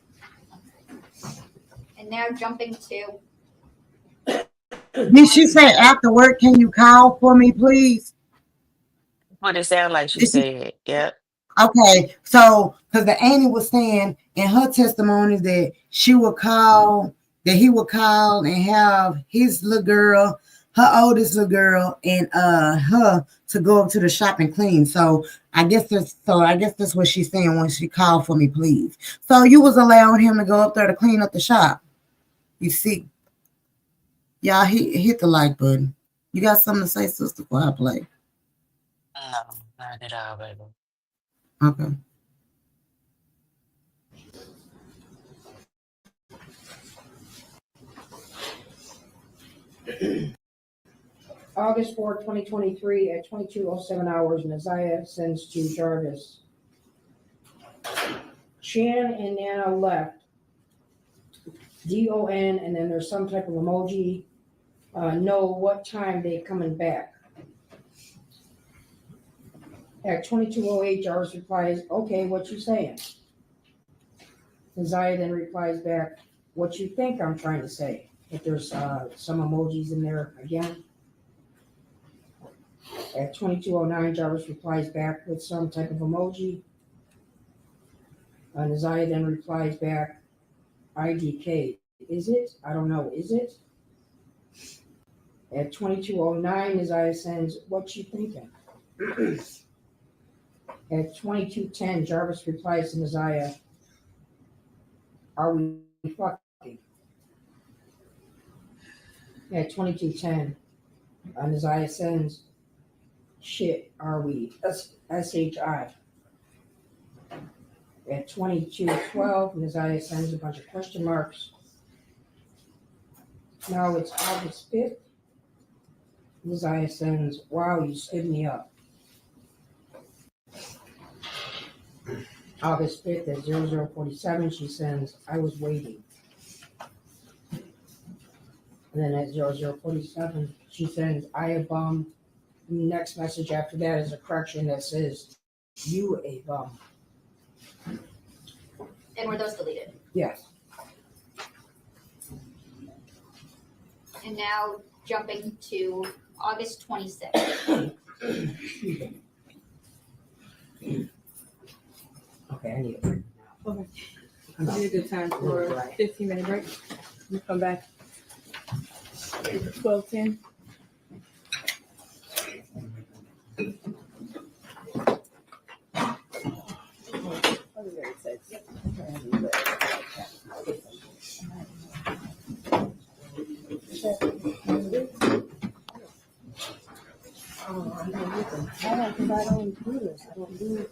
And now jumping to Did she say after work, can you call for me, please? What it sound like she said. Yep. Okay, so because the Annie was saying in her testimony that she would call, that he would call and have his little girl, her oldest little girl, and her to go up to the shop and clean. So I guess that's what she's saying when she called for me, please. So you was allowing him to go up there to clean up the shop. You see, y'all hit the like button. You got something to say, sister, before I play? No, not at all, baby. Okay. August 4, 2023 at 22:07 hours, Nasiah sends to Jarvis. Shan and Nana left. DON, and then there's some type of emoji. Know what time they coming back. At 22:08, Jarvis replies, okay, what you saying? Nasiah then replies back, what you think I'm trying to say? If there's some emojis in there again. At 22:09, Jarvis replies back with some type of emoji. Nasiah then replies back, IDK. Is it? I don't know. Is it? At 22:09, Nasiah sends, what you thinking? At 22:10, Jarvis replies to Nasiah, are we fucking? At 22:10, Nasiah sends, shit, are we? SHI. At 22:12, Nasiah sends a bunch of question marks. Now it's August 5th. Nasiah sends, wow, you stood me up. August 5th at 00:47, she sends, I was waiting. And then at 00:47, she sends, I a bum. And the next message after that is a correction that says, you a bum. and were those deleted? Yes. And now jumping to August 26th. Okay, I need a break. Okay. Need a good time for a 15-minute break. You come back. 12:10. I don't do this. I don't do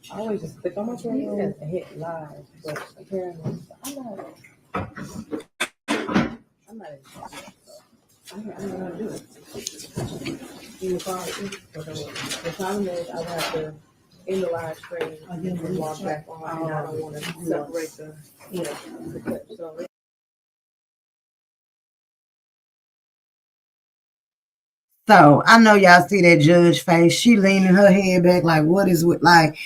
I always just click on my channel and hit live, but apparently I'm not I'm not gonna do it. In the car, the problem is I have to in the live stream and walk back on, and I don't want to separate the clip. So So I know y'all see that judge face. She leaning her head back like, what is with like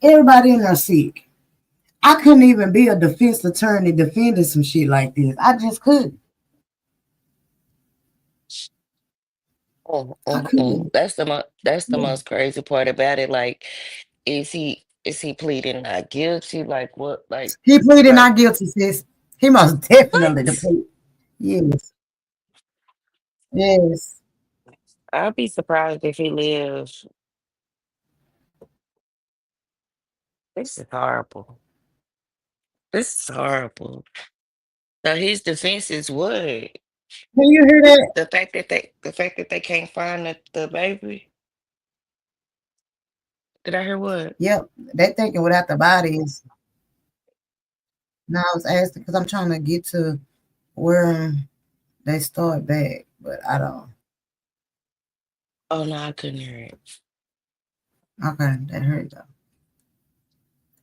everybody in there sick. I couldn't even be a defense attorney defending some shit like this. I just couldn't. That's the most crazy part about it. Like, is he pleading not guilty? Like what? Like He pleaded like not guilty, sis. He most definitely what? plead. Yes. Yes. I'd be surprised if he lives. This is horrible. This is horrible. So his defense is what? Can you hear that? The fact that they can't find the baby. Did I hear what? Yep. They thinking without the body is. No, I was asking because I'm trying to get to where they start back, but I don't. Oh no, I couldn't hear it. Okay, that hurt though.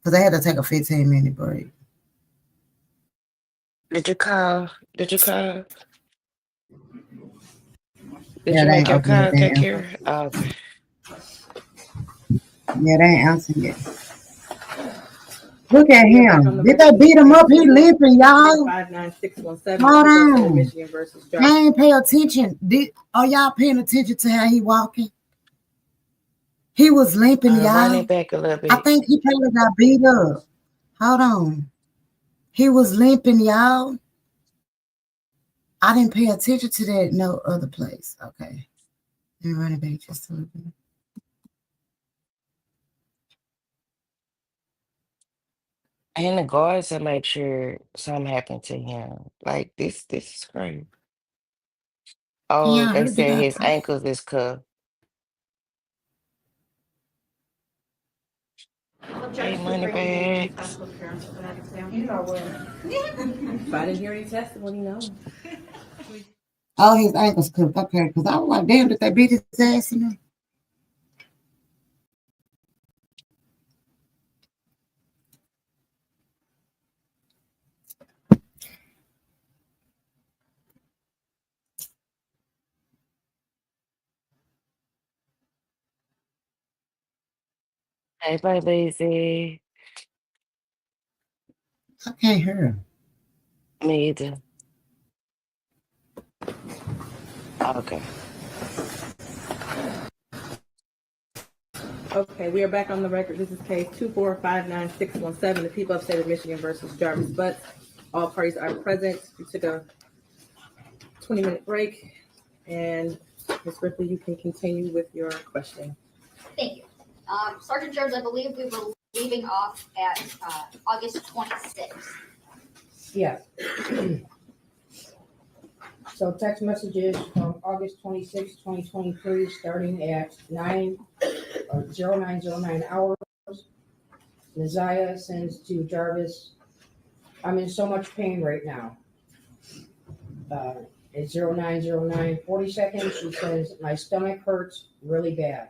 Because I had to take a 15-minute break. Did you call? Did you call? Did Yeah, you they make ain't your opened it. call, They ain't Kakira? answered. Okay. Yeah, they ain't answered yet. Look at We are back on him. the Did they record. beat him up? He limping, y'all. 59617. Hold People say on. Michigan versus They Jarvis. ain't pay attention. Are y'all paying attention to how he walking? He was limping, Run it y'all. back a little I bit. think he probably got beat up. Hold on. He was limping, y'all. I didn't pay attention to that no other place. Okay. Let me run it back just a little bit. And the guards to make sure something happened to him. Like this is crazy. Oh, Yeah, I they heard they said got his ankles is cuffed. Hey, money bags. You know what? If I didn't hear any testimony, no. Oh, his ankles cooked. Okay, because I was like, damn, did they beat his ass in there? Hey, bye, lazy. I can't hear him. Me either. Okay. Okay, we are back on the record. This is case 2459617. The people of the state of Michigan versus Jarvis Butts. All parties are present. We took a 20-minute break. And Ms. Ripley, you can continue with your questioning. Thank you. Sergeant Jones, I believe we were leaving off at August 26th. Yes. So text messages from August 26, 2023, starting at 0909 hours. Naziah sends to Jarvis, I'm in so much pain right now. At 0909, 40 seconds, she says, my stomach hurts really bad.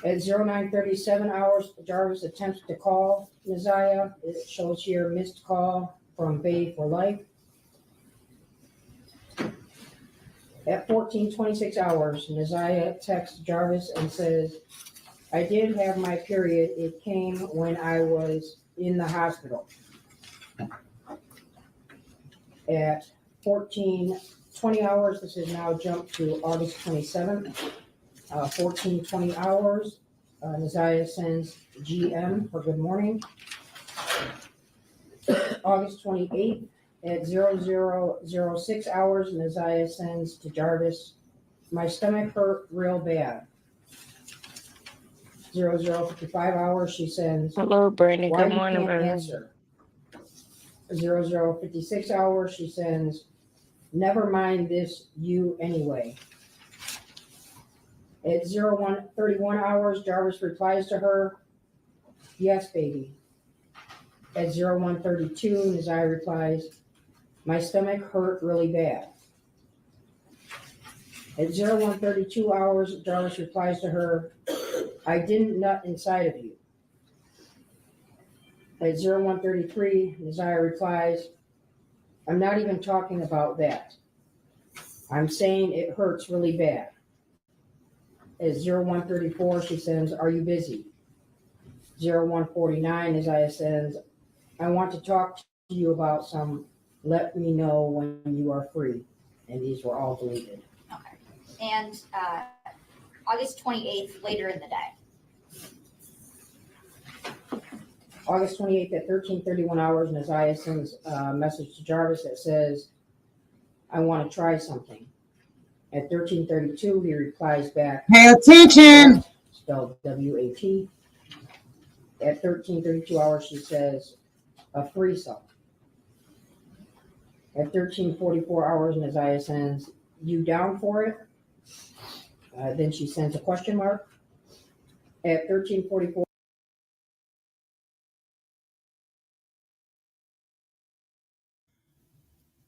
At 0937 hours, Jarvis attempts to call Naziah. It shows here missed call from Bay for Life. At 1426 hours, Naziah texts Jarvis and says, I did have my period. It came when I was in the hospital. At 1420 hours, this is now jumped to August 27th. 1420 hours, Naziah sends GM for good morning. August 28th at 0006 hours, Naziah sends to Jarvis, my stomach hurt real bad. 0055 hours, she sends, Hello, Brandon. why Good you morning, can't baby. answer. 0056 hours, she sends, never mind this, you anyway. At 0131 hours, Jarvis replies to her, yes, baby. At 0132, Naziah replies, my stomach hurt really bad. At 0132 hours, Jarvis replies to her, I didn't nut inside of you. At 0133, Naziah replies, I'm not even talking about that. I'm saying it hurts really bad. At 0134, she says, are you busy? 0149, Naziah says, I want to talk to you about some, let me know when you are free. And these were all deleted. Okay. And August 28th, later in the day. August 28th at 1331 hours, Naziah sends a message to Jarvis that says, I want to try something. At 1332, he replies back, Pay attention. "What?" Spelled W-A-T. At 1332 hours, she says, a threesome. At 1344 hours, Naziah sends, you down for it? Then she sends a question mark. At 1344,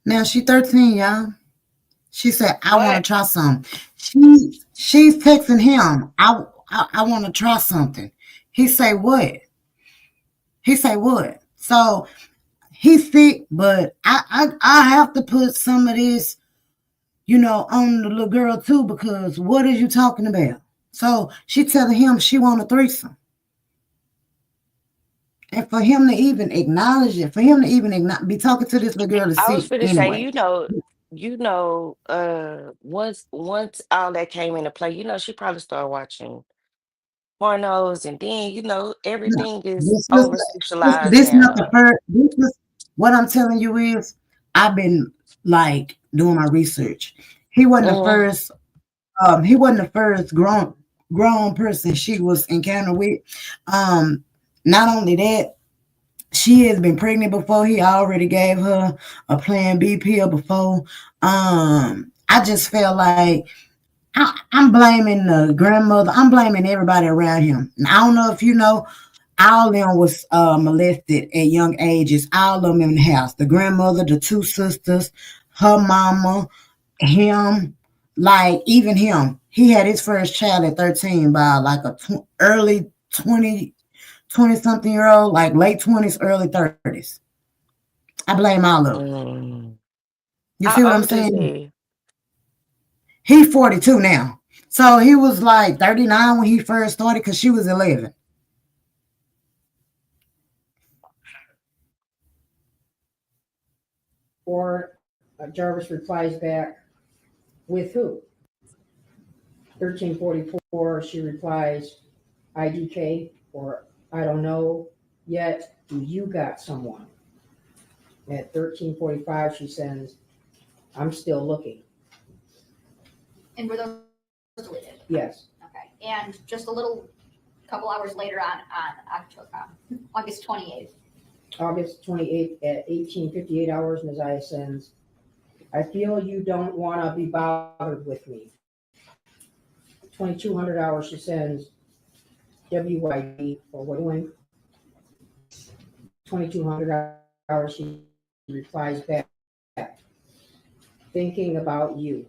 Now she 13, y'all. She said, I want What? to try something. She's texting him. I want to try something. He say what? He say what? So he's sick, but I have to put some of this, on the little girl too, because what is you talking about? So she telling him she want a threesome. And for him to even acknowledge it, for him to even be talking to this little girl is I was sick gonna say, anyway. once all that came into play, she probably started watching pornos, and then No, everything is this over was sexualized this not the now. first. This is what I'm telling you is I've been like doing my research. He wasn't the Mhm. first. He wasn't the first grown person she was encountered with. Not only that, she has been pregnant before. He already gave her a Plan B pill before. I just felt like I'm blaming the grandmother. I'm blaming everybody around him. And I don't know if you know, all of them was molested at young ages. All of them in the house. The grandmother, the two sisters, her mama, him, like even him. He had his first child at 13 by like a early 20-something year old, like late 20s, early 30s. I blame all of them. You see How what I'm old is saying? he? He's 42 now. So he was like 39 when he first started because she was 11. Or Jarvis replies back, with who? 1344, she replies, IDK, or I don't know yet. Do you got someone? At 1345, she sends, I'm still looking. And were those deleted? Yes. Okay. And just a little couple hours later on August 28th. August 28th at 1858 hours, Messiah sends, I feel you don't want to be bothered with me. 2200 hours, she sends, WYD for whittling. 2200 hours, she replies back, thinking about you.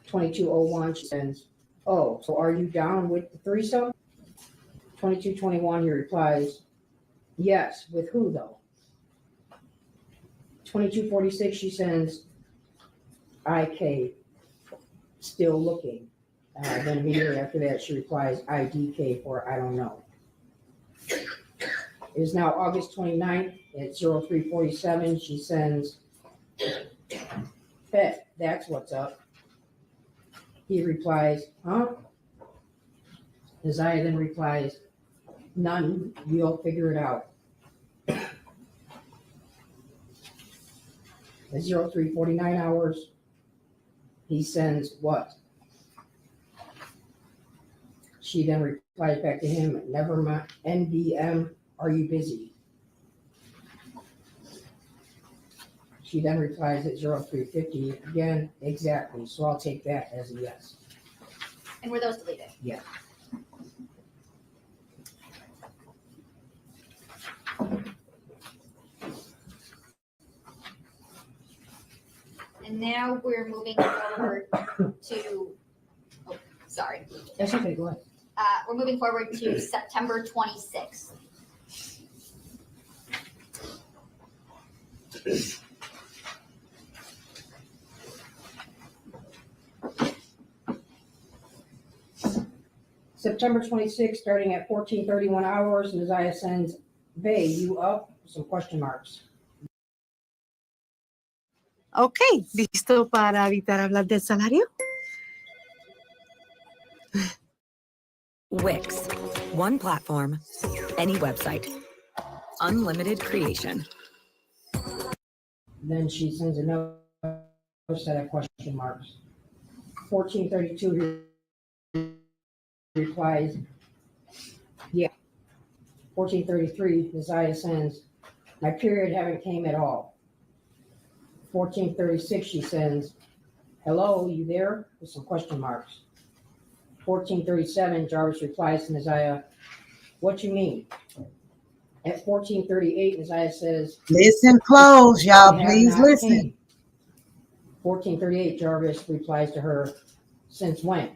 2201, she sends, oh, so are you down with the threesome? 2221, he replies, yes, with who though? 2246, she sends, IK, still looking. Then immediately after that, she replies, IDK for I don't know. It is now August 29th at 0347. She sends, Bet, that's what's up. He replies, huh? Isaiah then replies, none, we'll figure it out. At 0349 hours, he sends what? She then replies back to him, never mind, NBM, are you busy? She then replies at 0350, again, exactly, so I'll take that as a yes. And were those deleted? Yeah. And now we're moving forward to, sorry. That's okay, go ahead. We're moving forward to September 26th. September 26th, starting at 14:31 hours, Messiah sends, Bay, you up? Some question marks. Ok, ¿listo para evitar hablar del salario? Wix. One platform, any website. Unlimited creation. Then she sends another set of question marks. 14:32, he replies, yeah. 14:33, Messiah sends, my period haven't came at all. 14:36, she sends, hello, you there? With some question marks. 14:37, Jarvis replies to Messiah, what you mean? At 14:38, Messiah says, listen close, y'all. Please listen. 14:38, Jarvis replies to her, since when?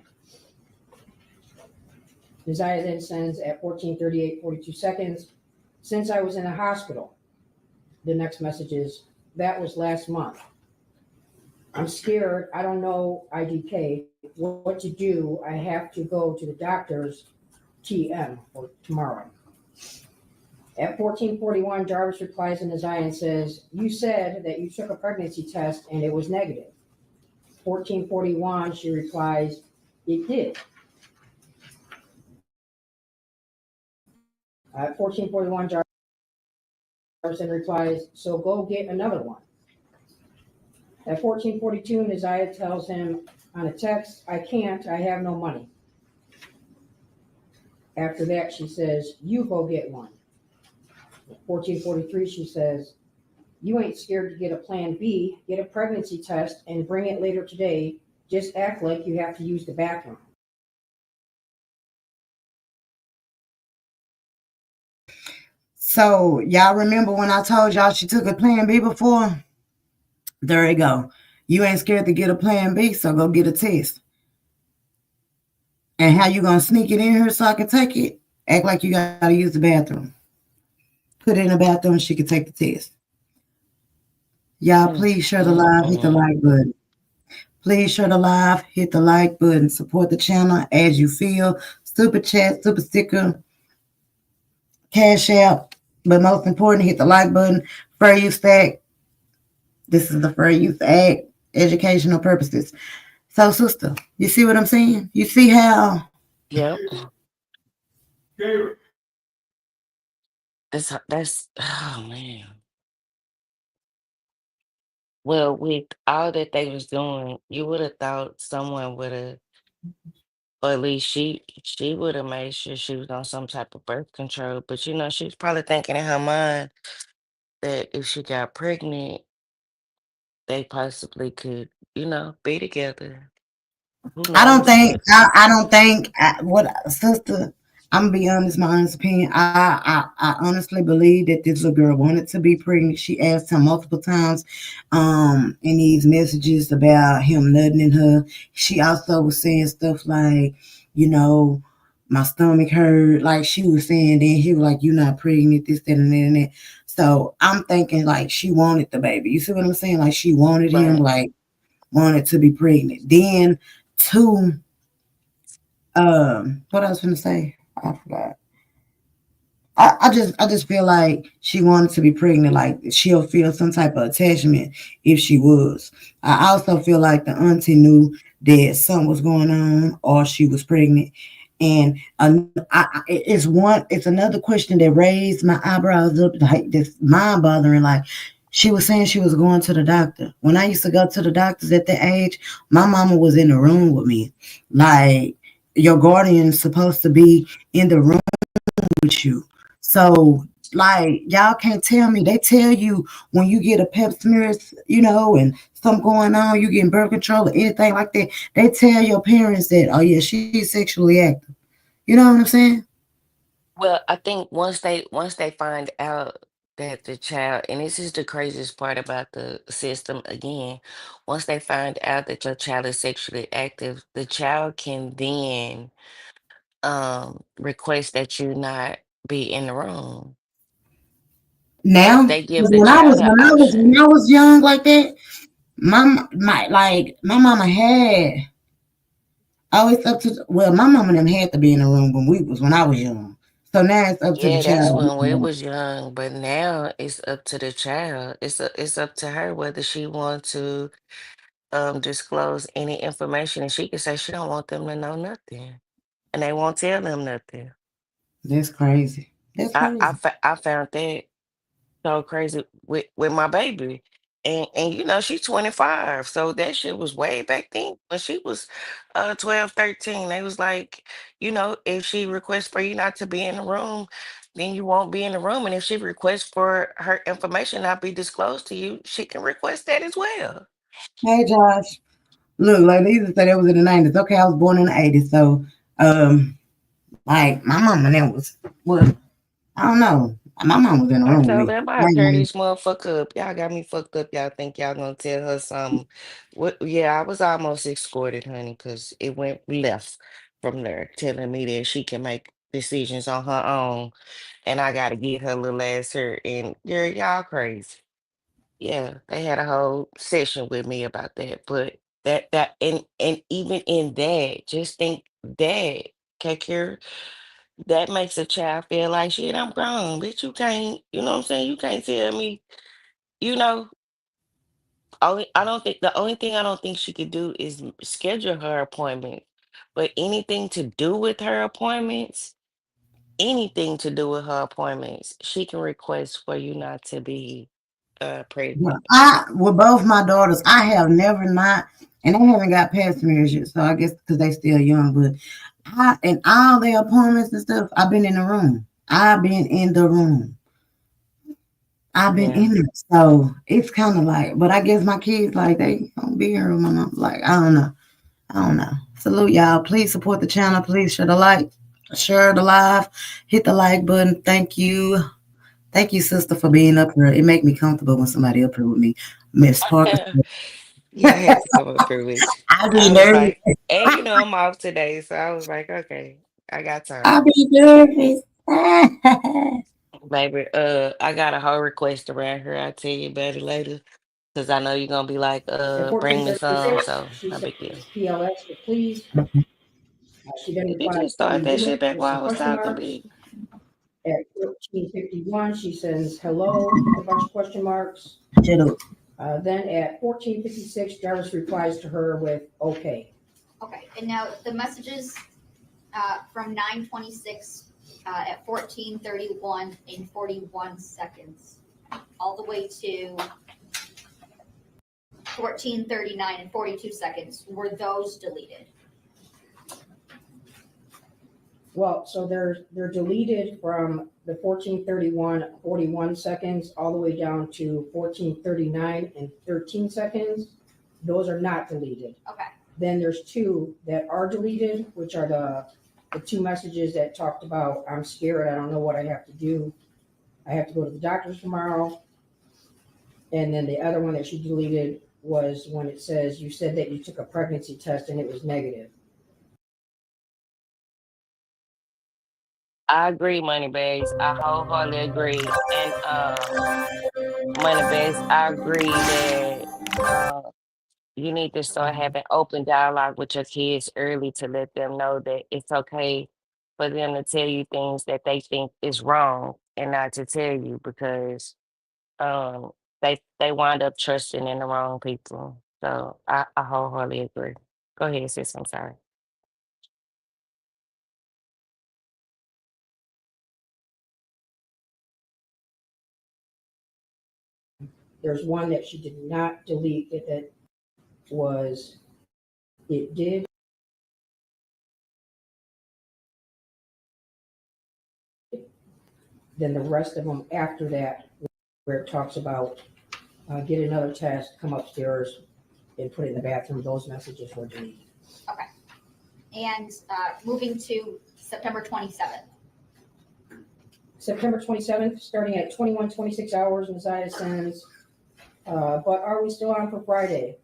Messiah then sends at 14:38, 42 seconds, since I was in a hospital. The next message is, that was last month. I'm scared. I don't know IDK what to do. I have to go to the doctor's TM for tomorrow. At 14:41, Jarvis replies in his eye and says, you said that you took a pregnancy test and it was negative. 14:41, she replies, it did. At 14:41, Jarvis then replies, so go get another one. At 14:42, Neziah tells him on a text, I can't, I have no money. After that, she says, you go get one. At 14:43, she says, you ain't scared to get a plan B, get a pregnancy test and bring it later today. Just act like you have to use the bathroom. So y'all remember when I told y'all she took a plan B before? There you go. You ain't scared to get a plan B, so go get a test. And how you gonna sneak it in here so I can take it? Act like you gotta use the bathroom. Put it in the bathroom and she can take the test. Y'all, please share the live, hit the like button. Please share the live, hit the like button. Support the channel as you feel. Super chat, super sticker, Cash App. But most important, hit the like button. Fair Use Act. This is the Fair Use Act, educational purposes. So, sister, you see what I'm saying? You see how? Yep. That's oh man. Well, with all that they was doing, you would have thought someone would have, or at least she would have made sure she was on some type of birth control. But you know, she was probably thinking in her mind that if she got pregnant, they possibly could, be together. Who I don't knows? think But I don't think what sister. I'm gonna be honest. My honest opinion. I honestly believe that this little girl wanted to be pregnant. She asked him multiple times, in these messages about him nutting in her. She also was saying stuff like, my stomach hurt. Like she was saying, then he was like, "You're not pregnant." This, that, and that, and that. So I'm thinking like she wanted the baby. You see what I'm saying? Like she wanted him. Like wanted to be pregnant. Then. Two, what I was gonna say, I forgot. I just feel like she wanted to be pregnant, like she'll feel some type of attachment if she was. I also feel like the auntie knew that something was going on or she was pregnant. And it's another question that raised my eyebrows up, like this mind bothering, like she was saying she was going to the doctor. When I used to go to the doctors at that age, my mama was in the room with me. Like, your guardian is supposed to be in the room with you. So, like, y'all can't tell me. They tell you when you get a pap smear, and something going on, you getting birth control or anything like that. They tell your parents that, oh, yeah, she's sexually active. You know what I'm saying? well, I think once they find out that the child, and this is the craziest part about the system again, once they find out that your child is sexually active, the child can then request that you not be in the room. Now, They give the when I child was an option. young like that, my mama had always up to my mama and them had to be in the room when I was young. So now it's up to the Yeah, that's child. when we was young, but now it's up to the child. It's up to her whether she want to disclose any information, and she can say she don't want them to know nothing, and they won't tell them nothing. That's crazy. That's crazy. I found that so crazy with my baby. And she's 25. So that shit was way back then when she was 12, 13. They was like, if she requests for you not to be in the room, then you won't be in the room. And if she requests for her information not be disclosed to you, she can request that as well. Hey Josh. Look, like they used to say that was in the 90s. Okay, I was born in the 80s. So like my mama then was I don't know. My mom was in the I room with told me. them I tear this motherfucker up. Y'all got me fucked up. Y'all think y'all gonna tell her something. Yeah, I was almost escorted, honey, because it went left from there, telling me that she can make decisions on her own, and I gotta get her little ass here. And girl, y'all crazy. Yeah, they had a whole session with me about that. But and even in that, just think that, Kakir, that makes a child feel like shit, I'm grown. Bitch, you can't, you know what I'm saying? You can't tell me, you know, the only thing I don't think she could do is schedule her appointment. But anything to do with her appointments, she can request for you not to be Well, pregnant. with both my daughters, I have never not, and they haven't got past marriage yet, so I guess because they still young, but in all their appointments and stuff, I've been in the room. I've been in the room. I've been Yeah. in it. So it's kind of like, but I guess my kids, like, they don't be here with my mom. Like, I don't know. Salute y'all. Please support the channel. Please share the live, hit the like button. Thank you. Thank you, sister, for being up here. It make me comfortable when somebody up here with me. Miss Parker. Yeah, I had to come up here with you. I be I was nervous. like, and you know, I'm off today, so I was like, okay, I got I time. be nervous. Baby, I got a whole request around here. I'll tell you about it later. Cause I know you're gonna be like, At bring me some, 14:36, so she no said big deal. PLS to please. She then Did you replied just start to that do shit it back with while some I was question talking, marks. big? At 14:51, she sends hello with a bunch of question marks. Then at 14:56, Jarvis replies to her with okay. Okay, and now the messages from 9:26 at 14:31 and 41 seconds, all the way to 14:39 and 42 seconds, were those deleted? Well, so they're deleted from the 14:31, 41 seconds, all the way down to 14:39 and 13 seconds. Those are not deleted. Okay. Then there's two that are deleted, which are the two messages that talked about, I'm scared, I don't know what I have to do. I have to go to the doctor's tomorrow. And then the other one that she deleted was when it says, you said that you took a pregnancy test and it was negative. I agree, Moneybags. I wholeheartedly agree. And Moneybags, I agree that you need to start having open dialogue with your kids early to let them know that it's okay for them to tell you things that they think is wrong and not to tell you because um they wind up trusting in the wrong people. So I wholeheartedly agree. Go ahead, sis. I'm sorry. There's one that she did not delete that was, it did. Then the rest of them after that, where it talks about get another test, come upstairs and put it in the bathroom, those messages were deleted. Okay. And moving to September 27th. September 27th, starting at 21:26 hours, Messiah sends, but are we still on for Friday?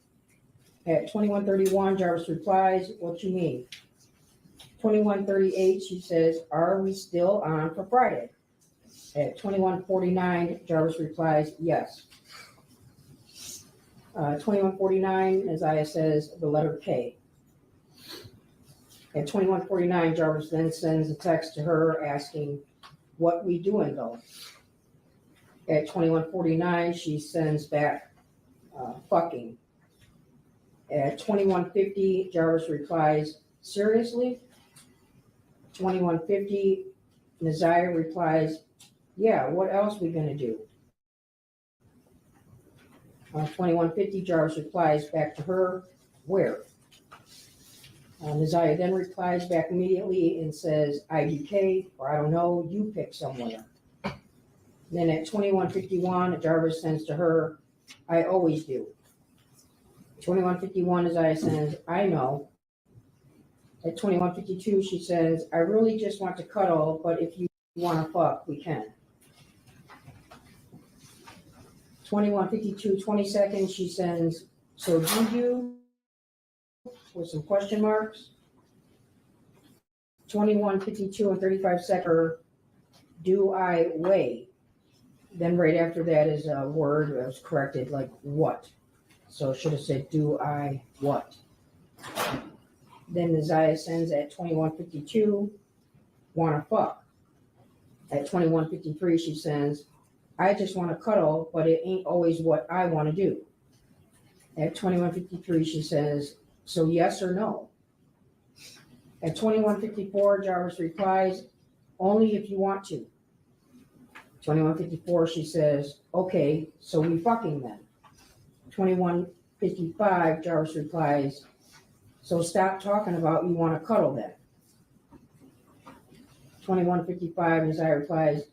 At 21:31, Jarvis replies, what you mean? 21:38, she says, are we still on for Friday? At 21:49, Jarvis replies, yes. 21:49, Isaiah says the letter K. At 21:49, Jarvis then sends a text to her asking, what we doing though? At 21:49, she sends back, fucking. At 21:50, Jarvis replies, seriously? 21:50, Nazir replies, yeah, what else we gonna do? 21:50, Jarvis replies back to her, where? Nazir then replies back immediately and says, IDK, or I don't know, you pick somewhere. Then at 21:51, Jarvis sends to her, I always do. 21:51, Nazir sends, I know. At 21:52, she says, I really just want to cuddle, but if you want to fuck, we can. 21:52, 20 seconds, she sends, so do you? With some question marks. 21:52 and 35 seconds. Do I weigh? Then right after that is a word that was corrected, like what. So it should have said, do I what? Then Nazaya sends at 21:52, wanna fuck. At 21:53, she sends, I just want to cuddle, but it ain't always what I want to do. At 21:53, she says, so yes or no? At 21:54, Jarvis replies, only if you want to. 21:54, she says, okay, so we fucking then. 21:55, Jarvis replies, so stop talking about you want to cuddle then. 21:55, Nazaya replies,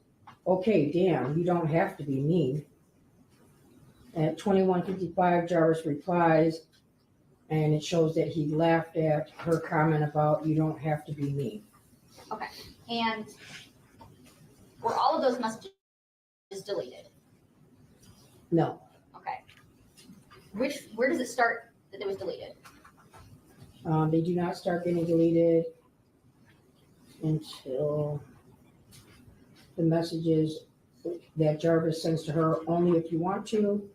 okay, damn, you don't have to be mean. At 21:55, Jarvis replies, and it shows that he laughed at her comment about you don't have to be mean. Okay, and were all of those messages deleted? No. Okay. Where does it start that it was deleted? They do not start getting deleted until the messages that Jarvis sends to her, only if you want to.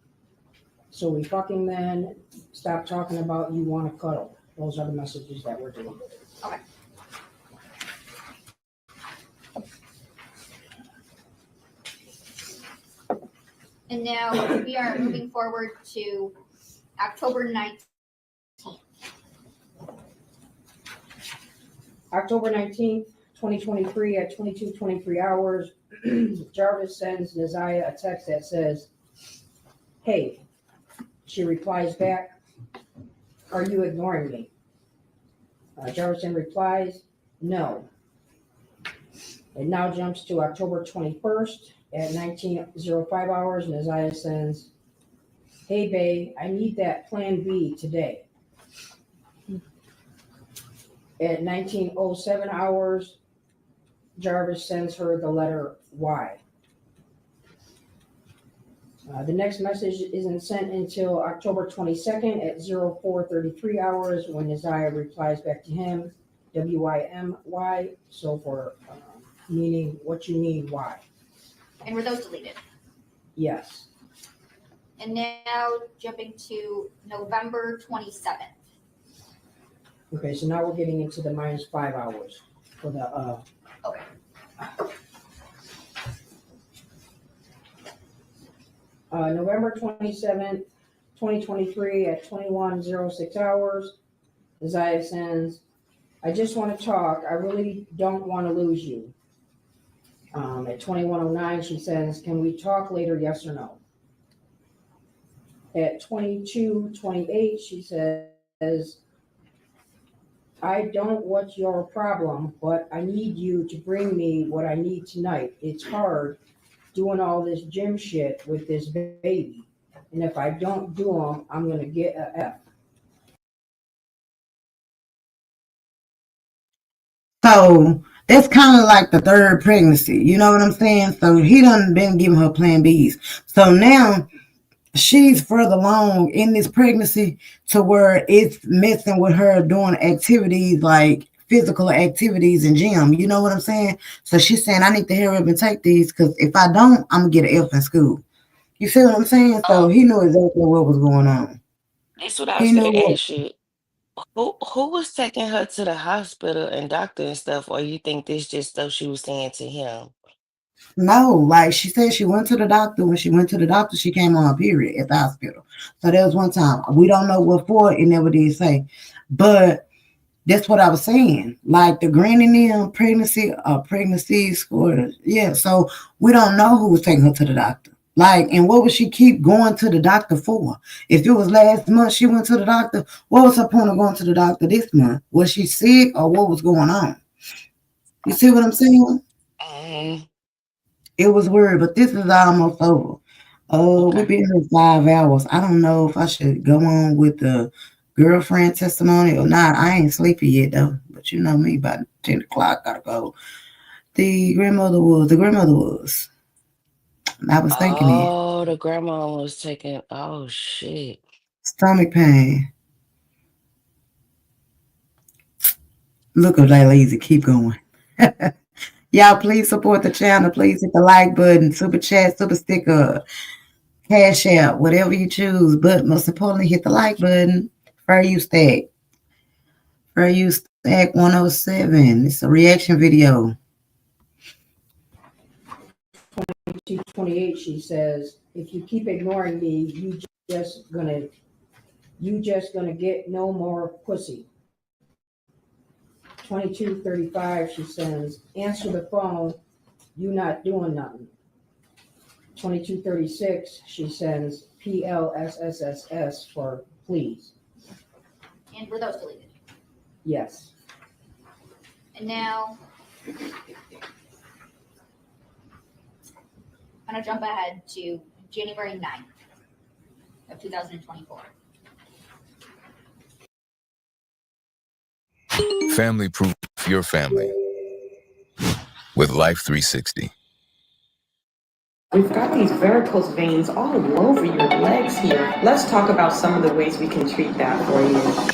So we fucking then, stop talking about you want to cuddle. Those are the messages that were deleted. Okay. And now we are moving forward to October 19th. October 19th, 2023 at 22:23 hours, Jarvis sends Nazaya a text that says, hey. She replies back, are you ignoring me? Jarvis then replies, no. It now jumps to October 21st at 19:05 hours. Nazaya sends, hey, babe, I need that plan B today. At 19:07 hours, Jarvis sends her the letter Y. The next message isn't sent until October 22nd at 04:33 hours when Nazaya replies back to him, WYMY, so for meaning what you mean, why. And were those deleted? Yes. And now jumping to November 27th. Okay, so now we're getting into the -5 hours for the Okay. November 27th, 2023 at 21:06 hours, Nazaya sends, I just want to talk. I really don't want to lose you. At 21:09, she says, can we talk later, yes or no? At 22:28, she says, I don't want your problem, but I need you to bring me what I need tonight. It's hard doing all this gym shit with this baby. And if I don't do them, I'm going to get a F. So that's kind of like the third pregnancy. You know what I'm saying? So he done been giving her plan Bs. So now she's further along in this pregnancy to where it's messing with her doing activities like physical activities in gym. You know what I'm saying? So she's saying, I need to hurry up and take these because if I don't, I'm going to get an F in school. You see what I'm saying? So he knew exactly what was going on. That's what I was going to ask you. Who was taking her to the hospital and doctor and stuff, or you think this just stuff she was saying to him? No, like she said she went to the doctor. When she went to the doctor, she came on her period at the hospital. So there was one time. We don't know what for. It never did say. But that's what I was saying. Like the granny pregnancy score. Yeah, so we don't know who was taking her to the doctor. Like, and what would she keep going to the doctor for? If it was last month she went to the doctor, what was her point of going to the doctor this month? Was she sick or what was going on? You see what I'm saying? It was weird, but this is almost over. We've been here 5 hours. I don't know if I should go on with the girlfriend testimony or not. I ain't sleepy yet though, but you know me, by 10 o'clock, gotta go. The grandmother was. I was thinking it. Oh, the grandma was taking, oh shit. Stomach pain. Look at that lazy. Keep going. Y'all, please support the channel. Please hit the like button, super chat, super sticker, cash out, whatever you choose. But most importantly, hit the like button. Fair Use Stack. Fair Use Stack 107. It's a reaction video. 2228, she says, if you keep ignoring me, you just gonna get no more pussy. 2235, she says, answer the phone, you not doing nothing. 2236, she sends PLSSSS for please. And were those deleted? Yes. And now, I'm gonna jump ahead to January 9th of 2024. Family proof your family with Life 360. We've got these varicose veins all over your legs here. Let's talk about some of the ways we can treat that for you.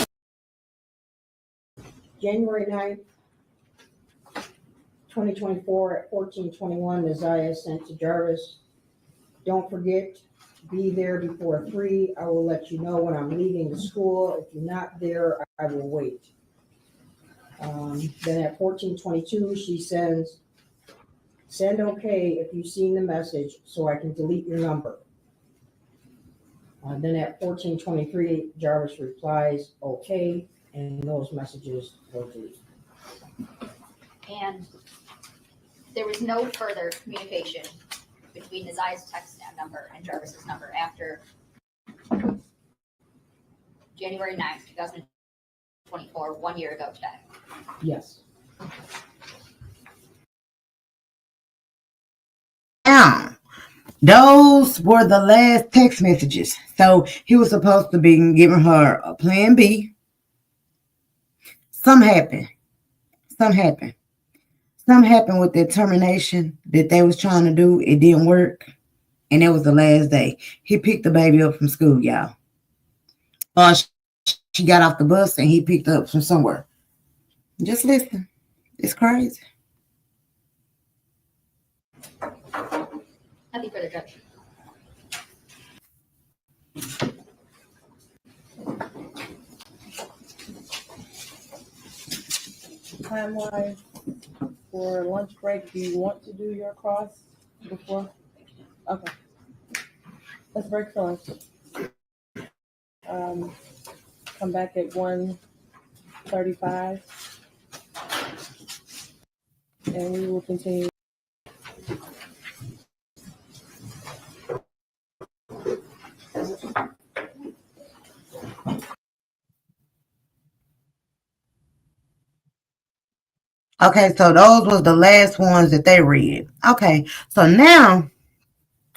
January 9th, 2024 at 14:21, Naziah sent to Jarvis, don't forget, be there before 3. I will let you know when I'm leaving the school. If you're not there, I will wait. Then at 14:22, she sends, send okay if you've seen the message so I can delete your number. Then at 14:23, Jarvis replies, okay, and those messages were deleted. And there was no further communication between Naziah's text number and Jarvis's number after January 9th, 2024, 1 year ago today. Yes. Now, those were the last text messages. So he was supposed to be giving her a plan B. Something happened with the termination that they was trying to do. It didn't work. And it was the last day. He picked the baby up from school, y'all. She got off the bus and he picked her up from somewhere. Just listen. It's crazy. Nothing further, Judge. Timeline for lunch break. Do you want to do your cross before? Okay. Let's break for lunch. Come back at 1:35, and we will continue. Okay, so those was the last ones that they read. Okay, so now,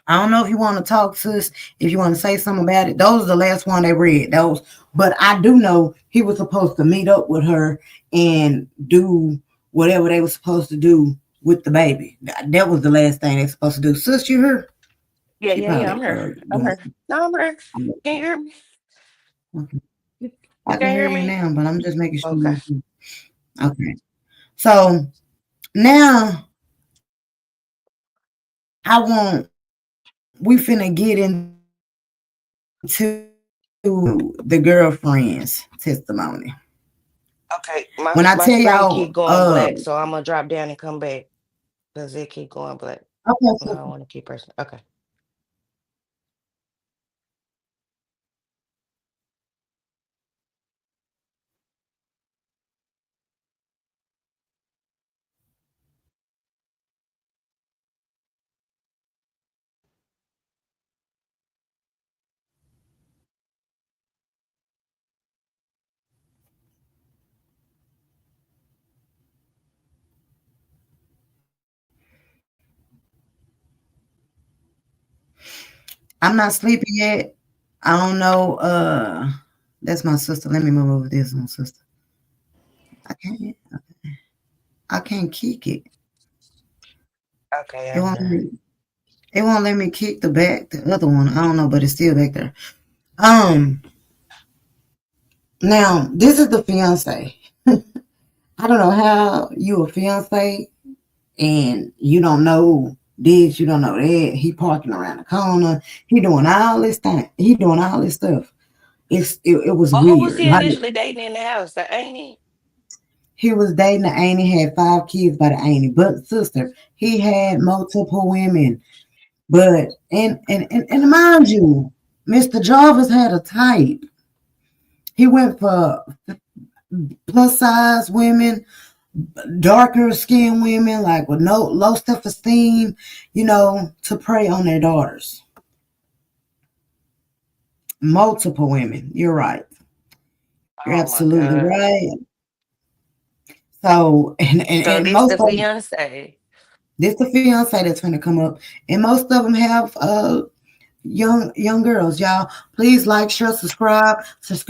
I don't know if you want to talk, sis, if you want to say something about it. Those are the last one they read. Those, but I do know he was supposed to meet up with her and do whatever they were supposed to do with the baby. That was the last thing they were supposed to do. Sis, you heard? Yeah, She I'm here. I'm here. No, I'm here. Can you hear me? Okay. You I can can hear hear you me? now, but I'm just making sure. Okay. Okay. So now we finna get into the girlfriend's testimony. Okay. When I My tell screen y'all, keep going black, so I'm gonna drop down and come back because it keep going black. okay, And I so don't want to keep pressing. Okay. I'm not sleeping yet. I don't know. That's my sister. Let me move over this, my sister. I can't kick it. Okay, It won't let me kick the other one. I don't know, but it's still back there. Now this is the fiance. I don't know how you a fiance and you don't know this, you don't know that. He parking around the corner. He doing all this thing. He doing all this stuff. It was Well, who was weird. he Like, initially dating in the house? The ain't he was dating the auntie, had 5 kids by the auntie. But sister, he had multiple women. But and mind you, Mr. Jarvis had a type. He went for plus size women, darker skinned women, like with no low self-esteem, to prey on their daughters. Multiple women. You're right. You're absolutely right. So and this most the of them, fiance. this the fiance that's gonna come up, and most of them have young girls. Y'all, please like, share, subscribe. Thank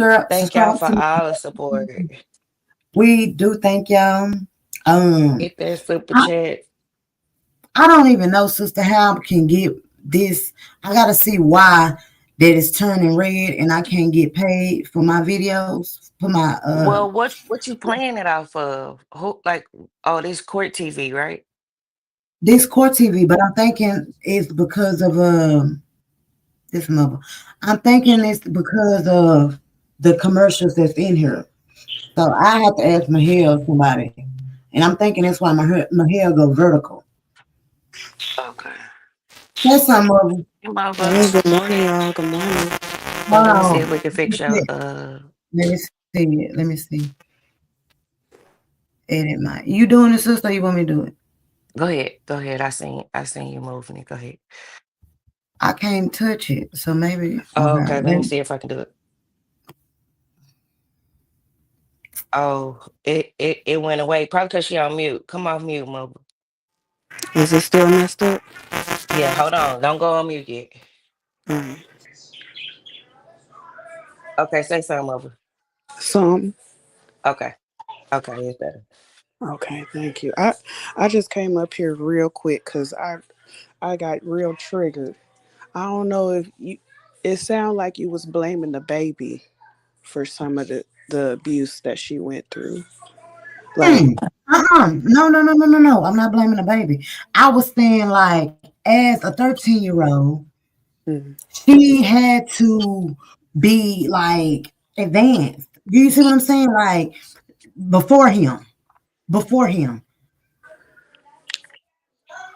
y'all Subscribe for to me. all the support. We do thank y'all. Hit that super chat. I don't even know, sister, how I can get this. I gotta see why that is turning red and I can't get paid for my videos. For my Well, what you playing it off of? Who this court TV, right? this court TV, but I'm thinking it's because of this mother. I'm thinking it's because of the commercials that's in here. So I have to ask Mahel somebody. And I'm thinking that's why Mahel go vertical. Okay. That's some of them. Hey, good morning, y'all. Good morning. Well, let me see if we can fix your Let me see. Edit my. You doing it, sister? Or you want me to do it? Go ahead. I seen you moving it. Go ahead. I can't touch it, so maybe. Okay, let me see if I can do it. Oh, it went away. Probably because she on mute. Come off mute, mobile. Is it still messed up? Yeah, hold on. Don't go on mute yet. Okay, say something, mobile. Some. Okay, it's better. Okay, thank you. I just came up here real quick because I got real triggered. I don't know if it sounded like you was blaming the baby for some of the abuse that she went through. Like, No. I'm not blaming the baby. I was saying, like, as a 13-year-old, she had to be like advanced. Do you see what I'm saying? Like before him.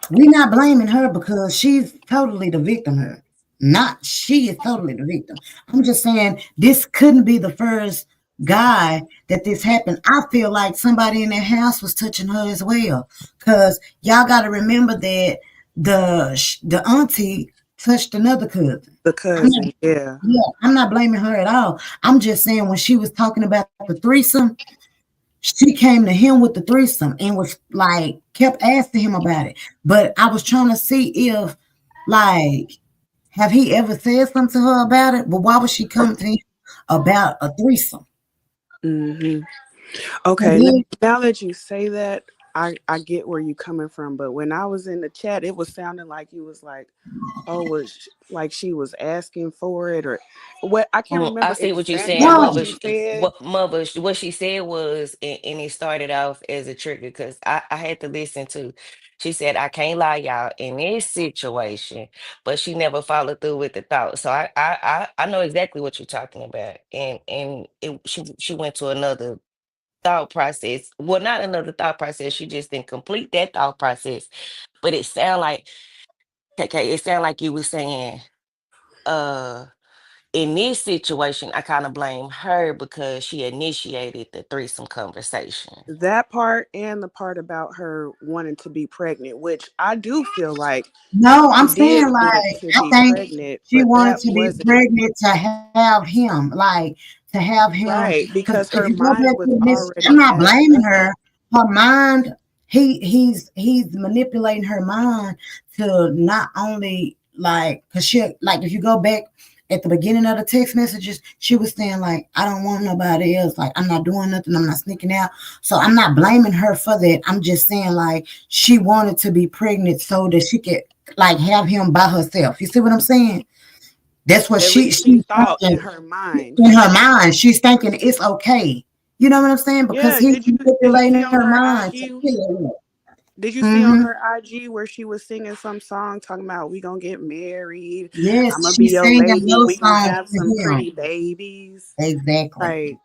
We're not blaming her because she's totally the victim here. She is totally the victim. I'm just saying this couldn't be the first guy that this happened. I feel like somebody in that house was touching her as well. Because y'all got to remember that the auntie touched another cousin. The cousin, yeah. Yeah, I'm not blaming her at all. I'm just saying when she was talking about the threesome, she came to him with the threesome and was like, kept asking him about it. But I was trying to see if, like, have he ever said something to her about it? But why would she come to him about a threesome? Okay, now that you say that, I get where you're coming from. But when I was in the chat, it was sounding like you was like, like she was asking for it or what? I can't remember. I see what you're exactly saying, what Mother. you said. What she said was, and it started off as a trigger because I had to listen to. She said, "I can't lie, y'all, in this situation," but she never followed through with the thought. So I know exactly what you're talking about, and she went to another thought process. Well, not another thought process. She just didn't complete that thought process. But it sounded like, okay, it sounded like you were saying, in this situation, I kind of blame her because she initiated the threesome conversation. That part and the part about her wanting to be pregnant, which I do feel like. No, I'm saying like I think she wanted to be pregnant to have him, right, because her if you go mind back was to this, already. I'm not blaming her. Her mind, he's manipulating her mind to not only because she if you go back at the beginning of the text messages, she was saying like, I don't want nobody else. Like, I'm not doing nothing. I'm not sneaking out. So I'm not blaming her for that. I'm just saying like she wanted to be pregnant so that she could have him by herself. You see what I'm saying? That's what she thought in her mind. In her mind, she's thinking it's okay. You know what I'm saying? Because Yeah, he's did you manipulating see on her her mind to IG? kill her. Did you see on Mm-hmm. her IG where she was singing some song talking about we gonna get married, Yes, I'm gonna be she's your singing lady, love we gonna songs have to some him. pretty babies. Exactly. Like,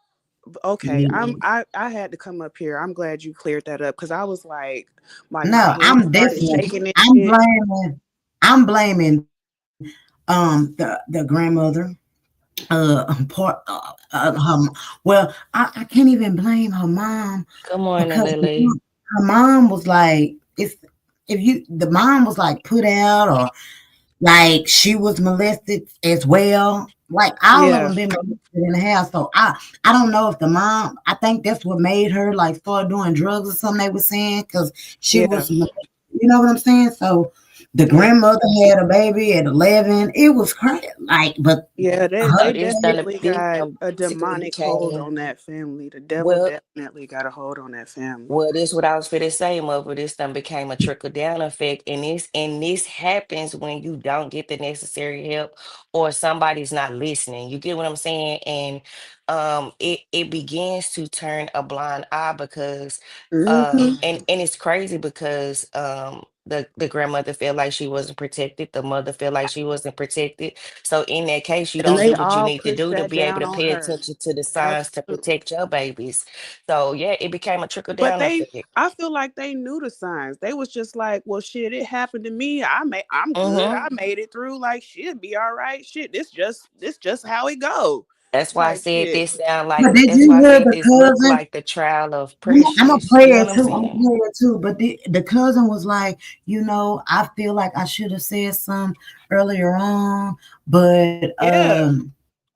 okay, Yeah. I had to come up here. I'm glad you cleared that up because I was like, my No, hands I'm started definitely. shaking and I'm shit. blaming. I'm blaming the grandmother. Part well, I can't even blame her mom Good morning, because Lily. her mom was like, the mom was like put out, or like she was molested as well. Like all of Yeah, them been molested in the house. So I don't know if the mom. I think that's what made her like start doing drugs or something. They were saying because she yeah, was, you know what I'm saying. So the yeah. grandmother had a baby at 11. It was crazy. Like, but Yeah, So they this done definitely this got done a basically demonic hold became on that family. The devil well. definitely got a hold on that family. Well, this what I was finna say, mother. This done became a trickle down effect, and this happens when you don't get the necessary help or somebody's not listening. You get what I'm saying? And it begins to turn a blind eye because Hmm. and it's crazy because the grandmother felt like she wasn't protected, the mother felt like she wasn't protected. So in that case, you And don't they do what you all need to push do to that be able down to on pay her. attention to the signs to Absolutely. protect your babies. So yeah, it became a trickle But down effect. I feel like they knew the signs. They was just like, well, shit, it happened to me. I'm good. Mm-hmm. I made it through. Like, shit, be all right. Shit, this just how it go. That's why I Type said shit. this sound But like. did That's you why I hear said the this looked cousin? like the trial of I'm a Precious. You know player what I'm too. I'm a saying? player too. But the cousin was like, I feel like I should have said some earlier on, but Yeah.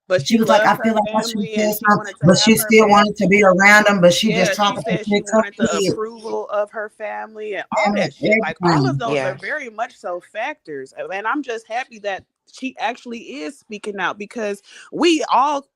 But she she was like, I loved feel her like I should have family and said she something, wanted to but have she her still back. wanted to be around them. But she just Yeah, tried she to said she protect her wanted the kids approval of her family and all and that shit. Like all of everything. those are Yeah. very much so factors. And I'm just happy that she actually is speaking out because we all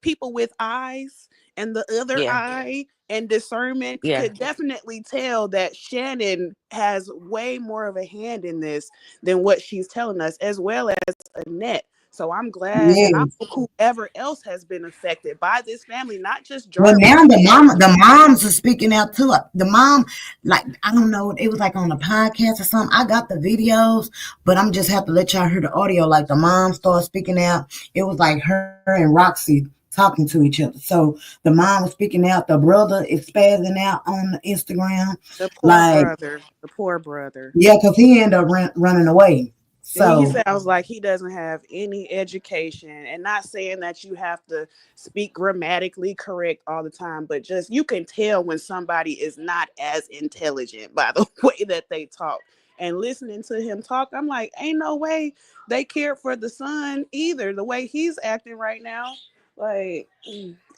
people with eyes and the other Yeah. eye and discernment Yeah. could definitely tell that Shannon has way more of a hand in this than what she's telling us, as well as Annette. So I'm glad, and I Yes. hope whoever else has been affected by this family, not just Well, Jarvis, now but the moms are speaking out too. The mom, like, I don't know, it was like on a podcast or something. I got the videos, but I'm just have to let y'all hear the audio. Like the mom started speaking out. It was like her and Roxy talking to each other. So the mom was speaking out. The brother is spazzing out on the Instagram. the poor Like, brother, the poor brother. yeah, because he ended up running away. He So, sounds like he doesn't have any education, and not saying that you have to speak grammatically correct all the time, but just you can tell when somebody is not as intelligent by the way that they talk. And listening to him talk, I'm like, ain't no way they cared for the son either, the way he's acting right now. Like,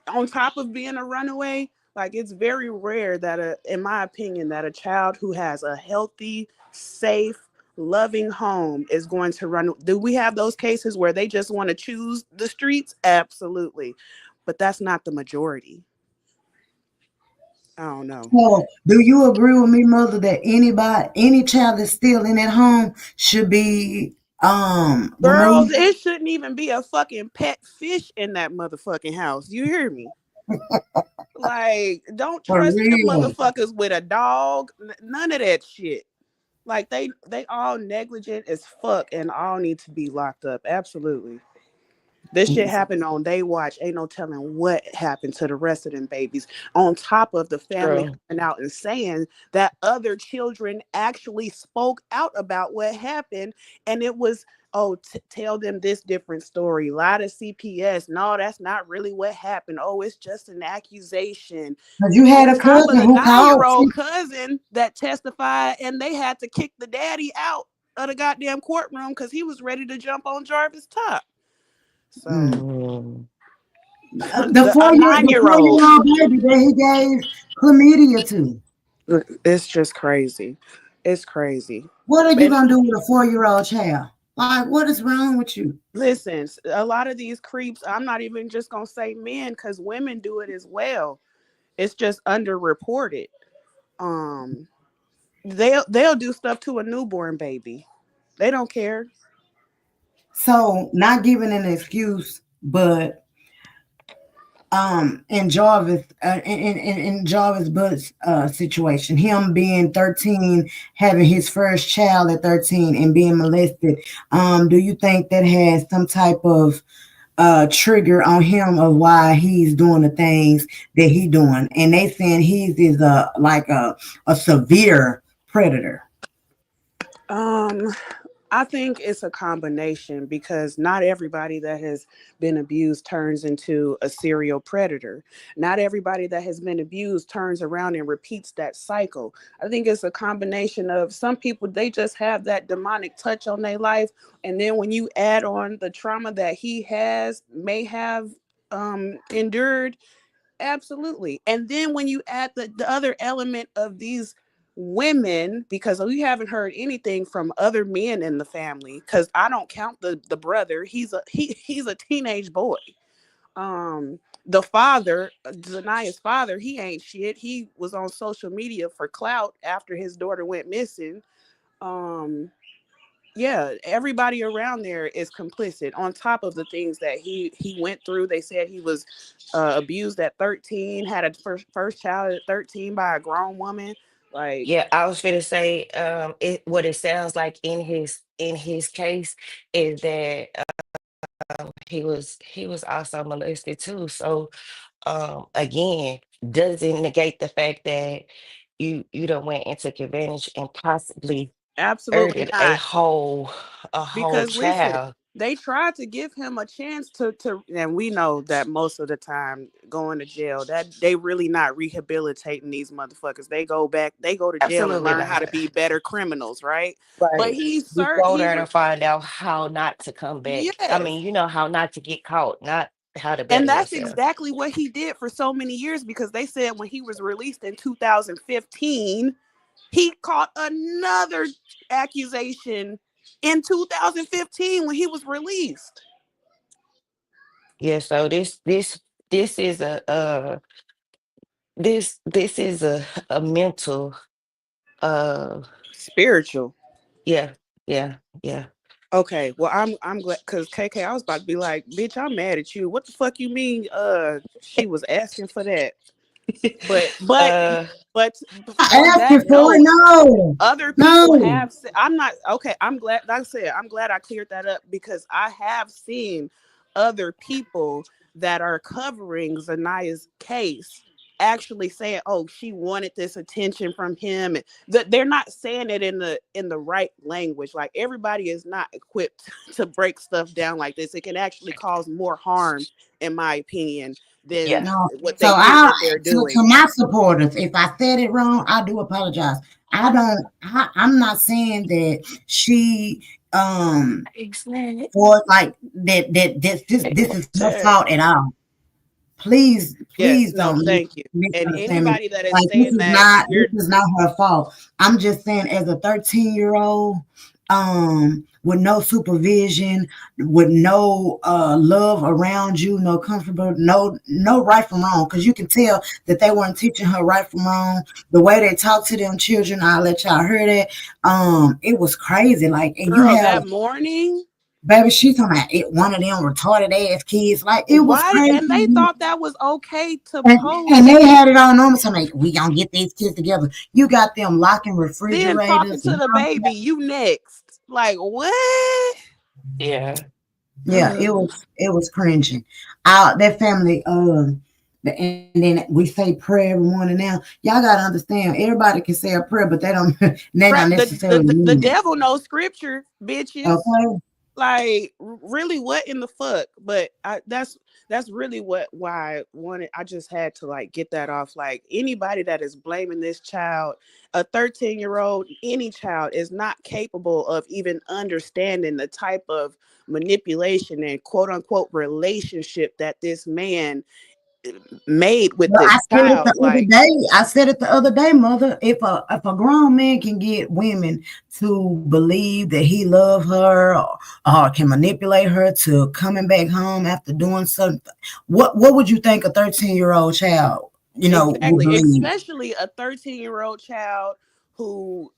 on top of being a runaway, like it's very rare that in my opinion, that a child who has a healthy, safe, loving home is going to run. Do we have those cases where they just want to choose the streets? Absolutely. But that's not the majority. I don't know. so do you agree with me, mother, that any child that's still in that home should be Girls, removed? it shouldn't even be a fucking pet fish in that motherfucking house. You hear me? Like, don't For trust them real. motherfuckers with a dog. None of that shit. Like they all negligent as fuck and all need to be locked up. Absolutely. This shit happened on they watch. Ain't no telling what happened to the rest of them babies. On top of the family True. coming out and saying that other children actually spoke out about what happened, and it was, oh, tell them this different story. Lie to CPS. No, that's not really what happened. Oh, it's just an accusation. Because you had On a top of cousin the who called. 9-year-old cousin that testified, and they had to kick the daddy out of the goddamn courtroom because he was ready to jump on Jarvis' top. So Mm. The a 9-year-old. 4-year-old baby that he gave chlamydia to. It's just crazy. It's crazy. What are you And gonna do with a 4-year-old child? Like, what is wrong with you? listen, a lot of these creeps, I'm not even just gonna say men, because women do it as well. It's just underreported. Um, they'll do stuff to a newborn baby. They don't care. So, not giving an excuse, but in Jarvis, in Jarvis Butt's situation, him being 13, having his first child at 13 and being molested, do you think that has some type of trigger on him of why he's doing the things that he doing? And they saying he's is a severe predator. I think it's a combination because not everybody that has been abused turns into a serial predator. Not everybody that has been abused turns around and repeats that cycle. I think it's a combination of some people, they just have that demonic touch on their life. And then when you add on the trauma that he may have endured, absolutely. And then when you add the other element of these women, because we haven't heard anything from other men in the family, because I don't count the brother. He's a teenage boy. The father, Zania's father, he ain't shit. He was on social media for clout after his daughter went missing. Yeah, everybody around there is complicit on top of the things that he went through. They said he was abused at 13, had a first child at 13 by a grown woman. Like, Yeah, I was gonna say, what it sounds like in his case is that he was also molested too. So again, doesn't negate the fact that you done went and took advantage and possibly absolutely hurted not. a whole Because listen, child. they tried to give him a chance to, and we know that most of the time going to jail, that they really not rehabilitating these motherfuckers. They go to jail and Absolutely learn how to not. be better criminals, right? But But you go there to find out how not to come back. I yes. mean, how not to get caught, not how to better And that's yourself. exactly what he did for so many years, because they said when he was released in 2015, he caught another accusation in 2015 when he was released. Yeah, so this is this is a mental spiritual. Yeah. Okay, well, I'm glad, because KK, I was about to be like, bitch, I'm mad at you. What the fuck you mean she was asking for that? But on that note, other people have I'm not okay. I'm glad, like I said, I'm glad I cleared that up, because I have seen other people that are covering Zania's case actually saying, oh, she wanted this attention from him. They're not saying it in the right language. Like, everybody is not equipped to break stuff down like this. It can actually cause more harm, in my opinion, than what they think that they're doing. To my supporters, if I said it wrong, I do apologize. I'm not saying that she or like this is no fault at all. Please don't. Thank you. And anybody that is like, saying that this is not her fault. I'm just saying, as a 13-year-old, with no supervision, with no love around you, no comfortable, no right from wrong, because you can tell that they weren't teaching her right from wrong. The way they talk to them children, I'll let y'all hear that. It was crazy. Like, and girl, you have that morning, baby, she's talking about it, one of them retarded ass kids. Like, it was crazy. And they thought that was okay to post. And they had it on normal. So like, we gonna get these kids together. You got them locking refrigerators. Then talking to the baby, you next. Like, what? Yeah. Yeah, it was cringing. That family, and then we say prayer every morning. Now, y'all gotta understand, everybody can say a prayer, but they don't. They not necessarily. The devil knows scripture, bitches. Okay. Like, really, what in the fuck? But that's really why I wanted. I just had to, like, get that off. Like, anybody that is blaming this child, a 13-year-old, any child is not capable of even understanding the type of manipulation and quote unquote relationship that this man made with this child. I said it the other day, mother. If a grown man can get women to believe that he loves her, or can manipulate her to coming back home after doing something, what would you think a 13-year-old child, exactly, would believe? Especially a 13-year-old child who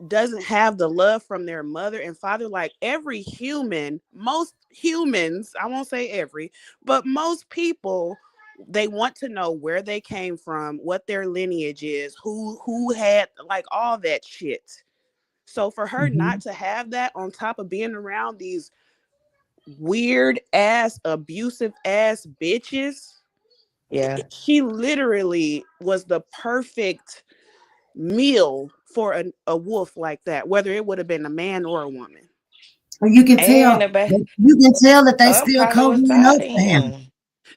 doesn't have the love from their mother and father. Like, every human, most humans, I won't say every, but most people they want to know where they came from, what their lineage is, who had like all that shit. So for her not to have that on top of being around these weird ass, abusive ass bitches, Yeah. she literally was the perfect meal for a wolf like that, whether it would have been a man or a woman. You can And tell. You can tell that they son still probably was covering tired up of for him. him.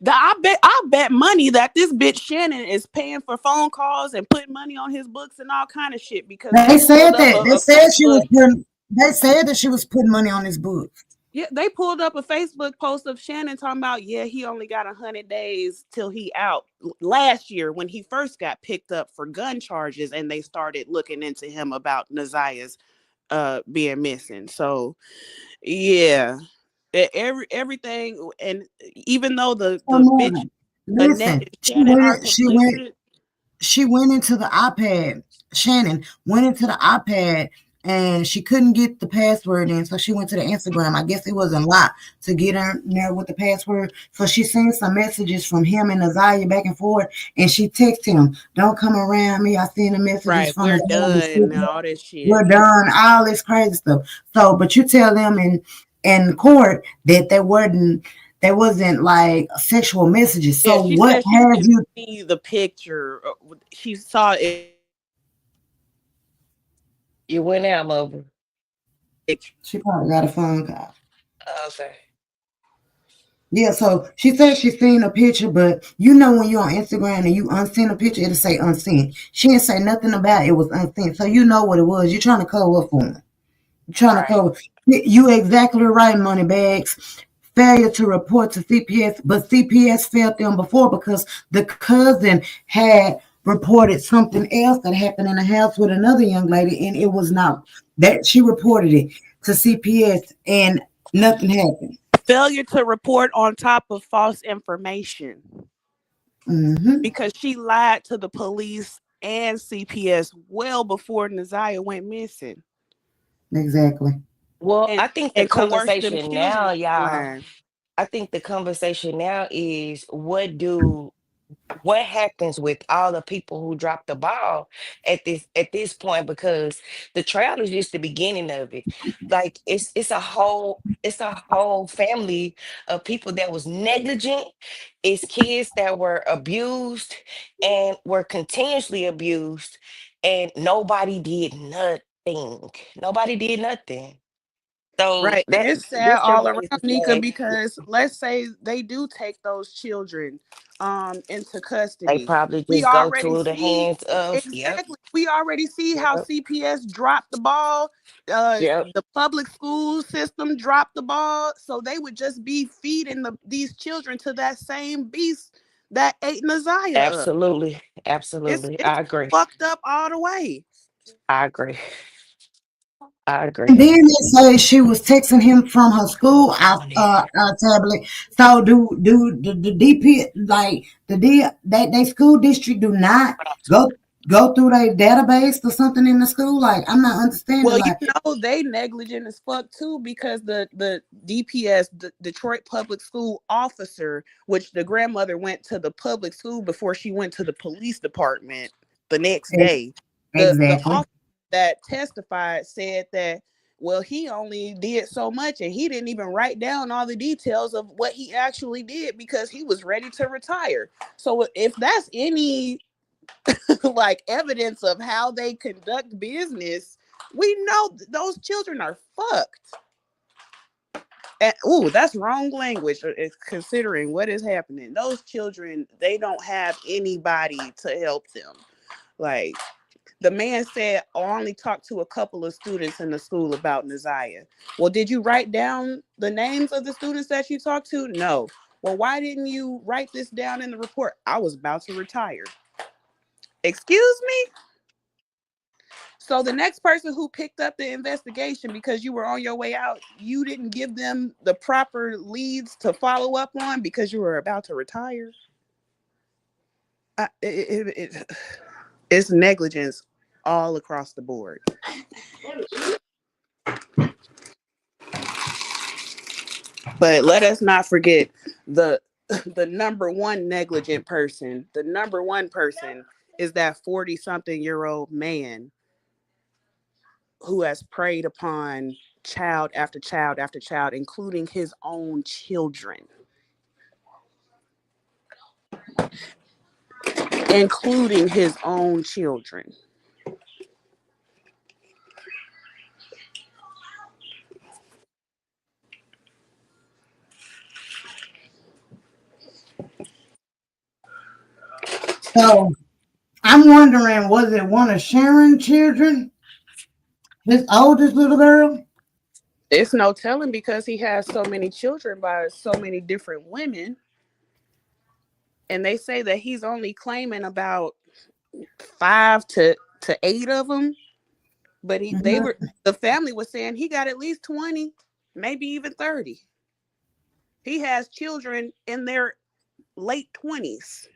I bet money that this bitch Shannon is paying for phone calls and putting money on his books and all kind of shit because They said pulled up that. They a said she was Facebook. putting. They said that she was putting money on his books. Yeah, they pulled up a Facebook post of Shannon talking about, yeah, he only got 100 days till he out. Last year when he first got picked up for gun charges and they started looking into him about Nazia's being missing. So yeah, everything, and even though the bitch Listen, Annette and Shannon are complicit. She went into the iPad. Shannon went into the iPad and she couldn't get the password in, so she went to the Instagram. I guess it wasn't locked to get in there with the password. So she sent some messages from him and Nazia back and forth, and she texted him, "Don't come around me. I seen the messages Right, from we're Nazia. done and all this shit. We're done." All this crazy stuff. So, but you tell them in court that there wasn't like sexual messages. So she what said she have didn't you? see the picture. She saw it. You went out, mother. She probably got a phone call. Okay. Yeah, so she said she seen a picture, but you know when you're on Instagram and you unseen a picture, it'll say unseen. She didn't say nothing about it was unseen, so you know what it was. You're trying to cover up for them. You're trying to cover. You exactly right, Moneybags. Failure to report to CPS, but CPS failed them before because the cousin had reported something else that happened in the house with another young lady, and it was not that she reported it to CPS, and nothing happened. Failure to report on top of false information. Because she lied to the police and CPS well before Nazia went missing. Exactly. Well, And, I think the coerced them conversation children now, into y'all, lying. I think the conversation now is what happens with all the people who dropped the ball at this point, because the trial is just the beginning of it. Like it's a whole family of people that was negligent. It's kids that were abused and were continuously abused, and nobody did nothing. Nobody did nothing. So Right. And that it's sad this just all around, raised the Nika, flag. because let's say they do take those children into They custody. probably We just go already to the see hands of exactly. We already see how CPS dropped the ball. The public school system dropped the ball. So they would just be feeding these children to that same beast that ate Nazia up. Absolutely. It's I agree. fucked up all the way. I agree. And then they say she was texting him from her school tablet. So do the DP like they school district do not go through their database or something in the school? Like I'm not understanding. Well, like, you know they negligent as fuck too, because the DPS, the Detroit Public School officer, which the grandmother went to the public school before she went to the police department the next day. The officer that testified said that, well, he only did so much and he didn't even write down all the details of what he actually did because he was ready to retire. So if that's any like evidence of how they conduct business, we know those children are fucked. And that's wrong language considering what is happening. Those children, they don't have anybody to help them. Like the man said, I only talked to a couple of students in the school about Nazia. Well, did you write down the names of the students that you talked to? No. Well, why didn't you write this down in the report? I was about to retire. Excuse me? So the next person who picked up the investigation because you were on your way out, you didn't give them the proper leads to follow up on because you were about to retire. It's negligence all across the board. But let us not forget the the number one negligent person, the number one person is that 40-something-year-old man who has preyed upon child after child after child, including his own children. Including his own children. So I'm wondering, was it one of Sharon's children? His oldest little girl? It's no telling because he has so many children by so many different women. And they say that he's only claiming about 5 to 8 of them. But the family was saying he got at least 20, maybe even 30. He has children in their late 20s.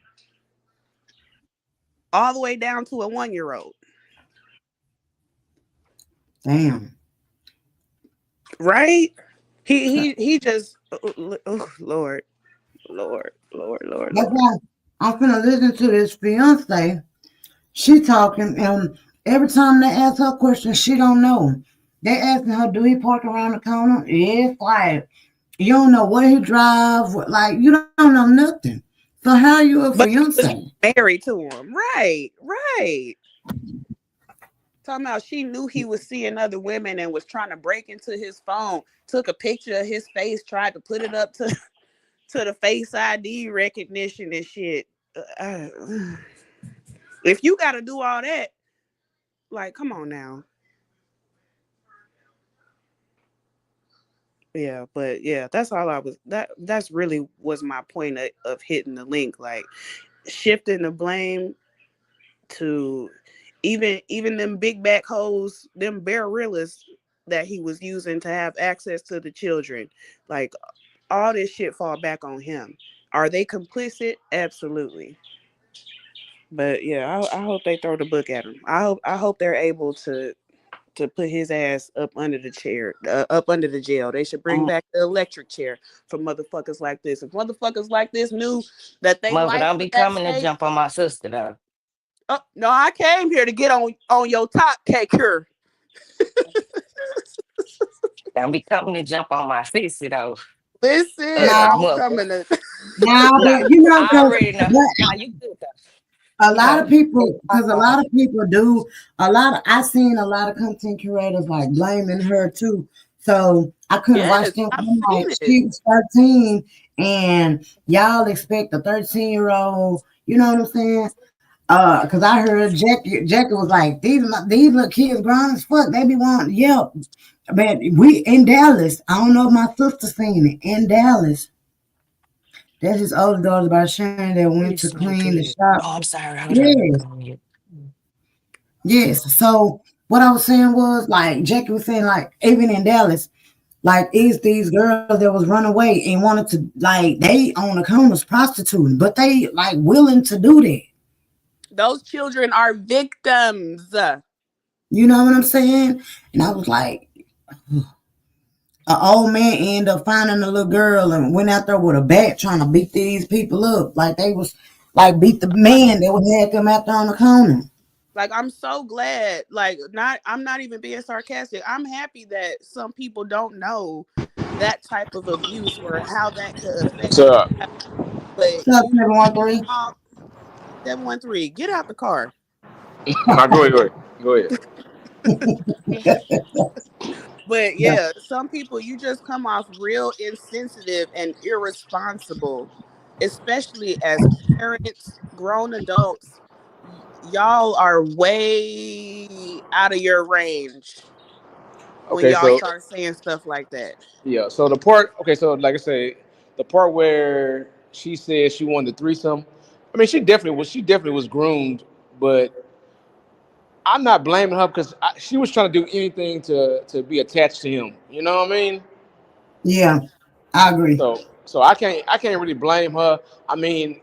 All the way down to a 1-year-old. Damn. Right? He just Lord. That's why I'm finna listen to this fiance. She talking, and every time they ask her questions, she don't know. They asking her, do he park around the corner? Yeah, it's like you don't know what he drive. Like you don't know nothing. So how are you a fiance? Married to him, right? Talking about she knew he was seeing other women and was trying to break into his phone. Took a picture of his face, tried to put it up to the Face ID recognition and shit. If you got to do all that, like, come on now. Yeah, but yeah, that's all I was. That's really was my point of hitting the link, like shifting the blame to even them big back hoes, them bare realists that he was using to have access to the children. Like all this shit fall back on him. Are they complicit? Absolutely. But yeah, I hope they throw the book at him. I hope they're able to put his ass up under the chair, up under the jail. They should bring back the electric chair for motherfuckers like this. If motherfuckers like this knew that they Mother, life don't was be at coming to stake. jump on my sister though. Oh, no, I came here to get on your top cake here. Don't be coming to jump on my sister though. Listen, I'm Mother. coming to. Nah, Nah, but you know, I already know. Nah, you good though. a lot of people, because a lot of people do I seen a lot of content curators like blaming her too. So I couldn't watch them. I'm like, she was 13 and y'all expect a 13-year-old, you know what I'm saying? Because I heard Jackie was like, these little kids grown as fuck. They be wanting, yeah. But we in Dallas. I don't know if my sister seen it in Dallas. That's his older daughter by Sharon that went to clean the shop. Oh, I'm sorry. Yes. Yes. So what I was saying was, like Jackie was saying, like even in Dallas, like is these girls that was run away and wanted to, like they on the corners prostituting, but they like willing to do that. Those children are victims. You know what I'm saying? And I was like, an old man ended up finding a little girl and went out there with a bat trying to beat these people up. Like they was like beat the man that would have them out there on the corner. Like, I'm so glad, like, I'm not even being sarcastic. I'm happy that some people don't know that type of abuse or how that could affect them. But 713. 713, get out the car. Go ahead. But yeah, some people, you just come off real insensitive and irresponsible, especially as parents, grown adults. Y'all are way out of your range when y'all start saying stuff like that. Yeah. So the part, so like I say, the part where she said she wanted a threesome. I mean, she definitely was groomed, but I'm not blaming her because she was trying to do anything to be attached to him. You know what I mean? Yeah, I agree. So I can't really blame her. I mean,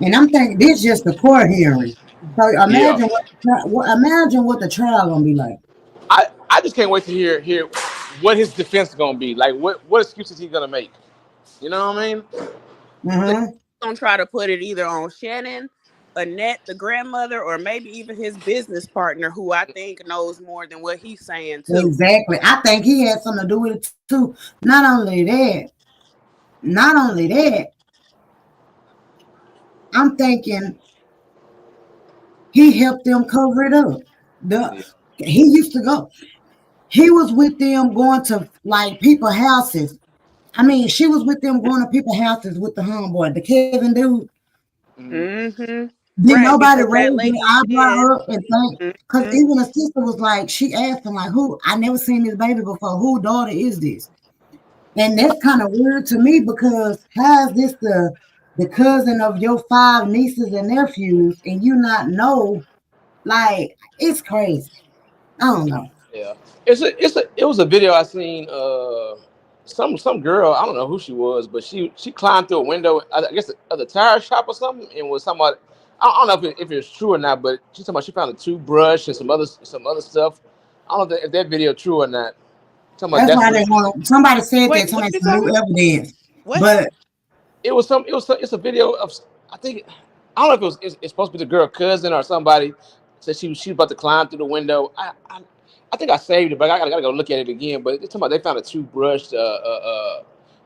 And I'm thinking this is just the court hearing. So Yeah. imagine what the trial gonna be like. I just can't wait to hear what his defense is gonna be. Like what excuses he's gonna make. You know what I mean? Mm-hmm. Gonna try to put it either on Shannon, Annette, the grandmother, or maybe even his business partner, who I think knows more than what he's saying too. Exactly. I think he had something to do with it too. Not only that, I'm thinking he helped them cover it up. He used to go. He was with them going to like people's houses. I mean, she was with them going to people's houses with the homeboy, the Kevin dude. Mm-hmm. Did nobody raise their eyebrow up and think? Because even the sister was like, she asked him like, "Who? I never seen this baby before. Whose daughter is this?" And that's kind of weird to me because how is this the cousin of your 5 nieces and nephews, and you not know? Like, it's crazy. I don't know. Yeah, it was a video I seen. Some girl, I don't know who she was, but she climbed through a window, I guess of the tire shop or something, and was somebody. I don't know if it's true or not, but she's talking about she found a toothbrush and some other stuff. I don't know if that video true or not. That's why they want. Somebody said that somebody some new evidence, but it's a video of, I think, I don't know if it's supposed to be the girl cousin or somebody said she was about to climb through the window. I think I saved it, but I gotta go look at it again. But it's talking about they found a toothbrush,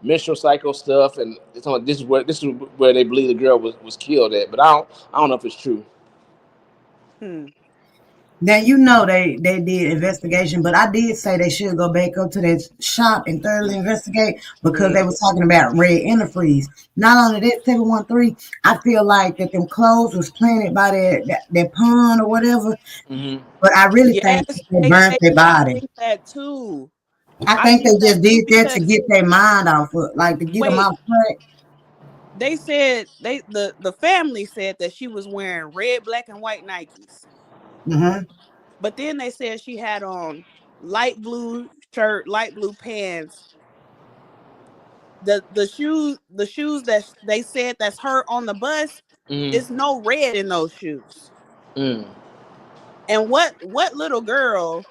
menstrual cycle stuff, and it's talking about this is where they believe the girl was killed at. But I don't know if it's true. Now you know they did investigation, but I did say they should go back up to that shop and thoroughly investigate because they were talking about red antifreeze. Not only that, 713, I feel like that them clothes was planted by that pond or whatever. But I really think they burnt their body. I think that too. I think they just did that to get their mind off of, like to get them off track. They said the family said that she was wearing red, black, and white Nikes. But then they said she had on light blue shirt, light blue pants. The shoes that they said that's her on the bus, is no red in those shoes. And what little girl,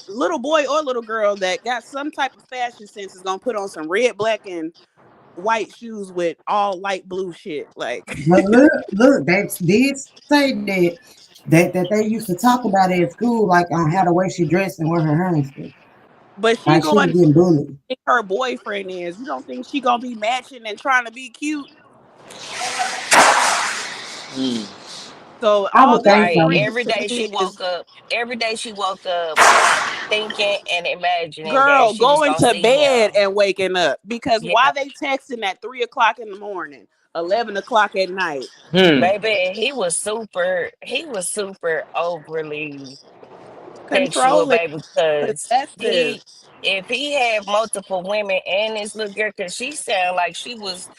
little boy or little girl that got some type of fashion sense is gonna put on some red, black, and white shoes with all light blue shit? Like, but look, they did say that they used to talk about it at school, like on how the way she dressed and where her hair and stuff. But she like going she was getting bullied. her boyfriend is. You don't think she gonna be matching and trying to be cute? So all right, every day she woke up thinking and imagining girl that she was going gonna to see bed him. and waking up because why they texting at 3:00 in the morning, 11:00 at night? Baby, he was super overly sexual, Controlling, baby, because possessive. if he had multiple women and this little girl, because she sounded like she was,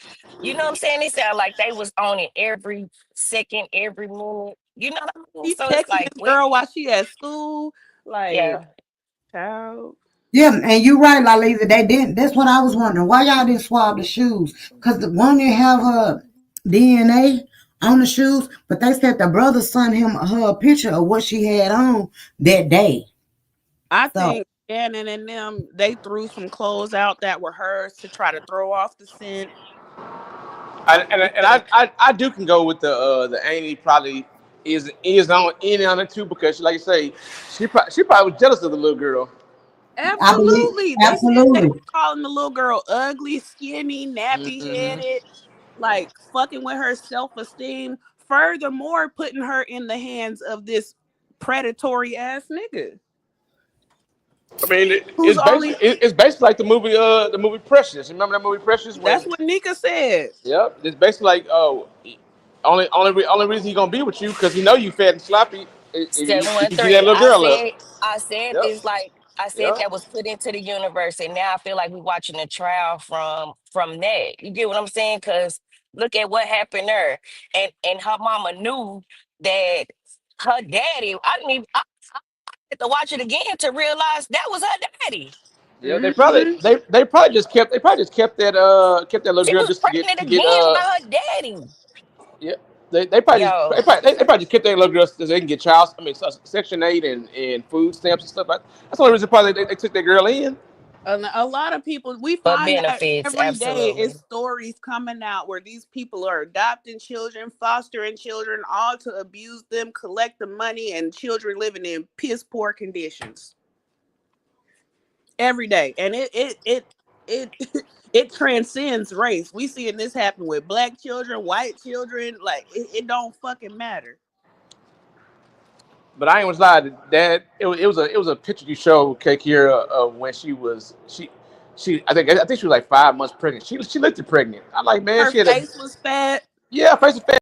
you know what I'm saying? It sounded like they was on it every second, every minute. You know what I mean? He So it's texting like, this girl while she at school, like, child. Yeah, and you're right, Lalisa. They didn't. That's what I was wondering. Why y'all didn't swab the shoes? Because the one didn't have her DNA on the shoes, but they said the brother sent her a picture of what she had on that day. I think Shannon and them, they threw some clothes out that were hers to try to throw off the scent. I do can go with the Amy probably is on in on it too, because like you say, she probably was jealous of the little girl. Absolutely. They said they were calling the little girl ugly, skinny, nappy headed, like fucking with her self-esteem. Furthermore, putting her in the hands of this predatory ass nigga. I mean, it's basically like the movie Precious. Remember that movie Precious? That's what Nika said. Yep. It's basically like, only reason he gonna be with you because he know you fat and sloppy. If you get that little girl up. I said this, like I said, that was put into the universe, and now I feel like we're watching a trial from that. You get what I'm saying? Because look at what happened there, and her mama knew that her daddy. I had to watch it again to realize that was her daddy. Yeah, they probably just kept that little girl just to get by her daddy. Yeah. They probably Yo, they probably just kept their little girls so they can get Section 8 and food stamps and stuff. That's the only reason probably they took their girl in. A lot of people, we for find that benefits, every day absolutely. is stories coming out where these people are adopting children, fostering children, all to abuse them, collect the money, and children living in piss poor conditions every day. And it transcends race. We seeing this happen with black children, white children. Like it don't fucking matter. But I ain't gonna lie, Dad. It was a picture you showed Kira of when she I think she was like 5 months pregnant. She looked pregnant. I'm like, man, Her she had face was fat. her face was fat.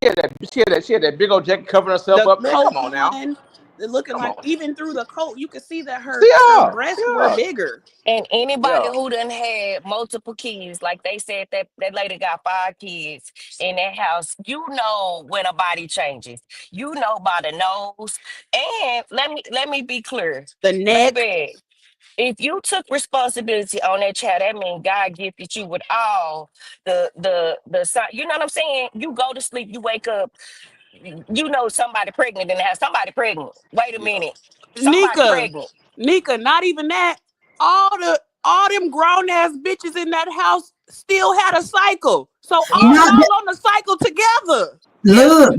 She had that big old jacket covering herself The up. Man, coat come on now. on, looking Come like on. even through the coat, you could see that her Yeah, breasts yeah. were bigger. And anybody Yeah. who done had multiple kids, like they said that lady got 5 kids in that house, you know when a body changes. You know by the nose. And let me be clear. The neck. Baby, if you took responsibility on that child, that means God gifted you with all the you know what I'm saying? You go to sleep, you wake up, you know somebody pregnant in the house. Somebody pregnant. Wait a minute. Somebody pregnant. Nika, not even that. All them grown ass bitches in that house still had a cycle. So all y'all on the cycle together. Look,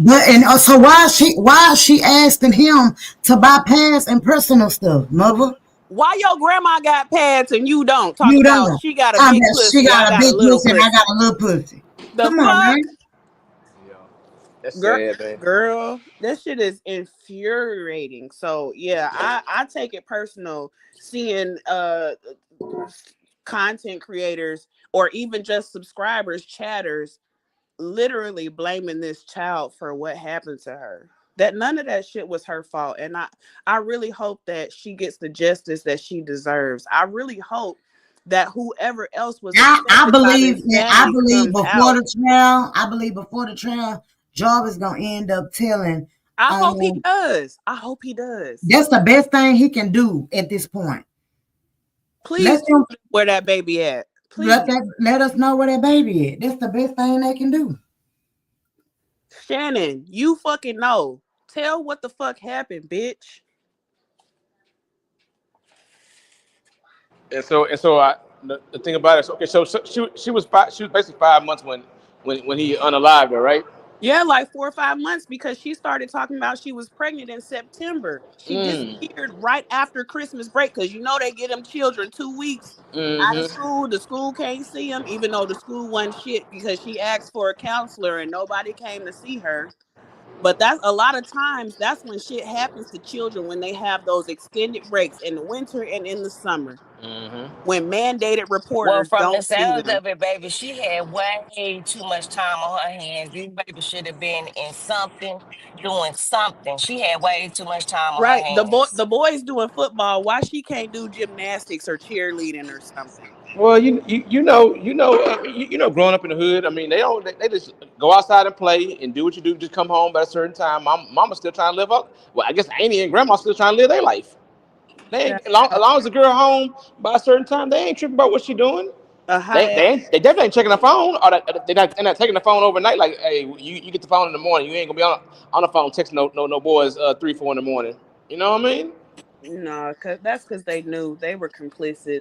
so why is she asking him to bypass and personal stuff, mother? Why your grandma got pads and you don't? Talk You about don't. she got a I big bet pussy. she got I a got a big little pussy and I got a little pussy. The Come fuck? on, man. That's sad, man. Girl, that shit is infuriating. So yeah, I take it personal seeing content creators or even just subscribers, chatters, literally blaming this child for what happened to her. That none of that shit was her fault. And I really hope that she gets the justice that she deserves. I really hope that whoever else was I believe before the trial, Jarvis gonna end up telling. I hope he does. I hope he does. That's the best thing he can do at this point. Please tell me where that baby at. Please. Let us know where that baby at. That's the best thing they can do. Shannon, you fucking know. Tell what the fuck happened, bitch. And so the thing about it is, okay, so she was basically 5 months when he unalived her, right? Yeah, like 4 or 5 months, because she started talking about she was pregnant in September. She disappeared right after Christmas break, because you know they get them children 2 weeks out of school. The school can't see them, even though the school wasn't shit, because she asked for a counselor and nobody came to see her. But that's a lot of times, that's when shit happens to children, when they have those extended breaks in the winter and in the summer. When mandated reporters from the don't see sounds them. of it, baby, she had way too much time on her hands. This baby should have been in something, doing something. She had way too much time on her Right. hands. The boys doing football. Why she can't do gymnastics or cheerleading or something? Well, you know, growing up in the hood, I mean, they just go outside and play and do what you do. Just come home by a certain time. Mama's still trying to live up. Well, I guess Amy and Grandma still trying to live their life. They ain't, as long as the girl home by a certain time, they ain't tripping about what she doing. They definitely ain't checking the phone, or they're not taking the phone overnight. Like, hey, you get the phone in the morning. You ain't gonna be on the phone texting no boys 3, 4 in the morning. You know what I mean? No, because they knew they were complicit.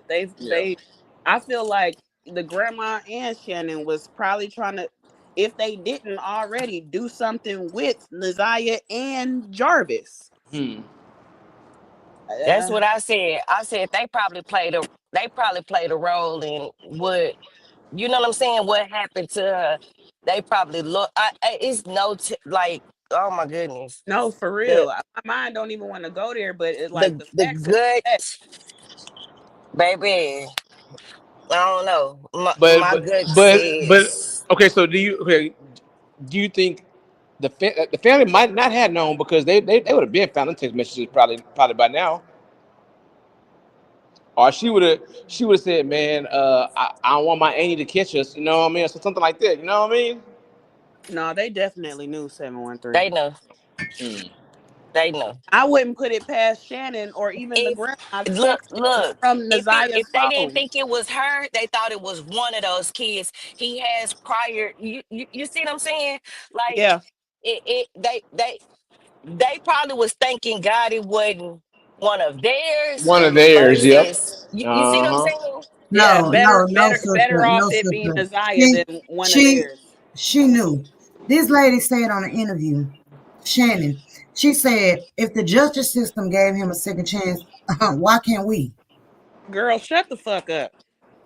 I feel like the grandma and Shannon was probably trying to, if they didn't already, do something with Neziah and Jarvis. That's what I said. I said they probably played a role in what, you know what I'm saying, what happened to her. They probably look. It's like, oh my goodness. No, for real. My mind don't even want to go there, but it's like the gut, baby. I don't know. My gut says. Okay. So do you think the family might not have known, because they would have been found in text messages probably by now, or she would have said, man, I don't want my Annie to catch us, you know what I mean, or something like that, you know what I mean? No, they definitely knew 713. They know. They know. I wouldn't put it past Shannon or even the If grandma's look, text look, from if Nazia's they didn't phone. think it was her, they thought it was one of those kids. He has prior. You see what I'm saying? Like Yeah. they probably was thinking God it wasn't one of theirs One of theirs. Yep. versus you see what I'm Uh huh. saying? Yeah, No, better, no, no, better, better sister, off no, it being sister. Nazia than one of She, theirs. she knew. This lady said on an interview, Shannon. She said, if the justice system gave him a second chance, why can't we? Girl, shut the fuck up.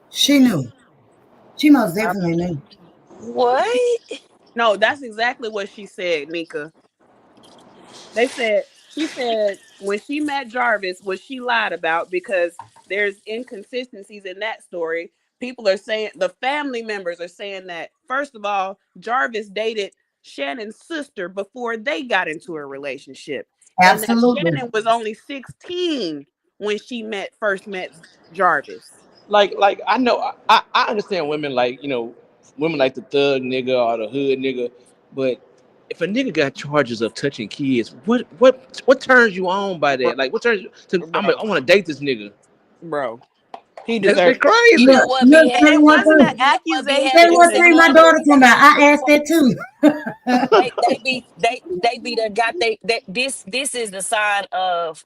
She knew. She most definitely knew. What? No, that's exactly what she said, Nika. She said when she met Jarvis, what she lied about, because there's inconsistencies in that story. People are saying, the family members are saying that, first of all, Jarvis dated Shannon's sister before they got into a relationship. Absolutely. And that Shannon was only 16 when she first met Jarvis. Like I know I understand women like, you know, women like the thug nigga or the hood nigga, but if a nigga got charges of touching kids, what turns you on by that? Like what turns you to I want to date this nigga, bro? He That's deserves crazy. Look, And it wasn't an accusation. Tell me what thing my daughter talking about. I asked that too. they be the got this is the sign of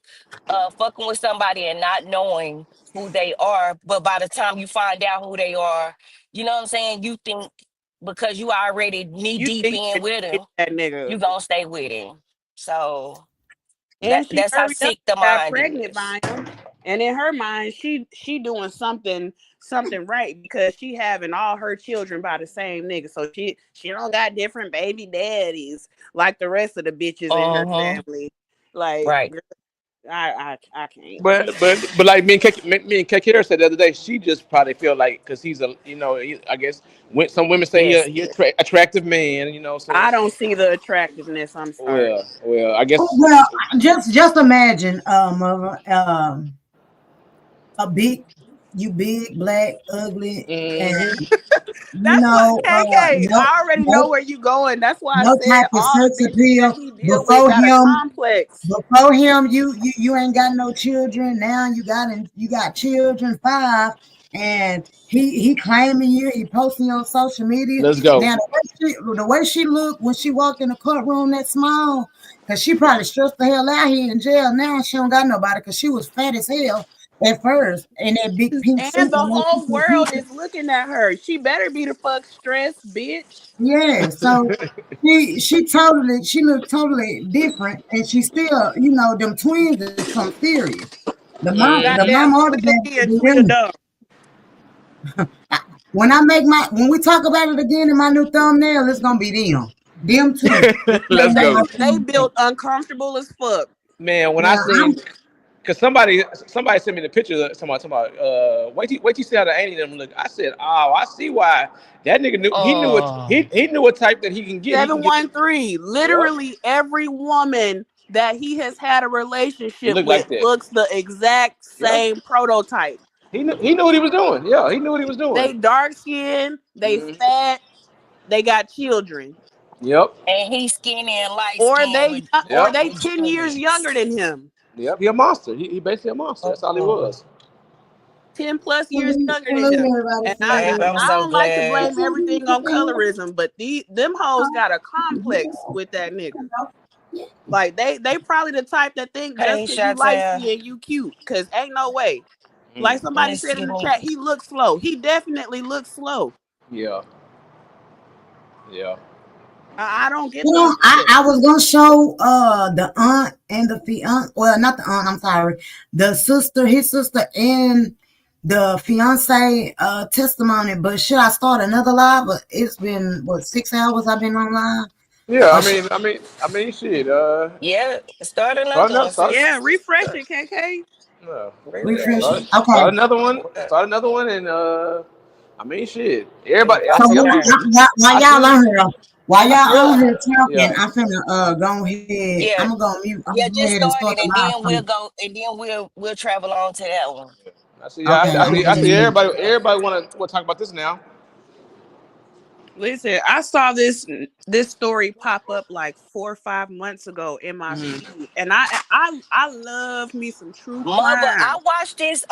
fucking with somebody and not knowing who they are, but by the time you find out who they are, you know what I'm saying, you think because you already knee deep in with him, that nigga, you gonna stay with him. So and she that's how hurried up sick the and got mind pregnant is. by him. And in her mind, she doing something right, because she having all her children by the same nigga. So she don't got different baby daddies like the rest of the bitches in her family. Like, right. girl, I can't. But like me and Kakira said the other day, she just probably feel like because he's a, you know, I guess when some women say he attractive man, you know. So I don't see the attractiveness. I'm sorry. Well, I guess. Well, just imagine, a big, black, ugly, and That's no, KK. I already know where you going. That's why I said type of all the sex bitches that appeal. he deal with got a complex. Before him, you ain't got no children. Now you got children, 5, and he claiming you. He posting on social media. Let's go. Now the way she looked when she walked in the courtroom that small, because she probably stressed the hell out here in jail. Now she don't got nobody because she was fat as hell at first, and that big pink suit. And the whole world is looking at her. She better be the fuck stressed, bitch. Yeah, so she looked totally different, and she still, you know, them twins is some serious. The mom ordered that. When we talk about it again in my new thumbnail, it's gonna be them too. Let's go. They built uncomfortable as fuck. Man, when I seen, because somebody sent me the picture. Somebody talking about wait till you see how the Annie them look. I said, oh, I see why that nigga knew. He knew a type that he can get. 713. Literally every woman that he has had a relationship with like that. looks the exact same prototype. He knew what he was doing. Yeah, he knew what he was doing. They dark skinned, they fat, they got children. Yep. And he's skinny and light Or skinned. they 10 years younger than him. Yep, he a monster. He basically a monster. That's all he was. 10 plus years younger than him. And I don't like to blame everything on colorism, but them hoes got a complex with that nigga. Like they probably the type that think just because you light skin, you cute. Cause ain't no way. Like somebody said in the chat, he looks slow. He definitely looks slow. Yeah. I don't get that. I was gonna show the aunt and the fiance. Well, not the aunt. I'm sorry. The sister, his sister, and the fiance testimony. But should I start another live? But it's been 6 hours I've been online. Yeah, I mean, shit. Yeah, start another one. Yeah, refresh it, KK. No, refresh it. Okay. Start another one, and I mean, shit. Everybody. So while y'all on here talking, I'm finna go ahead. Yeah. I'm gonna go mute. Just start it, and then we'll go, and then we'll travel on to that one. I see. Everybody want to talk about this now. Listen, I saw this story pop up like 4 or 5 months ago in my feed, and I love me some true Mother, crime. I watched this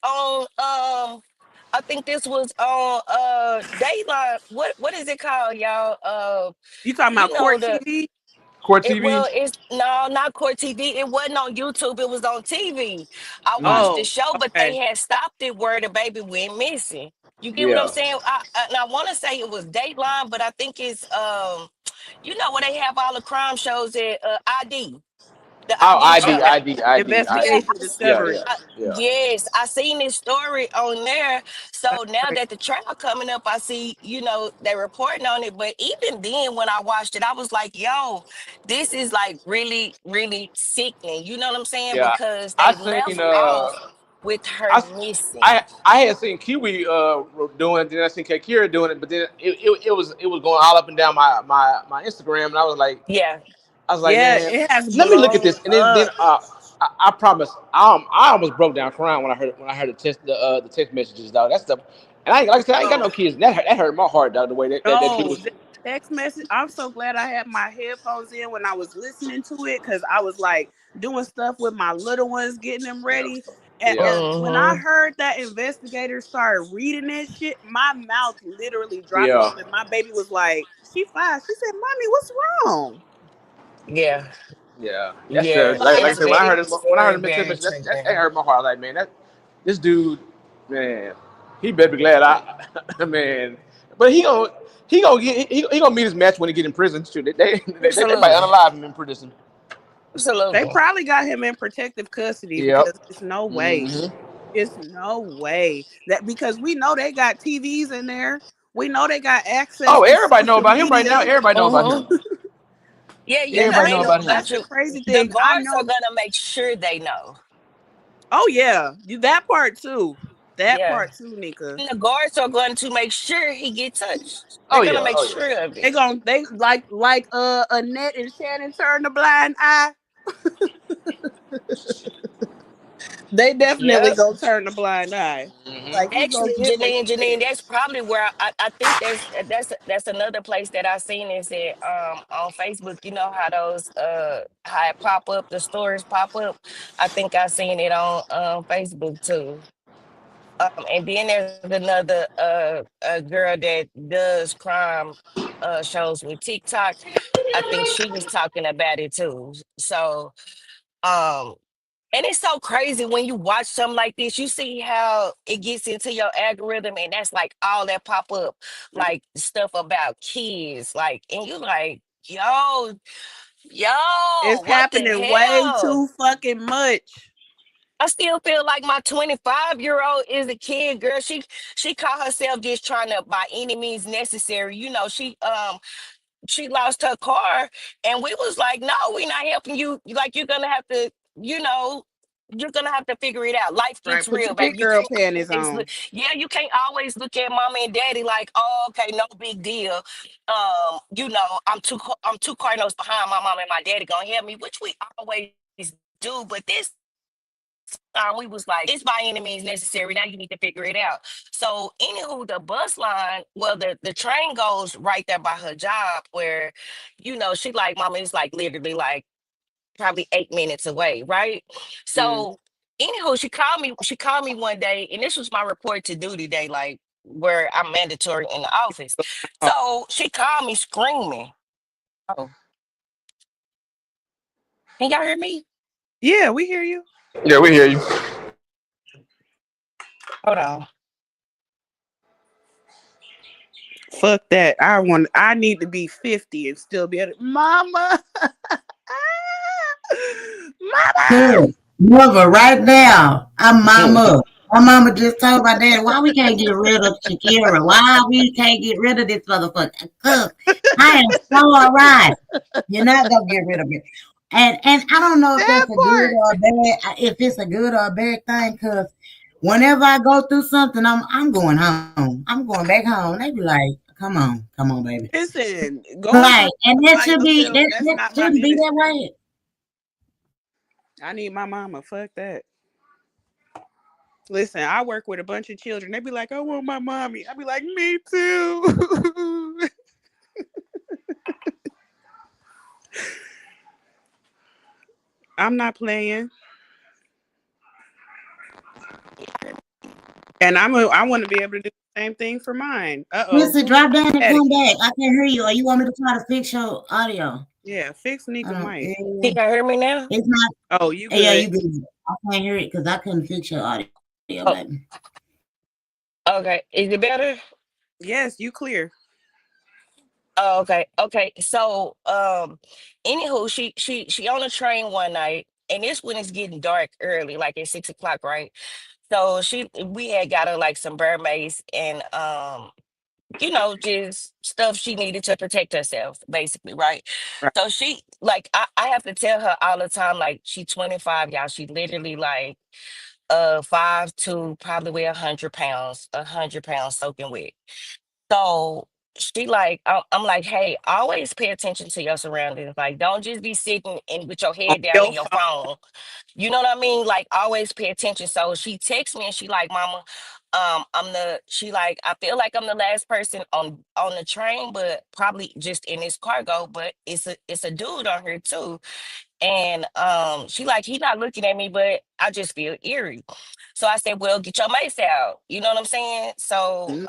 on I think this was on Dayline. What is it called, y'all? You talking You about know Court the TV? Court it TV. well it's no not Court TV. It wasn't on YouTube, it was on TV. I watched the Oh, show, but they okay. had stopped it where the baby went missing. You get what I'm Yeah. saying? And I want to say it was Dateline, but I think it's you know where they have all the crime shows at ID, the Oh, ID ID, show. ID, ID. Yeah, Investigation Yeah, Discovery. yeah, yeah. yes, I seen this story on there. So That's now right. that the trial coming up, I see, they're reporting on it. But even then, when I watched it, I was like, yo, this is like really, really sickening. You know what I'm saying? Yeah. Because I they seen left off with her I, missing. I had seen Kiwi doing it, then I seen Kakira doing it, but then it was going all up and down my Instagram, and I was like, Yeah. Yeah, man, it has let me look at blown this, and then up. I promise, I almost broke down crying when I heard the text messages, dog. That stuff, and like I said, I ain't got no kids. That hurt my heart, dog. The way that dude No, was. the text message. I'm so glad I had my headphones in when I was listening to it, because I was like doing stuff with my little ones, getting them ready. And when I heard that investigator started reading that shit, my mouth literally dropped Yeah. open. My baby was like, "She fine." She said, "Mommy, what's wrong?" Yeah. Yeah, that's Yeah. like I It's said, when I heard very, it, when I heard him text very message, that triggering. hurt my heart. Like, man, this dude, man, he better be glad man. But he gonna meet his match when he get in prison. Shoot, they might Absolutely. unalive him in prison. They Absolutely. probably got him in protective custody, Yep. because there's no way. It's no way that, because we know they got TVs in there. We know they got access. Oh, to everybody know social about him right now. media. Everybody know about him. Yeah, Everybody they know know about him. about That's the you. crazy The thing. I guards are know. gonna make sure they know. Oh yeah, that part too. That Yeah. part too, Nika. And the guards are going to make sure he get touched. They're Oh gonna yeah, make oh yeah. sure of They it. like Annette and Shannon turn the blind eye. They definitely Yep. gonna turn the blind eye. Like he gonna Actually, get what he Janine, said. that's probably where I think that's another place that I seen is that on Facebook. You know how those how it pop up, the stories pop up. I think I seen it on Facebook too. And then there's another a girl that does crime shows with TikTok. I think she was talking about it too. So um and it's so crazy when you watch something like this, you see how it gets into your algorithm, and that's like all that pop up, like stuff about kids, like, and you like, yo, It's what the happening way hell? too fucking much. I still feel like my 25-year-old is a kid, girl. She caught herself just trying to by any means necessary. She lost her car, and we was like, no, we're not helping you. Like, you know you're gonna have to figure it out. Life Right, gets put real, your big baby. You girl can't panties always on. you can't always look at mama and daddy like, oh, okay, no big deal. I'm two cardinals behind my mom and my daddy gonna help me, which we always do. But this time we was like, it's by any means necessary. Now you need to figure it out. So anywho, the bus line, well, the train goes right there by her job where, she like, mama is like literally like probably 8 minutes away, right? So anywho, she called me one day, and this was my report to duty day, like where I'm mandatory in the office. So she called me screaming. Oh, can y'all hear me? Yeah, we hear you. Yeah, we hear you. Hold on. Fuck that. I need to be 50 and still be able to, mama. Good. Mother, right now, I'm mama. My mama just told my dad, why we can't get rid of Shakira? Why we can't get rid of this motherfucker? Cause I am so alright. You're not gonna get rid of it. And I don't know if that's a good or a bad, if it's a good or a bad thing, because whenever I go through something, I'm going home. I'm going back home. They be like, come on, baby. Listen, go Like, and that by should be yourself. that, That's that not my shouldn't be that ministry. way. I need my mama. Fuck that. Listen, I work with a bunch of children. They be like, I want my mommy. I be like, me too. I'm not playing. And I want to be able to do the same thing for mine. Listen, drop down and come back. I can't hear you. Or you want me to try to fix your audio? Yeah, fix Nika mic. You can hear me now? It's not. Oh, you good? Yeah, you good. I can't hear it because I couldn't fix your audio. Baby. Okay. Is it better? Yes, you clear. Oh, okay. Okay. So, anywho, she on a train one night, and this when it's getting dark early, like at 6 o'clock, right? So we had got her like some mermaids and just stuff she needed to protect herself, basically, right? So she like I have to tell her all the time, like she 25, y'all. She literally like 5'2", probably weigh 100 pounds, 100 pounds soaking wet. So she like, I'm like, hey, always pay attention to your surroundings. Like, don't just be sitting and with your head down in your phone. You know what I mean? Like, always pay attention. So she texts me and she like, Mama, I feel like I'm the last person on the train, but probably just in this cargo, but it's a dude on here too. And she like, he not looking at me, but I just feel eerie. So I said, well, get your mace out. You know what I'm saying? So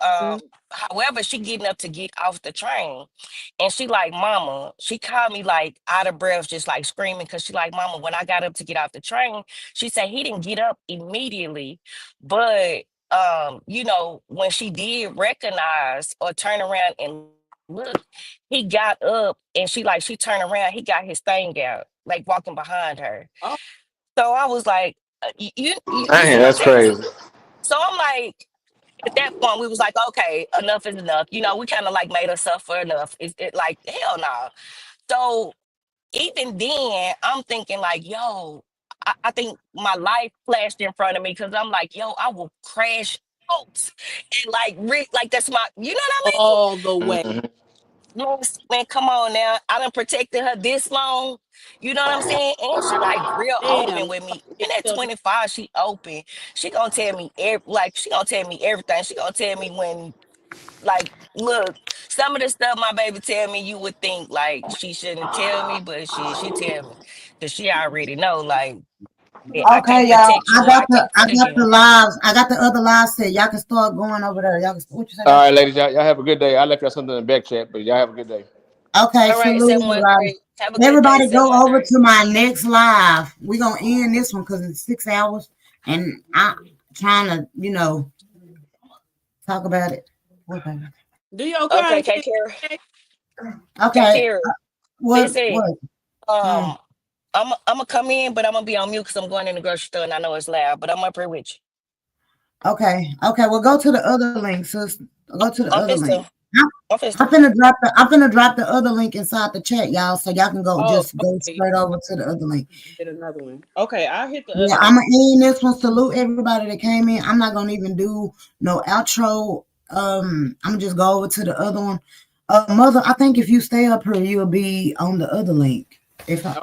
however, she getting up to get off the train. And she like, Mama, she called me like out of breath, just like screaming, because she like, Mama, when I got up to get off the train, she said he didn't get up immediately. But when she did recognize or turn around and look, he got up and she turned around, he got his thing out, like walking behind her. Oh. So I was like, you Dang, that's crazy. So I'm like, at that point, we was like, okay, enough is enough. We kind of like made her suffer enough. It like, hell no. So even then, I'm thinking like, yo, I think my life flashed in front of me because I'm like, yo, I will crash out and like that's my, you know what I mean? All the way. Man, come on now. I done protected her this long. You know what I'm saying? And she like real open with me. And at 25, she open. She gonna tell me she gonna tell me everything. She gonna tell me when, like, look, some of the stuff my baby tell me, you would think like she shouldn't tell me, but she tell me. Cause she already know, like, Okay, y'all. I got the other live set. Y'all can start going over there. Y'all can. What you say? All right, ladies, y'all have a good day. I left y'all something in the back chat, but y'all have a good day. Okay, all right, everybody go over to my next live. We're gonna end this one because it's 6 hours, and I'm trying to, talk about it. Okay. Do you okay, take care. Okay. What? I'm gonna come in, but I'm gonna be on mute because I'm going in the grocery store and I know it's loud, but I'm up here with you. Okay. Well, go to the other link, sis. Go to the other link. I'm gonna drop the other link inside the chat, y'all, so y'all can go straight over to the other link. Hit another one. Okay, I'll hit the. Yeah, I'm gonna end this one. Salute everybody that came in. I'm not gonna even do no outro. I'm gonna just go over to the other one. Mother, I think if you stay up here, you'll be on the other link. Because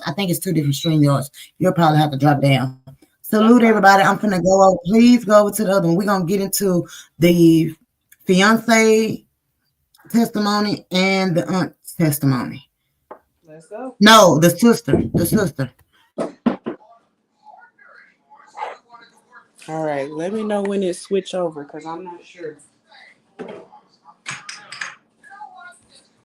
I think it's 2 different StreamYards. You'll probably have to drop down. Salute everybody. I'm gonna go over. Please go over to the other one. We're gonna get into the fiance testimony and the aunt testimony. Let's go. No, the sister. All right, let me know when it switch over because I'm not sure.